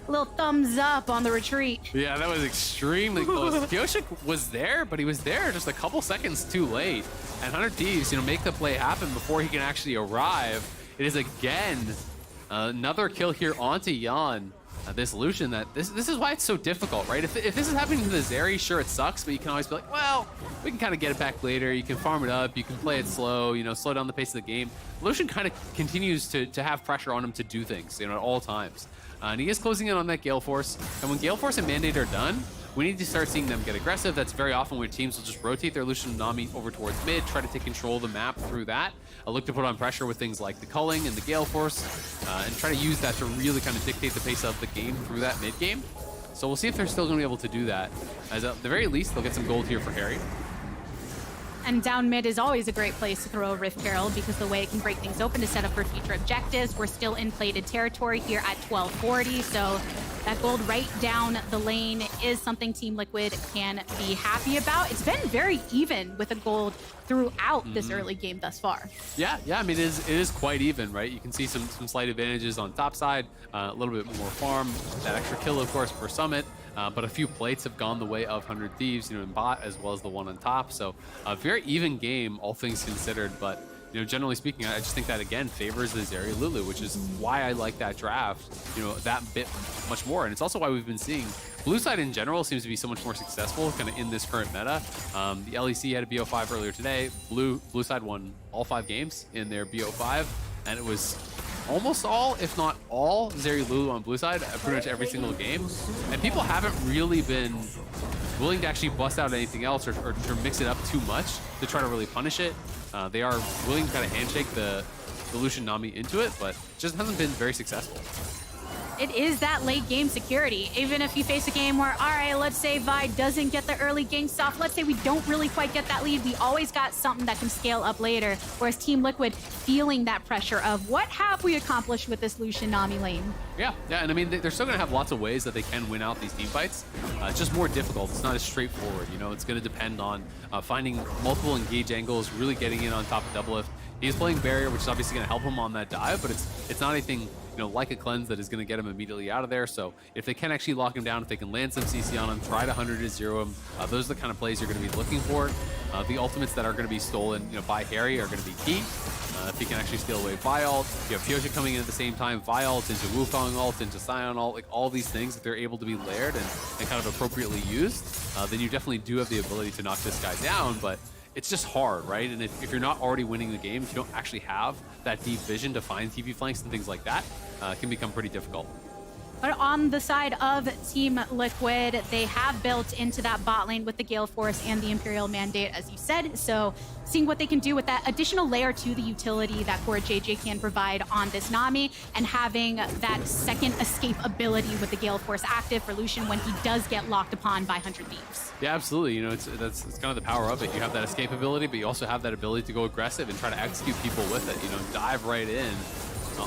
A little thumbs up on the retreat. Yeah, that was extremely close. Kyoshik was there, but he was there just a couple seconds too late. And 100 Thieves, make the play happen before he can actually arrive. It is again another kill here onto Yan. This Lucian, that this is why it's so difficult, right? If this is happening to the Zeri, sure, it sucks, but you can always be like, well, we can kind of get it back later. You can farm it up, you can play it slow, slow down the pace of the game. Lucian kind of continues to have pressure on him to do things, at all times. And he is closing in on that Gale Force. And when Gale Force and Mandate are done, we need to start seeing them get aggressive. That's very often where teams will just rotate their Lucian and Nami over towards mid, try to take control of the map through that. Look to put on pressure with things like the culling and the Gale Force, and try to use that to really kind of dictate the pace of the game through that mid game. So we'll see if they're still going to be able to do that. As at the very least, they'll get some gold here for Harry. And down mid is always a great place to throw a Rift Herald because the way it can break things open to set up for future objectives. We're still in plated territory here at 1240, so that gold right down the lane is something Team Liquid can be happy about. It's been very even with the gold throughout this early game thus far. Yeah, I mean, it is quite even, right? You can see some slight advantages on top side, a little bit more farm, that extra kill, of course, for Summit. But a few plates have gone the way of 100 Thieves, in bot as well as the one on top. So a very even game, all things considered. But generally speaking, I just think that again favors the Zeri Lulu, which is why I like that draft, that bit much more. And it's also why we've been seeing blue side in general seems to be so much more successful kind of in this current meta. The LEC had a BO5 earlier today. Blue side won all 5 games in their BO5, and it was almost all, if not all, Zeri Lulu on blue side pretty much every single game. And people haven't really been willing to actually bust out anything else or mix it up too much to try to really punish it. They are willing to kind of handshake the Lucian Nami into it, but just hasn't been very successful. It is that late game security. Even if you face a game where, all right, let's say Vi doesn't get the early game stuff. Let's say we don't really quite get that lead. We always got something that can scale up later. Whereas Team Liquid feeling that pressure of what have we accomplished with this Lucian Nami lane? Yeah, and I mean, they're still going to have lots of ways that they can win out these team fights. It's just more difficult. It's not as straightforward. It's going to depend on finding multiple engage angles, really getting in on top of Doublelift. He's playing barrier, which is obviously going to help him on that dive, but it's not anything like a cleanse that is going to get him immediately out of there. So if they can actually lock him down, if they can land some CC on him, try to 100-0 him, those are the kind of plays you're going to be looking for. The ultimates that are going to be stolen by Harry are going to be key. If he can actually steal away Vi ult, you have Kyoshik coming in at the same time, Vi ult into Wukong ult, into Sion ult, like all these things, if they're able to be layered and kind of appropriately used, then you definitely do have the ability to knock this guy down, but it's just hard, right? And if you're not already winning the game, if you don't actually have that deep vision to find TP flanks and things like that, it can become pretty difficult. But on the side of Team Liquid, they have built into that bot lane with the Gale Force and the Imperial Mandate, as you said. So seeing what they can do with that additional layer to the utility that Core JJ can provide on this Nami, and having that second escape ability with the Gale Force active for Lucian when he does get locked upon by 100 Thieves. Yeah, absolutely. You know, it's kind of the power of it. You have that escape ability, but you also have that ability to go aggressive and try to execute people with it. You know, dive right in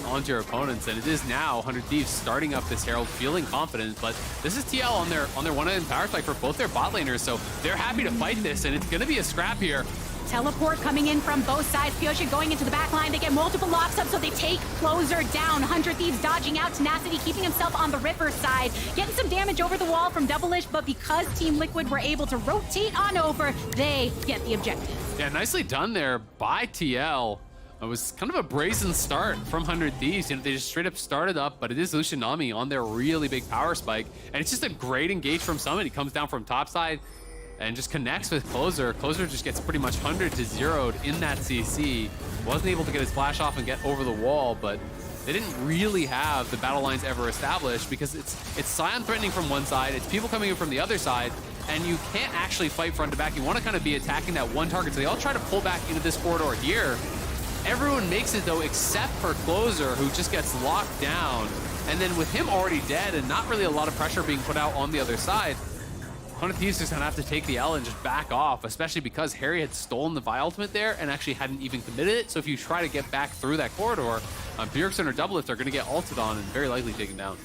onto your opponents. And it is now 100 Thieves starting up this Herald, feeling confident. But this is TL on their one-in power strike for both their bot laners, so they're happy to fight this, and it's going to be a scrap here. Teleport coming in from both sides. Pyosha going into the back line. They get multiple locks up, so they take Closer down. 100 Thieves dodging out. Tenacity keeping himself on the River side. Getting some damage over the wall from Double-ish, but because Team Liquid were able to rotate on over, they get the objective. Yeah, nicely done there by TL. It was kind of a brazen start from 100 Thieves. You know, they just straight up started up, but it is Lucian Nami on their really big power spike. And it's just a great engage from Summit. He comes down from top side and just connects with Closer. Closer just gets pretty much 100 to 0'd in that CC. Wasn't able to get his flash off and get over the wall, but they didn't really have the battle lines ever established because it's Sion threatening from one side, it's people coming in from the other side, and you can't actually fight front to back. You want to kind of be attacking that one target, so they all try to pull back into this corridor here. Everyone makes it though, except for Closer, who just gets locked down. And then with him already dead and not really a lot of pressure being put out on the other side, 100 Thieves just gonna have to take the L and just back off, especially because Harry had stolen the Vi ultimate there and actually hadn't even committed it. So if you try to get back through that corridor, Bjergsen or Double-lift are gonna get ulted on and very likely taken down.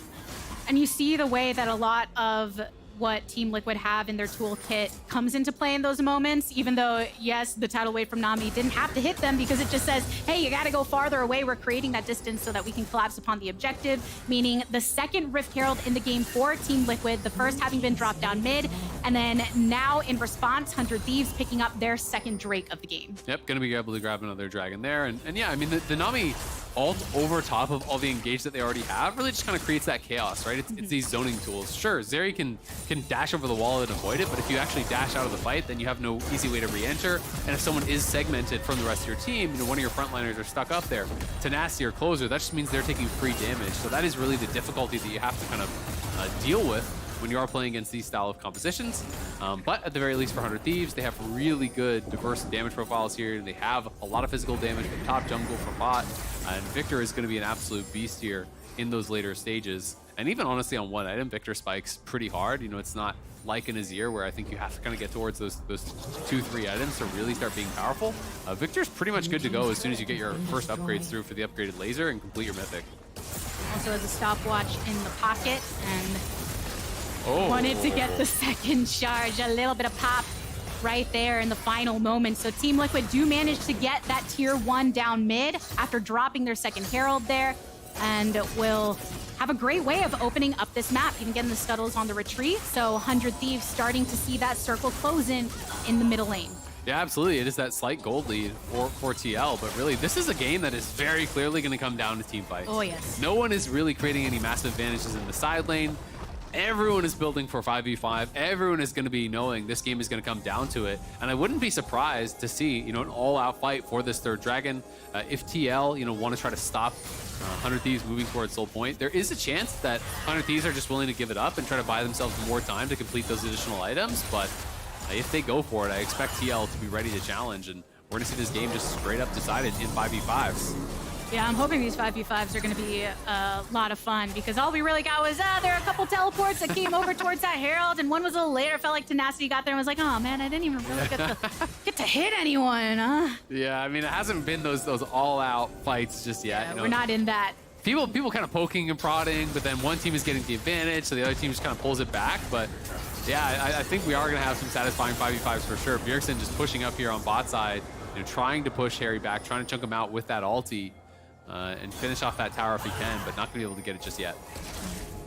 And you see the way that a lot of what Team Liquid have in their toolkit comes into play in those moments, even though, yes, the tidal wave from Nami didn't have to hit them because it just says, hey, you got to go farther away. We're creating that distance so that we can collapse upon the objective, meaning the second Rift Herald in the game for Team Liquid, the first having been dropped down mid, and then now in response, 100 Thieves picking up their second Drake of the game. Yep, going to be able to grab another Dragon there. And yeah, I mean, the Nami ult over top of all the engage that they already have really just kind of creates that chaos, right? It's these zoning tools. Sure, Zeri can dash over the wall and avoid it, but if you actually dash out of the fight, then you have no easy way to re-enter. And if someone is segmented from the rest of your team, you know, one of your frontliners are stuck up there, Tenacity or Closer, that just means they're taking free damage. So that is really the difficulty that you have to kind of deal with when you are playing against these style of compositions. But at the very least for 100 Thieves, they have really good diverse damage profiles here. They have a lot of physical damage from top jungle, from bot, and Victor is going to be an absolute beast here in those later stages. And even honestly on one item, Victor spikes pretty hard. You know, it's not like in Azir where I think you have to kind of get towards those 2-3 items to really start being powerful. Victor's pretty much good to go as soon as you get your first upgrades through for the upgraded laser and complete your mythic. Also has a stopwatch in the pocket and wanted to get the second charge. A little bit of pop right there in the final moment. So Team Liquid do manage to get that tier 1 down mid after dropping their second Herald there, and will have a great way of opening up this map, even getting the Scuttles on the retreat. So 100 Thieves starting to see that circle close in the middle lane. Yeah, absolutely. It is that slight gold lead for TL, but really, this is a game that is very clearly going to come down to team fights. Oh, yes. No one is really creating any massive advantages in the side lane. Everyone is building for 5v5. Everyone is going to be knowing this game is going to come down to it. And I wouldn't be surprised to see, you know, an all-out fight for this third dragon. If TL, you know, want to try to stop 100 Thieves moving towards Soul Point, there is a chance that 100 Thieves are just willing to give it up and try to buy themselves more time to complete those additional items. But if they go for it, I expect TL to be ready to challenge. And we're going to see this game just straight up decided in 5v5s. Yeah, I'm hoping these 5v5s are going to be a lot of fun, because all we really got was, there are a couple teleports that came over towards that Herald, and one was a little later. Felt like Tenacity got there and was like, oh man, I didn't even really get to hit anyone, huh? Yeah, I mean, it hasn't been those all-out fights just yet. Yeah, you know? we're not in that. People kind of poking and prodding, but then one team is getting the advantage, so the other team just kind of pulls it back. But yeah, I think we are going to have some satisfying 5v5s for sure. Bjergsen just pushing up here on bot side, you know, trying to push Harry back, trying to chunk him out with that ulti. And finish off that tower if he can, but not going to be able to get it just yet.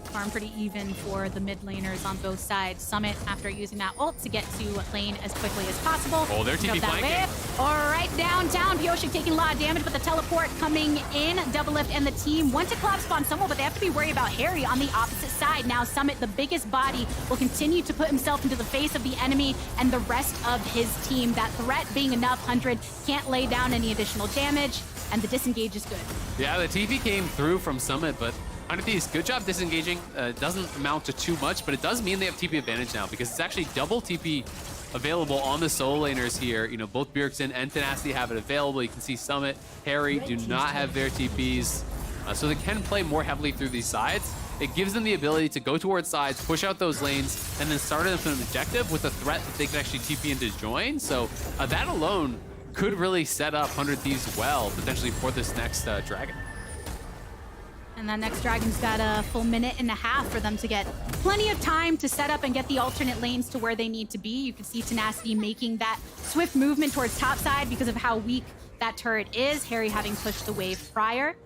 Farm pretty even for the mid laners on both sides. Summit, after using that ult to get to lane as quickly as possible. Oh, they're TP flanking. All right, downtown. Pyosha taking a lot of damage, but the teleport coming in. Double-lift and the team want to collapse spawn somewhat, but they have to be worried about Harry on the opposite side. Now Summit, the biggest body, will continue to put himself into the face of the enemy and the rest of his team. That threat being enough, 100 can't lay down any additional damage, and the disengage is good. Yeah, the TP came through from Summit, but 100 Thieves, good job disengaging. Doesn't amount to too much, but it does mean they have TP advantage now because it's actually double TP available on the solo laners here. You know, both Bjergsen and Tenacity have it available. You can see Summit, Harry do not have their TPs. So they can play more heavily through these sides. It gives them the ability to go towards sides, push out those lanes, and then start an objective with a threat that they can actually TP into join. So that alone could really set up 100 Thieves well, potentially for this next Dragon. And that next Dragon's got a full minute and a half for them to get plenty of time to set up and get the alternate lanes to where they need to be. You can see Tenacity making that swift movement towards top side because of how weak that turret is, Harry having pushed the wave prior.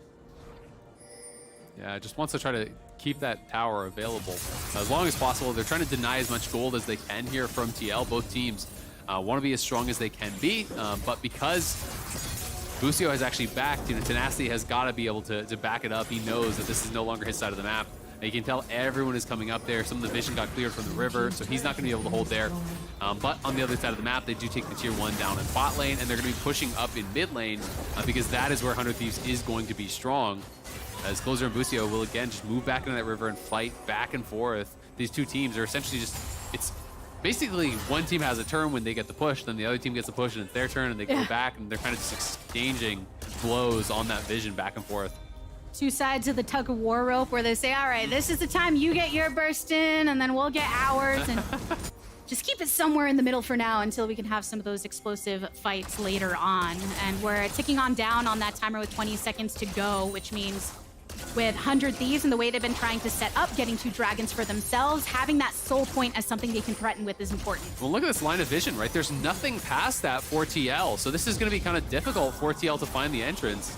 Yeah, just wants to try to keep that tower available as long as possible. They're trying to deny as much gold as they can here from TL. Both teams want to be as strong as they can be, but because Busio has actually backed, you know, Tenacity has got to be able to back it up. He knows that this is no longer his side of the map. And you can tell everyone is coming up there. Some of the vision got cleared from the river, so he's not going to be able to hold there. But on the other side of the map, they do take the tier 1 down in bot lane, and they're going to be pushing up in mid lane because that is where 100 Thieves is going to be strong. As Closer and Busio will again just move back into that river and fight back and forth. These two teams are essentially just, it's basically one team has a turn when they get the push, then the other team gets the push and it's their turn and they go back, and they're kind of just exchanging blows on that vision back and forth. Two sides of the tug of war rope where they say, all right, this is the time you get your burst in and then we'll get ours, and just keep it somewhere in the middle for now until we can have some of those explosive fights later on. And we're ticking on down on that timer with 20 seconds to go, which means with 100 Thieves and the way they've been trying to set up getting 2 dragons for themselves, having that soul point as something they can threaten with is important. Well, look at this line of vision, right? There's nothing past that for TL, so this is going to be kind of difficult for TL to find the entrance.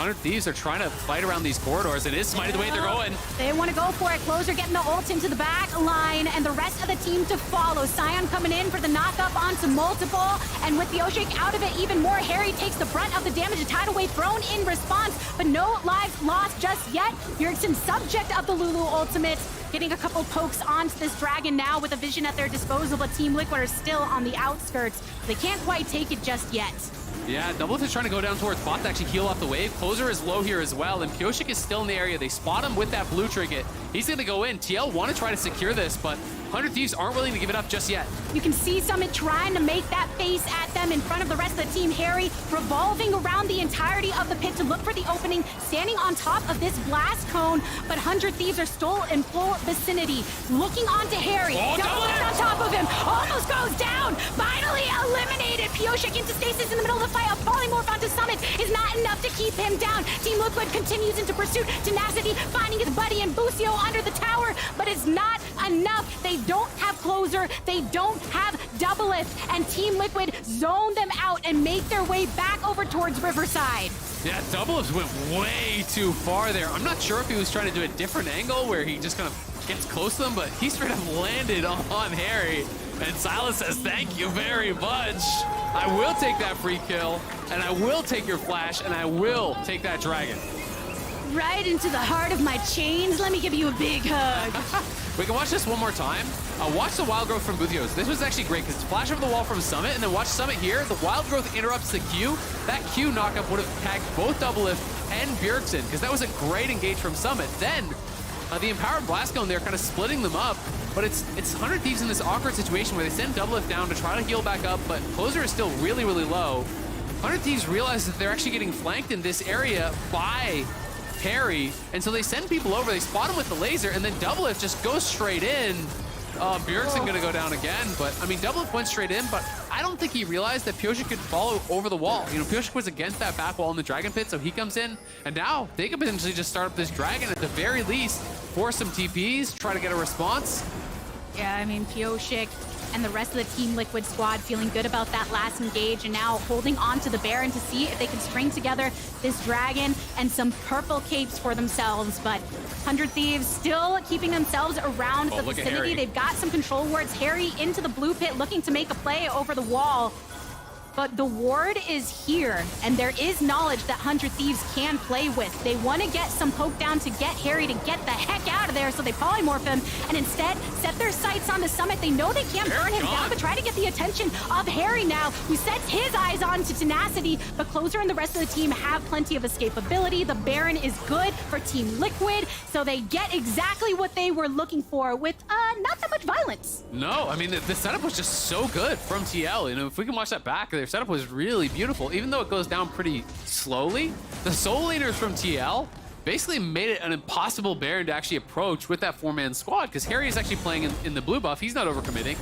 100 Thieves are trying to fight around these corridors, and it is Smitey the way they're going. They want to go for it. Closer getting the ult into the back line, and the rest of the team to follow. Scion coming in for the knock-up onto multiple, and with the Oshik out of it even more, Harry takes the brunt of the damage. A tidal wave thrown in response, but no lives lost just yet. Bjergsen, subject of the Lulu ultimate, getting a couple pokes onto this dragon now with a vision at their disposal, but Team Liquid are still on the outskirts. They can't quite take it just yet. Yeah, double-elimination is trying to go down towards bot to actually heal off the wave. Closer is low here as well, and Pioshik is still in the area. They spot him with that blue trinket. He's going to go in. TL want to try to secure this, but 100 Thieves aren't willing to give it up just yet. You can see Summit trying to make that face at them in front of the rest of the team. Harry revolving around the entirety of the pit to look for the opening, standing on top of this blast cone, but 100 Thieves are still in full vicinity. Looking onto Harry, double it on top of him, almost goes down, finally eliminated. Pioshik into stasis in the middle of the fight. A polymorph onto Summit is not enough to keep him down. Team Liquid continues into pursuit. Tenacity finding his buddy and Busio under the tower, but it's not enough. They don't have Closer, they don't have double-elimination, and Team Liquid zone them out and make their way back over towards Riverside. Yeah, double-elimination went way too far there. I'm not sure if he was trying to do a different angle where he just kind of gets close to them, but he straight up landed on Harry. And Silas says, thank you very much. I will take that free kill, and I will take your flash, and I will take that dragon. Right into the heart of my chains. Let me give you a big hug. We can watch this one more time. Watch the wild growth from Buthios. This was actually great because it's flash over the wall from Summit, and then watch Summit here. The wild growth interrupts the Q. That Q knockup would have tagged both double-elimination and Bjergsen because that was a great engage from Summit. Then the Empowered Blast Cone there kind of splitting them up, but it's 100 Thieves in this awkward situation where they send double-elimination down to try to heal back up, but Closer is still really, really low. 100 Thieves realize that they're actually getting flanked in this area by Harry, and so they send people over, they spot him with the laser, and then double-elimination just goes straight in. Bjergsen gonna go down again, but I mean, double-elimination went straight in, but I don't think he realized that Pioshik could follow over the wall. You know, Pioshik was against that back wall in the Dragon Pit, so he comes in, and now they could potentially just start up this Dragon at the very least, force some TPs, try to get a response. Yeah, I mean, Pioshik and the rest of the Team Liquid squad feeling good about that last engage and now holding on to the Baron to see if they can string together this Dragon and some purple capes for themselves. But 100 Thieves still keeping themselves around the vicinity. They've got some control wards. Harry into the blue pit looking to make a play over the wall. but the ward is here, and there is knowledge that 100 Thieves can play with. They want to get some poke down to get Harry to get the heck out of there, so they polymorph him, and instead set their sights on the Summit. They know they can't burn him down, but try to get the attention of Harry now, who sets his eyes on to Tenacity, but Closer and the rest of the team have plenty of escapability. The Baron is good for Team Liquid, so they get exactly what they were looking for with not that much violence. No, I mean, the setup was just so good from TL. You know, if we can watch that back, their setup was really beautiful. Even though it goes down pretty slowly, the solo laners from TL basically made it an impossible Baron to actually approach with that 4-man squad, because Harry is actually playing in the blue buff. He's not overcommitting.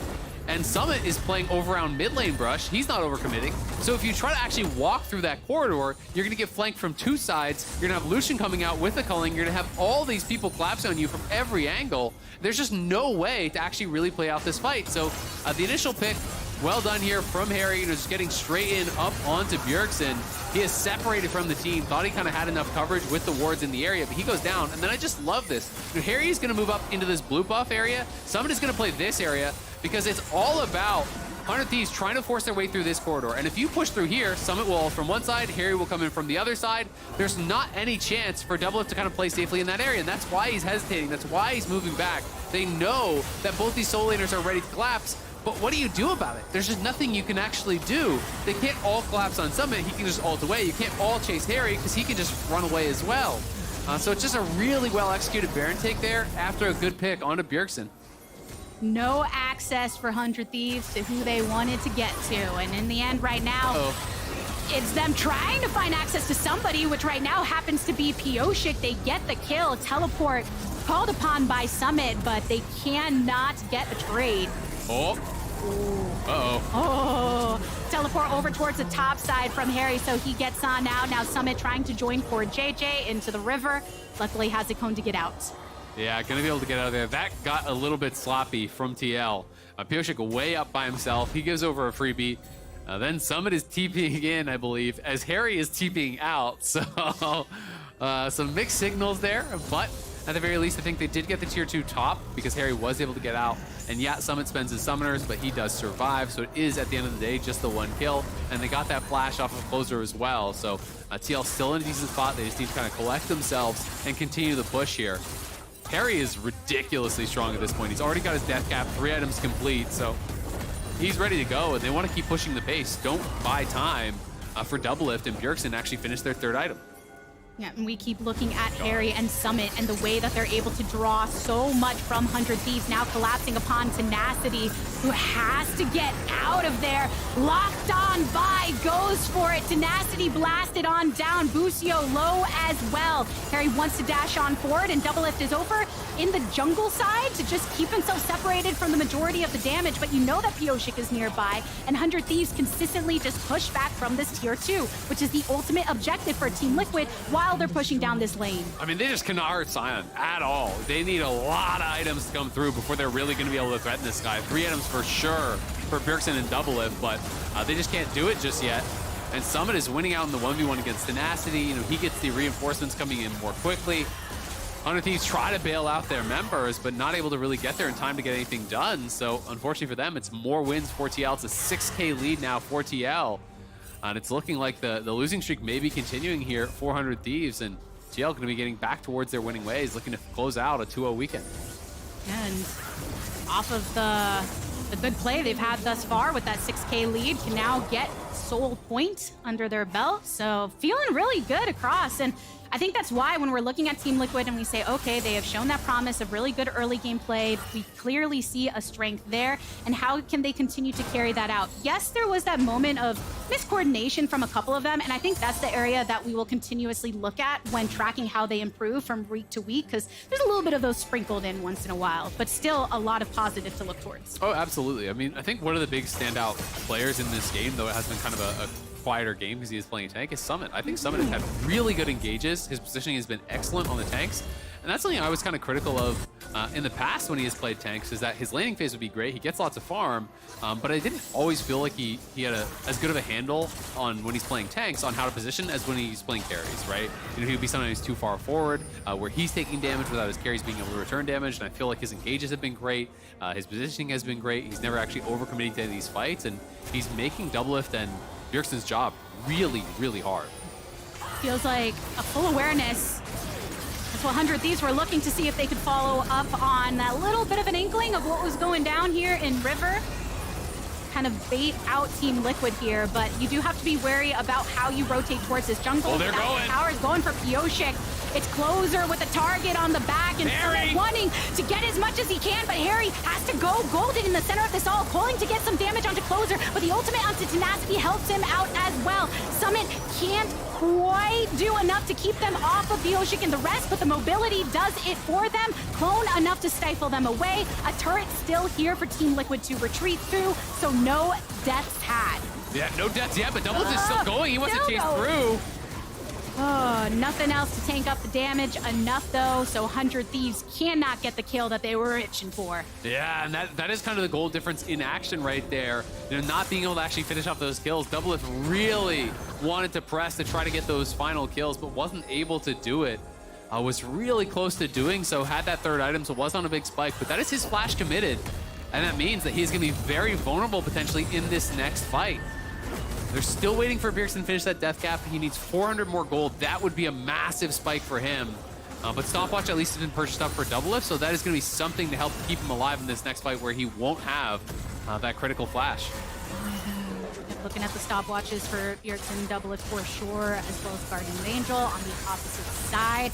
And Summit is playing over around mid lane Brush. He's not overcommitting. So if you try to actually walk through that corridor, you're going to get flanked from two sides. You're going to have Lucian coming out with the culling. You're going to have all these people collapsing on you from every angle. There's just no way to actually really play out this fight. So the initial pick, well done here from Harry, just getting straight in up onto Bjergsen. He is separated from the team. Thought he kind of had enough coverage with the wards in the area, but he goes down. And then I just love this. You know, Harry is going to move up into this blue buff area. Summit is going to play this area, because it's all about 100 Thieves trying to force their way through this corridor. And if you push through here, Summit will from one side, Harry will come in from the other side. There's not any chance for double-elimination to kind of play safely in that area, and that's why he's hesitating. That's why he's moving back. They know that both these solo laners are ready to collapse, but what do you do about it? There's just nothing you can actually do. They can't all collapse on Summit. He can just ult away. You can't all chase Harry, because he can just run away as well. So it's just a really well-executed Baron take there after a good pick onto Bjergsen. No access for 100 Thieves to who they wanted to get to. And in the end right now, it's them trying to find access to somebody, which right now happens to be Pioshik. They get the kill, teleport called upon by Summit, but they cannot get a trade. Teleport over towards the top side from Harry, so he gets on now. Now Summit trying to join for JJ into the river. Luckily has a cone to get out. Yeah, gonna be able to get out of there. That got a little bit sloppy from TL. Pioshik way up by himself. He gives over a free beat. Then Summit is TPing in, I believe, as Harry is TPing out. So some mixed signals there, but at the very least, I think they did get the tier 2 top because Harry was able to get out. And yeah, Summit spends his summoners, but he does survive. So it is, at the end of the day, just the one kill. And they got that flash off of Closer as well. So TL still in a decent spot. They just need to kind of collect themselves and continue the push here. Harry is ridiculously strong at this point. He's already got his death cap, 3 items complete, so he's ready to go, and they want to keep pushing the pace. Don't buy time for double lift, and Bjergsen actually finished their 3rd item. Yeah, and we keep looking at Harry and Summit and the way that they're able to draw so much from 100 Thieves, now collapsing upon Tenacity, who has to get out of there. Locked on by, goes for it. Tenacity blasted on down. Busio low as well. Harry wants to dash on forward, and double lift is over in the jungle side to just keep himself separated from the majority of the damage, but you know that Pioshik is nearby, and 100 Thieves consistently just push back from this tier 2, which is the ultimate objective for Team Liquid while they're pushing down this lane. I mean, they just cannot hurt Sion at all. They need a lot of items to come through before they're really going to be able to threaten this guy. 3 items for sure for Bjergsen and double lift, but they just can't do it just yet. And Summit is winning out in the 1v1 against Tenacity. You know, he gets the reinforcements coming in more quickly. 100 Thieves try to bail out their members, but not able to really get there in time to get anything done. So unfortunately for them, it's more wins for TL. It's a 6K lead now for TL. And it's looking like the losing streak may be continuing here at 400 Thieves, and TL going to be getting back towards their winning ways, looking to close out a 2-0 weekend. And off of the good play they've had thus far with that 6K lead, can now get Soul Point under their belt. So feeling really good across. And I think that's why when we're looking at Team Liquid and we say, okay, they have shown that promise of really good early game play, we clearly see a strength there, and how can they continue to carry that out? Yes, there was that moment of miscoordination from a couple of them, and I think that's the area that we will continuously look at when tracking how they improve from week to week, because there's a little bit of those sprinkled in once in a while, but still a lot of positive to look towards. Oh, absolutely. I mean, I think one of the big standout players in this game, though it has been kind of a quieter game because he is playing tank, is Summit. I think Summit has had really good engages. His positioning has been excellent on the tanks. And that's something I was kind of critical of in the past when he has played tanks, is that his laning phase would be great. He gets lots of farm, but I didn't always feel like he had as good of a handle on when he's playing tanks on how to position as when he's playing carries, right? You know, he would be sometimes too far forward where he's taking damage without his carries being able to return damage, and I feel like his engages have been great. His positioning has been great. He's never actually overcommitting to any of these fights, and he's making double lift and Bjergsen's job really, really hard. Feels like a full awareness. That's what 100 Thieves were looking to see if they could follow up on that little bit of an inkling of what was going down here in River. Kind of bait out Team Liquid here, but you do have to be wary about how you rotate towards this jungle. Oh, they're going. Power is going for Pioshik. It's Closer with a target on the back and Harry wanting to get as much as he can, but Harry has to go golden in the center of this all, pulling to get some damage onto Closer, but the ultimate onto Tenacity helps him out as well. Summit can't quite do enough to keep them off of Pioshik and the rest, but the mobility does it for them. Clone enough to stifle them away. A turret still here for Team Liquid to retreat through, so no deaths had. Yeah, no deaths yet, but Doubles is still going. He wants to chase through. Oh, nothing else to tank up the damage. Enough, though, so 100 Thieves cannot get the kill that they were itching for. Yeah, and that is kind of the goal difference in action right there. You know, not being able to actually finish off those kills. Doublelift really wanted to press to try to get those final kills, but wasn't able to do it. Was really close to doing so, had that third item, so was on a big spike, but that is his flash committed. And that means that he's going to be very vulnerable potentially in this next fight. They're still waiting for Bjergsen to finish that death cap. He needs 400 more gold. That would be a massive spike for him. But Stopwatch at least has been purchased up for Doublelift, so that is going to be something to help keep him alive in this next fight where he won't have that critical flash. Looking at the stopwatches for Bjergsen, Doublelift for sure, as well as Guardian Angel on the opposite side.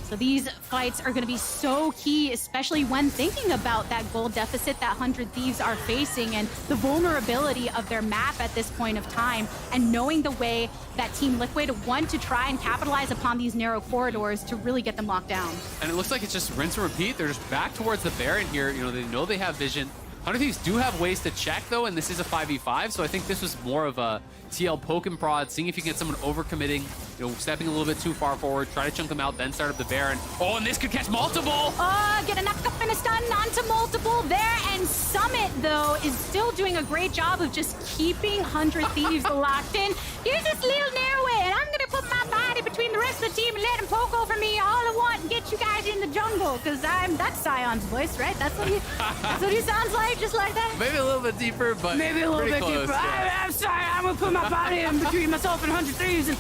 So these fights are going to be so key, especially when thinking about that gold deficit that 100 Thieves are facing and the vulnerability of their map at this point of time, and knowing the way that Team Liquid want to try and capitalize upon these narrow corridors to really get them locked down. And it looks like it's just rinse and repeat. They're just back towards the Baron here. You know they have vision. 100 Thieves do have ways to check, though, and this is a 5v5, so I think this was more of a TL poke and prod, seeing if you can get someone overcommitting, stepping a little bit too far forward, try to chunk them out, then start up the Baron. Oh, and this could catch multiple! Get a knock up and a stun onto multiple there, and Summit, though, is still doing a great job of just keeping 100 Thieves locked in. Here's this little narrow, and I'm gonna put my body between the rest of the team and let him poke over me all I want and get you guys in the jungle, because that's Sion's voice, right? That's what he sounds like, just like that. Maybe a little bit deeper, but maybe a little bit close, deeper. yeah. I'm sorry, I'm gonna put my body in between myself and 100 Thieves,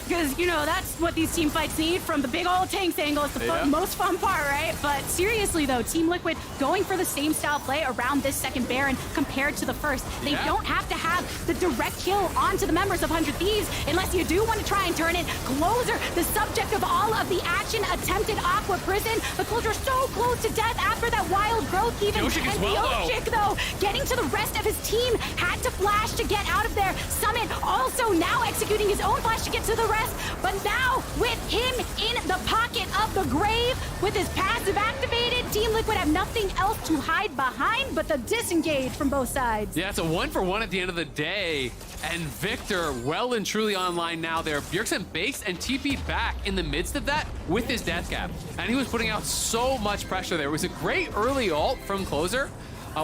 because that's what these team fights need from the big old tanks angle. It's the most fun part, right? But seriously though, Team Liquid going for the same style play around this second Baron compared to the first. They don't have to have the direct kill onto the members of 100 Thieves unless you do want to try and turn it. Closer, the subject of all of the action, attempted Aqua Prison, but Closer so close to death after that wild growth even. Pioshik and Pioshik though, getting to the rest of his team, had to flash to get out of there. Summit also now executing his own flash to get to the rest, but now with him in the pocket of the grave, with his passive activated, Team Liquid have nothing else to hide behind but the disengage from both sides. Yeah, it's a 1-for-1 at the end of the day, and Victor well and truly online now there. Bjergsen baked and TP'd back in the midst of that with his death cap, and he was putting out so much pressure there. It was a great early ult from Closer.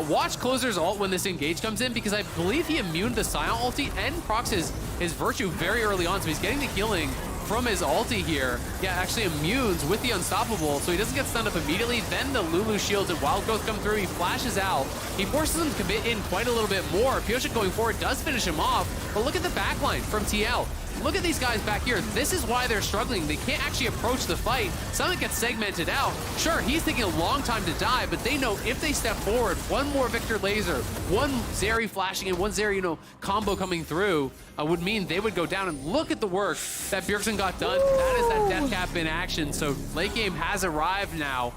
Watch Closer's ult when this engage comes in, because I believe he immuned the Sion ulti and procs his Virtue very early on, so he's getting the healing from his ulti here. Yeah, actually immunes with the Unstoppable, so he doesn't get stunned up immediately. Then the Lulu shields and Wild Growth come through. He flashes out. He forces him to commit in quite a little bit more. Pioshik going forward does finish him off, but look at the backline from TL. Look at these guys back here. This is why they're struggling. They can't actually approach the fight. Something gets segmented out. Sure, he's taking a long time to die, but they know if they step forward, one more Victor laser, one Zeri flashing and one Zeri, combo coming through would mean they would go down. And look at the work that Bjergsen got done. That is that death cap in action. So late game has arrived now.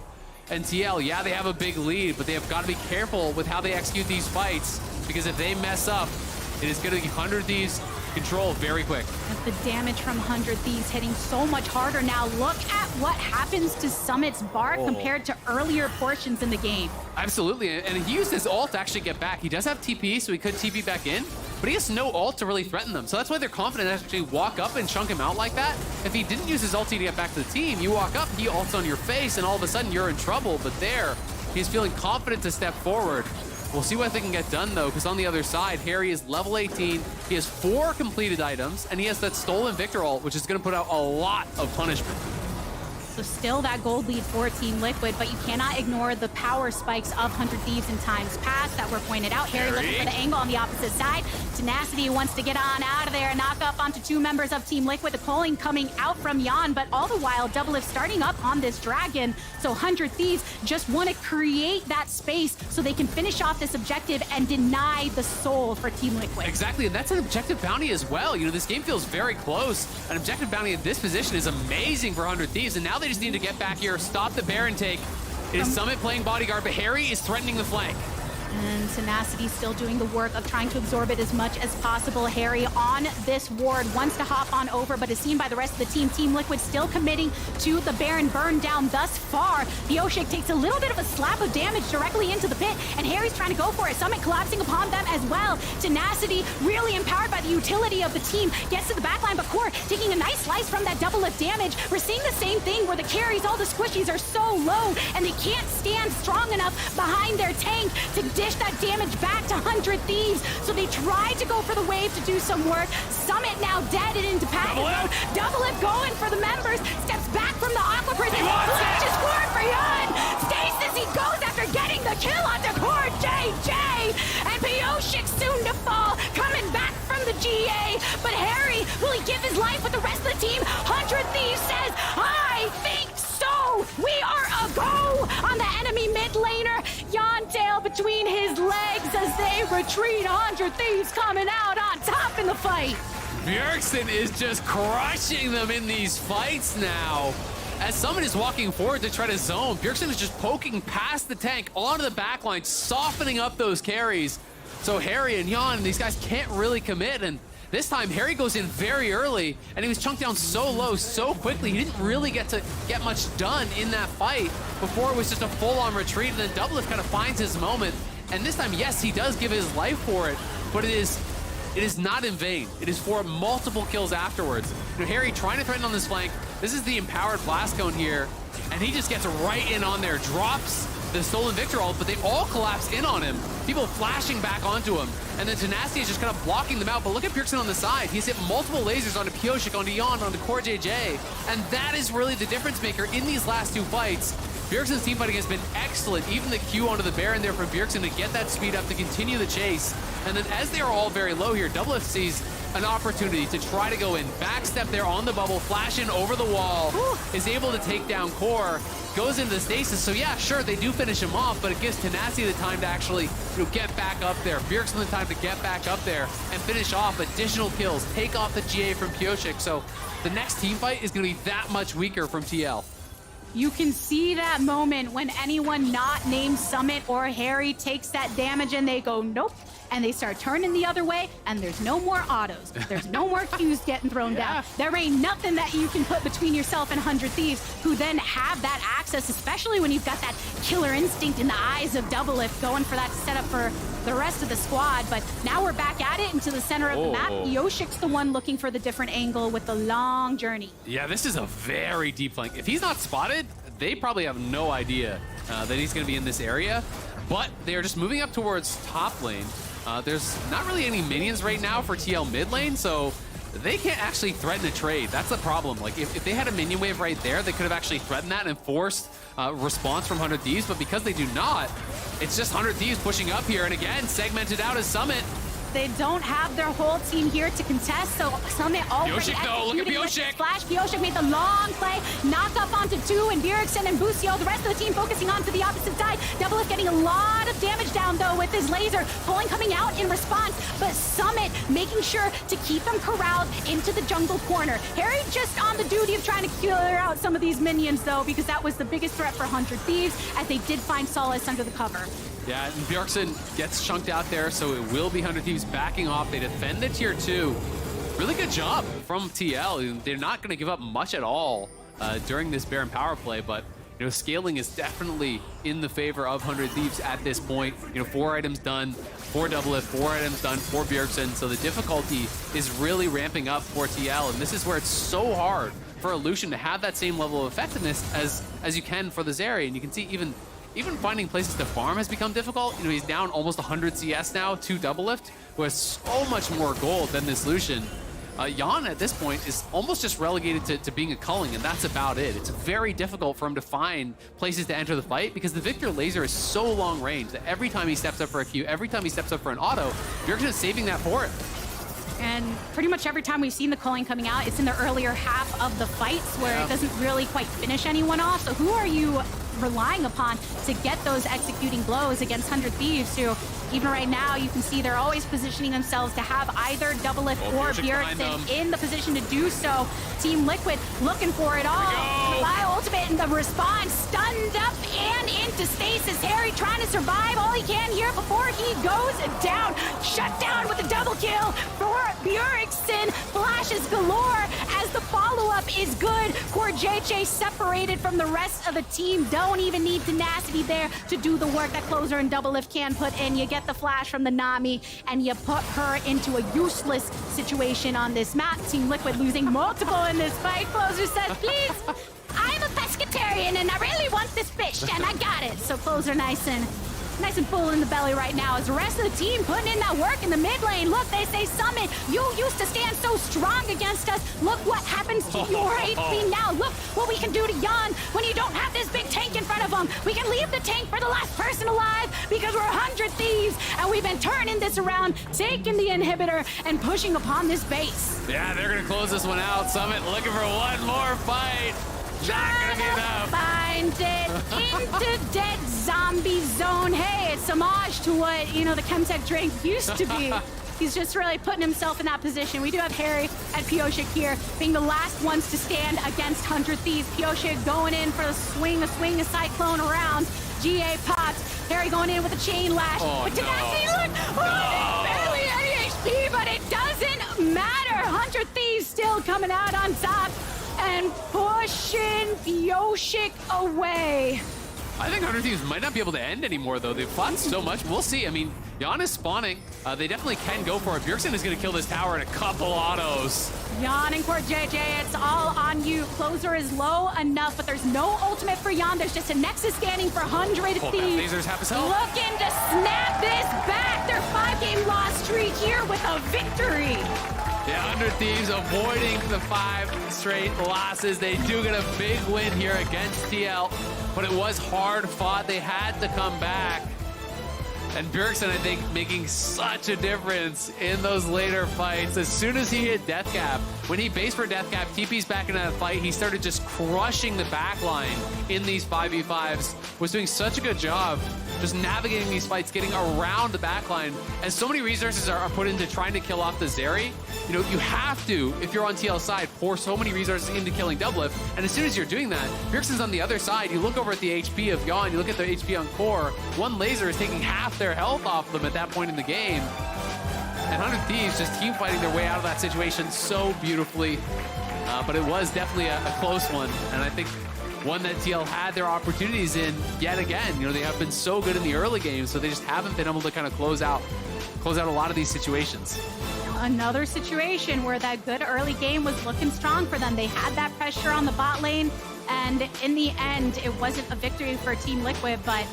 And TL, yeah, they have a big lead, but they have got to be careful with how they execute these fights, because if they mess up, it is going to be 100 Thieves control very quick. The damage from 100 Thieves hitting so much harder now. Look at what happens to Summit's bar compared to earlier portions in the game. Absolutely, and he used his ult to actually get back. He does have TP, so he could TP back in, but he has no ult to really threaten them. So that's why they're confident to actually walk up and chunk him out like that. If he didn't use his ulti to get back to the team, you walk up, he ults on your face, and all of a sudden you're in trouble. But there, he's feeling confident to step forward. We'll see what they can get done, though, because on the other side, Harry is level 18. He has 4 completed items, and he has that stolen Victor ult, which is going to put out a lot of punishment. So still that gold lead for Team Liquid, but you cannot ignore the power spikes of 100 Thieves in times past that were pointed out. Harry looking for the angle on the opposite side. Tenacity wants to get on out of there, knock up onto 2 members of Team Liquid. The calling coming out from Jan, but all the while, double-elimination starting up on this dragon. So 100 Thieves just want to create that space so they can finish off this objective and deny the soul for Team Liquid. Exactly, and that's an objective bounty as well. You know, this game feels very close. An objective bounty at this position is amazing for 100 Thieves, and now they just need to get back here, stop the Baron take. It is Summit playing bodyguard, but Harry is threatening the flank. And Tenacity still doing the work of trying to absorb it as much as possible. Harry on this ward wants to hop on over, but is seen by the rest of the team. Team Liquid still committing to the Baron burn down thus far. Pioshik takes a little bit of a slap of damage directly into the pit, and Harry's trying to go for it. Summit collapsing upon them as well. Tenacity really empowered by the utility of the team. Gets to the backline, but Core taking a nice slice from that double lift damage. We're seeing the same thing where the carries, all the squishies are so low, and they can't stand strong enough behind their tank to dish that damage back to 100 Thieves. So they tried to go for the wave to do some work. Summit now dead and into panic mode. Double Lift going for the members. Steps back from the Aqua Prison. Flashes forward for Yun. Stasis, he goes after getting the kill on the Core JJ. And Pioshik soon to fall. Coming back from the GA. But Harry, will he give his life with the rest of the team? 100 Thieves says, I think so. We are a go on the enemy mid laner. Yontail between his legs as they retreat. 100 Thieves coming out on top in the fight. Bjergsen is just crushing them in these fights now. As Summit is walking forward to try to zone, Bjergsen is just poking past the tank onto the backline, softening up those carries. So Harry and Jan, these guys can't really commit, and this time Harry goes in very early, and he was chunked down so low so quickly, he didn't really get much done in that fight before it was just a full-on retreat, and then double-elimination kind of finds his moment. And this time, yes, he does give his life for it, but it is not in vain. It is for multiple kills afterwards. You know, Harry trying to threaten on this flank. This is the empowered blast cone here, and he just gets right in on there, drops the stolen Victor ult, but they all collapse in on him. People flashing back onto him, and then Tenacity is just kind of blocking them out. But look at Bjergsen on the side. He's hit multiple lasers onto Pioshik, onto Jan, onto Core JJ, and that is really the difference maker in these last 2 fights. Bjergsen's team fighting has been excellent. Even the Q onto the Baron there for Bjergsen to get that speed up to continue the chase. And then as they are all very low here, double-elimination sees an opportunity to try to go in. Backstep there on the bubble, flash in over the wall, is able to take down Core, goes into the stasis. So yeah, sure, they do finish him off, but it gives Tenacity the time to actually get back up there. Bjergsen the time to get back up there and finish off additional kills, take off the GA from Pioshik. So the next team fight is going to be that much weaker from TL. You can see that moment when anyone not named Summit or Harry takes that damage and they go, nope. And they start turning the other way, and there's no more autos. There's no more Qs getting thrown down. There ain't nothing that you can put between yourself and 100 Thieves, who then have that access, especially when you've got that killer instinct in the eyes of double-elimination going for that setup for the rest of the squad. But now we're back at it into the center of the map. Yoshik's the one looking for the different angle with the long journey. Yeah, this is a very deep flank. If he's not spotted, they probably have no idea that he's going to be in this area. But they are just moving up towards top lane. There's not really any minions right now for TL mid lane, so they can't actually threaten a trade. That's the problem. Like, if they had a minion wave right there, they could have actually threatened that and forced response from 100 Thieves, but because they do not, it's just 100 Thieves pushing up here, and again, segmented out as Summit. They don't have their whole team here to contest, so Summit already Pioshik, though, look at executing Pioshik. Flash. Pioshik made the long play, knock up onto 2, and Bjergsen and Busio, the rest of the team focusing on to the opposite side. double-elimination getting a lot of damage down, though, with his laser. Pulling coming out in response, but Summit making sure to keep them corralled into the jungle corner. Harry just on the duty of trying to clear out some of these minions, though, because that was the biggest threat for 100 Thieves, as they did find solace under the cover. Yeah, and Bjergsen gets chunked out there, so it will be 100 Thieves backing off. They defend the tier 2. Really good job from TL. They're not going to give up much at all during this Baron power play, but scaling is definitely in the favor of 100 Thieves at this point. 4 items done for double-elimination, 4 items done for Bjergsen, so the difficulty is really ramping up for TL, and this is where it's so hard for a Lucian to have that same level of effectiveness as you can for the Zeri, and you can see even finding places to farm has become difficult. He's down almost 100 CS now to double-elimination, who has so much more gold than this Lucian. Jan at this point is almost just relegated to being a culling, and that's about it. It's very difficult for him to find places to enter the fight because the Victor laser is so long range that every time he steps up for a Q, every time he steps up for an auto, Bjergsen is saving that for him. And pretty much every time we've seen the culling coming out, it's in the earlier half of the fights where it doesn't really quite finish anyone off. So who are you relying upon to get those executing blows against 100 Thieves, who even right now you can see they're always positioning themselves to have either double-lift or Bjergsen in the position to do so. Team Liquid looking for it all. By ultimate in the response, stunned up and into stasis. Harry trying to survive all he can here before he goes down. Shut down with a double kill for Bjergsen. Flashes galore as the follow-up is good. CoreJJ separated from the rest of the team. Don't even need tenacity there to do the work that Closer and double-lift can put in. You get the flash from the Nami and you put her into a useless situation on this map. Team Liquid losing multiple in this fight. Closer says, please, I'm a pescatarian and I really want this fish, and I got it. So Closer nice and full in the belly right now as the rest of the team putting in that work in the mid lane. Look, they say, Summit, you used to stand so strong against us. Look what happens to your HP now. Look what we can do to Jan when you don't have this big tank in front of him. We can leave the tank for the last person alive because we're 100 Thieves and we've been turning this around, taking the inhibitor and pushing upon this base. Yeah, they're going to close this one out. Summit looking for one more fight. Not gonna be enough. Find it into dead zombie zone. Hey, it's homage to what, you know, the Chemtech drink used to be. He's just really putting himself in that position. We do have Harry and Pioshik here being the last ones to stand against 100 Thieves. Pioshik going in for the swing, a cyclone around. GA pops. Harry going in with a chain lash. But tenacity, look! Barely any HP, but it doesn't matter. 100 Thieves still coming out on top and pushing Pioshik away. I think 100 Thieves might not be able to end anymore, though. They've fought so much. We'll see. I mean, Jan is spawning. They definitely can go for it. Bjergsen is going to kill this tower in a couple autos. Jan and CoreJJ, it's all on you. Closer is low enough, but there's no ultimate for Jan. There's just a Nexus scanning for 100 Thieves. Lasers have his help. Looking to snap this back. Their 5-game loss streak here with a victory. Yeah, 100 Thieves avoiding the 5 straight losses. They do get a big win here against TL, but it was hard fought. They had to come back. And Bjergsen, I think, making such a difference in those later fights. As soon as he hit Death Cap, when he based for Death Cap, TP's back into that fight, he started just crushing the backline in these 5v5s. Was doing such a good job just navigating these fights, getting around the backline. And so many resources are put into trying to kill off the Zeri. You know, you have to, if you're on TL side, pour so many resources into killing double-lift. And as soon as you're doing that, Bjergsen's on the other side. You look over at the HP of Jan, you look at the HP on Core. One laser is taking half their health off them at that point in the game. And 100 Thieves just team fighting their way out of that situation so beautifully. But it was definitely a close one. And I think one that TL had their opportunities in yet again. You know, they have been so good in the early games, so they just haven't been able to kind of close out a lot of these situations. Another situation where that good early game was looking strong for them. They had that pressure on the bot lane, and in the end, it wasn't a victory for Team Liquid, but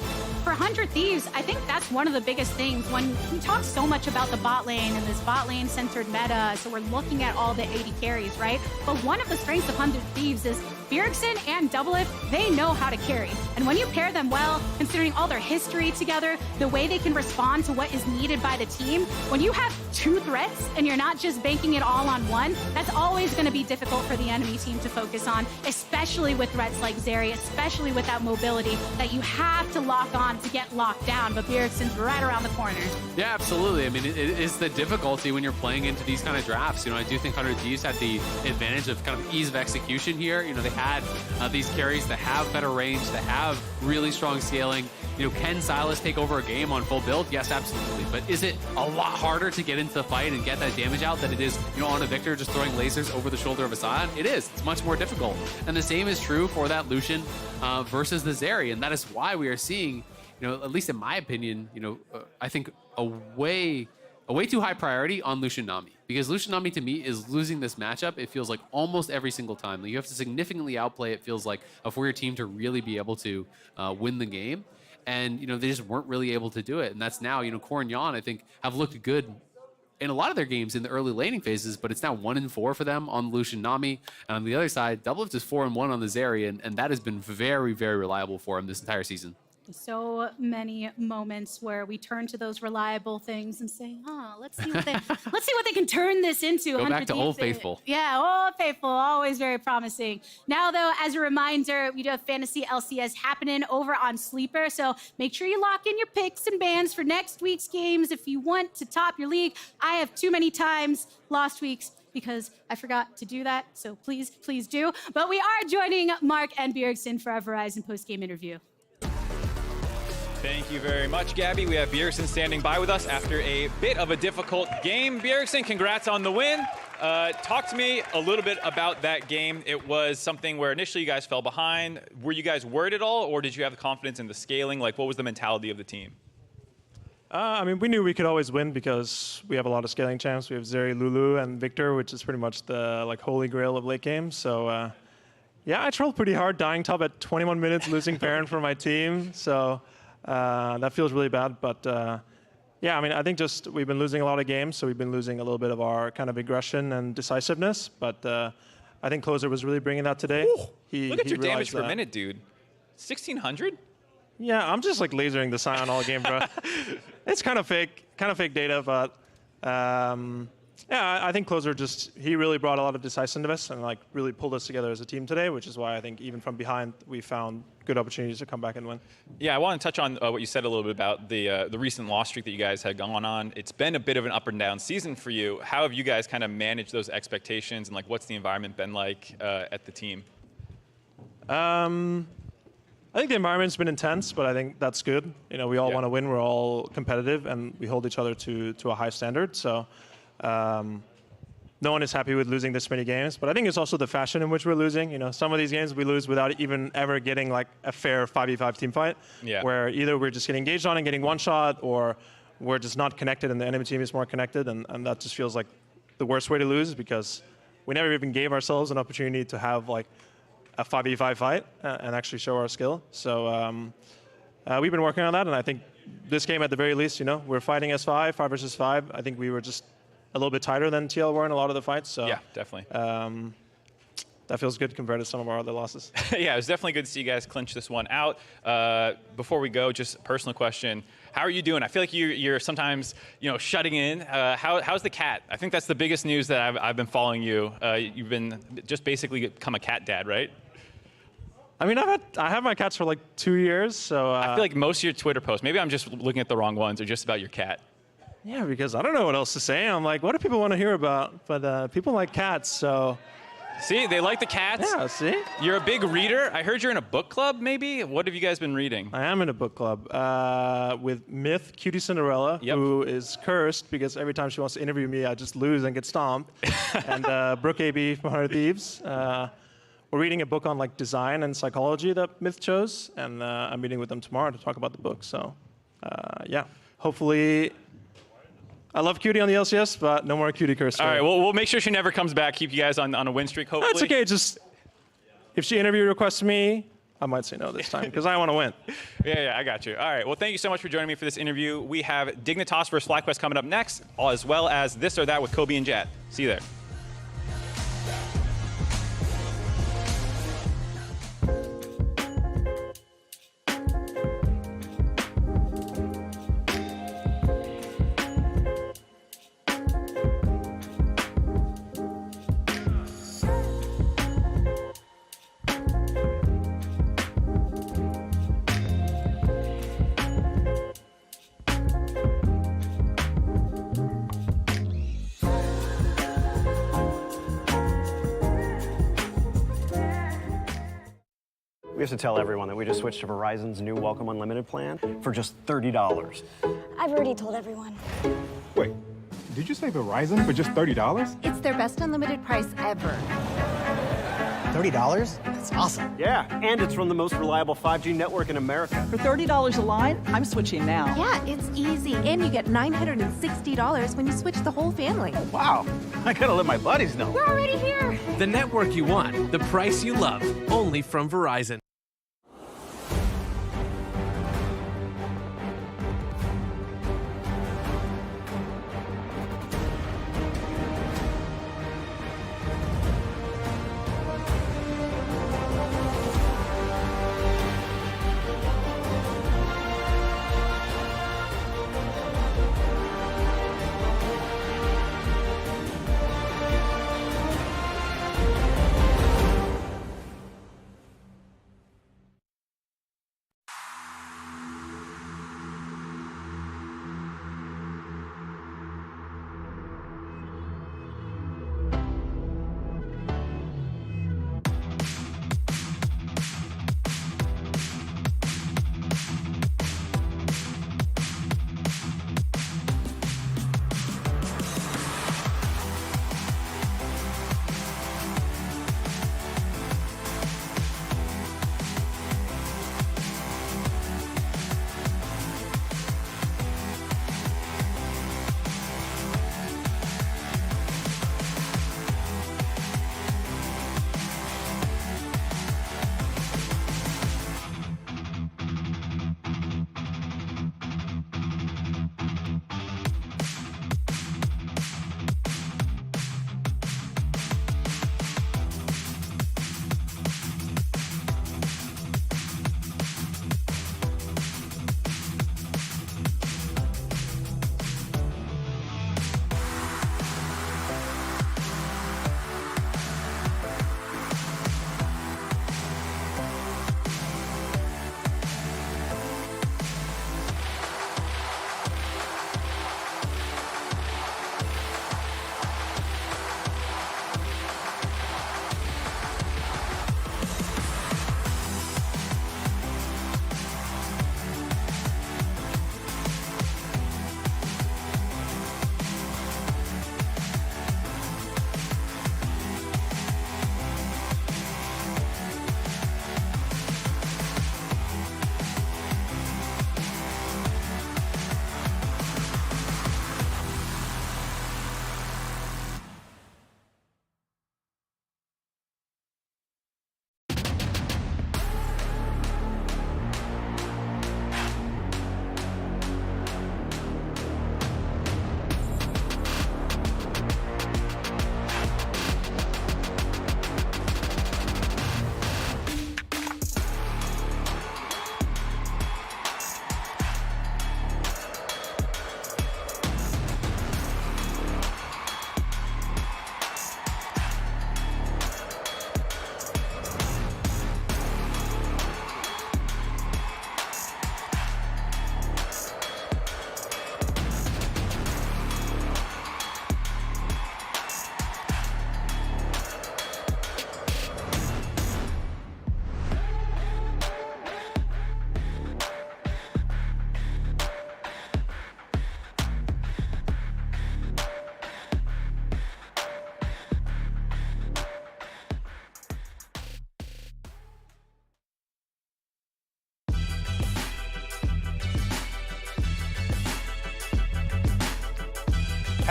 for 100 Thieves, I think that's one of the biggest things. When we talk so much about the bot lane and this bot lane centered meta, so we're looking at all the AD carries, right? But one of the strengths of 100 Thieves is Bjergsen and double-lift, they know how to carry. And when you pair them well, considering all their history together, the way they can respond to what is needed by the team, when you have 2 threats and you're not just banking it all on one, that's always going to be difficult for the enemy team to focus on, especially with threats like Zeri, especially with that mobility that you have to lock on to get locked down. But Bjergsen's right around the corner. Yeah, absolutely. I mean, it is the difficulty when you're playing into these kind of drafts. You know, I do think 100 Thieves had the advantage of kind of ease of execution here. You know, they had these carries that have better range, that have really strong scaling. You know, can Silas take over a game on full build? Yes, absolutely. But is it a lot harder to get into the fight and get that damage out than it is, you know, on a Victor just throwing lasers over the shoulder of a Sion? It is. It's much more difficult. And the same is true for that Lucian versus the Zeri. And that is why we are seeing, you know, at least in my opinion, you know, I think a way too high priority on Lucian Nami. Because Lucian Nami, to me, is losing this matchup, it feels like almost every single time. Like, you have to significantly outplay, it feels like, for your team to really be able to win the game. And, you know, they just weren't really able to do it. And that's now, you know, Core and Jan, I think, have looked good in a lot of their games in the early laning phases, but it's now 1-4 for them on Lucian Nami. And on the other side, Doublelift is 4-1 on the Zarya, and that has been very, very reliable for him this entire season. So many moments where we turn to those reliable things and say, let's see what they can turn this into. Go back to Old Faithful. Yeah, Old Faithful, always very promising. Now, though, as a reminder, we do have Fantasy LCS happening over on Sleeper, so make sure you lock in your picks and bans for next week's games if you want to top your league. I have too many times lost weeks because I forgot to do that, so please, please do. But we are joining Mark and Bjergsen for our Verizon post-game interview. Thank you very much, Gabby. We have Bjergsen standing by with us after a bit of a difficult game. Bjergsen, congrats on the win. Talk to me a little bit about that game. It was something where initially you guys fell behind. Were you guys worried at all, or did you have the confidence in the scaling? Like, what was the mentality of the team? I mean, we knew we could always win because we have a lot of scaling champs. We have Zeri, Lulu, and Victor, which is pretty much the holy grail of late game. So, yeah, I trolled pretty hard, dying top at 21 minutes, losing Baron for my team. So. That feels really bad, but yeah, I mean, I think just we've been losing a lot of games, so we've been losing a little bit of our kind of aggression and decisiveness, but I think Closer was really bringing that today. Look at your damage per minute, dude. 1,600? Yeah, I'm just like lasering the Sion all game, bro. It's kind of fake data, but yeah, I think Closer he really brought a lot of decisiveness and like really pulled us together as a team today, which is why I think even from behind we found good opportunities to come back and win. Yeah, I want to touch on what you said a little bit about the recent loss streak that you guys had gone on. It's been a bit of an up and down season for you. How have you guys kind of managed those expectations, and like what's the environment been like at the team? I think the environment's been intense, but I think that's good. You know, we all want to win. We're all competitive, and we hold each other to a high standard. So. No one is happy with losing this many games, but I think it's also the fashion in which we're losing. You know, some of these games we lose without even ever getting like a fair 5v5 team fight, where either we're just getting engaged on and getting one shot, or we're just not connected and the enemy team is more connected, and that just feels like the worst way to lose because we never even gave ourselves an opportunity to have like a 5v5 fight and actually show our skill. So we've been working on that, and I think this game at the very least, you know, we're fighting S5, 5 versus 5. I think we were just a little bit tighter than TL were in a lot of the fights. So yeah, definitely. That feels good compared to some of our other losses. Yeah, it was definitely good to see you guys clinch this one out. Before we go, just a personal question. How are you doing? I feel like you're sometimes, you know, shutting in. How's the cat? I think that's the biggest news that I've been following you. You've been just basically become a cat dad, right? I mean, I have my cats for like 2 years, so. I feel like most of your Twitter posts, maybe I'm just looking at the wrong ones, are just about your cat. Yeah, because I don't know what else to say. I'm like, what do people want to hear about? But people like cats, so. See, they like the cats. Yeah, see? You're a big reader. I heard you're in a book club, maybe? What have you guys been reading? I am in a book club with Myth, Cutie Cinderella, who is cursed because every time she wants to interview me, I just lose and get stomped. And Brooke AB from 100 Thieves. We're reading a book on like design and psychology that Myth chose, and I'm meeting with them tomorrow to talk about the book. So, yeah, hopefully. I love Cutie on the LCS, but no more Cutie curse. All right, well, we'll make sure she never comes back. Keep you guys on a win streak, hopefully. That's okay. Just if she interview requests me, I might say no this time because I want to win. Yeah, I got you. All right, well, thank you so much for joining me for this interview. We have Dignitas versus FlyQuest coming up next, as well as This or That with Kobe and Jet. See you there. We have to tell everyone that we just switched to Verizon's new Welcome Unlimited plan for just $30. I've already told everyone. Wait, did you say Verizon for just $30? It's their best unlimited price ever. $30? That's awesome. Yeah, and it's from the most reliable 5G network in America. For $30 a line, I'm switching now. Yeah, it's easy. And you get $960 when you switch the whole family. Wow, I gotta let my buddies know. We're already here. The network you want, the price you love, only from Verizon.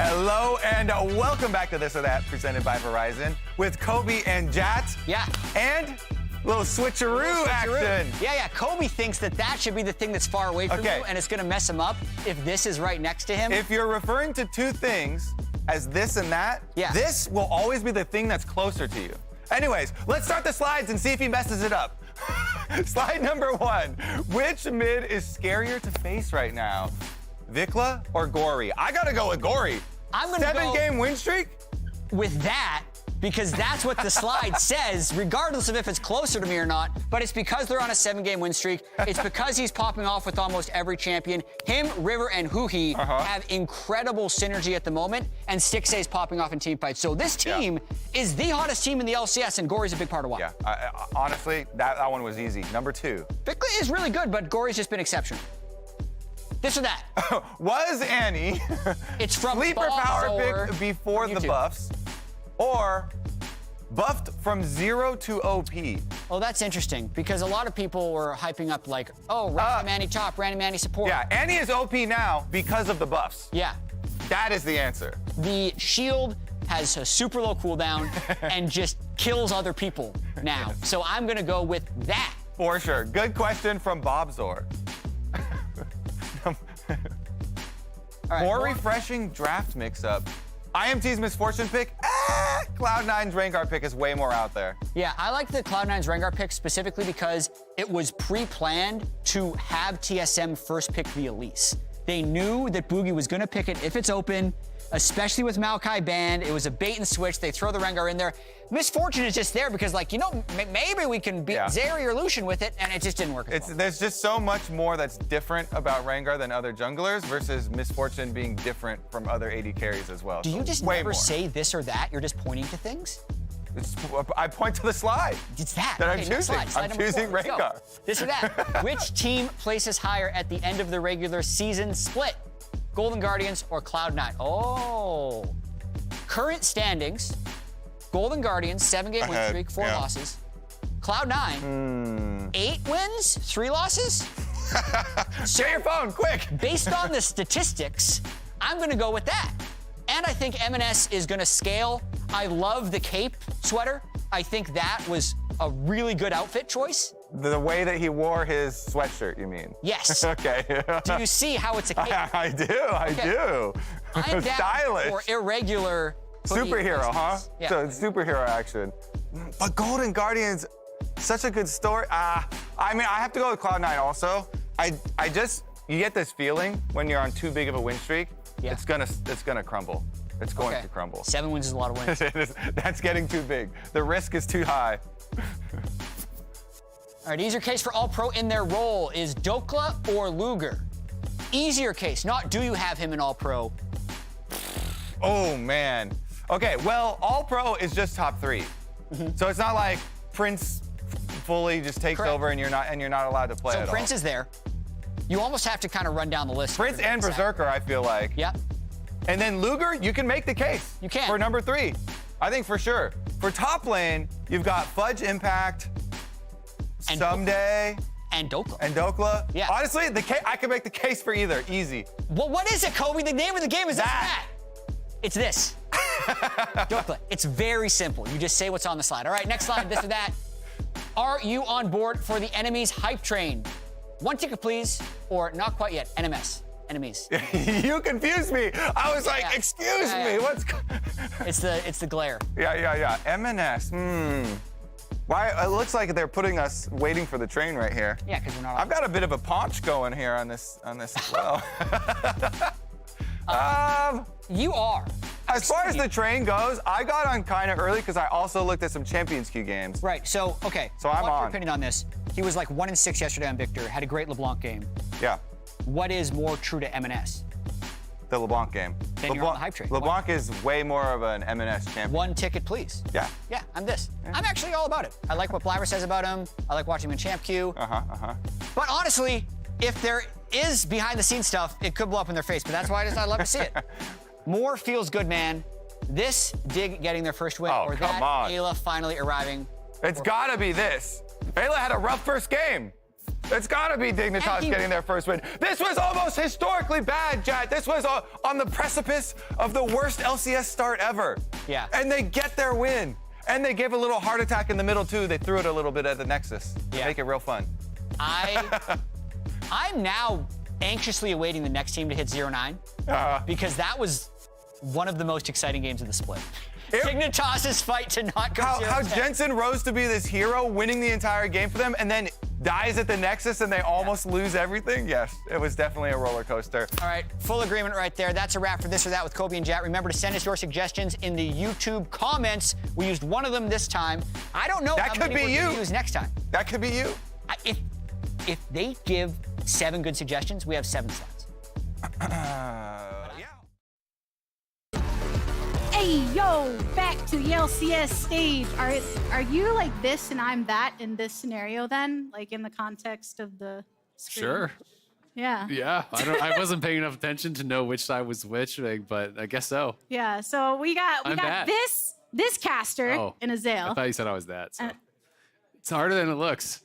Hello and welcome back to This or That, presented by Verizon, with Kobe and Jat. Yeah. And a little switcheroo action. Yeah. Kobe thinks that should be the thing that's far away from you, and it's gonna mess him up if this is right next to him. If you're referring to two things as this and that, this will always be the thing that's closer to you. Anyways, let's start the slides and see if he messes it up. Slide number 1. Which mid is scarier to face right now? Vikla or Gory? I gotta go with Gory. I'm gonna 7-game win streak? With that, because that's what the slide says, regardless of if it's closer to me or not. But it's because they're on a 7-game win streak. It's because he's popping off with almost every champion. Him, River, and Huhi have incredible synergy at the moment, and Stixxay's popping off in team fights. So this team is the hottest team in the LCS, and Gory's a big part of why. Yeah, honestly, that one was easy. Number 2. Vikla is really good, but Gory's just been exceptional. This or that. Was Annie it's from sleeper power pick before the buffs, or buffed from 0 to OP? Oh, that's interesting, because a lot of people were hyping up like, oh, random Annie top, random Annie support. Yeah, Annie is OP now because of the buffs. Yeah. That is the answer. The shield has a super low cooldown and just kills other people now. So I'm gonna go with that. For sure. Good question from Bobzor. More refreshing draft mix-up. IMT's Misfortune pick, Cloud9's Rengar pick is way more out there. Yeah, I like the Cloud9's Rengar pick specifically because it was pre-planned to have TSM first pick the Elise. They knew that Boogie was gonna pick it if it's open, especially with Maokai banned. It was a bait and switch. They throw the Rengar in there. Misfortune is just there because, like, maybe we can beat Zeri or Lucian with it, and it just didn't work. There's just so much more that's different about Rengar than other junglers versus Misfortune being different from other AD carries as well. Do you just never say this or that? You're just pointing to things? I point to the slide. It's that. I'm choosing. Slide I'm choosing 4. Rengar. This or that. Which team places higher at the end of the regular season split? Golden Guardians or Cloud9? Oh. Current standings. Golden Guardians, 7-game win streak, 4 losses. Cloud9, 8 wins, 3 losses. Share your phone, quick. Based on the statistics, I'm gonna go with that. And I think M&S is gonna scale. I love the cape sweater. I think that was a really good outfit choice. The way that he wore his sweatshirt, you mean? Yes. Okay. Do you see how it's a cape? I do. I'm down Stylish. for irregular superhero, huh? Yeah. So it's superhero action. But Golden Guardians, such a good story. I mean, I have to go with Cloud9 also. You get this feeling when you're on too big of a win streak, it's gonna crumble. It's going to crumble. 7 wins is a lot of wins. That's getting too big. The risk is too high. All right, easier case for All-Pro in their role is Dokla or Luger. Easier case, not do you have him in All-Pro. Oh, man. Okay, well, All-Pro is just top 3. So it's not like Prince fully just takes over and you're not allowed to play at all. So Prince is there. You almost have to kind of run down the list. Prince and Berserker, I feel like. Yep. And then Luger, you can make the case. You can. For number 3. I think for sure. For top lane, you've got Fudge Impact, and Someday. And Dokla. And Dokla. Yeah. Honestly, I can make the case for either. Easy. Well, what is it, Kobe? The name of the game is that. It's this. Dokla. It's very simple. You just say what's on the slide. All right, next slide, this or that. Are you on board for the enemy's hype train? 1 ticket, please, or not quite yet. NMS. Enemies. You confused me. I was like, excuse me, what's... It's the glare. Yeah. MNS, Why, it looks like they're putting us waiting for the train right here. Yeah, because we're not... I've got a bit of a paunch going here on this as well. You are. As far as the train goes, I got on kind of early because I also looked at some Champions Queue games. Right, so, okay. So I'm what's your on. opinion on this? He was like 1-6 yesterday on Victor, had a great LeBlanc game. Yeah. What is more true to M&S? The LeBlanc game. Then you're on the hype train. LeBlanc is way more of an M&S champion. 1 ticket, please. Yeah. Yeah, I'm this. Yeah. I'm actually all about it. I like what Blabber says about him. I like watching him in Champ Queue. But honestly, if there is behind-the-scenes stuff, it could blow up in their face, but that's why I love to see it. More feels good, man. This Dig getting their first win, or come that on. Ayla finally arriving. It's gotta be this. Ayla had a rough first game. It's gotta be Dignitas getting their first win. This was almost historically bad, Jet. This was on the precipice of the worst LCS start ever. Yeah. And they get their win. And they gave a little heart attack in the middle, too. They threw it a little bit at the Nexus to make it real fun. I'm now anxiously awaiting the next team to hit 0-9 because that was one of the most exciting games of the split. Dignitas's fight to not go 0-10. How Jensen rose to be this hero, winning the entire game for them, and then dies at the Nexus and they almost lose everything? Yes, it was definitely a roller coaster. All right, full agreement right there. That's a wrap for This or That with Kobe and Jet. Remember to send us your suggestions in the YouTube comments. We used one of them this time. I don't know how many we're going to use next time. That could be you. If they give 7 good suggestions, we have 7 slots. Hey, yo, back to the LCS stage. Are you like this and I'm that in this scenario then? Like in the context of the screen? Sure. Yeah. Yeah. I wasn't paying enough attention to know which side was which, but I guess so. Yeah, so we got this caster in Azale. I thought you said I was that. So. It's harder than it looks.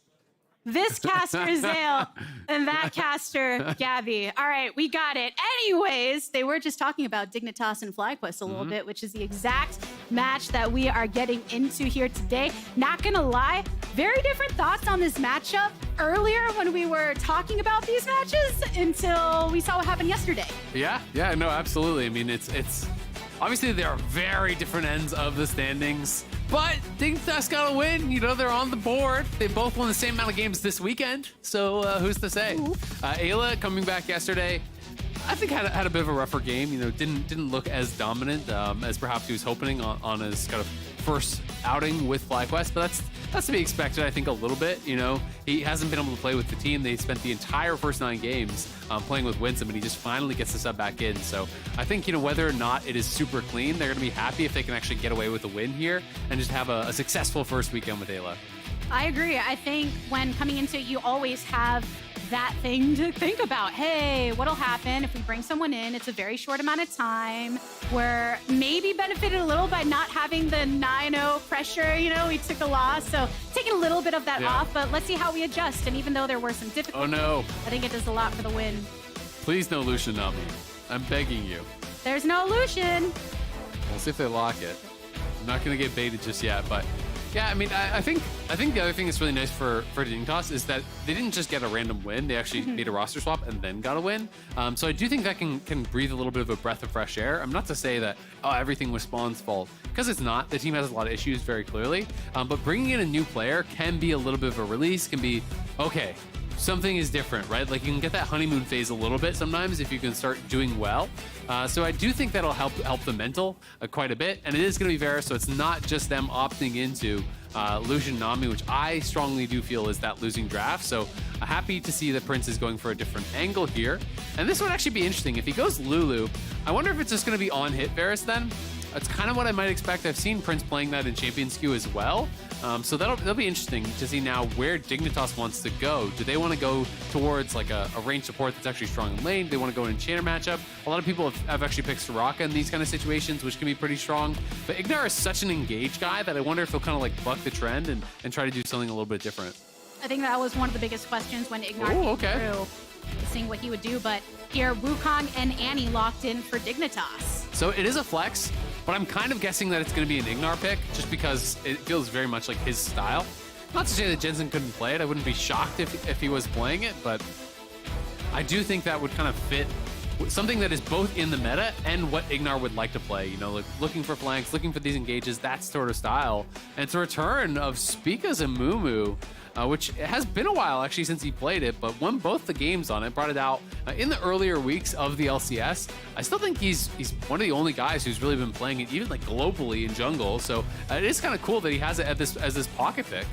This caster, Zale, and that caster, Gabby. All right, we got it. Anyways, they were just talking about Dignitas and FlyQuest a little bit, which is the exact match that we are getting into here today. Not gonna lie, very different thoughts on this matchup earlier when we were talking about these matches until we saw what happened yesterday. Yeah, no, absolutely. I mean, it's obviously there are very different ends of the standings. But Dignitas got a win. You know, they're on the board. They both won the same amount of games this weekend. So who's to say? Ayla coming back yesterday, I think had a bit of a rougher game. You know, didn't look as dominant as perhaps he was hoping on his kind of first outing with FlyQuest. But that's to be expected, I think, a little bit. You know, he hasn't been able to play with the team. They spent the entire first 9 games playing with Winsome, and he just finally gets the sub back in. So I think, you know, whether or not it is super clean, they're going to be happy if they can actually get away with a win here and just have a successful first weekend with Ayla. I agree. I think when coming into it, you always have that thing to think about. Hey, what'll happen if we bring someone in? It's a very short amount of time. We're maybe benefited a little by not having the 9-0 pressure. You know, we took a loss, so taking a little bit of that off, but let's see how we adjust. And even though there were some difficulties, I think it does a lot for the win. Please no Lucian on me. I'm begging you. There's no Lucian. We'll see if they lock it. I'm not going to get baited just yet, but yeah, I mean, I think the other thing that's really nice for Dignitas is that they didn't just get a random win. They actually made a roster swap and then got a win. So I do think that can breathe a little bit of a breath of fresh air. I'm not to say that everything was Spawn's fault, because it's not. The team has a lot of issues very clearly. But bringing in a new player can be a little bit of a release. Can be okay. Something is different, right? Like you can get that honeymoon phase a little bit sometimes if you can start doing well. So I do think that'll help the mental quite a bit. And it is going to be Varus, so it's not just them opting into Lucian Nami, which I strongly do feel is that losing draft. So happy to see that Prince is going for a different angle here. And this would actually be interesting. If he goes Lulu, I wonder if it's just going to be on hit Varus then. That's kind of what I might expect. I've seen Prince playing that in Champion Skew as well. So that'll be interesting to see now where Dignitas wants to go. Do they want to go towards like a range support that's actually strong in lane? Do they want to go in Enchanter matchup? A lot of people have actually picked Soraka in these kind of situations, which can be pretty strong. But Ignar is such an engaged guy that I wonder if they'll kind of like buck the trend and try to do something a little bit different. I think that was one of the biggest questions when Ignar came through, seeing what he would do. But here, Wukong and Annie locked in for Dignitas. So it is a flex, but I'm kind of guessing that it's going to be an Ignar pick just because it feels very much like his style. Not to say that Jensen couldn't play it. I wouldn't be shocked if he was playing it, but I do think that would kind of fit something that is both in the meta and what Ignar would like to play. You know, like looking for flanks, looking for these engages, that sort of style. And it's a return of Spica's and Mumu, which has been a while actually since he played it, but won both the games on it, brought it out in the earlier weeks of the LCS. I still think he's one of the only guys who's really been playing it, even like globally in jungle. So it is kind of cool that he has it as this pocket pick.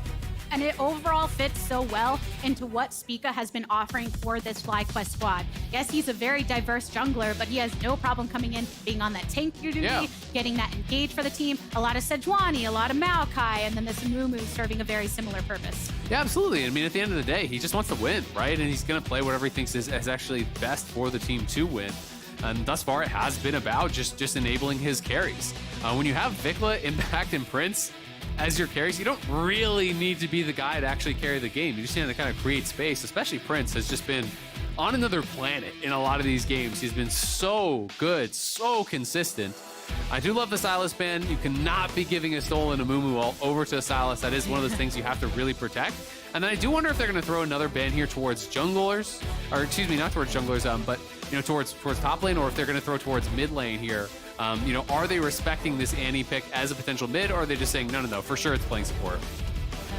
And it overall fits so well into what Spica has been offering for this FlyQuest squad. Yes, he's a very diverse jungler, but he has no problem coming in, being on that tank duty, getting that engage for the team. A lot of Sejuani, a lot of Maokai, and then this Mumu serving a very similar purpose. Yeah, absolutely. I mean, at the end of the day, he just wants to win, right? And he's going to play whatever he thinks is actually best for the team to win. And thus far, it has been about just enabling his carries. When you have Vikla, Impact, and Prince, as your carries, you don't really need to be the guy to actually carry the game. You just need to kind of create space, especially Prince has just been on another planet in a lot of these games. He's been so good, so consistent. I do love the Sylas ban. You cannot be giving a stolen Amumu all over to a Sylas. That is one of those things you have to really protect. And then I do wonder if they're going to throw another ban here towards junglers, or excuse me, not towards junglers, but towards top lane, or if they're going to throw towards mid lane here. Are they respecting this Annie pick as a potential mid, or are they just saying no, for sure it's playing support?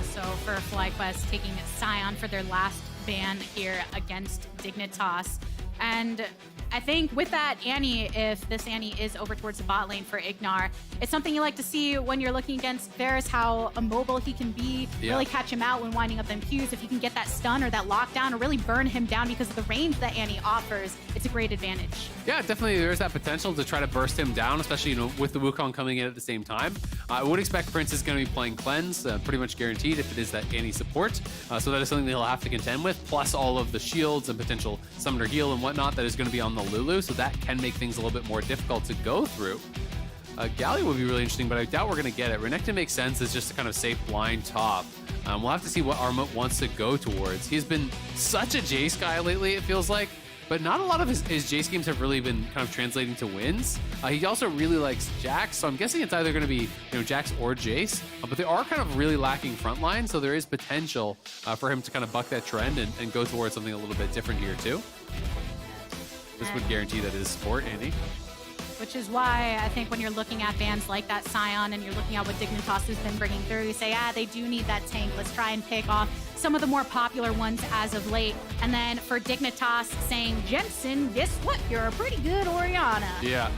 So for FlyQuest taking Scion for their last ban here against Dignitas. And I think with that Annie, if this Annie is over towards the bot lane for Ignar, it's something you like to see when you're looking against Varus, how immobile he can be, really catch him out when winding up them Qs. If you can get that stun or that lockdown or really burn him down because of the range that Annie offers, it's a great advantage. Yeah, definitely there's that potential to try to burst him down, especially with the Wukong coming in at the same time. I would expect Prince is going to be playing Cleanse, pretty much guaranteed if it is that Annie support. So that is something that he'll have to contend with, plus all of the shields and potential summoner heal and whatnot that is going to be on the Lulu, so that can make things a little bit more difficult to go through. Gallia would be really interesting, but I doubt we're going to get it. Renekton makes sense as just a kind of safe blind top. We'll have to see what Armut wants to go towards. He's been such a Jace guy lately, it feels like, but not a lot of his Jace games have really been kind of translating to wins. He also really likes Jax, so I'm guessing it's either going to be Jax or Jace, but they are kind of really lacking frontline, so there is potential for him to kind of buck that trend and go towards something a little bit different here too. This would guarantee that it is support, Andy. Which is why I think when you're looking at bans like that Scion and you're looking at what Dignitas has been bringing through, you say, they do need that tank. Let's try and pick off some of the more popular ones as of late. And then for Dignitas saying, Jensen, guess what? You're a pretty good Orianna. Yeah.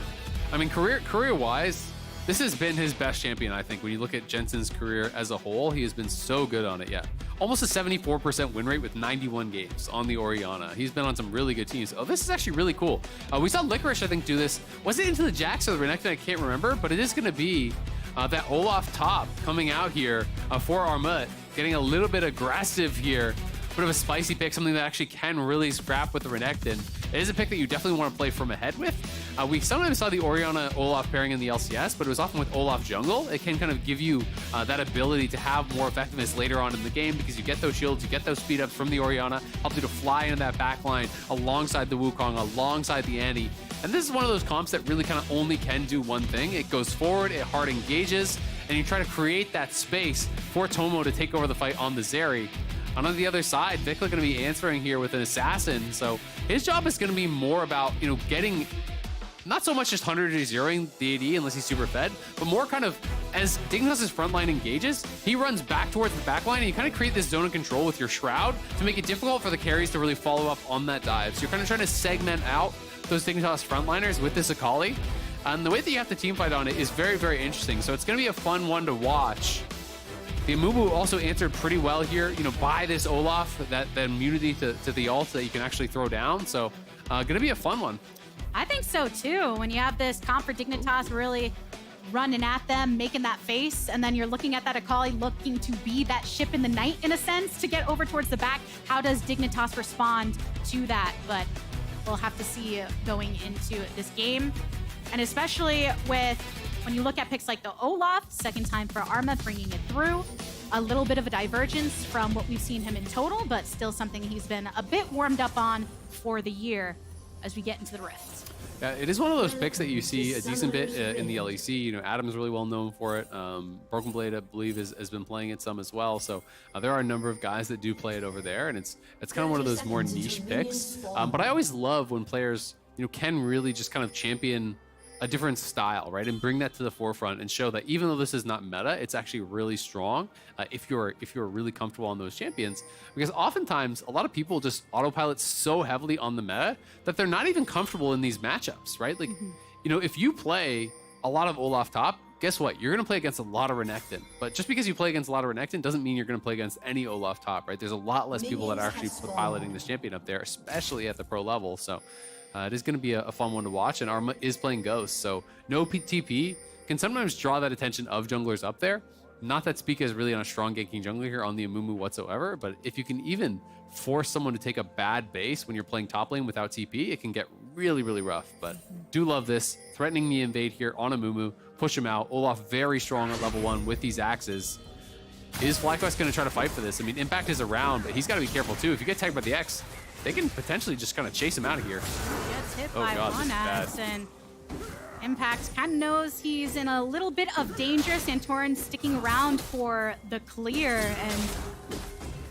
I mean, career-wise, this has been his best champion, I think. When you look at Jensen's career as a whole, he has been so good on it, Almost a 74% win rate with 91 games on the Orianna. He's been on some really good teams. Oh, this is actually really cool. We saw Licorice, I think, do this. Was it into the Jax or the Renekton? I can't remember, but it is going to be that Olaf top coming out here for Armut, getting a little bit aggressive here. Bit of a spicy pick, something that actually can really scrap with the Renekton. It is a pick that you definitely want to play from ahead with. We sometimes saw the Orianna Olaf pairing in the LCS, but it was often with Olaf jungle. It can kind of give you that ability to have more effectiveness later on in the game because you get those shields, you get those speed ups from the Orianna, helps you to fly into that backline alongside the Wukong, alongside the Annie. And this is one of those comps that really kind of only can do one thing. It goes forward, it hard engages, and you try to create that space for Tomo to take over the fight on the Zeri. And on the other side, Vikla going to be answering here with an assassin. So his job is going to be more about, getting not so much just 100-0ing the AD unless he's super fed, but more kind of as Dignitas' frontline engages, he runs back towards the backline and you kind of create this zone of control with your Shroud to make it difficult for the carries to really follow up on that dive. So you're kind of trying to segment out those Dignitas frontliners with this Akali. And the way that you have to teamfight on it is very, very interesting. So it's going to be a fun one to watch. The Amumu also answered pretty well here, by this Olaf, that immunity to the ult that you can actually throw down. So going to be a fun one. I think so too. When you have this comp for Dignitas really running at them, making that face, and then you're looking at that Akali looking to be that ship in the night in a sense to get over towards the back. How does Dignitas respond to that? But we'll have to see going into this game. And especially with when you look at picks like the Olaf, second time for Arma bringing it through, a little bit of a divergence from what we've seen him in total, but still something he's been a bit warmed up on for the year as we get into the Rifts. Yeah, it is one of those picks that you see a decent bit in the LEC. Adam's really well known for it. Broken Blade, I believe, has been playing it some as well. So there are a number of guys that do play it over there, and it's kind of one of those more niche picks. But I always love when players can really just kind of champion a different style, right, and bring that to the forefront and show that even though this is not meta, it's actually really strong if you're really comfortable on those champions. Because oftentimes a lot of people just autopilot so heavily on the meta that they're not even comfortable in these matchups, right? Like, if you play a lot of Olaf top, guess what? You're going to play against a lot of Renekton. But just because you play against a lot of Renekton doesn't mean you're going to play against any Olaf top, right? There's a lot less people that are actually piloting this champion up there, especially at the pro level. So it is going to be a fun one to watch, and Arma is playing Ghost, so no TP can sometimes draw that attention of junglers up there. Not that Spica is really on a strong ganking jungler here on the Amumu whatsoever, but if you can even force someone to take a bad base when you're playing top lane without TP, it can get really, really rough. But do love this, threatening the invade here on Amumu push him out. Olaf very strong at level 1 with these axes. Is FlyQuest going to try to fight for this? I mean, Impact is around, but he's got to be careful too. If you get tagged by the X, they can potentially just kind of chase him out of here. Gets hit Oh by God, one this is bad. axe, and Impact kind of knows he's in a little bit of danger. Santorin sticking around for the clear, and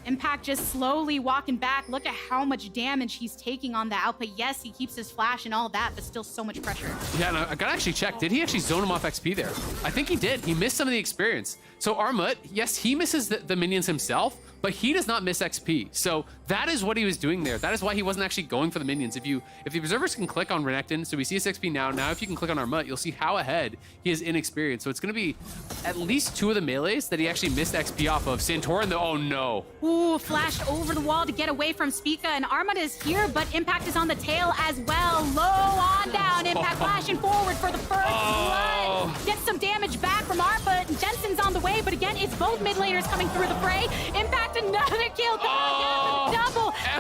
Impact just slowly walking back. Look at how much damage he's taking on the output. Yes, he keeps his flash and all that, but still so much pressure. Yeah, and I gotta actually check. Did he actually zone him off XP there? I think he did. He missed some of the experience. So Armut, yes, he misses the minions himself, but he does not miss XP. So that is what he was doing there. That is why he wasn't actually going for the minions. If the observers can click on Renekton, so we see his XP now. Now if you can click on Armut, you'll see how ahead he is in experience. So it's gonna be at least 2 of the melees that he actually missed XP off of. Santorin, though, oh no. Ooh, flashed over the wall to get away from Spica, and Armut is here, but Impact is on the tail as well. Low on down, Impact flashing forward for the first blood. Gets some damage back from Armut, and Jensen's on the way, but again, it's both mid laners coming through the fray. Impact another kill, double.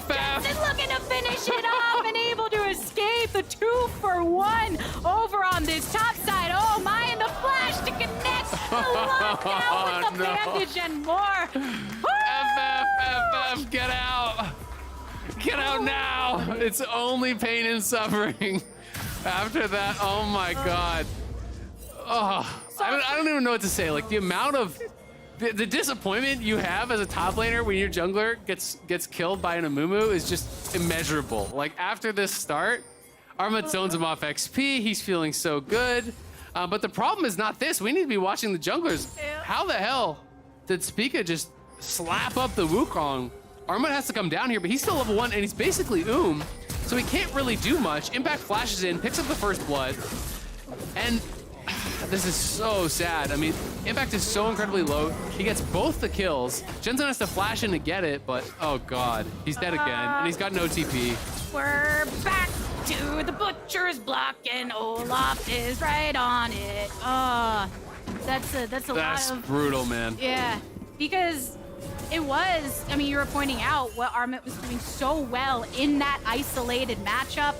Jensen looking to finish it off and able to escape the 2-for-1 over on this top side. Oh my, and the flash to connect. The lockdown with the bandage and more. FF, get out. Get out now. It's only pain and suffering. After that, oh my God. Oh, I don't even know what to say. Like the amount of the disappointment you have as a top laner when your jungler gets killed by an Amumu is just immeasurable. Like after this start, Armut zones him off XP. He's feeling so good. But the problem is not this. We need to be watching the junglers. How the hell did Spica just slap up the Wukong? Armut has to come down here, but he's still level 1 and he's basically so he can't really do much. Impact flashes in, picks up the first blood, and this is so sad. I mean, Impact is so incredibly low. He gets both the kills. Jensen has to flash in to get it, but oh God, he's dead again, and he's got no TP. We're back to the butcher's block, and Olaf is right on it. That's a lot of brutal, man. Yeah, because it was. I mean, you were pointing out what Armut was doing so well in that isolated matchup.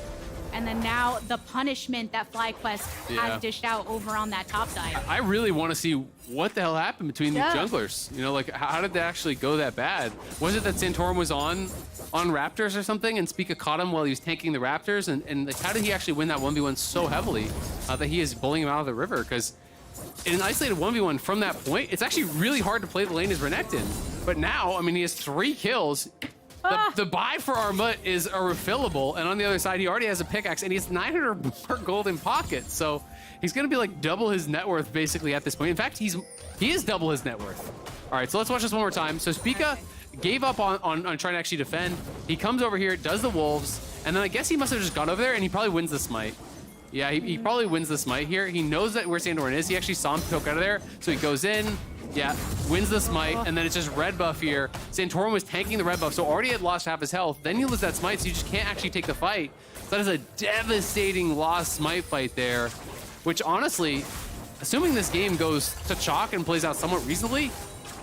And then now the punishment that FlyQuest has dished out over on that top side. I really want to see what the hell happened between these junglers. You know, like how did that actually go that bad? Was it that Santorin was on Raptors or something and Spica caught him while he was tanking the Raptors? And like, how did he actually win that 1v1 so heavily that he is bullying him out of the river? Because in an isolated 1v1 from that point, it's actually really hard to play the lane as Renekton. But now, I mean, he has 3 kills. The buy for Armut is a refillable, and on the other side, he already has a pickaxe, and he has 900 more gold in pocket. So he's going to be like double his net worth basically at this point. In fact, he is double his net worth. All right, so let's watch this one more time. So Spica gave up on trying to actually defend. He comes over here, does the wolves, and then I guess he must have just gone over there, and he probably wins the smite. Yeah, he probably wins the smite here. He knows that where Santorin is. He actually saw him poke out of there, so he goes in. Yeah, wins the smite, and then it's just red buff here. Santorin was tanking the red buff, so already had lost half his health. Then you lose that smite, so you just can't actually take the fight. So that is a devastating lost smite fight there, which honestly, assuming this game goes to chalk and plays out somewhat reasonably,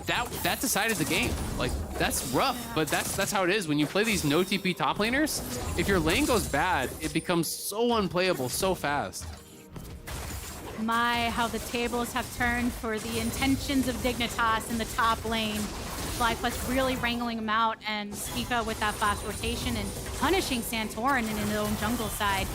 that decided the game. Like, that's rough, but that's how it is. When you play these no TP top laners, if your lane goes bad, it becomes so unplayable so fast. My, how the tables have turned for the intentions of Dignitas in the top lane. FlyQuest really wrangling him out, and Spica with that fast rotation and punishing Santorin in his own jungle side.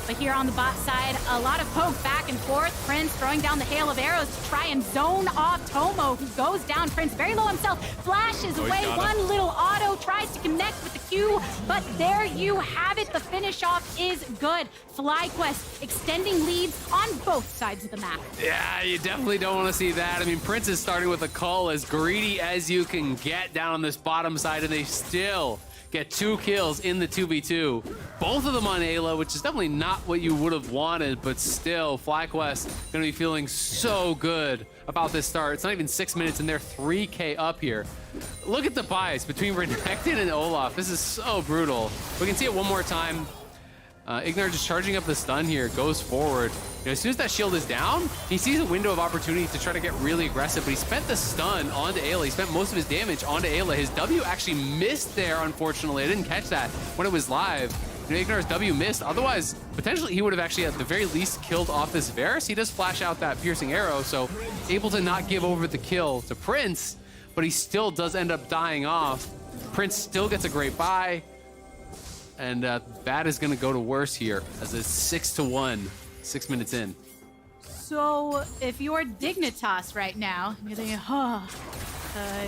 But here on the bot side, a lot of poke back and forth. Prince throwing down the hail of arrows to try and zone off Tomo, who goes down. Prince very low himself, flashes away. One little auto, tries to connect with the Q, but there you have it. The finish off is good. FlyQuest extending leads on both sides of the map. Yeah, you definitely don't want to see that. I mean, Prince is starting with a cull as greedy as you can get down on this bottom side, and they still get 2 kills in the 2v2. Both of them on Ayla, which is definitely not what you would have wanted, but still, FlyQuest gonna be feeling so good about this start. It's not even 6 minutes and they're 3K up here. Look at the bias between Renekton and Olaf. This is so brutal. We can see it one more time. Ignar just charging up the stun here, goes forward. You know, as soon as that shield is down, he sees a window of opportunity to try to get really aggressive, but he spent the stun onto Ayla. He spent most of his damage onto Ayla. His W actually missed there, unfortunately. I didn't catch that when it was live. Ignar's W missed. Otherwise, potentially he would have actually at the very least killed off this Varus. He does flash out that piercing arrow, so able to not give over the kill to Prince, but he still does end up dying off. Prince still gets a great buy, and that is going to go to worse here as it's 6-1, 6 minutes in. So if you're Dignitas right now, you're thinking,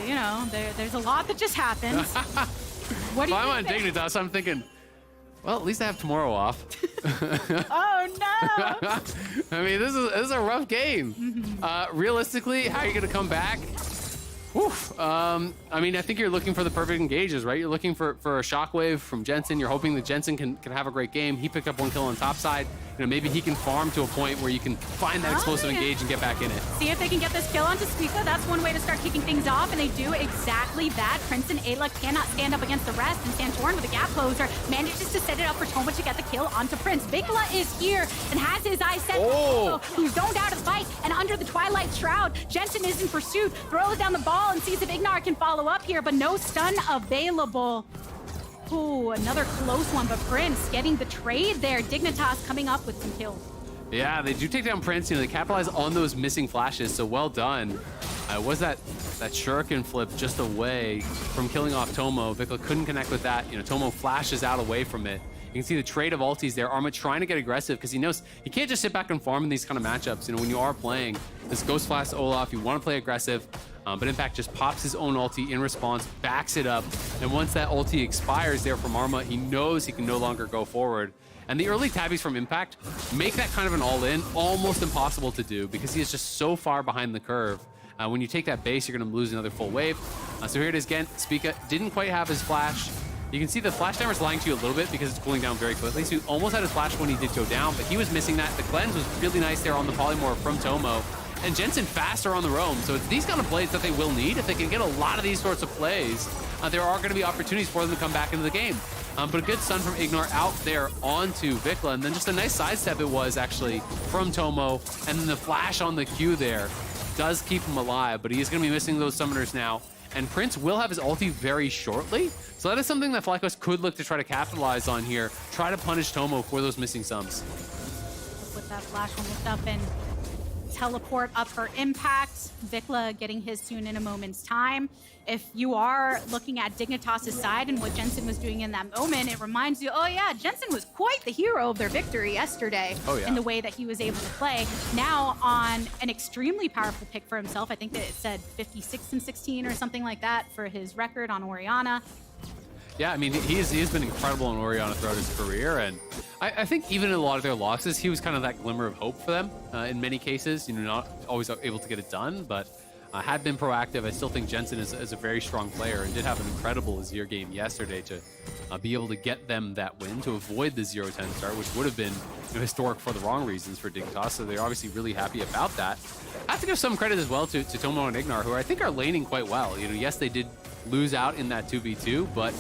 you know, there's a lot that just happened. What do you If I'm on think? Dignitas, I'm thinking, well, at least I have tomorrow off. Oh no! I mean, this is a rough game. Realistically, how are you going to come back? Woof. I mean, I think you're looking for the perfect engages, right? You're looking for a shockwave from Jensen. You're hoping that Jensen can have a great game. He picked up 1 kill on top side. You know, maybe he can farm to a point where you can find that explosive engage and get back in it. See if they can get this kill onto Spica. That's one way to start kicking things off, and they do exactly that. Prince and Ayla cannot stand up against the rest, and Santorin with a gap closer manages to set it up for Toma to get the kill onto Prince. Vikla is here and has his eyes set on Toma, who's zoned out of the fight, and under the Twilight Shroud, Jensen is in pursuit, throws down the ball and sees if Ignar can follow up here, but no stun available. Ooh, another close one, but Prince getting the trade there. Dignitas coming up with some kills. Yeah, they do take down Prince. You know, they capitalize on those missing flashes, so well done. Was that shuriken flip just away from killing off Tomo? Vikla couldn't connect with that. You know, Tomo flashes out away from it. You can see the trade of ultis there. Arma trying to get aggressive because he knows he can't just sit back and farm in these kind of matchups. You know, when you are playing this Ghost Flash Olaf, you want to play aggressive. But Impact just pops his own ulti in response, backs it up, and once that ulti expires there from Arma, he knows he can no longer go forward. And the early tabbies from Impact make that kind of an all-in almost impossible to do because he is just so far behind the curve. When you take that base, you're going to lose another full wave. So here it is again. Spica didn't quite have his flash. You can see the flash timer is lying to you a little bit because it's cooling down very quickly. So he almost had his flash when he did go down, but he was missing that. The cleanse was really nice there on the polymorph from Tomo. And Jensen faster on the roam, so it's these kind of plays that they will need. If they can get a lot of these sorts of plays, there are going to be opportunities for them to come back into the game. But a good stun from Ignar out there onto Vikla, and then just a nice sidestep it was actually from Tomo, and then the flash on the Q there does keep him alive, but he is going to be missing those summoners now. And Prince will have his ulti very shortly, so that is something that FlyQuest could look to try to capitalize on here, try to punish Tomo for those missing sums. With that flash one looked up and teleport up for Impact. Vikla getting his soon in a moment's time. If you are looking at Dignitas' side and what Jensen was doing in that moment, it reminds you, oh yeah, Jensen was quite the hero of their victory yesterday in the way that he was able to play. Now on an extremely powerful pick for himself, I think that it said 56-16 or something like that for his record on Orianna. Yeah, I mean, he has been incredible on Orianna throughout his career, and I think even in a lot of their losses, he was kind of that glimmer of hope for them in many cases. You know, not always able to get it done, but had been proactive. I still think Jensen is a very strong player and did have an incredible Azir game yesterday to be able to get them that win, to avoid the 0-10 start, which would have been historic for the wrong reasons for Dignitas, so they're obviously really happy about that. I have to give some credit as well to Tomo and Ignar, who I think are laning quite well. You know, yes, they did lose out in that 2v2, but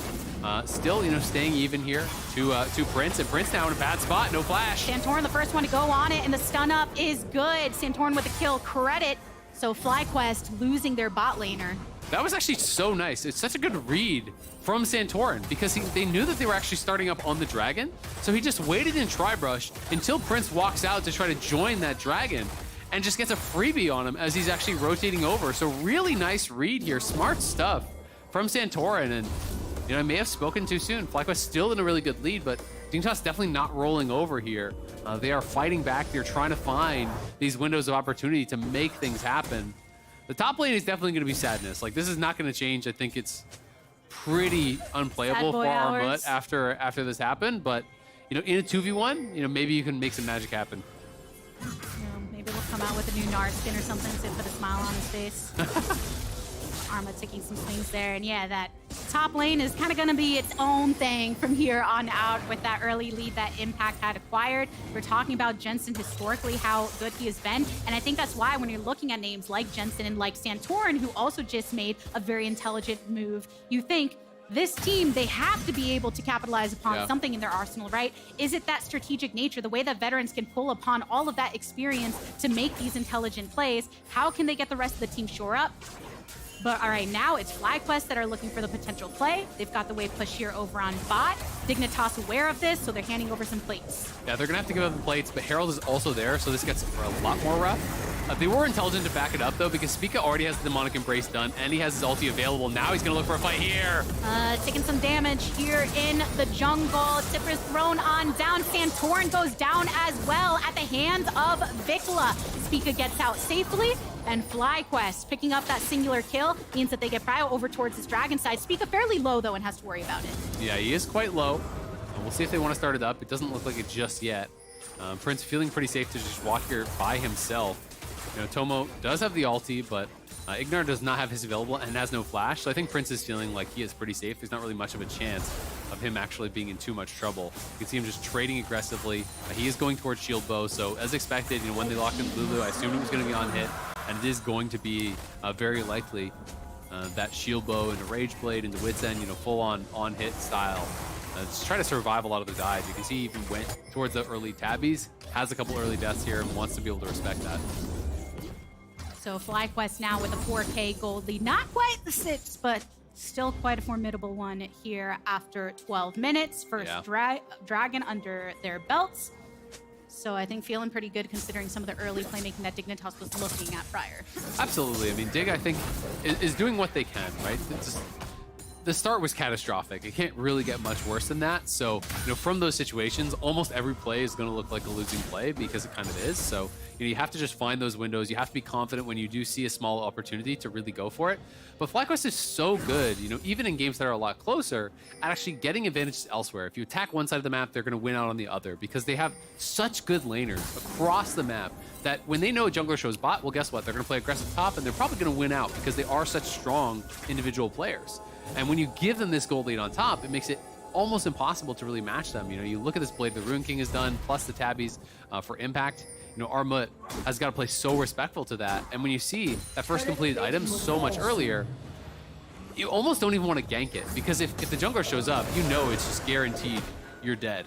still, you know, staying even here to Prince, and Prince now in a bad spot, no flash. Santorin the first one to go on it, and the stun up is good. Santorin with a kill, credit. So FlyQuest losing their bot laner. That was actually so nice. It's such a good read from Santorin because they knew that they were actually starting up on the dragon. So he just waited in Tribrush until Prince walks out to try to join that dragon and just gets a freebie on him as he's actually rotating over. So really nice read here. Smart stuff from Santorin. And, you know, I may have spoken too soon. FlyQuest still in a really good lead, but Dignitas definitely not rolling over here. They are fighting back. They're trying to find these windows of opportunity to make things happen. The top lane is definitely going to be sadness. Like, this is not going to change. I think it's pretty unplayable for Armut after this happened. But, you know, in a 2v1, you know, maybe you can make some magic happen. You know, maybe we'll come out with a new Nard skin or something to put a smile on his face. Arma taking some swings there, and yeah, that top lane is kind of going to be its own thing from here on out with that early lead that Impact had acquired. We're talking about Jensen historically, how good he has been, and I think that's why when you're looking at names like Jensen and like Santorin, who also just made a very intelligent move, you think, this team, they have to be able to capitalize upon something in their arsenal, right? Is it that strategic nature, the way that veterans can pull upon all of that experience to make these intelligent plays? How can they get the rest of the team shore up? But all right, now it's FlyQuest that are looking for the potential play. They've got the wave push here over on bot. Dignitas aware of this, so they're handing over some plates. Yeah, they're gonna have to give up the plates, but Herald is also there, so this gets a lot more rough. They were intelligent to back it up though, because Spica already has the Demonic Embrace done, and he has his ulti available. Now he's gonna look for a fight here. Taking some damage here in the jungle. Tipper's thrown on down. Santorin goes down as well at the hands of Vikla. Spica gets out safely. And FlyQuest picking up that singular kill means that they get prio over towards his dragon side. Spica fairly low though and has to worry about it. Yeah, he is quite low. We'll see if they want to start it up. It doesn't look like it just yet. Prince feeling pretty safe to just walk here by himself. You know, Tomo does have the ulti, but Ignar does not have his available and has no flash. So I think Prince is feeling like he is pretty safe. There's not really much of a chance of him actually being in too much trouble. You can see him just trading aggressively. He is going towards shield bow. So as expected, you know, when they locked in Lulu, I assumed it was going to be on hit. And it is going to be very likely that shield bow into Rage Blade, into Wit's End, you know, full on hit style. Just try to survive a lot of the dives. You can see he even went towards the early tabbies, has a couple early deaths here, and wants to be able to respect that. So FlyQuest now with a 4K gold lead. Not quite the 6, but still quite a formidable one here after 12 minutes. First dragon under their belts. So I think feeling pretty good considering some of the early playmaking that Dignitas was looking at prior. Absolutely. I mean, Dig, I think, is doing what they can, right? The start was catastrophic. It can't really get much worse than that. So, you know, from those situations, almost every play is going to look like a losing play because it kind of is. So, you know, you have to just find those windows. You have to be confident when you do see a small opportunity to really go for it. But FlyQuest is so good, you know, even in games that are a lot closer, at actually getting advantages elsewhere. If you attack one side of the map, they're going to win out on the other because they have such good laners across the map that when they know a jungler shows bot, well, guess what? They're going to play aggressive top and they're probably going to win out because they are such strong individual players. And when you give them this gold lead on top, it makes it almost impossible to really match them. You know, you look at this Blade the Rune King has done, plus the tabbies for impact. You know, Armut has got to play so respectful to that. And when you see that first completed item so much earlier, you almost don't even want to gank it. Because if the jungler shows up, you know it's just guaranteed you're dead.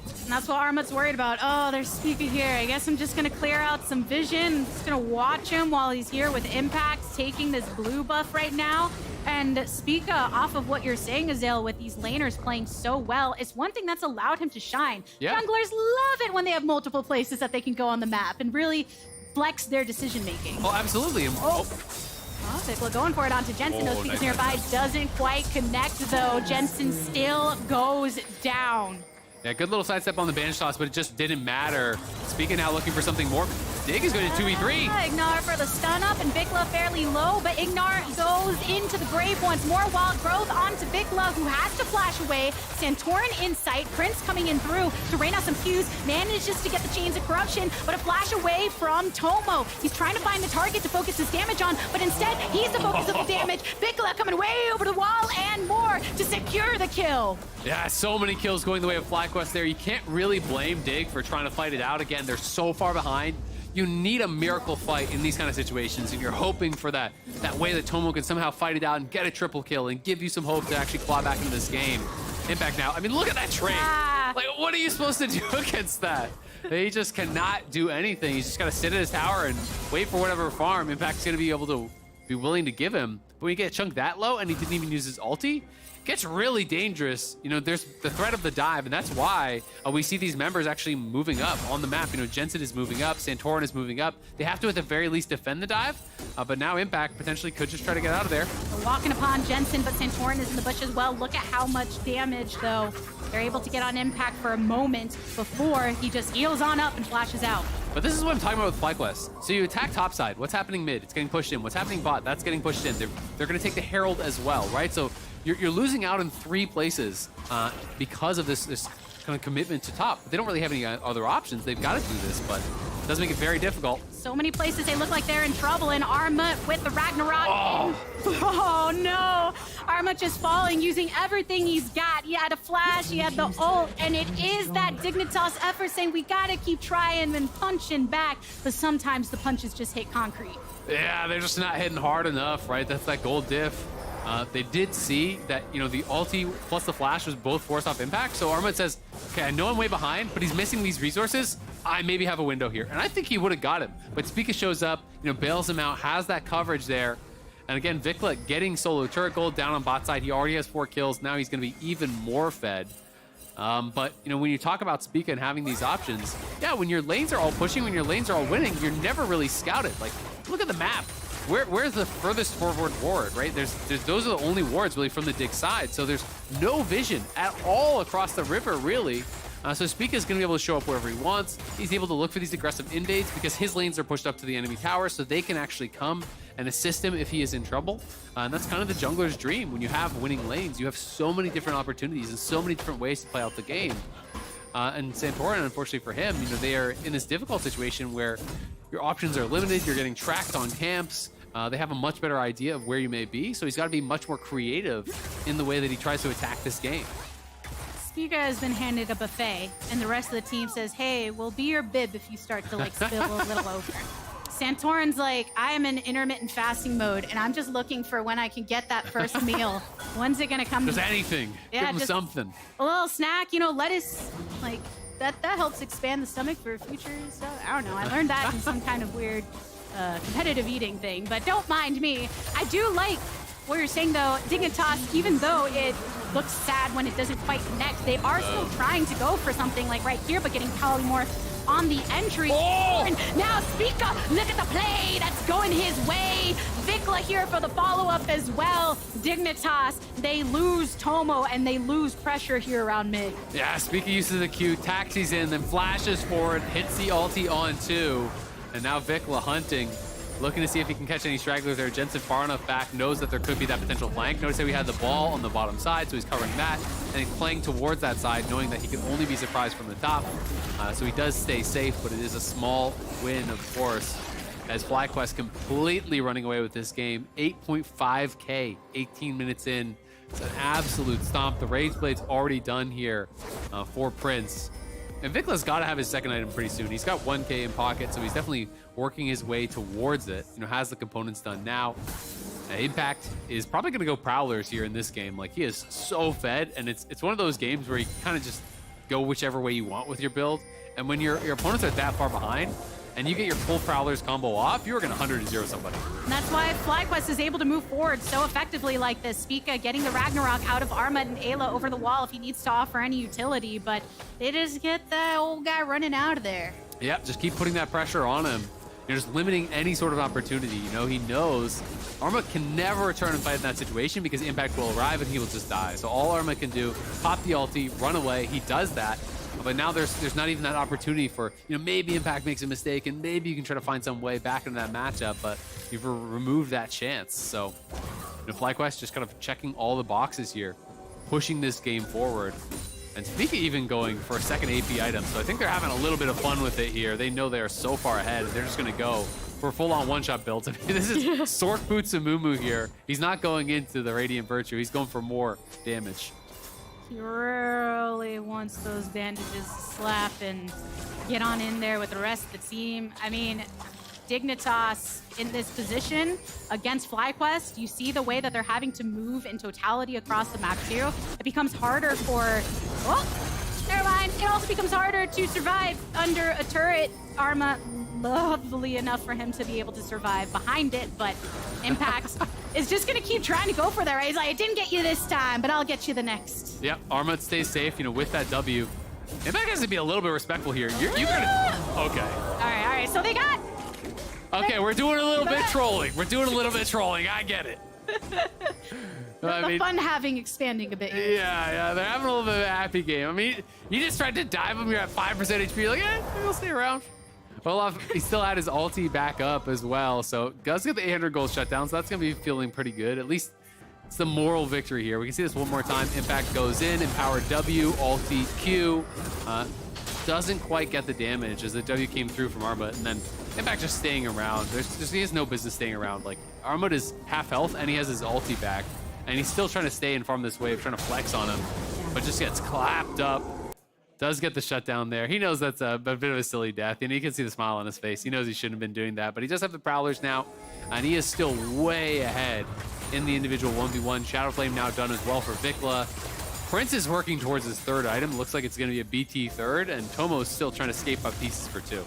And that's what Armut's worried about. Oh, there's Spica here. I guess I'm just going to clear out some vision. I'm just going to watch him while he's here with impacts, taking this blue buff right now. And Spica, off of what you're saying, Azale, with these laners playing so well, is one thing that's allowed him to shine. Yeah. Junglers love it when they have multiple places that they can go on the map and really flex their decision-making. Oh, absolutely. Vikla going for it onto Jensen. No Spica's nearby. Doesn't quite connect, though. Jensen still goes down. Yeah, good little sidestep on the banish toss, but it just didn't matter. Spica now looking for something more. Dig is going to 2v3. Ignar for the stun up, and Vikla fairly low, but Ignar goes into the grave once more. Wild growth onto Vikla, who has to flash away. Santorin in sight. Prince coming in through to rain out some Qs. Manages to get the chains of corruption, but a flash away from Tomo. He's trying to find the target to focus his damage on, but instead, he's the focus of the damage. Vikla coming way over the wall and more to secure the kill. Yeah, so many kills going the way of FlyQuest there. You can't really blame Dig for trying to fight it out. Again, they're so far behind. You need a miracle fight in these kind of situations, and you're hoping for that way that Tomo can somehow fight it out and get a triple kill and give you some hope to actually claw back into this game. Impact now. I mean, look at that trade. Like, what are you supposed to do against that? He just cannot do anything. He's just got to sit at his tower and wait for whatever farm Impact's going to be able to be willing to give him. But when you get a chunk that low and he didn't even use his ulti, it gets really dangerous. You know, there's the threat of the dive, and that's why we see these members actually moving up on the map. You know, Jensen is moving up, Santorin is moving up. They have to, at the very least, defend the dive, but now Impact potentially could just try to get out of there. They're walking upon Jensen, but Santorin is in the bush as well. Look at how much damage, though. They're able to get on Impact for a moment before he just heals on up and flashes out. But this is what I'm talking about with FlyQuest. So you attack topside. What's happening mid? It's getting pushed in. What's happening bot? That's getting pushed in. They're going to take the Herald as well, right? So you're losing out in 3 places because of this kind of commitment to top. But they don't really have any other options. They've got to do this, but it does make it very difficult. So many places they look like they're in trouble, and Armut with the Ragnarok. Oh no! Armut just falling, using everything he's got. He had a flash, he had the ult, and it is that Dignitas effort saying we gotta keep trying and punching back, but sometimes the punches just hit concrete. Yeah, they're just not hitting hard enough, right? That's that gold diff. They did see that, you know, the ulti plus the flash was both forced off Impact. So Armut says, okay, I know I'm way behind, but he's missing these resources. I maybe have a window here. And I think he would have got him. But Spica shows up, you know, bails him out, has that coverage there. And again, Vikla getting solo turret gold down on bot side. He already has 4 kills. Now he's going to be even more fed. But, you know, when you talk about Spica and having these options, yeah, when your lanes are all pushing, when your lanes are all winning, you're never really scouted. Like, look at the map. Where's the furthest forward ward, right? Those are the only wards really from the dig side. So there's no vision at all across the river, really. So Spica is going to be able to show up wherever he wants. He's able to look for these aggressive invades because his lanes are pushed up to the enemy tower, so they can actually come and assist him if he is in trouble. And that's kind of the jungler's dream. When you have winning lanes, you have so many different opportunities and so many different ways to play out the game. And Santorin, unfortunately for him, you know, they are in this difficult situation where your options are limited. You're getting tracked on camps. They have a much better idea of where you may be, so he's got to be much more creative in the way that he tries to attack this game. Spica has been handed a buffet, and the rest of the team says, hey, we'll be your bib if you start to like spill a little over. Santorin's like, I am in intermittent fasting mode, and I'm just looking for when I can get that first meal. When's it gonna come? Just anything. Yeah, give him just something. A little snack, you know, lettuce, like that helps expand the stomach for future stuff. I don't know. I learned that in some kind of weird competitive eating thing, but don't mind me. I do like what you're saying though. Dignitas, even though it looks sad when it doesn't quite connect, they are still trying to go for something like right here, but getting polymorph on the entry. Oh! And now Spica, look at the play that's going his way. Vikla here for the follow-up as well. Dignitas, they lose Tomo and they lose pressure here around mid. Yeah, Spica uses the Q, taxis in, then flashes forward, hits the ulti on 2. And now Vikla hunting, looking to see if he can catch any stragglers there. Jensen far enough back, knows that there could be that potential flank. Notice that we had the ball on the bottom side, so he's covering that. And he's playing towards that side, knowing that he can only be surprised from the top. So he does stay safe, but it is a small win, of course, as FlyQuest completely running away with this game. 8.5K, 18 minutes in. It's an absolute stomp. The Rage Blade's already done here for Prince. And Vikla's got to have his second item pretty soon. He's got 1K in pocket, so he's definitely working his way towards it. You know, has the components done now. Impact is probably going to go Prowlers here in this game. Like, he is so fed, and it's one of those games where you kind of just go whichever way you want with your build. And when your opponents are that far behind, and you get your full Prowlers combo off, you're going to 100-0 somebody. And that's why FlyQuest is able to move forward so effectively like this. Spica getting the Ragnarok out of Arma and Ayla over the wall if he needs to offer any utility, but they just get that old guy running out of there. Yep, just keep putting that pressure on him. You're just limiting any sort of opportunity. You know, he knows Arma can never return and fight in that situation because Impact will arrive and he will just die. So all Arma can do, pop the ulti, run away. He does that. But now there's not even that opportunity for, you know, maybe Impact makes a mistake and maybe you can try to find some way back into that matchup, but you've removed that chance. So, you know, FlyQuest just kind of checking all the boxes here, pushing this game forward. And Spica even going for a second AP item. So I think they're having a little bit of fun with it here. They know they are so far ahead. They're just going to go for full-on one-shot builds. I mean, this is Sork Boots and Mumu here. He's not going into the Radiant Virtue. He's going for more damage. He really wants those bandages to slap and get on in there with the rest of the team. I mean, Dignitas in this position against FlyQuest, you see the way that they're having to move in totality across the map too. It becomes harder for, oh, never mind. It also becomes harder to survive under a turret. Arma, lovely enough for him to be able to survive behind it, but Impact is just gonna keep trying to go for that, right? He's like, I didn't get you this time, but I'll get you the next. Yep, Arma stays safe, you know, with that W. Impact has to be a little bit respectful here. You're gonna, okay. All right, so they got. Okay, we're doing a little bit trolling. We're doing a little bit trolling, I get it. The fun having expanding a bit here. Yeah, they're having a little bit of a happy game. I mean, you just tried to dive him, you're at 5% HP, you're like, yeah, maybe I'll stay around. Olaf, he still had his ulti back up as well, so does get the 800 gold shutdown, so that's going to be feeling pretty good. At least it's the moral victory here. We can see this one more time. Impact goes in, empowered W, ulti Q. Doesn't quite get the damage as the W came through from Arma, and then Impact just staying around. He has no business staying around. Like, Arma is half health, and he has his ulti back, and he's still trying to stay and farm this wave, trying to flex on him, but just gets clapped up. Does get the shutdown there. He knows that's a bit of a silly death, and you can see the smile on his face. He knows he shouldn't have been doing that, but he does have the Prowlers now, and he is still way ahead in the individual 1v1. Shadow Flame now done as well for Vikla. Prince is working towards his third item. Looks like it's going to be a BT third, and Tomo's still trying to escape up pieces for 2.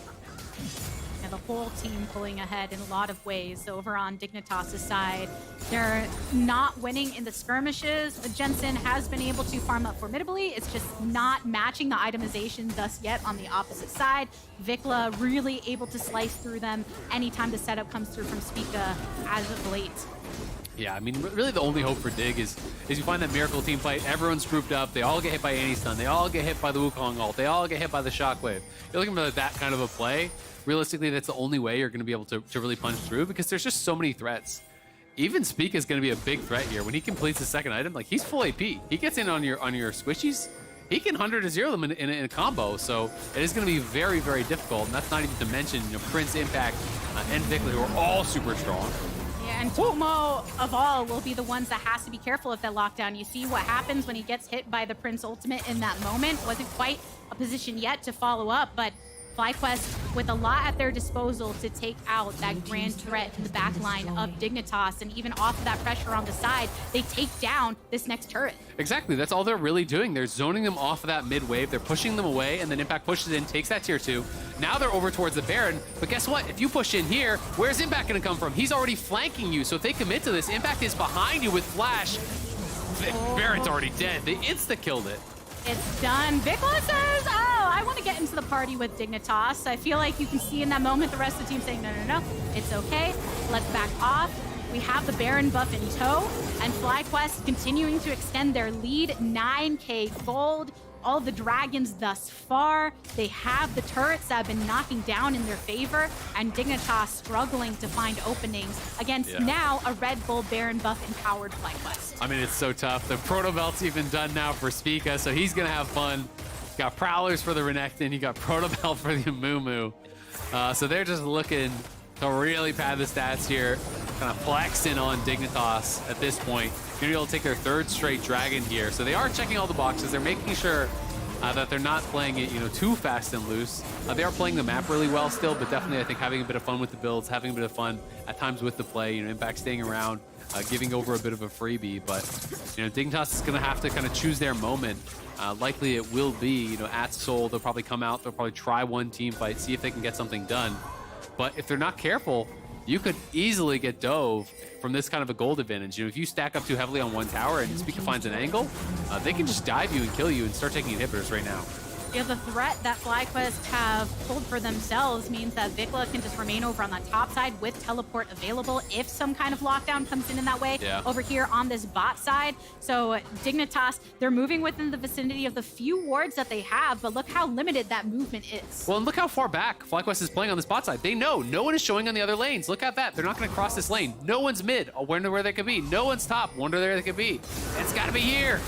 and the whole team pulling ahead in a lot of ways. So over on Dignitas' side, they're not winning in the skirmishes. Jensen has been able to farm up formidably. It's just not matching the itemization thus yet on the opposite side. Vikla really able to slice through them anytime the setup comes through from Spica as of late. Yeah, I mean, really the only hope for Dig is you find that Miracle team fight, everyone's grouped up, they all get hit by Anti-Stun, they all get hit by the Wukong ult, they all get hit by the Shockwave. You're looking for that kind of a play. Realistically, that's the only way you're going to be able to really punch through because there's just so many threats. Even Speak is going to be a big threat here. When he completes his second item, like he's full AP. He gets in on your squishies, he can 100 to 0 them in a combo, so it is going to be very, very difficult, and that's not even to mention Prince, Impact, and Vikla, who are all super strong. Yeah, and Tomo, of all, will be the ones that has to be careful of that lockdown. You see what happens when he gets hit by the Prince ultimate in that moment. Wasn't quite a position yet to follow up, but FlyQuest with a lot at their disposal to take out that grand threat in the back line of Dignitas, and even off of that pressure on the side, they take down this next turret. Exactly, that's all they're really doing. They're zoning them off of that mid wave, they're pushing them away, and then Impact pushes in, takes that tier 2. Now they're over towards the Baron, but guess what? If you push in here, where's Impact gonna come from? He's already flanking you, so if they commit to this, Impact is behind you with Flash. Baron's already dead, they insta-killed it. It's done. Vikla says, oh, I want to get into the party with Dignitas. I feel like you can see in that moment the rest of the team saying, no, it's okay. Let's back off. We have the Baron buff in tow, and FlyQuest continuing to extend their lead, 9K gold. All the dragons thus far. They have the turrets that have been knocking down in their favor, and Dignitas struggling to find openings against now a Red Bull Baron buff empowered FlyQuest. I mean, it's so tough. The Proto Belt's even done now for Spica, so he's gonna have fun. You got Prowlers for the Renekton, you got Proto Belt for the Amumu. So they're just looking to really pad the stats here, kind of flexing on Dignitas at this point. Gonna be able to take their third straight dragon here. So they are checking all the boxes. They're making sure that they're not playing it, too fast and loose. They are playing the map really well still, but definitely I think having a bit of fun with the builds, having a bit of fun at times with the play. Impact staying around, giving over a bit of a freebie. But Dignitas is gonna have to kind of choose their moment. Likely it will be, at Seoul. They'll probably come out. They'll probably try one team fight, see if they can get something done. But if they're not careful, you could easily get dove from this kind of a gold advantage. If you stack up too heavily on one tower and Spica finds an angle, they can just dive you and kill you and start taking inhibitors right now. Yeah, the threat that FlyQuest have pulled for themselves means that Vikla can just remain over on that top side with teleport available if some kind of lockdown comes in that way over here on this bot side. So Dignitas, they're moving within the vicinity of the few wards that they have, but look how limited that movement is. Well, and look how far back FlyQuest is playing on this bot side. They know no one is showing on the other lanes. Look at that. They're not going to cross this lane. No one's mid. I wonder where they could be. No one's top. Wonder where they could be. It's got to be here.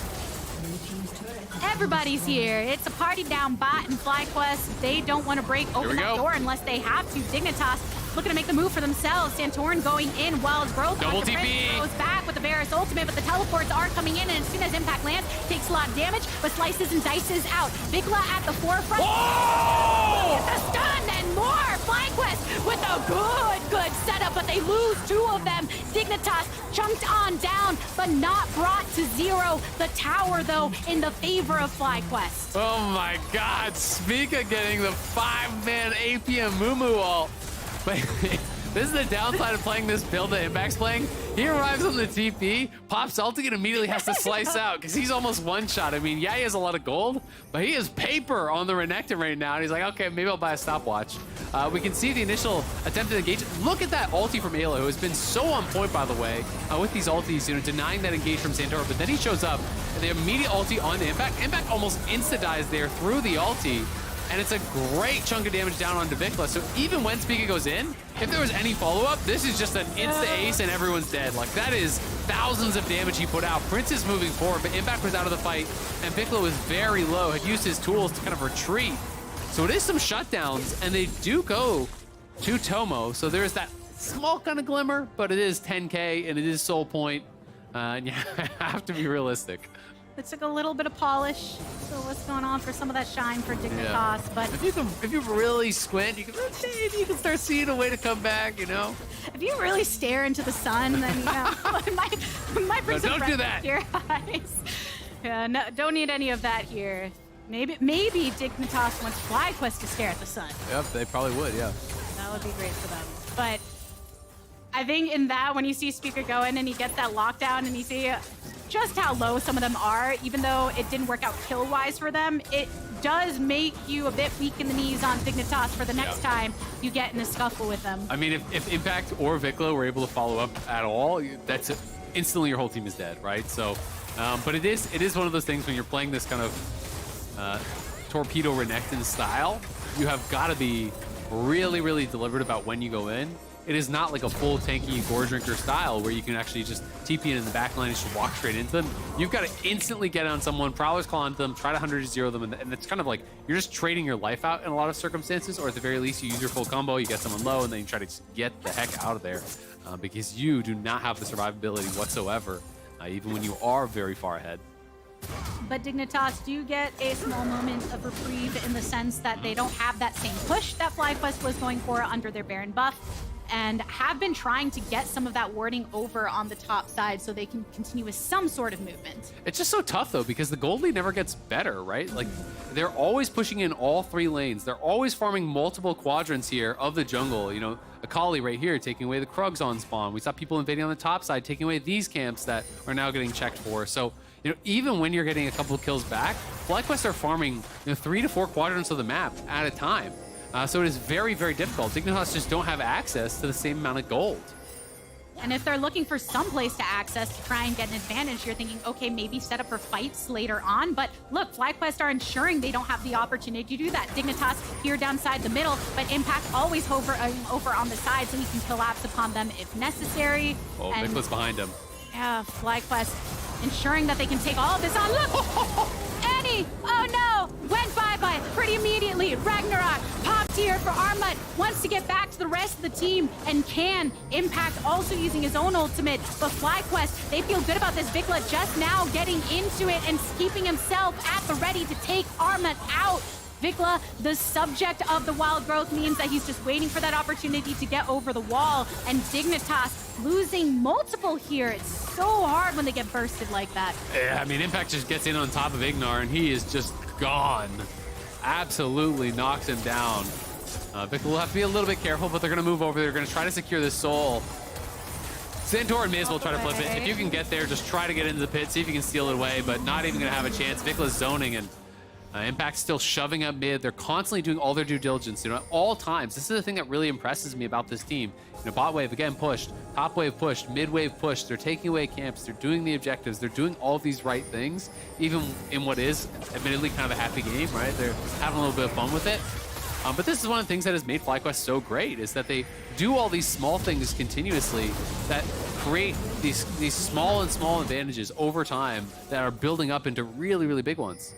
Everybody's here. It's a party down bot and FlyQuest. They don't want to break open that door unless they have to. Dignitas looking to make the move for themselves. Santorin going in while his growth double TP goes back with the Varus ultimate, but the teleports are coming in, and as soon as Impact lands, takes a lot of damage, but slices and dices out. Vikla at the forefront. Whoa! Look at the stun and more. FlyQuest with a good setup, but they lose 2 of them. Dignitas chunked on down, but not brought to 0. The tower, though, in the favor of FlyQuest. Oh my God, Spica getting the 5-man APM Mumu ult. But this is the downside of playing this build that Impact's playing. He arrives on the TP, pops ulti, and immediately has to slice out because he's almost one-shot. I mean, yeah, he has a lot of gold, but he has paper on the Renekton right now. And he's like, okay, maybe I'll buy a stopwatch. We can see the initial attempt to engage. Look at that ulti from Ayla, who has been so on point, by the way, with these ultis, denying that engage from Santoro. But then he shows up, and the immediate ulti on the Impact. Impact almost insta-dies there through the ulti. And it's a great chunk of damage down onto Vikla. So even when Spica goes in, if there was any follow-up, this is just an insta-ace and everyone's dead. Like, that is thousands of damage he put out. Prince is moving forward, but Impact was out of the fight, and Vikla was very low, had used his tools to kind of retreat. So it is some shutdowns, and they do go to Tomo. So there's that small kind of glimmer, but it is 10K, and it is Soul Point. And you have to be realistic. It took a little bit of polish, so what's going on for some of that shine for Dignitas, but if you really squint, you can start seeing a way to come back, If you really stare into the sun, then it might bring some don't do that to your eyes. Yeah, no, don't need any of that here. Maybe Dignitas wants FlyQuest to stare at the sun. Yep, they probably would, yeah. That would be great for them. But I think in that, when you see Speaker go in and he gets that lockdown and you see just how low some of them are, even though it didn't work out kill-wise for them, it does make you a bit weak in the knees on Dignitas for the next time you get in a scuffle with them. I mean, if Impact or Vikla were able to follow up at all, that's instantly your whole team is dead, right? So, but it is one of those things when you're playing this kind of torpedo Renekton style, you have got to be really, really deliberate about when you go in. It is not like a full tanky Gore Drinker style where you can actually just TP in the back line and just walk straight into them. You've got to instantly get on someone, Prowler's Claw onto them, try to 100-0 them, and it's kind of like you're just trading your life out in a lot of circumstances, or at the very least you use your full combo, you get someone low, and then you try to just get the heck out of there because you do not have the survivability whatsoever, even when you are very far ahead. But Dignitas do get a small moment of reprieve in the sense that they don't have that same push that FlyQuest was going for under their Baron buff, and have been trying to get some of that warding over on the top side so they can continue with some sort of movement. It's just so tough though, because the gold lead never gets better, right? Like they're always pushing in all 3 lanes. They're always farming multiple quadrants here of the jungle. You know, Akali right here taking away the Krugs on spawn. We saw people invading on the top side, taking away these camps that are now getting checked for. So, you know, even when you're getting a couple of kills back, FlyQuest are farming 3 to 4 quadrants of the map at a time. So it is very, very difficult. Dignitas just don't have access to the same amount of gold. And if they're looking for some place to access to try and get an advantage, you're thinking, okay, maybe set up for fights later on. But look, FlyQuest are ensuring they don't have the opportunity to do that. Dignitas here downside the middle, but Impact always over on the side so he can collapse upon them if necessary. Oh, Nicholas behind him. Yeah, FlyQuest ensuring that they can take all of this on. Look! Annie! Oh no! Went bye-bye pretty immediately. Ragnarok popped here for Armut. Wants to get back to the rest of the team and can. Impact also using his own ultimate. But FlyQuest, they feel good about this. Vikla just now getting into it and keeping himself at the ready to take Armut out. Vikla, the subject of the wild growth, means that he's just waiting for that opportunity to get over the wall. And Dignitas losing multiple here. It's so hard when they get bursted like that. Yeah, I mean, Impact just gets in on top of Ignar, and he is just gone. Absolutely knocks him down. Vikla will have to be a little bit careful, but they're going to move over. They're going to try to secure this soul. Santorin may as well try to flip it. If you can get there, just try to get into the pit, see if you can steal it away, but not even going to have a chance. Vikla's zoning, and Impact's still shoving up mid. They're constantly doing all their due diligence, at all times. This is the thing that really impresses me about this team. Bot wave again pushed, top wave pushed, mid wave pushed. They're taking away camps. They're doing the objectives. They're doing all of these right things, even in what is admittedly kind of a happy game, right? They're having a little bit of fun with it. But this is one of the things that has made FlyQuest so great, is that they do all these small things continuously that create these small advantages over time that are building up into really, really big ones.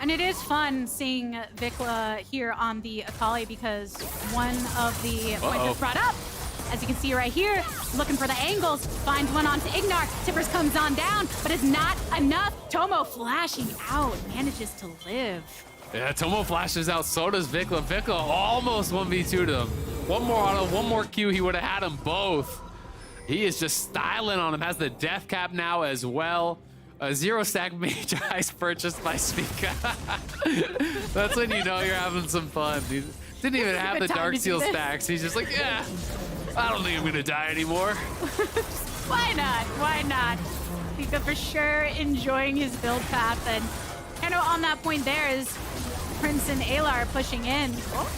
And it is fun seeing Vikla here on the Akali because one of the points that's brought up, as you can see right here, looking for the angles, finds one onto Ignar. Tippers comes on down, but it's not enough. Tomo flashing out, manages to live. Yeah, Tomo flashes out, so does Vikla. Vikla almost 1v2'd him. One more auto, one more Q, he would have had them both. He is just styling on him, has the death cap now as well. A 0-stack mage ice purchased by Spica. That's when you know you're having some fun. He didn't even have the Dark Seal stacks. He's just like, yeah, I don't think I'm gonna die anymore. Why not? Why not? Spica for sure enjoying his build path, and kind of on that point there is Prince and Alar pushing in. Oh,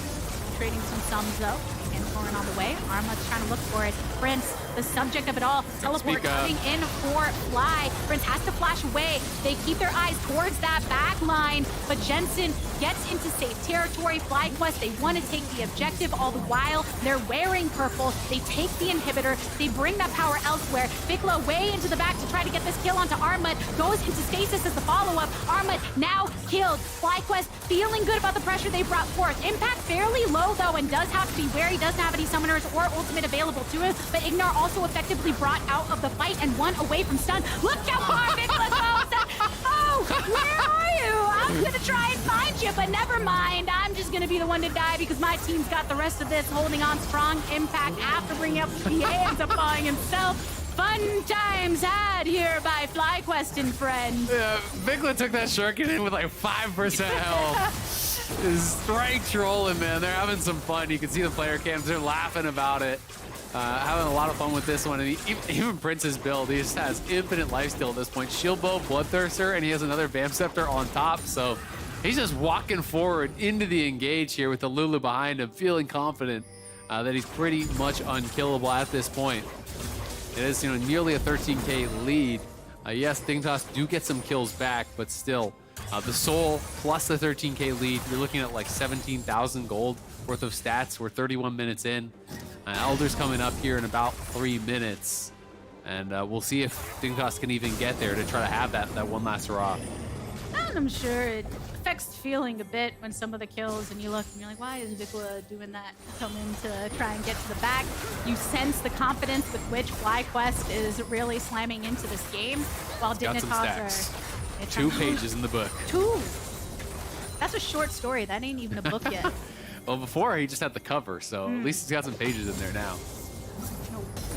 trading some thumbs up. And Thorin on the way. Armlet's trying to look for it. Prince, the subject of it all, teleport coming in for Fly. Prince has to flash away. They keep their eyes towards that back line, but Jensen gets into safe territory. FlyQuest, they want to take the objective all the while. They're wearing purple. They take the inhibitor. They bring that power elsewhere. Vikla way into the back to try to get this kill onto Armut. Goes into stasis as the follow-up. Armut now killed. FlyQuest feeling good about the pressure they brought forth. Impact fairly low though, and does have to be wary. Doesn't have any summoners or ultimate available to him, but Ignar also effectively brought out of the fight and one away from stun. Look how far Vikla goes! Oh, where are you? I'm gonna try and find you, but never mind. I'm just gonna be the one to die because my team's got the rest of this holding on strong. Impact after bringing up the PA ends up falling himself. Fun times had here by FlyQuest and friends. Yeah, Vikla took that shuriken in with like 5% health. is strike trolling, man. They're having some fun. You can see the player cams. They're laughing about it. Having a lot of fun with this one. And even Prince's build, he just has infinite lifesteal at this point. Shield Bow, Bloodthirster, and he has another Vamp Scepter on top. So he's just walking forward into the engage here with the Lulu behind him, feeling confident that he's pretty much unkillable at this point. It is, nearly a 13K lead. Yes, Dignitas do get some kills back, but still, the Soul plus the 13K lead, you're looking at like 17,000 gold worth of stats. We're 31 minutes in. Elder's coming up here in about 3 minutes. And we'll see if Dignitas can even get there to try to have that one last hurrah. And I'm sure it affects the feeling a bit when some of the kills and you look and you're like, why is Vikla doing that? Come in to try and get to the back. You sense the confidence with which FlyQuest is really slamming into this game, while Dignitas are... 2 pages in the book. 2? That's a short story. That ain't even a book yet. Well, before he just had the cover, so at least he's got some pages in there now.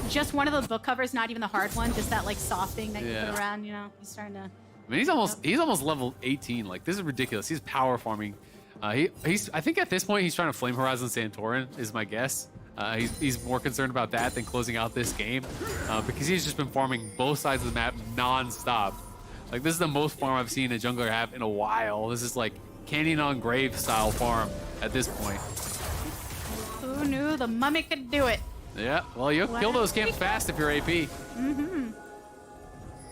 Just one of those book covers, not even the hard one, just that like soft thing that you put around, he's starting to... I mean, he's almost level 18. Like, this is ridiculous. He's power farming. I think at this point he's trying to Flame Horizon Santorin is my guess. He's more concerned about that than closing out this game because he's just been farming both sides of the map non-stop. Like, this is the most farm I've seen a jungler have in a while. This is like Canyon on Grave style farm at this point. Who knew the mummy could do it? Yeah, well, you'll kill those camps fast if you're AP. Mm-hmm.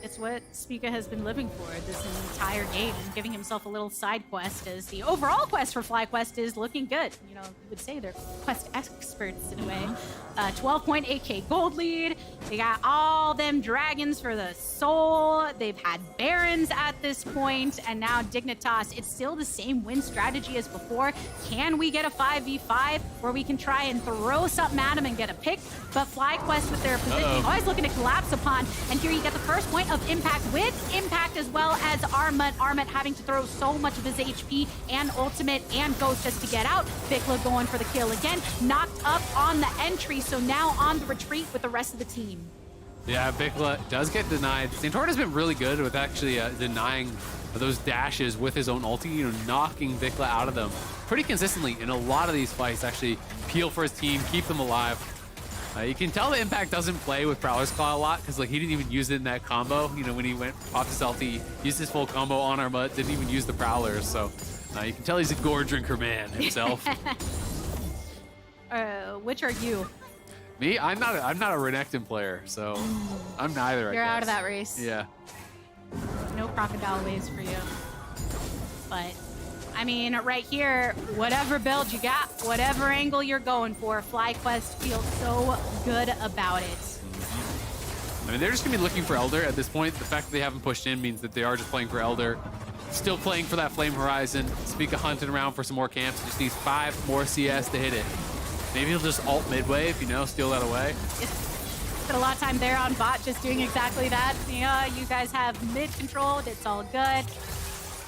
It's what Spica has been living for this entire game, and giving himself a little side quest as the overall quest for FlyQuest is looking good. You would say they're quest experts in a way. 12.8K gold lead. They got all them dragons for the soul. They've had barons at this point, and now Dignitas. It's still the same win strategy as before. Can we get a 5v5 where we can try and throw something at them and get a pick? But FlyQuest with their positioning, always looking to collapse upon. And here you get the first point of impact with impact, as well as Armut. Armut having to throw so much of his HP and ultimate and ghost just to get out. Vikla going for the kill again. Knocked up on the entry, so now on the retreat with the rest of the team. Yeah, Vikla does get denied. Santorin has been really good with actually denying those dashes with his own ulti, knocking Vikla out of them pretty consistently in a lot of these fights. Actually peel for his team, keep them alive. You can tell the Impact doesn't play with Prowler's Claw a lot because he didn't even use it in that combo. When he popped his ulti, used his full combo on Armut, didn't even use the Prowlers. So you can tell he's a gore drinker man himself. Which are you? Me? I'm not a Renekton player, so I'm neither. You're out of that race. Yeah. No crocodile waves for you. But I mean, right here, whatever build you got, whatever angle you're going for, FlyQuest feels so good about it. I mean, they're just gonna be looking for Elder at this point. The fact that they haven't pushed in means that they are just playing for Elder. Still playing for that Flame Horizon. Spica hunting around for some more camps. Just needs 5 more CS to hit it. Maybe he'll just ult midway if steal that away. Spent a lot of time there on bot just doing exactly that. You guys have mid controlled, it's all good.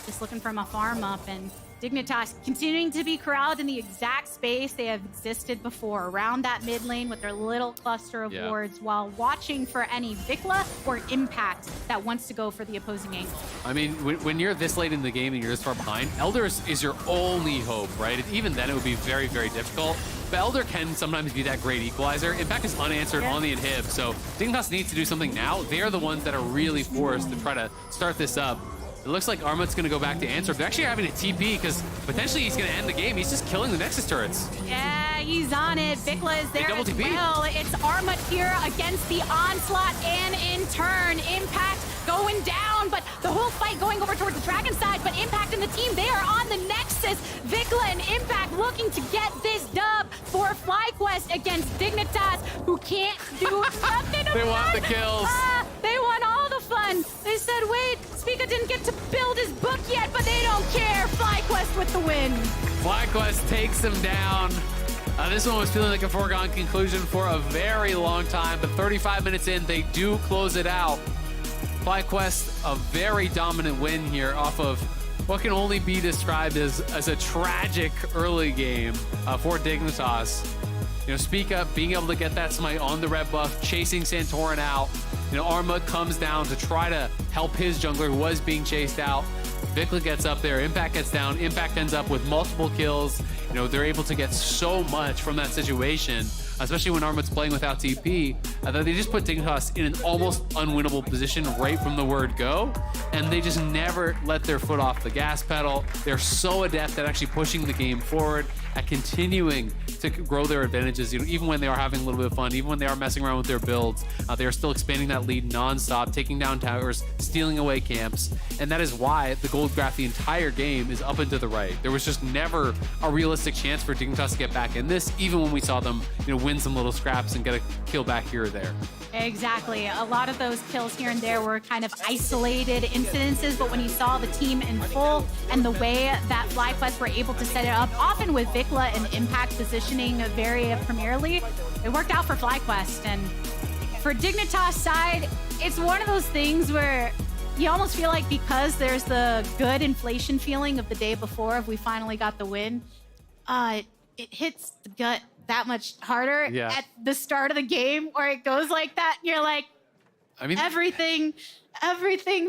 Just looking for my farm up, and Dignitas continuing to be corralled in the exact space they have existed before, around that mid lane with their little cluster of wards, while watching for any Vikla or Impact that wants to go for the opposing angle. I mean, when you're this late in the game and you're this far behind, Elder is your only hope, right? And even then, it would be very, very difficult. But Elder can sometimes be that great equalizer. Impact is unanswered on the inhib, so Dignitas needs to do something now. They're the ones that are really forced to try to start this up. It looks like Armut's going to go back to answer. They're actually having a TP because potentially he's going to end the game. He's just killing the Nexus turrets. Yeah, he's on it. Vikla is there as well. It's Armut here against the onslaught, and in turn, Impact going down, but the whole fight going over towards the Dragon side, but Impact and the team, they are on the Nexus. Vikla and Impact looking to get this dub for FlyQuest against Dignitas, who can't do nothing about it. They want the kills. They want all the fun. They said, wait, Spica didn't get to build his book yet, but they don't care. FlyQuest with the win. FlyQuest takes them down. This one was feeling like a foregone conclusion for a very long time, but 35 minutes in, they do close it out. FlyQuest, a very dominant win here off of what can only be described as a tragic early game for Dignitas. Spica being able to get that smite on the red buff, chasing Santorin out. Armut comes down to try to help his jungler who was being chased out. Vikla gets up there, Impact gets down, Impact ends up with multiple kills. You know, they're able to get so much from that situation, especially when Armut's playing without TP, that they just put Dignitas in an almost unwinnable position right from the word go, and they just never let their foot off the gas pedal. They're so adept at actually pushing the game forward, at continuing to grow their advantages, you know, even when they are having a little bit of fun, even when they are messing around with their builds, they are still expanding that lead nonstop, taking down towers, stealing away camps, and that is why the gold graph the entire game is up and to the right. There was just never a realistic chance for Dignitas to get back in this, even when we saw them, you know, win some little scraps and get a kill back here or there. Exactly. A lot of those kills here and there were kind of isolated incidences, but when you saw the team in full and the way that FlyQuest were able to set it up, often with Vikla and Impact positioning very premierly, it worked out for FlyQuest. And for Dignitas side, it's one of those things where you almost feel like because there's the good inflation feeling of the day before, if we finally got the win, it hits the gut that much harder at the start of the game, where it goes like that. And you're like, I mean, everything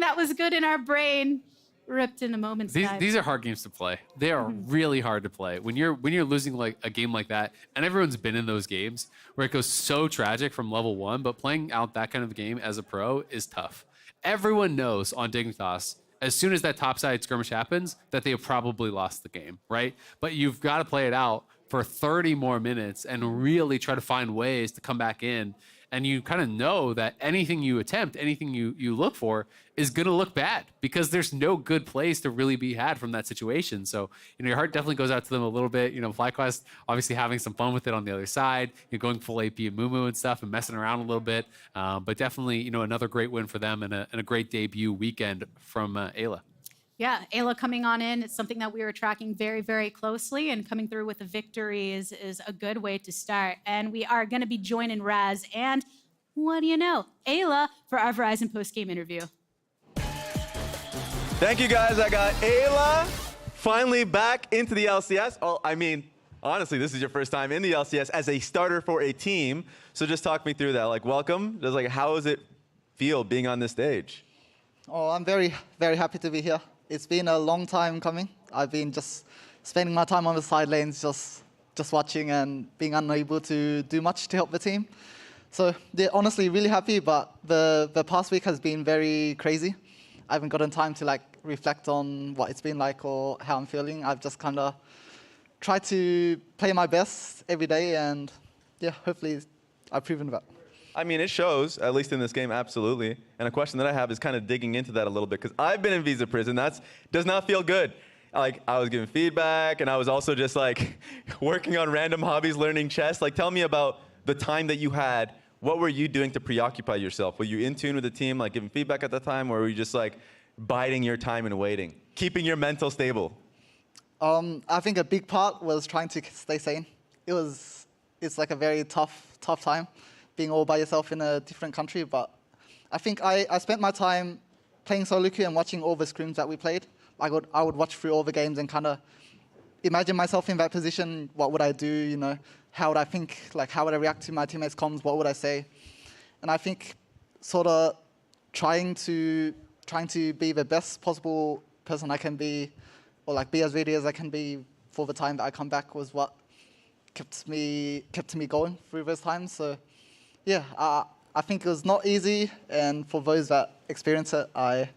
that was good in our brain ripped in a moment's time. These are hard games to play. They are really hard to play. When you're losing like a game like that, and everyone's been in those games where it goes so tragic from level 1, but playing out that kind of game as a pro is tough. Everyone knows on Dignitas, as soon as that topside skirmish happens, that they have probably lost the game, right? But you've got to play it out for 30 more minutes and really try to find ways to come back in. And you kind of know that anything you attempt, anything you look for is going to look bad, because there's no good plays to really be had from that situation. So, you know, your heart definitely goes out to them a little bit. You know, FlyQuest obviously having some fun with it on the other side, you know, going full AP and Mumu and stuff and messing around a little bit. But definitely, you know, another great win for them and a great debut weekend from Ayla. Yeah, Ayla coming on in, it's something that we were tracking very, very closely, and coming through with a victory is a good way to start. And we are going to be joining Raz and, what do you know, Ayla for our Verizon post-game interview. Thank you, guys. I got Ayla finally back into the LCS. Oh, I mean, honestly, this is your first time in the LCS as a starter for a team. So just talk me through that. Like, welcome. Just like, how does it feel being on this stage? Oh, I'm very, very happy to be here. It's been a long time coming. I've been just spending my time on the side lanes, just watching and being unable to do much to help the team. So they're honestly really happy, but the past week has been very crazy. I haven't gotten time to like reflect on what it's been like or how I'm feeling. I've just kind of tried to play my best every day, and yeah, hopefully I've proven that. I mean, it shows, at least in this game, absolutely. And a question that I have is kind of digging into that a little bit, because I've been in visa prison. That does not feel good. Like, I was giving feedback, and I was also just like working on random hobbies, learning chess. Like, tell me about the time that you had. What were you doing to preoccupy yourself? Were you in tune with the team, like giving feedback at the time, or were you just like biding your time and waiting, keeping your mental stable? I think a big part was trying to stay sane. It's like a very tough time, being all by yourself in a different country. But I think I spent my time playing solo queue and watching all the scrims that we played. I would watch through all the games and kind of imagine myself in that position. What would I do? You know, how would I think? Like, how would I react to my teammates' comms? What would I say? And I think sort of trying to be the best possible person I can be, or like be as ready as I can be for the time that I come back, was what kept me going through those times. So yeah, I think it was not easy, and for those that experience it, I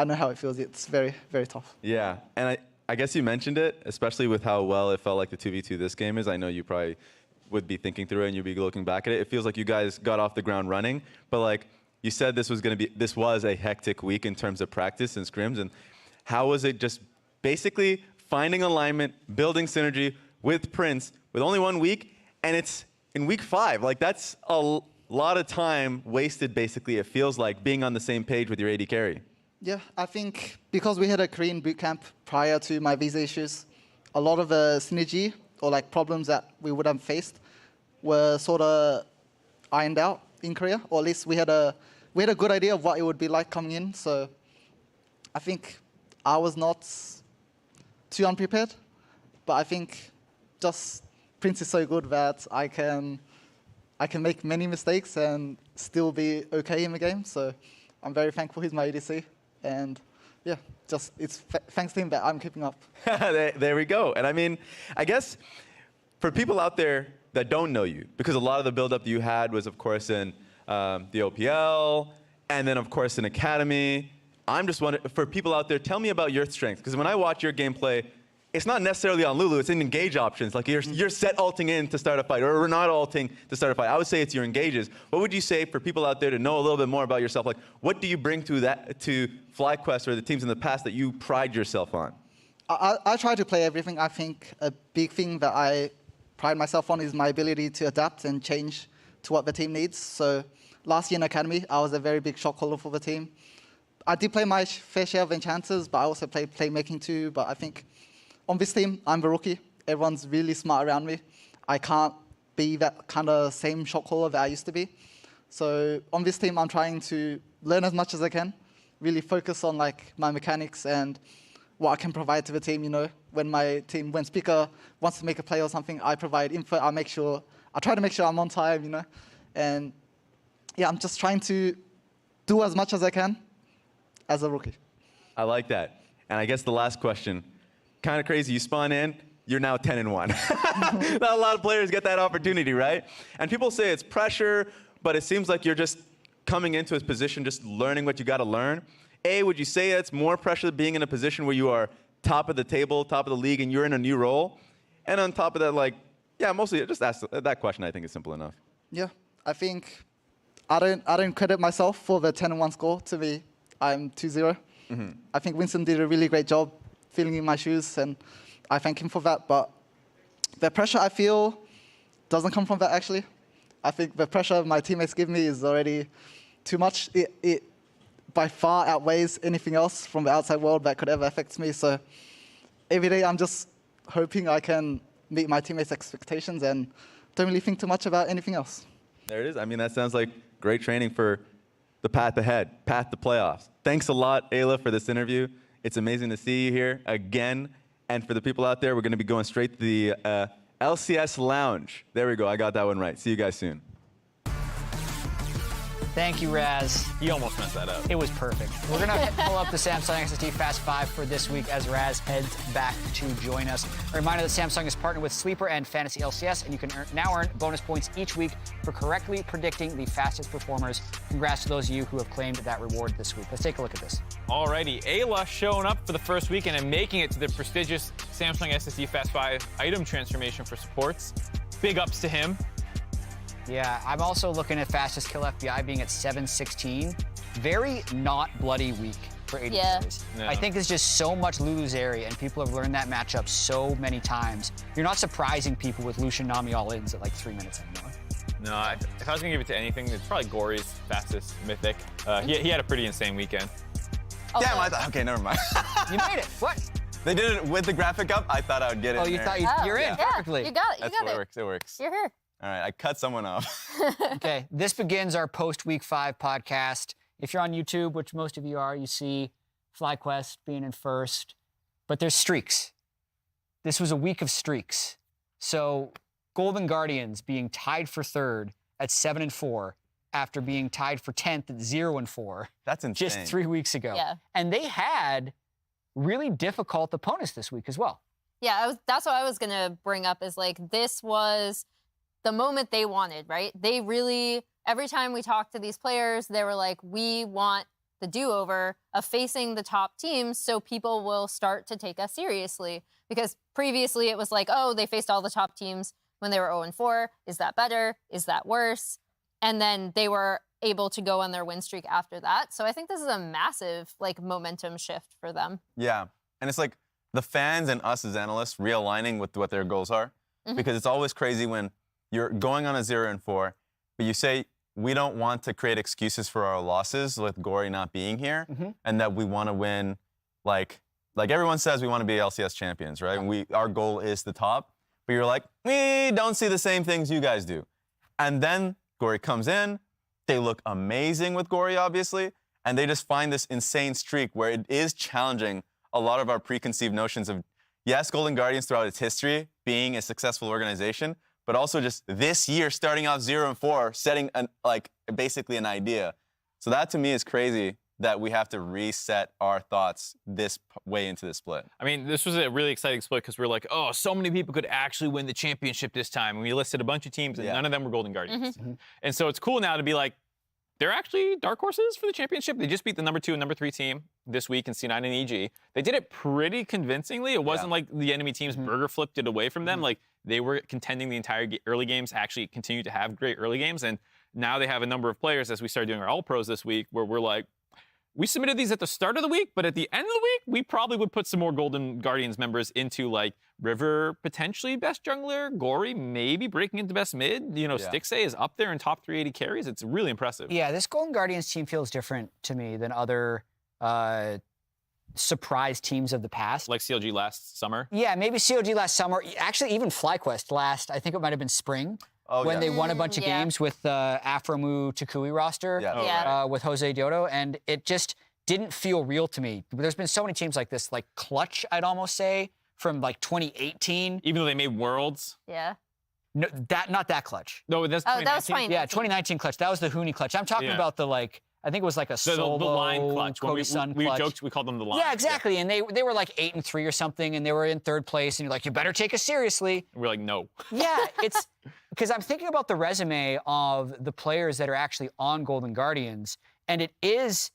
know how it feels. It's very, very tough. Yeah, and I guess you mentioned it, especially with how well it felt like the 2v2 this game is. I know you probably would be thinking through it and you'd be looking back at it. It feels like you guys got off the ground running, but like you said, this was a hectic week in terms of practice and scrims. And how was it just basically finding alignment, building synergy with Prince with only 1 week, and it's in week 5? Like, that's a lot of time wasted, basically, it feels like, being on the same page with your AD carry. Yeah, I think because we had a Korean bootcamp prior to my visa issues, a lot of the synergy or like problems that we would have faced were sort of ironed out in Korea, or at least we had a good idea of what it would be like coming in. So I think I was not too unprepared, but I think just Prince is so good that I can make many mistakes and still be okay in the game. So I'm very thankful he's my ADC, and yeah, just it's thanks to him that I'm keeping up. There we go. And I mean, I guess for people out there that don't know you, because a lot of the build-up you had was, of course, in the OPL, and then, of course, in Academy. I'm just wondering, for people out there, tell me about your strength. Because when I watch your gameplay, it's not necessarily on Lulu, it's in engage options. Like you're set ulting in to start a fight, or not ulting to start a fight. I would say it's your engages. What would you say for people out there to know a little bit more about yourself? Like, what do you bring to FlyQuest or the teams in the past that you pride yourself on? I try to play everything. I think a big thing that I pride myself on is my ability to adapt and change to what the team needs. So last year in Academy, I was a very big shot caller for the team. I did play my fair share of enchanters, but I also played playmaking too. But I think on this team, I'm the rookie. Everyone's really smart around me. I can't be that kind of same shot caller that I used to be. So on this team, I'm trying to learn as much as I can, really focus on like my mechanics and what I can provide to the team. You know, when Speaker wants to make a play or something, I provide info. I try to make sure I'm on time. You know, and yeah, I'm just trying to do as much as I can as a rookie. I like that. And I guess the last question, kind of crazy. You spawn in, you're now 10-1. Not a lot of players get that opportunity, right? And people say it's pressure, but it seems like you're just coming into a position, just learning what you got to learn. Would you say it's more pressure being in a position where you are top of the table, top of the league, and you're in a new role? And on top of that, like, yeah, mostly just ask that question. I think is simple enough. Yeah, I think I don't credit myself for the 10-1 score. To me, I'm 2-0. Mm-hmm. I think Winston did a really great job filling in my shoes, and I thank him for that. But the pressure I feel doesn't come from that, actually. I think the pressure my teammates give me is already too much. It by far outweighs anything else from the outside world that could ever affect me. So every day I'm just hoping I can meet my teammates' expectations and don't really think too much about anything else. There it is. I mean, that sounds like great training for the path ahead, path to playoffs. Thanks a lot, Ayla, for this interview. It's amazing to see you here again. And for the people out there, we're going to be going straight to the LCS Lounge. There we go. I got that one right. See you guys soon. Thank you, Raz. You almost messed that up. It was perfect. We're going to pull up the Samsung SSD Fast 5 for this week as Raz heads back to join us. A reminder that Samsung is partnered with Sleeper and Fantasy LCS, and you can now earn bonus points each week for correctly predicting the fastest performers. Congrats to those of you who have claimed that reward this week. Let's take a look at this. Alrighty, Ayla showing up for the first weekend and making it to the prestigious Samsung SSD Fast 5 item transformation for supports. Big ups to him. Yeah, I'm also looking at fastest kill FBI being at 7:16. Very not bloody week for AD carries. No. I think there's just so much Lulu's area, and people have learned that matchup so many times. You're not surprising people with Lucian Nami all-ins at like 3 minutes anymore. No, if I was going to give it to anything, it's probably Gory's fastest mythic. He had a pretty insane weekend. Damn, I thought, okay, never mind. You made it. What? They did it with the graphic up. I thought I would get it. Oh, you thought you're in perfectly. You got it. That's what it works. It works. You're here. All right, I cut someone off. Okay, this begins our post-Week 5 podcast. If you're on YouTube, which most of you are, you see FlyQuest being in first. But there's streaks. This was a week of streaks. So Golden Guardians being tied for third at 7-4 after being tied for 10th at 0-4. That's insane. Just 3 weeks ago. Yeah. And they had really difficult opponents this week as well. Yeah, that's what I was going to bring up is like this was the moment they wanted, right? They really, every time we talked to these players, they were like, we want the do-over of facing the top teams so people will start to take us seriously. Because previously it was like, oh, they faced all the top teams when they were 0-4. Is that better? Is that worse? And then they were able to go on their win streak after that. So I think this is a massive like momentum shift for them. Yeah, and it's like the fans and us as analysts realigning with what their goals are. Mm-hmm. Because it's always crazy when you're going on a 0-4, but you say, we don't want to create excuses for our losses with Gory not being here, and that we want to win, like everyone says we want to be LCS champions, right? And our goal is the top, but you're like, we don't see the same things you guys do. And then Gory comes in, they look amazing with Gory, obviously, and they just find this insane streak where it is challenging a lot of our preconceived notions of, yes, Golden Guardians throughout its history being a successful organization, but also just this year starting off 0-4, setting basically an idea. So that to me is crazy that we have to reset our thoughts this way into the split. I mean, this was a really exciting split because we were like, oh, so many people could actually win the championship this time. And we listed a bunch of teams, and none of them were Golden Guardians. And so it's cool now to be like, they're actually dark horses for the championship. They just beat the number 2 and number 3 team this week in C9 and EG. They did it pretty convincingly. It wasn't like the enemy teams burger flipped it away from them. Like, they were contending the entire early games, actually continued to have great early games. And now they have a number of players, as we started doing our All-Pros this week, where we're like, we submitted these at the start of the week, but at the end of the week, we probably would put some more Golden Guardians members into, like, River, potentially best jungler, Gory, maybe breaking into best mid. You know, Stixay is up there in top 380 carries. It's really impressive. Yeah, this Golden Guardians team feels different to me than other surprise teams of the past. Like CLG last summer? Yeah, maybe CLG last summer. Actually, even FlyQuest last, I think it might have been spring. When they won a bunch of games with Afromu Takui roster with Jose Diodo, and it just didn't feel real to me. There's been so many teams like this, like Clutch, I'd almost say, from like 2018. Even though they made Worlds? Yeah. No, not that Clutch. No, that's 2019. That was 2019. Yeah, 2019 Clutch. That was the Huni Clutch. I'm talking about the, like, I think it was like a solo the line clutch. Cody Sun clutch. We joked, we called them the line. Yeah, exactly. And they were like 8-3 or something, and they were in 3rd place, and you're like, you better take us seriously. And we're like, no. Yeah, it's because I'm thinking about the resume of the players that are actually on Golden Guardians, and it is,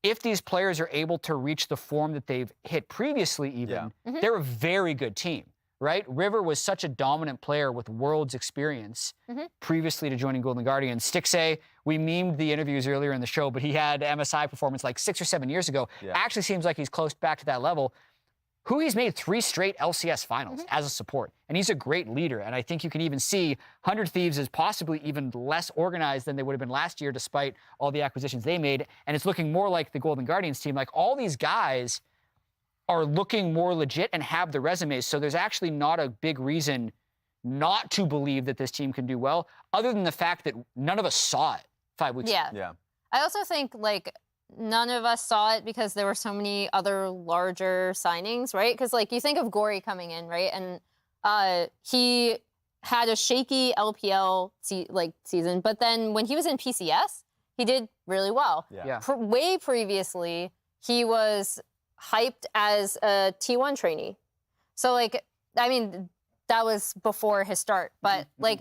if these players are able to reach the form that they've hit previously even, they're a very good team. Right? River was such a dominant player with Worlds experience previously to joining Golden Guardians. Stixay, we memed the interviews earlier in the show, but he had MSI performance like 6 or 7 years ago. Actually seems like he's close back to that level. Who he's made 3 straight LCS finals as a support. And he's a great leader. And I think you can even see 100 Thieves is possibly even less organized than they would have been last year despite all the acquisitions they made. And it's looking more like the Golden Guardians team. Like, all these guys are looking more legit and have the resumes. So there's actually not a big reason not to believe that this team can do well, other than the fact that none of us saw it 5 weeks ago. Yeah. I also think, like, none of us saw it because there were so many other larger signings, right? Because, like, you think of Gory coming in, right? And he had a shaky LPL season, but then when he was in PCS, he did really well. Way previously, he was hyped as a T1 trainee. So, like, I mean, that was before his start. But, like,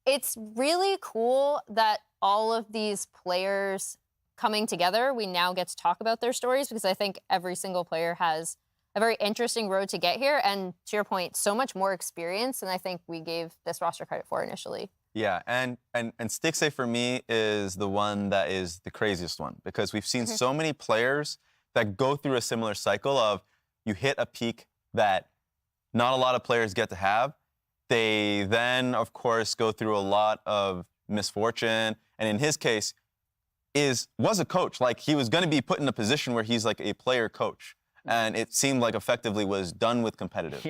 it's really cool that all of these players coming together, we now get to talk about their stories, because I think every single player has a very interesting road to get here. And to your point, so much more experience than I think we gave this roster credit for initially. Yeah, and Stixay for me is the one that is the craziest one, because we've seen so many players that go through a similar cycle of, you hit a peak that not a lot of players get to have. They then, of course, go through a lot of misfortune. And in his case, was a coach. Like, he was going to be put in a position where he's like a player coach. And it seemed like effectively was done with competitive,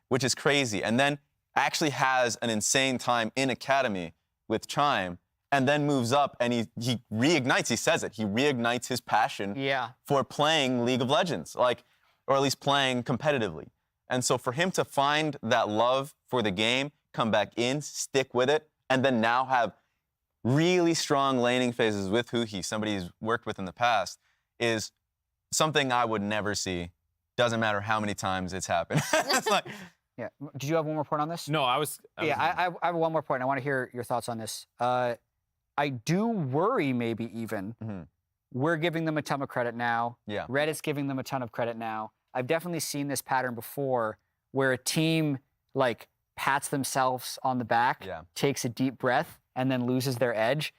which is crazy. And then actually has an insane time in academy with Chime, and then moves up, and he reignites, he says it, he reignites his passion for playing League of Legends, like, or at least playing competitively. And so for him to find that love for the game, come back in, stick with it, and then now have really strong laning phases with Huhi, somebody he's worked with in the past, is something I would never see. Doesn't matter how many times it's happened. It's like, Did you have one more point on this? No, I have one more point. I want to hear your thoughts on this. I do worry, maybe even, we're giving them a ton of credit now. Reddit's giving them a ton of credit now. I've definitely seen this pattern before, where a team, like, pats themselves on the back, takes a deep breath, and then loses their edge.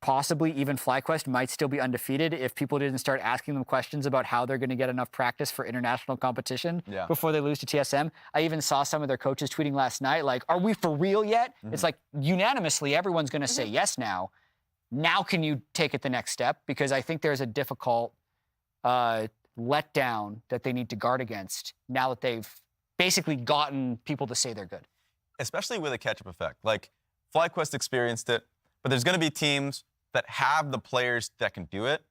Possibly even FlyQuest might still be undefeated if people didn't start asking them questions about how they're going to get enough practice for international competition before they lose to TSM. I even saw some of their coaches tweeting last night, like, are we for real yet? It's like, unanimously, everyone's going to say yes now. Now can you take it the next step? Because I think there's a difficult letdown that they need to guard against now that they've basically gotten people to say they're good. Especially with a catch-up effect. Like, FlyQuest experienced it, but there's going to be teams that have the players that can do it.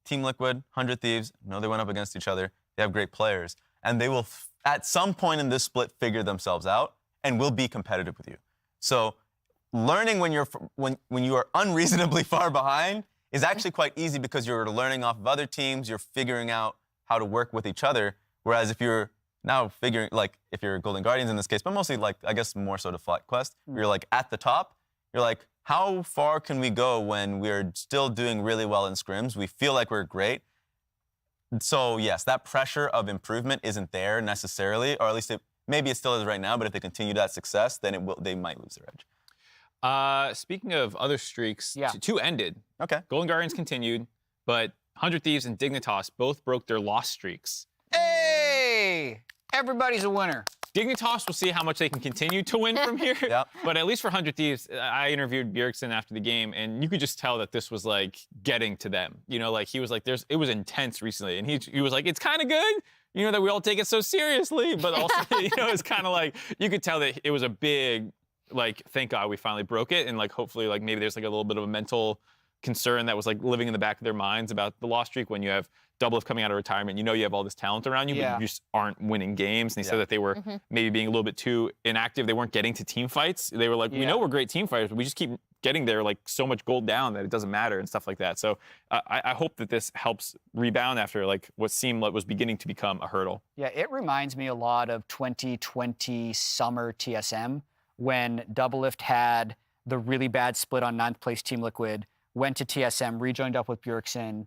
Team Liquid, 100 Thieves, I know they went up against each other. They have great players. And they will, at some point in this split, figure themselves out and will be competitive with you. So learning when you are unreasonably far behind is actually quite easy because you're learning off of other teams, you're figuring out how to work with each other. Whereas if you're now figuring, like, if you're Golden Guardians in this case, but mostly, like, I guess more so to Flight Quest, you're, like, at the top, you're like, how far can we go when we're still doing really well in scrims? We feel like we're great. So, yes, that pressure of improvement isn't there necessarily, or at least maybe it still is right now, but if they continue that success, then they might lose their edge. Speaking of other streaks, two ended. Okay. Golden Guardians continued, but 100 Thieves and Dignitas both broke their loss streaks. Hey! Everybody's a winner. Dignitas will see how much they can continue to win from here. But at least for 100 Thieves, I interviewed Bjergsen after the game, and you could just tell that this was, like, getting to them. You know, like, he was like, it was intense recently, and he was like, it's kind of good, you know, that we all take it so seriously, but also, you know, it's kind of like, you could tell that it was a big, like, thank God we finally broke it, and, like, hopefully, like, maybe there's, like, a little bit of a mental concern that was, like, living in the back of their minds about the loss streak when you have Double-If coming out of retirement. You know you have all this talent around you, but you just aren't winning games. And he said that they were maybe being a little bit too inactive. They weren't getting to team fights. They were like, we know we're great team fighters, but we just keep getting there, like, so much gold down that it doesn't matter and stuff like that. So I hope that this helps rebound after, like, what seemed like was beginning to become a hurdle. Yeah, it reminds me a lot of 2020 summer TSM when Double-If had the really bad split on 9th place Team Liquid, went to TSM, rejoined up with Bjergsen.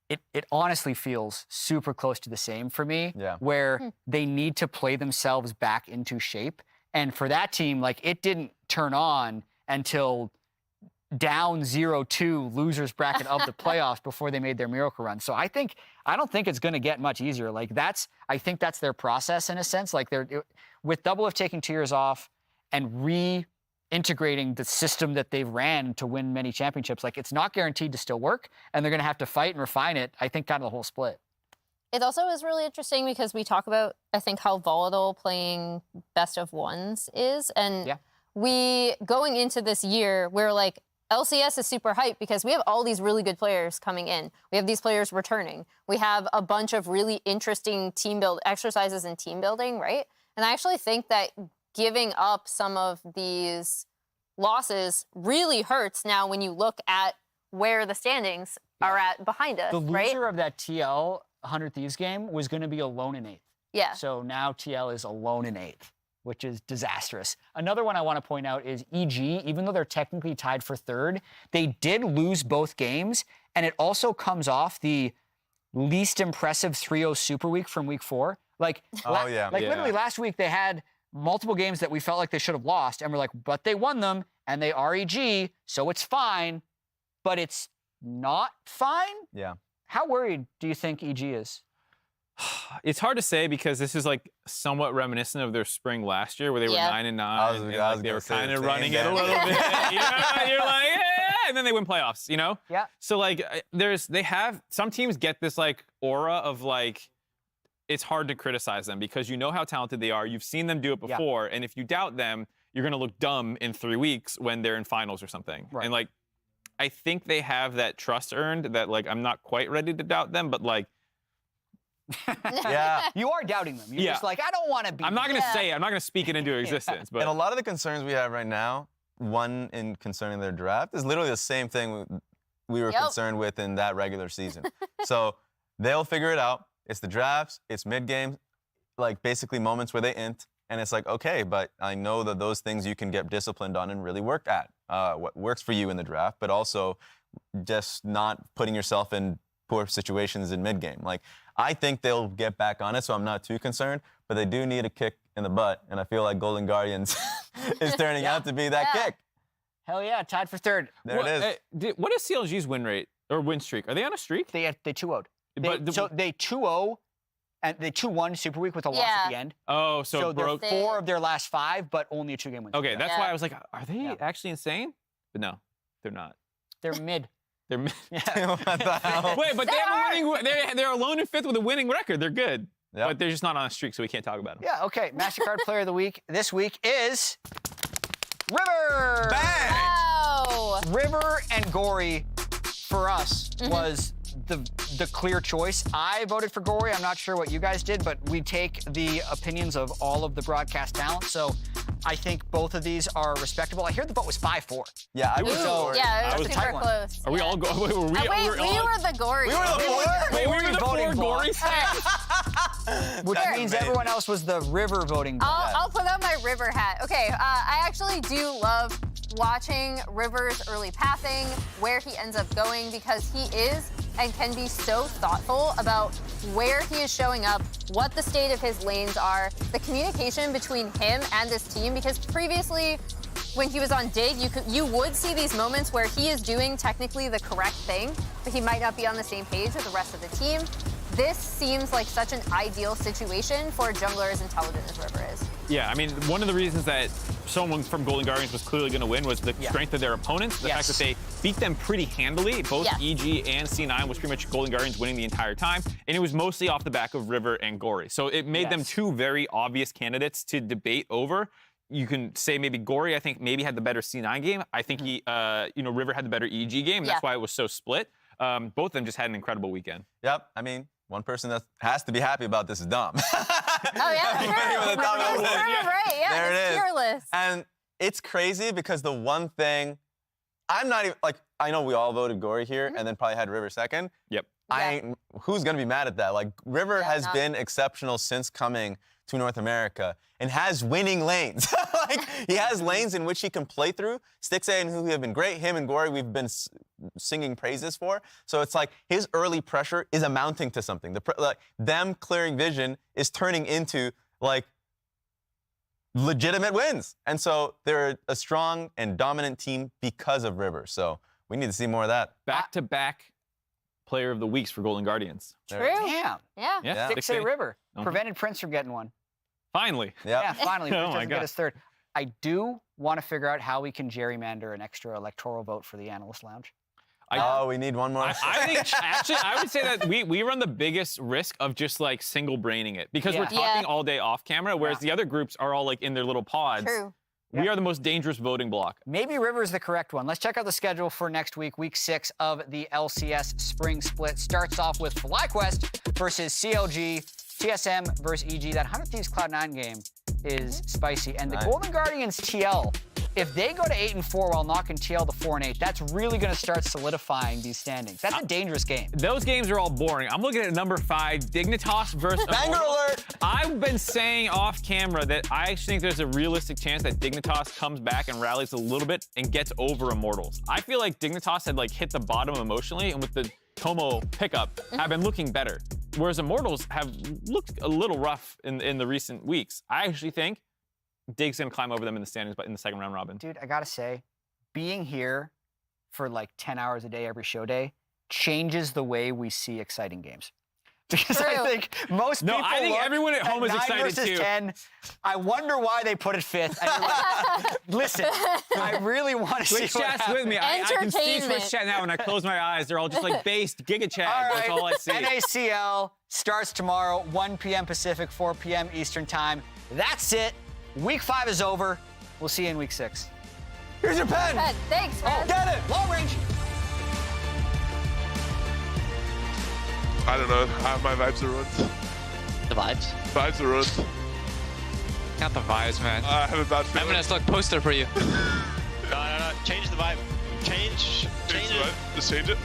It honestly feels super close to the same for me, where they need to play themselves back into shape. And for that team, like, it didn't turn on until down 0-2 losers bracket of the playoffs before they made their miracle run. So I don't think it's going to get much easier. Like, I think that's their process in a sense. Like, with Double-If taking 2 years off and integrating the system that they've ran to win many championships, like, it's not guaranteed to still work, and they're going to have to fight and refine it, I think, kind of the whole split. It also is really interesting because we talk about, I think, how volatile playing best of ones is. And we, going into this year, we're like, LCS is super hyped because we have all these really good players coming in. We have these players returning. We have a bunch of really interesting team build exercises and team building, right? And I actually think that giving up some of these losses really hurts now when you look at where the standings are at behind us, The loser right? of that TL 100 Thieves game was going to be alone in 8th. Yeah. So now TL is alone in 8th, which is disastrous. Another one I want to point out is EG, even though they're technically tied for 3rd, they did lose both games, and it also comes off the least impressive 3-0 Super Week from week 4. Like, literally last week they had multiple games that we felt like they should have lost, and we're like, but they won them, and they are EG, so it's fine, but it's not fine? Yeah. How worried do you think EG is? It's hard to say because this is, like, somewhat reminiscent of their spring last year where they were 9-9, and like, they were kind of running it a little bit. You know? You're like, and then they win playoffs, you know? Yeah. So, like, some teams get this, like, aura of, like, it's hard to criticize them because you know how talented they are. You've seen them do it before. And if you doubt them, you're going to look dumb in 3 weeks when they're in finals or something. Right. And, like, I think they have that trust earned that, like, I'm not quite ready to doubt them, but, like, You are doubting them. You're just like, I don't want to be. I'm not going to say it. I'm not going to speak it into existence. But And a lot of the concerns we have right now, one in concerning their draft, is literally the same thing we were concerned with in that regular season. So they'll figure it out. It's the drafts, it's mid-game, like, basically moments where they int, and it's like, okay, but I know that those things you can get disciplined on and really work at. What works for you in the draft, but also just not putting yourself in poor situations in mid-game. Like, I think they'll get back on it, so I'm not too concerned, but they do need a kick in the butt, and I feel like Golden Guardians is turning out to be that kick. Hell yeah, tied for 3rd. There it is. What is CLG's win rate or win streak? Are they on a streak? They 2-0'd. So they 2-0, and they 2-1 Super Week with a loss at the end. Oh, so they're 4 of their last 5, but only a 2-game win. Okay, that's why I was like, are they actually insane? But no, they're not. They're mid. They're mid. What the hell? Wait, but they're alone in 5th with a winning record. They're good. Yep. But they're just not on a streak, so we can't talk about them. Yeah, okay. MasterCard Player of the Week this week is River! Bang! Wow! River and Gory, for us, was the clear choice. I voted for Gory. I'm not sure what you guys did, but we take the opinions of all of the broadcast talent. So I think both of these are respectable. I hear the vote was 5-4. Yeah, I was. Yeah, it was a super tight one. close. Are we all going? Wait, were we? Wait, we were the gories. We were the four? Wait, we were the four voting block. gories? Which means everyone else was the river voting block. I'll put on my River hat. Okay, I actually do love watching River's early pathing, where he ends up going, because he is and can be so thoughtful about where he is showing up, what the state of his lanes are, the communication between him and this team, because previously when he was on Dig, you would see these moments where he is doing technically the correct thing, but he might not be on the same page with the rest of the team. This seems like such an ideal situation for a jungler as intelligent as River is. Yeah, I mean, one of the reasons that someone from Golden Guardians was clearly going to win was the strength of their opponents. The fact that they beat them pretty handily. Both EG and C9 was pretty much Golden Guardians winning the entire time. And it was mostly off the back of River and Gory. So it made them two very obvious candidates to debate over. You can say maybe Gory, I think, maybe had the better C9 game. I think he, River had the better EG game. That's why it was so split. Both of them just had an incredible weekend. Yep, I mean, one person that has to be happy about this is Dom. Oh, yeah, sure. Right, yeah, there it is. Fearless. And it's crazy because the one thing, I'm not even, like, I know we all voted Gory here and then probably had River second. Yep. Who's going to be mad at that? Like, River has been exceptional since coming to North America and has winning lanes. Like, he has lanes in which he can play through. Stixxay and who have been great. Him and Gory, we've been singing praises for. So it's like his early pressure is amounting to something. Them clearing vision is turning into, like, legitimate wins. And so they're a strong and dominant team because of River. So we need to see more of that. Back-to-back player of the weeks for Golden Guardians. True. Damn. Yeah. Stixxay River prevented Prince from getting one. Finally. Yeah, finally. Oh Prince my doesn't God. get his third. I do want to figure out how we can gerrymander an extra electoral vote for the Analyst Lounge. We need one more. I think, actually, I would say that we run the biggest risk of just, like, single braining it because we're talking all day off camera, whereas the other groups are all, like, in their little pods. True. We are the most dangerous voting block. Maybe River's the correct one. Let's check out the schedule for next week. Week 6 of the LCS Spring Split starts off with FlyQuest versus CLG, TSM versus EG. That 100 Thieves Cloud9 game is spicy. And the Golden Guardians TL, if they go to 8-4 while knocking TL to 4-8, that's really going to start solidifying these standings. That's a dangerous game. Those games are all boring. I'm looking at number 5, Dignitas versus Banger alert! I've been saying off camera that I actually think there's a realistic chance that Dignitas comes back and rallies a little bit and gets over Immortals. I feel like Dignitas had, like, hit the bottom emotionally, and with the Tomo pickup, have been looking better. Whereas Immortals have looked a little rough in the recent weeks. I actually think Dig's gonna climb over them in the standings, but in the second round robin. Dude, I gotta say, being here for like 10 hours a day every show day changes the way we see exciting games. Because I think most people I think look everyone at home is 9 excited versus too. 10. I wonder why they put it 5th. And you're like, listen, I really want to see Twitch what chat's happens. with me. I can see Twitch chat now. When I close my eyes, they're all just like based Giga Chat. All right. That's all I see. NACL starts tomorrow, 1 p.m. Pacific, 4 p.m. Eastern time. That's it. Week 5 is over. We'll see you in week 6. Here's your pen. Thanks, man. Get it. Long range. I don't know. My vibes are ruined. The vibes? Vibes are ruined. Not the vibes, man. I have a bad feeling. M&S, look, poster for you. No. Change the vibe. Change the vibe. Just change it.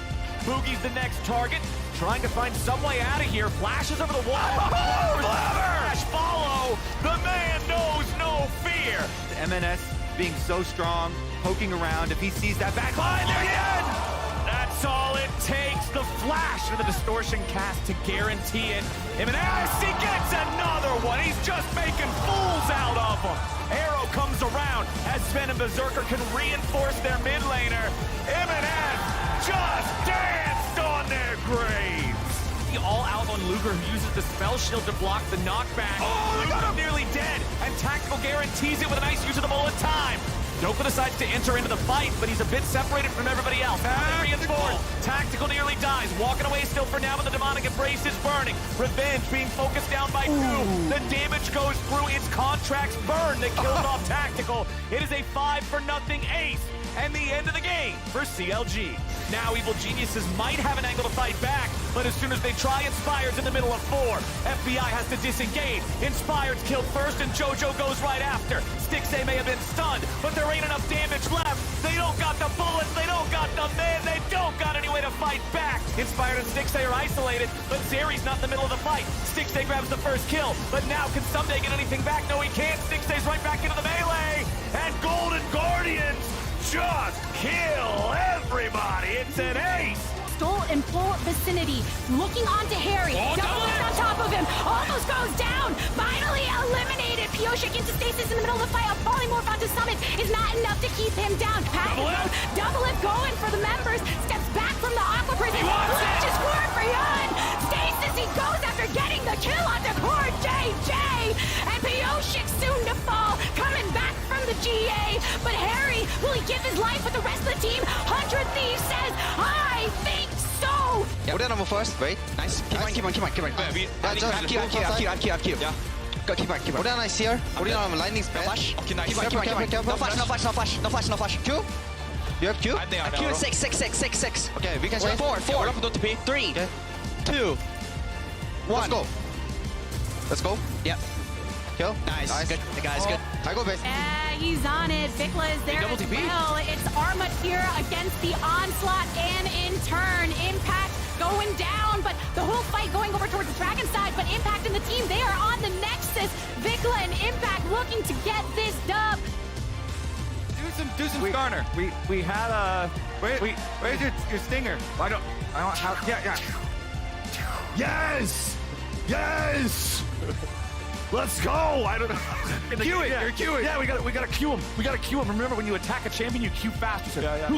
Boogie's the next target. Trying to find some way out of here. Flashes over the wall. Oh, Flash follow. The man knows no fear. M&S being so strong, poking around. If he sees that back line, there he is! That's all it takes. The flash of the distortion cast to guarantee it. M&S, he gets another one. He's just making fools out of them. Arrow comes around as Sven and Berserker can reinforce their mid laner. M&S just danced on their graves. All out on Luger, who uses the spell shield to block the knockback. Oh, Luger nearly dead, and Tactical guarantees it with a nice use of the bullet time. Doka decides to enter into the fight, but he's a bit separated from everybody else. They reinforce. Tactical nearly dies. Walking away still for now, but the demonic embrace is burning. Revenge being focused down by 2. The damage goes through. Its contracts burn. That kills off Tactical. It is a 5-0 ace. And the end of the game for CLG. Now Evil Geniuses might have an angle to fight back, but as soon as they try, Inspired's in the middle of 4. FBI has to disengage. Inspired's killed first and JoJo goes right after. Stixay may have been stunned, but there ain't enough damage left. They don't got the bullets, they don't got the men, they don't got any way to fight back. Inspired and Stixay are isolated, but Zeri's not in the middle of the fight. Stixay grabs the first kill, but now can Someday get anything back? No, he can't. Stixay's right back into the melee, and Golden Guardians just kill everybody. It's an ace. Stole in full vicinity, looking onto Harry. Double hit on top of him, almost goes down. Finally eliminated. Pioshik into stasis in the middle of the fight. A polymorph onto Summit is not enough to keep him down. Double it going for the members. Steps back from the Aqua Prison. Just scored for Yun. Stasis, he goes after getting the kill on the core JJ. And Pioshik soon to fall, coming back from the GA. But Harry, will he give his life with the rest of the team? 100 Thieves says, I think so. Yeah. Put it on first. Wait. Nice. Keep on. Yeah. Go, keep on. Put it on ice here. Put it on lightning spread. No flash. Okay, nice. Keep on. No flash. Q. You have Q? Q 6. Okay, we can say 4. 3. 2. 1. Let's go. Yep. Kill. Nice. Good. The guy's good. I go base. He's on it. Vikla is there as well. It's Arma here against the Onslaught, and in turn, Impact going down, but the whole fight going over towards the Dragon side, but Impact and the team, they are on the Nexus. Vikla and Impact looking to get this dub. Do some Garner. We had a... Where's your stinger? I don't have... Yeah. Yes! Let's go! I don't know. Cue it. You're queuing. Yeah, we gotta cue him. We gotta cue him. Remember, when you attack a champion, you cue fast. You said, yeah.